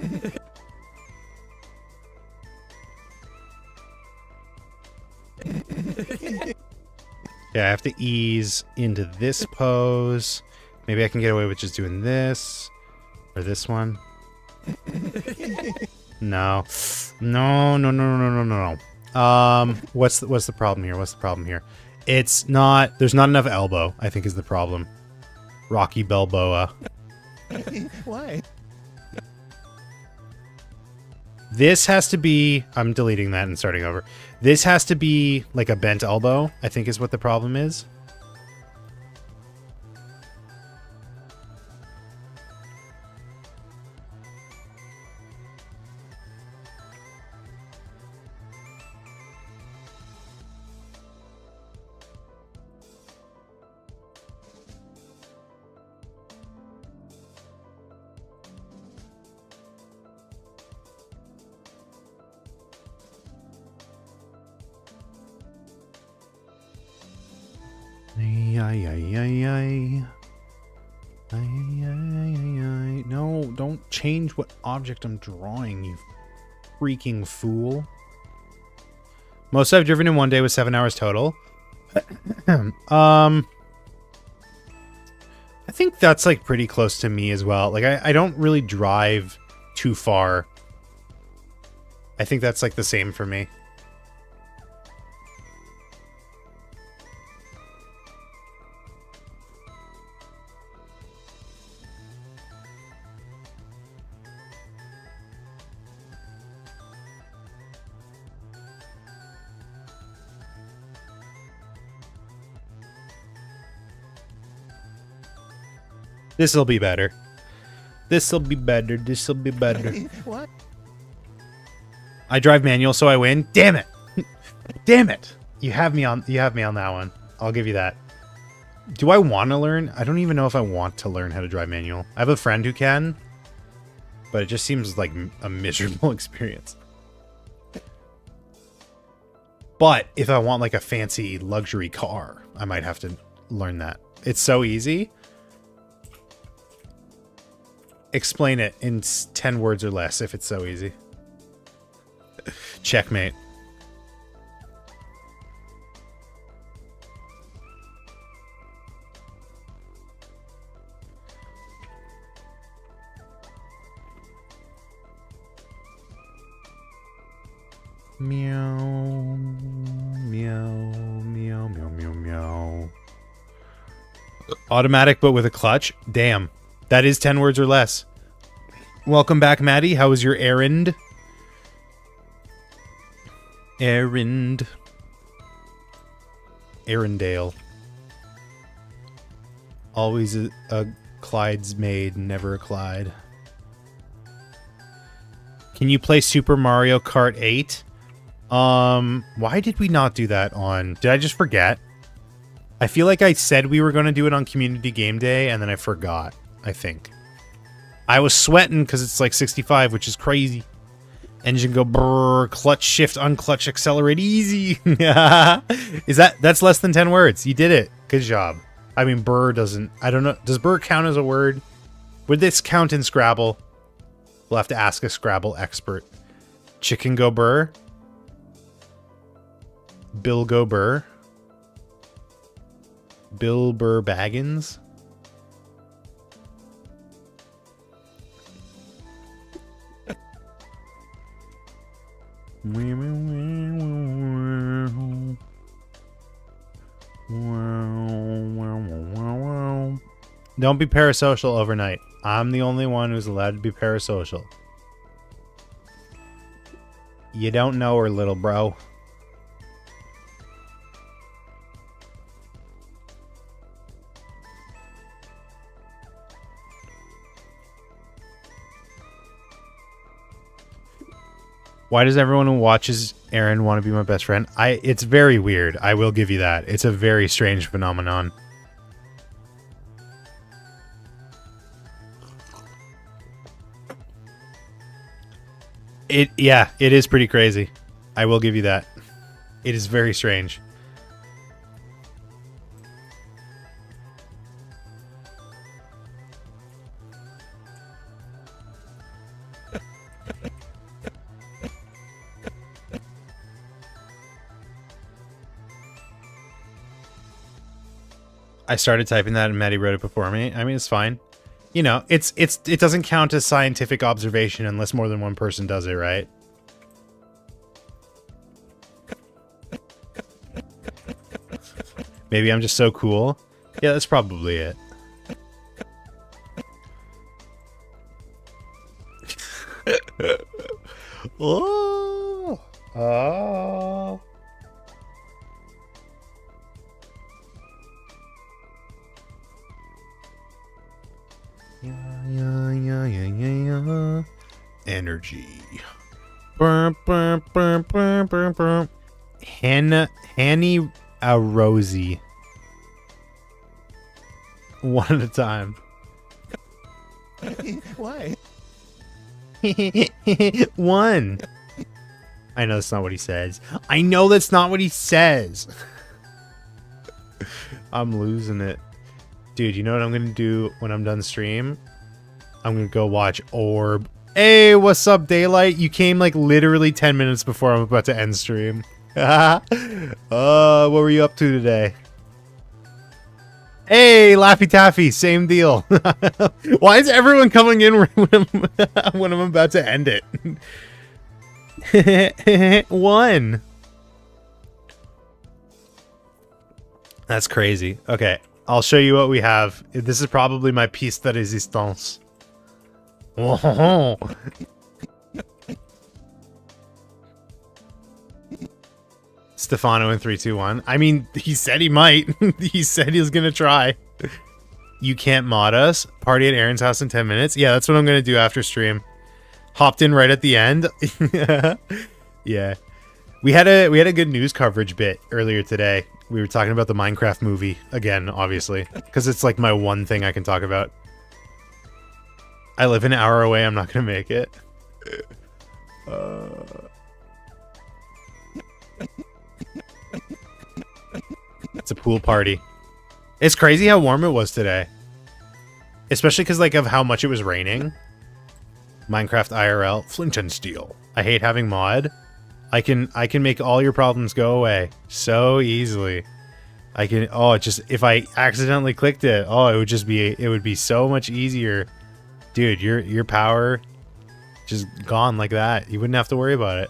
Yeah, I have to ease into this pose. Maybe I can get away with just doing this or this one. No. No, no, no, no, no, no, no. What's the problem here? What's the problem here? It's not, there's not enough elbow, I think is the problem. Rocky Balboa. Why? This has to be, I'm deleting that and starting over. This has to be like a bent elbow, I think is what the problem is. No, don't change what object I'm drawing, you freaking fool. Most I've driven in one day was 7 hours total. I think that's like pretty close to me as well. Like I don't really drive too far. I think that's like the same for me. This'll be better. This'll be better. This'll be better. What? I drive manual, so I win. Damn it! Damn it! You have me on that one. I'll give you that. Do I want to learn? I don't even know if I want to learn how to drive manual. I have a friend who can, but it just seems like a miserable experience. But if I want like a fancy luxury car, I might have to learn that. It's so easy. Explain it in 10 words or less if it's so easy. Checkmate. Meow, meow, meow, meow, meow, meow. Automatic but with a clutch? Damn. That is 10 words or less. Welcome back, Maddie. How was your errand? Errandale. Always a Clyde's maid, never a Clyde. Can you play Super Mario Kart 8? Why did we not do that on... Did I just forget? I feel like I said we were going to do it on Community Game Day, and then I forgot, I think. I was sweating because it's like 65, which is crazy. Engine go brrr, clutch shift, unclutch, accelerate easy. That's less than 10 words. You did it. Good job. I mean, burr doesn't, I don't know. Does burr count as a word? Would this count in Scrabble? We'll have to ask a Scrabble expert. Chicken go burr. Bill go burr. Bill Burr Baggins. Don't be parasocial overnight. I'm the only one who's allowed to be parasocial. You don't know her, little bro. Why does everyone who watches Aaron want to be my best friend? It's very weird. I will give you that. It's a very strange phenomenon. Yeah, it is pretty crazy. I will give you that. It is very strange. I started typing that and Maddie wrote it before me. I mean, it's fine. You know, it doesn't count as scientific observation unless more than one person does it, right? Maybe I'm just so cool. Yeah, that's probably it. Oh. Oh. Yeah. Energy. Hanny Rosie. One at a time. Why? One. I know that's not what he says. I know that's not what he says. I'm losing it. Dude, you know what I'm going to do when I'm done stream? I'm going to go watch Orb. Hey, what's up, Daylight? You came like literally 10 minutes before I'm about to end stream. What were you up to today? Hey, Laffy Taffy, same deal. Why is everyone coming in when I'm about to end it? One. That's crazy. Okay, I'll show you what we have. This is probably my piece de resistance. Whoa. Stefano in 3, 2, 1. I mean, he said he might. He said he was gonna try. You can't mod us. Party at Aaron's house in 10 minutes. Yeah, that's what I'm gonna do after stream. Hopped in right at the end. Yeah. We had a good news coverage bit earlier today. We were talking about the Minecraft movie again, obviously, because it's like my one thing I can talk about. I live an hour away. I'm not gonna make it. It's a pool party. It's crazy how warm it was today, especially because like of how much it was raining. Minecraft IRL, Flint and Steel. I hate having mod. I can make all your problems go away so easily. I can just if I accidentally clicked it, it would be so much easier. Dude, your power just gone like that. You wouldn't have to worry about it.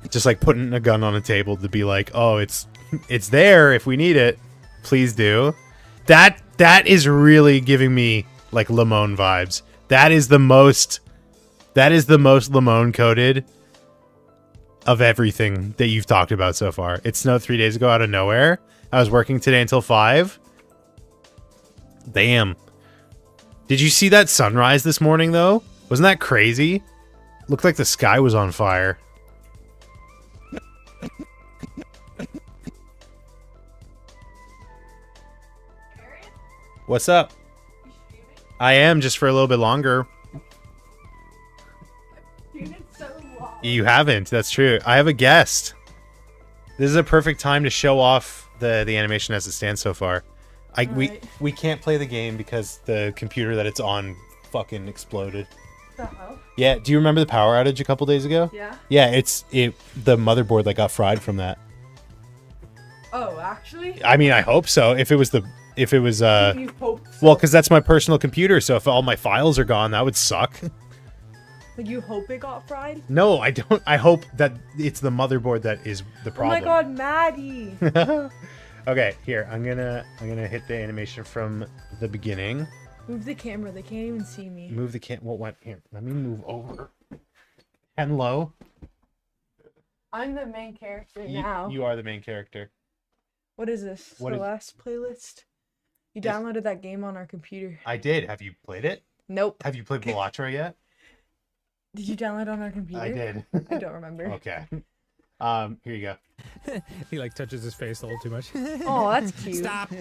Just like putting a gun on a table to be like, oh, it's there if we need it. Please do. That is really giving me like Lamone vibes. That is the most Lamone coded of everything that you've talked about so far. It snowed 3 days ago out of nowhere. I was working today until 5. Damn. Did you see that sunrise this morning though? Wasn't that crazy? Looked like the sky was on fire. What's up? You I am, just for a little bit longer. You haven't. That's true. I have a guest. This is a perfect time to show off the animation as it stands so far. We can't play the game because the computer that it's on fucking exploded. Uh-oh. Yeah. Do you remember the power outage a couple days ago? Yeah. Yeah. The motherboard like got fried from that. Oh, actually? I mean, I hope so. If it was You hope so? well, because that's my personal computer. So if all my files are gone, that would suck. Like, you hope it got fried? No, I don't. I hope that it's the motherboard that is the Oh problem. my god, Maddie! Okay, here I'm gonna hit the animation from the beginning. Move the camera. They can't even see me. Move the what? Here, let me move over. Hello. I'm the main character now. You are the main character. What is this? What the is- last playlist? You downloaded that game on our computer. I did. Have you played it? Nope. Have you played Balatro yet? Did you download on our computer? I did. I don't remember. Okay. Here you go. He like touches his face a little too much. Oh, that's cute. Stop.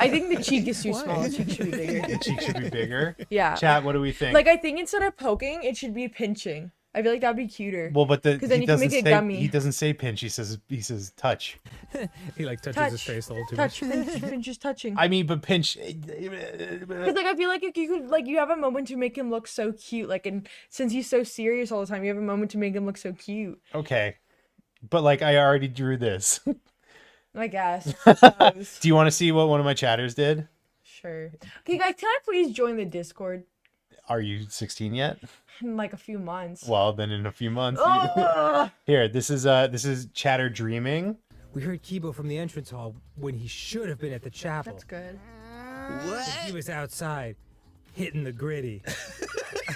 I think the cheek is too small. The cheek should be bigger. The cheek should be bigger. Yeah. Chat, what do we think? Like, I think instead of poking, it should be pinching. I feel like that'd be cuter. Well, but because then he you can doesn't make it say gummy. he doesn't say pinch. He says touch. He like touches his Touch. face a little too Touch. much. Pinch is touching. I mean, but pinch. Because like I feel like if you could like you have a moment to make him look so cute, like, and since he's so serious all the time, you have a moment to make him look so cute. Okay, but like I already drew this. I guess. Do you want to see what one of my chatters did? Sure. Okay, guys, can I please join the Discord Are you 16 yet? in like a few months? Well, then in a few months. Ugh. Here, this is Chatter dreaming. We heard Kibo from the entrance hall when he should have been at the chapel. That's good. What? He was outside, hitting the gritty.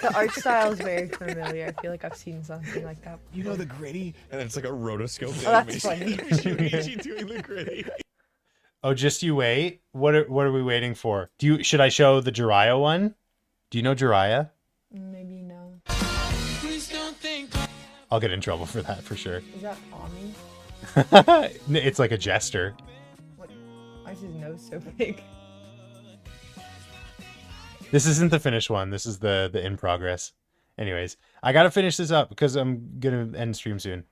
The art style is very familiar. I feel like I've seen something like that. You know the gritty? And it's like a rotoscope Oh, that's animation. funny. Shuichi doing the gritty. Oh, just you wait. What are we waiting for? Should I show the Jiraiya one? Do you know Jiraiya? Maybe no. I'll get in trouble for that for sure. Is that Tommy? It's like a jester. What? Why is his nose so big? This isn't the finished one. This is the in progress. Anyways, I gotta finish this up because I'm gonna end stream soon.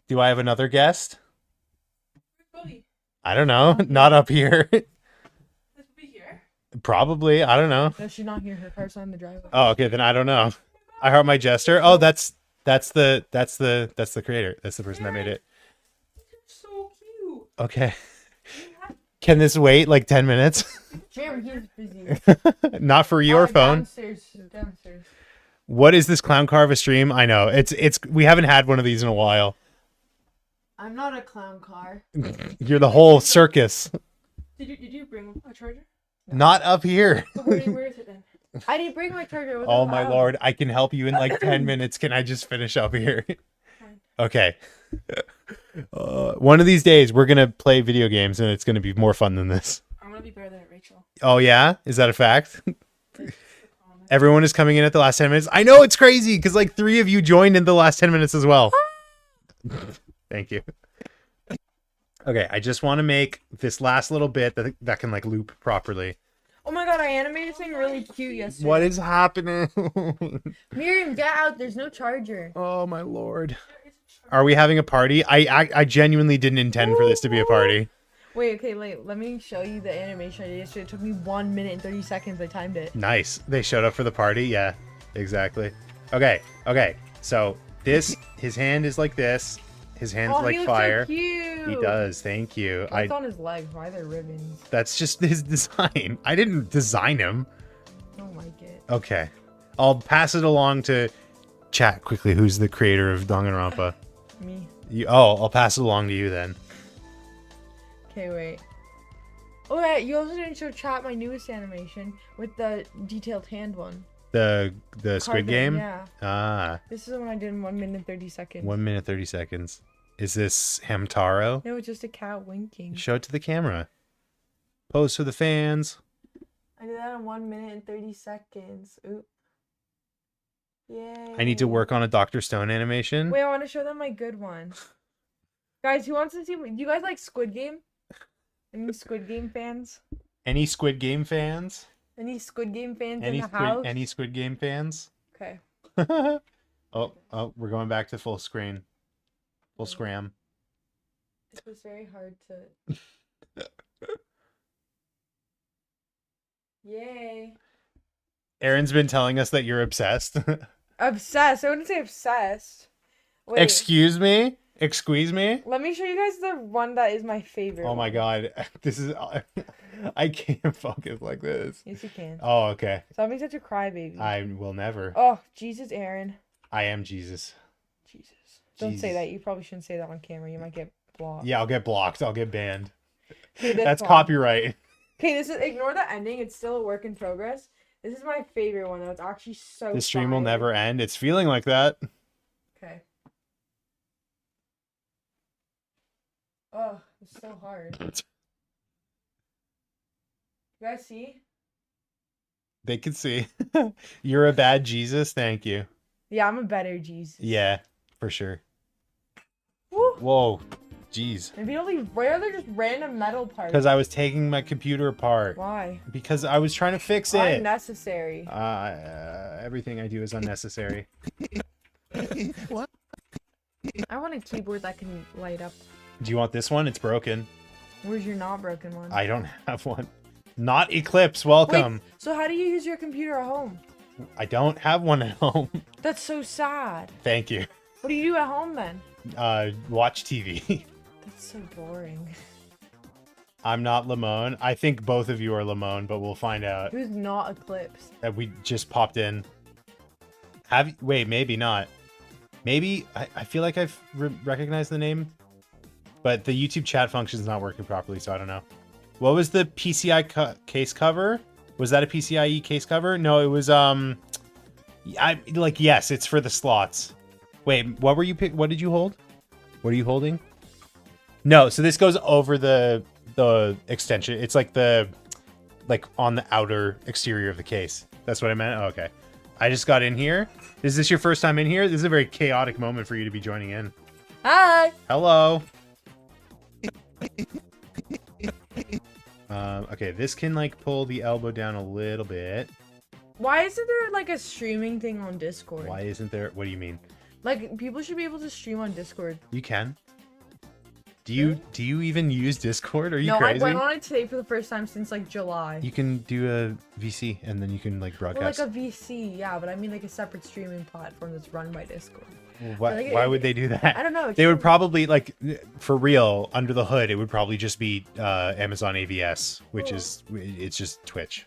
Do I have another guest? I don't know. Not up here. Probably. I don't know. No, she's not here. Her car's on the driveway. Oh, okay. Then I don't know. I heart my jester. Oh, that's the creator. That's the person that made it. So cute. Okay. Can this wait like 10 minutes? Jeremy, he's busy. Not for your phone. Downstairs. What is this clown car of a stream? I know. It's we haven't had one of these in a while. I'm not a clown car. You're the whole circus. Did you bring a charger? Not up here. Where is it then? I didn't bring my charger. What Oh the my hell? lord, I can help you in like 10 minutes. Can I just finish up here? Okay. One of these days we're going to play video games and it's going to be more fun than this. I'm gonna be better than Rachel. Oh yeah? Is that a fact? Everyone is coming in at the last 10 minutes. I know it's crazy because like 3 of you joined in the last 10 minutes as well. Thank you. Okay, I just want to make this last little bit that can like loop properly. Oh my god, I animated something really cute yesterday. What is happening? Miriam, get out. There's no charger. Oh my lord. Are we having a party? I genuinely didn't intend for this to be a party. Wait, okay, wait. Let me show you the animation I did yesterday. It took me 1 minute and 30 seconds. I timed it. Nice. They showed up for the party. Yeah, exactly. Okay. So his hand is like this. His hand's Oh, like he looks fire. so cute. He does. Thank you. What's on his legs? Why are there ribbons? That's just his design. I didn't design him. I don't like it. Okay. I'll pass it along to chat quickly. Who's the creator of Danganronpa? Me. I'll pass it along to you then. Okay, wait. Oh, yeah, you also didn't show chat my newest animation with the detailed hand one. The Squid Carving, Game? yeah. Ah. This is the one I did in 1 minute and 30 seconds. 1 minute 30 seconds. Is this Hamtaro? No, it's just a cat winking. Show it to the camera. Pose for the fans. I did that in 1 minute and 30 seconds. Oop. Yay. I need to work on a Dr. Stone animation. Wait, I want to show them my good one. Guys, who wants to see? Do you guys like Squid Game? Any Squid Game fans? Any Squid Game fans? Any Squid Game fans Any in the house? any Squid Game fans? Okay. Oh, we're going back to full screen. Full scram. It was very hard to. Yay. Aaron's been telling us that you're obsessed. Obsessed. I wouldn't say obsessed. Wait. Excuse me? Excuse me? Let me show you guys the one that is my favorite. Oh my one. god. This is I can't focus like this. Yes, you can. Oh, okay. Stop being such a crybaby. I will never. Oh, Jesus, Aaron. I am Jesus. Jesus. Don't say Jesus. that. You probably shouldn't say that on camera. You might get blocked. Yeah, I'll get blocked. I'll get banned. Okay, That's fine. copyright. Okay, this is ignore the ending. It's still a work in progress. This is my favorite one though. It's actually so. This stream will fire. never end. It's feeling like that. Okay. Oh, it's so hard. You guys see? They can see. You're a bad Jesus. Thank you. Yeah, I'm a better Jesus. Yeah, for sure. Woo. Whoa. Jeez. Maybe only where are there just random metal parts? Because I was taking my computer apart. Why? Because I was trying to fix it. Unnecessary. Everything I do is unnecessary. What? I want a keyboard that can light up. Do you want this one? It's broken. Where's your not broken one? I don't have one. Not Eclipse. Welcome. Wait, so how do you use your computer at home? I don't have one at home. That's so sad. Thank you. What do you do at home then? Watch TV. That's so boring. I'm not Lamone. I think both of you are Lamone, but we'll find out. Who's not Eclipse? That we just popped in. Wait, maybe not. Maybe I feel like I've recognized the name, but the YouTube chat function is not working properly, so I don't know. What was the PCI case cover? Was that a PCIe case cover? No, it was yes, it's for the slots. Wait, what were you what did you hold? What are you holding? No, so this goes over the extension. It's like on the outer exterior of the case. That's what I meant. Oh, okay. I just got in here. Is this your first time in here? This is a very chaotic moment for you to be joining in. Hi. Hello. Okay, this can like pull the elbow down a little bit. Why isn't there like a streaming thing on Discord? Why isn't there? What do you mean? Like people should be able to stream on Discord. You can. Do you even use Discord? Are you No, crazy? I went on it today for the first time since like July. You can do a VC and then you can like Well, broadcast. like a VC, yeah, but I mean like a separate streaming platform that's run by Discord. Why would they do that? I don't know. They would probably like, for real, under the hood, it would probably just be Amazon AVS, which it's just Twitch.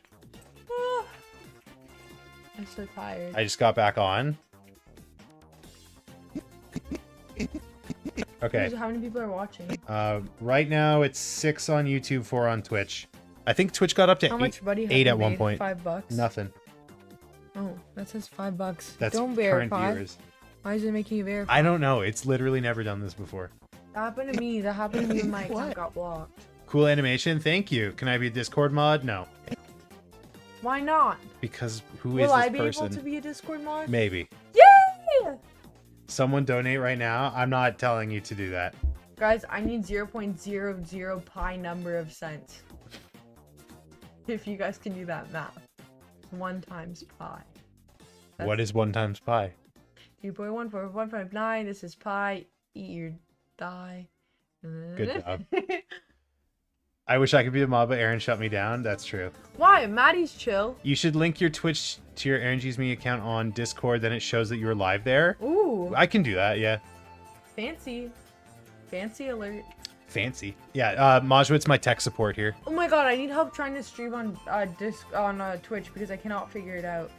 I'm so tired. I just got back on. Okay. How many people are watching? Right now it's 6 on YouTube, 4 on Twitch. I think Twitch got up to How much buddy have 8 you at one made? point. $5? Nothing. Oh, that says $5. That's Don't current verify. viewers. Why is it making you verify? I don't know. It's literally never done this before. That happened to me. That happened to me when my account got blocked. Cool animation. Thank you. Can I be a Discord mod? No. Why not? Because who is Will this I be person? able to be a Discord mod? Maybe. Yeah! Someone donate right now. I'm not telling you to do that. Guys, I need 0.00 pi number of cents. If you guys can do that math. 1 times pi. What is 1 times pi? 2.14159. This is pi. Eat your die. Good job. I wish I could be a mod, but Aaron shut me down. That's true. Why? Maddie's chill. You should link your Twitch to your Aaron G's Me account on Discord. Then it shows that you're live there. Ooh. I can do that. Yeah. Fancy. Fancy alert. Fancy. Yeah. Majwit's my tech support here. Oh my god, I need help trying to stream on Twitch because I cannot figure it out.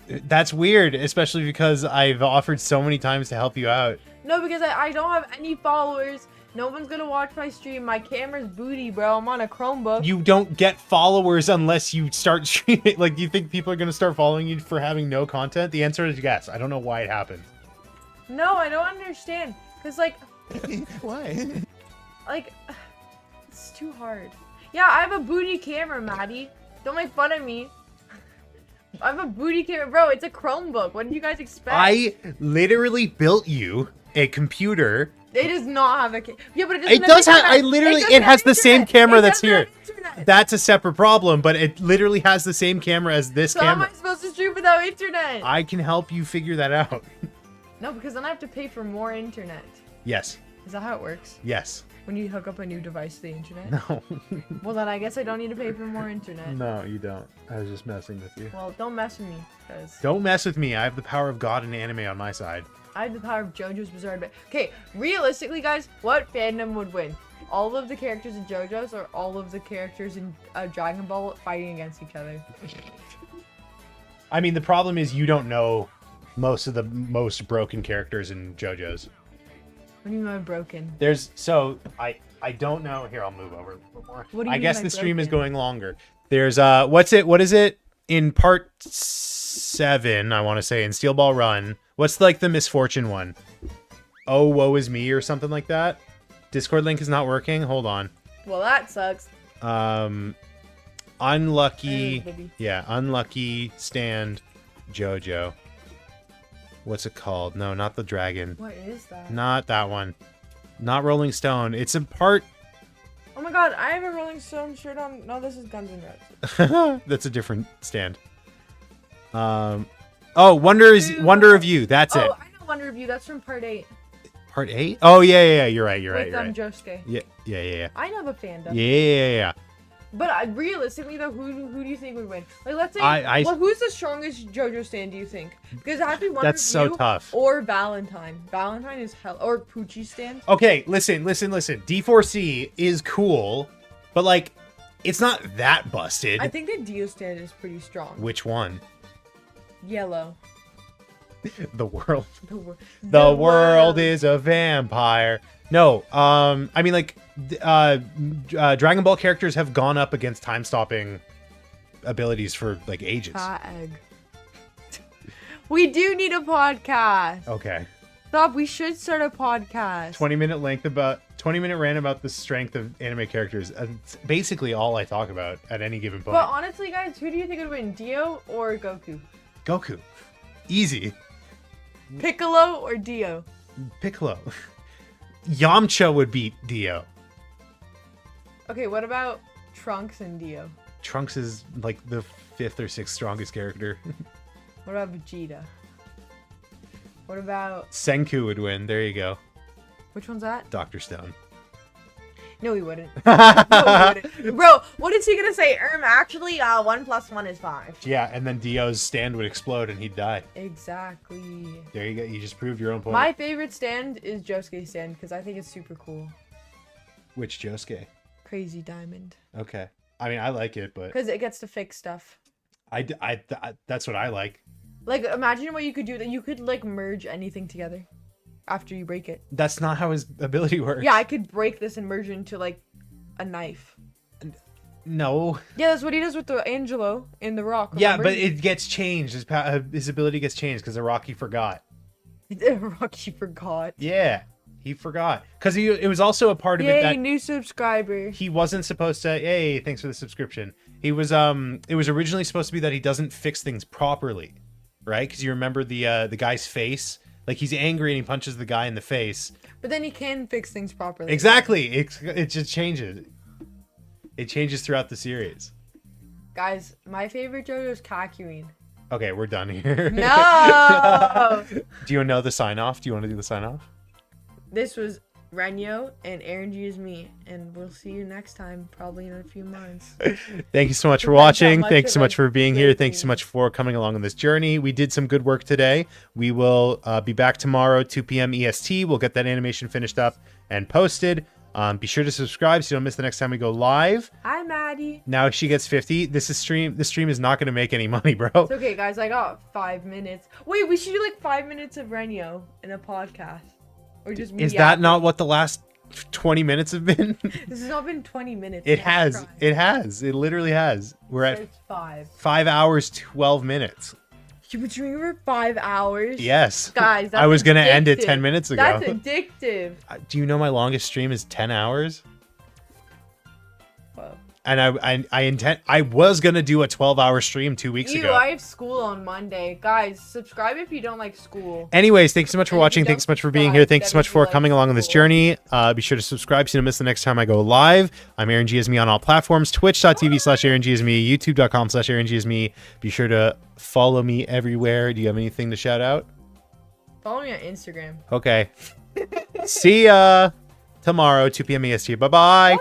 That's weird, especially because I've offered so many times to help you out. No, because I don't have any followers. No one's gonna watch my stream. My camera's booty, bro. I'm on a Chromebook. You don't get followers unless you start streaming. Like, you think people are gonna start following you for having no content? The answer is yes. I don't know why it happened. No, I don't understand. Cause like, why? Like, it's too hard. Yeah, I have a booty camera, Maddie. Don't make fun of me. I have a booty camera, bro. It's a Chromebook. What did you guys expect? I literally built you a computer. It does not have a camera. Yeah, but it doesn't. It does have. I literally. It has the same camera that's here. That's a separate problem, but it literally has the same camera as this So how am camera. I supposed to stream without internet? I can help you figure that out. No, because then I have to pay for more internet. Yes. Is that how it works? Yes. When you hook up a new device to the internet? No. Well, then I guess I don't need to pay for more internet. No, you don't. I was just messing with you. Well, don't mess with me, because Don't mess with me. I have the power of God and anime on my side. I have the power of JoJo's Bizarre Adventure. Okay, realistically, guys, what fandom would win? All of the characters in JoJo's or all of the characters in Dragon Ball fighting against each other? I mean, the problem is you don't know most of the most broken characters in JoJo's. What do you mean by broken? There's I don't know. Here, I'll move over a little more. What do you I mean guess by the stream is broken? going longer. There's what is it in part 7? I want to say in Steel Ball Run. What's like the misfortune one? Oh, woe is me or something like that. Discord link is not working. Hold on. Well, that sucks. Unlucky. baby. Yeah, unlucky stand JoJo. What's it called? No, not the dragon. What is that? Not that one. Not Rolling Stone. It's a part. Oh my god, I have a Rolling Stone shirt on. No, this is Guns N' Roses. That's a different stand. Oh, Wonder of You. That's it. Oh, I know Wonder of You. That's from part 8. Part 8? Oh, yeah. You're right. You're With right. Josuke. Yeah. I know the fandom. Yeah. But realistically, though, who do you think would win? Like, let's say, I- who's the strongest JoJo stand? Do you think? Because it has to be Wonder That's of so You tough. Or Valentine. Valentine is hell. Or Poochie stand. Okay, listen. D4C is cool, but like, it's not that busted. I think the Dio stand is pretty strong. Which one? Yellow. The world. The world is a vampire. No, I mean like, Dragon Ball characters have gone up against time-stopping abilities for like ages. Egg. We do need a podcast. Okay. Stop. We should start a podcast. 20-minute rant about the strength of anime characters. It's basically all I talk about at any given point. But honestly, guys, who do you think would win, Dio or Goku? Goku, easy. Piccolo or Dio? Piccolo. Yamcha would beat Dio. Okay, what about Trunks and Dio? Trunks is like the 5th or 6th strongest character. What about Vegeta? What about... Senku would win. There you go. Which one's that? Dr. Stone. No, he wouldn't. No, he wouldn't. Bro, what is he gonna say? Actually, 1 + 1 is 5. Yeah, and then Dio's stand would explode and he'd die. Exactly. There you go. You just proved your own point. My favorite stand is Josuke's stand because I think it's super cool. Which Josuke? Crazy Diamond. Okay. I mean, I like it, but Because it gets to fix stuff. that's what I like. Like, imagine what you could do. That you could, like, merge anything together after you break it. That's not how his ability works. Yeah, I could break this and merge it into, like, a knife. No. Yeah, that's what he does with the Angelo in The Rock. Yeah, remember? but it gets changed. His ability gets changed because Rocky forgot. Rocky forgot. Yeah, he forgot. Because it was also a part of it Yay, that new subscriber. he wasn't supposed to. Hey, thanks for the subscription. He was it was originally supposed to be that he doesn't fix things properly, right? Because you remember the guy's face. Like, he's angry and he punches the guy in the face. But then he can fix things properly. Exactly. It just changes. It changes throughout the series. Guys, my favorite JoJo is Kakyoin. Okay, we're done here. No! Do you know the sign off? Do you want to do the sign off? This was Renyo and Aaron G is me. And we'll see you next time, probably in a few months. Thank you so much for Depends how watching. much Thanks it, so much like, for being here. plays Thanks so me. much for coming along on this journey. We did some good work today. We will be back tomorrow, 2 p.m. EST. We'll get that animation finished up and posted. Be sure to subscribe so you don't miss the next time we go live. Hi, Maddie. Now she gets 50. This stream is not going to make any money, bro. It's okay, guys. I got 5 minutes. Wait, we should do like 5 minutes of Renyo in a podcast. Or just me Is that yapping. not what the last 20 minutes have been? This has not been 20 minutes. It I'm has. crying. It has. It literally has. We're at It's 5. 5 hours, 12 minutes. You've been streaming for 5 hours? Yes. Guys, that's I was going to end it addictive. 10 minutes ago. That's addictive. Do you know my longest stream is 10 hours? Whoa. And I was gonna do a 12-hour stream 2 weeks Ew, ago. I have school on Monday. Guys, subscribe if you don't like school. Anyways, thanks so much for watching. Thanks so much for being here. Thanks so much for coming along on this journey. Be sure to subscribe so you don't miss the next time I go live. I'm Aaron G as me on all platforms. Twitch.tv/Aaron G as me. YouTube.com/Aaron G as me. Be sure to follow me everywhere. Do you have anything to shout out? Follow me on Instagram. Okay. See ya tomorrow, 2 p.m. EST. Bye-bye.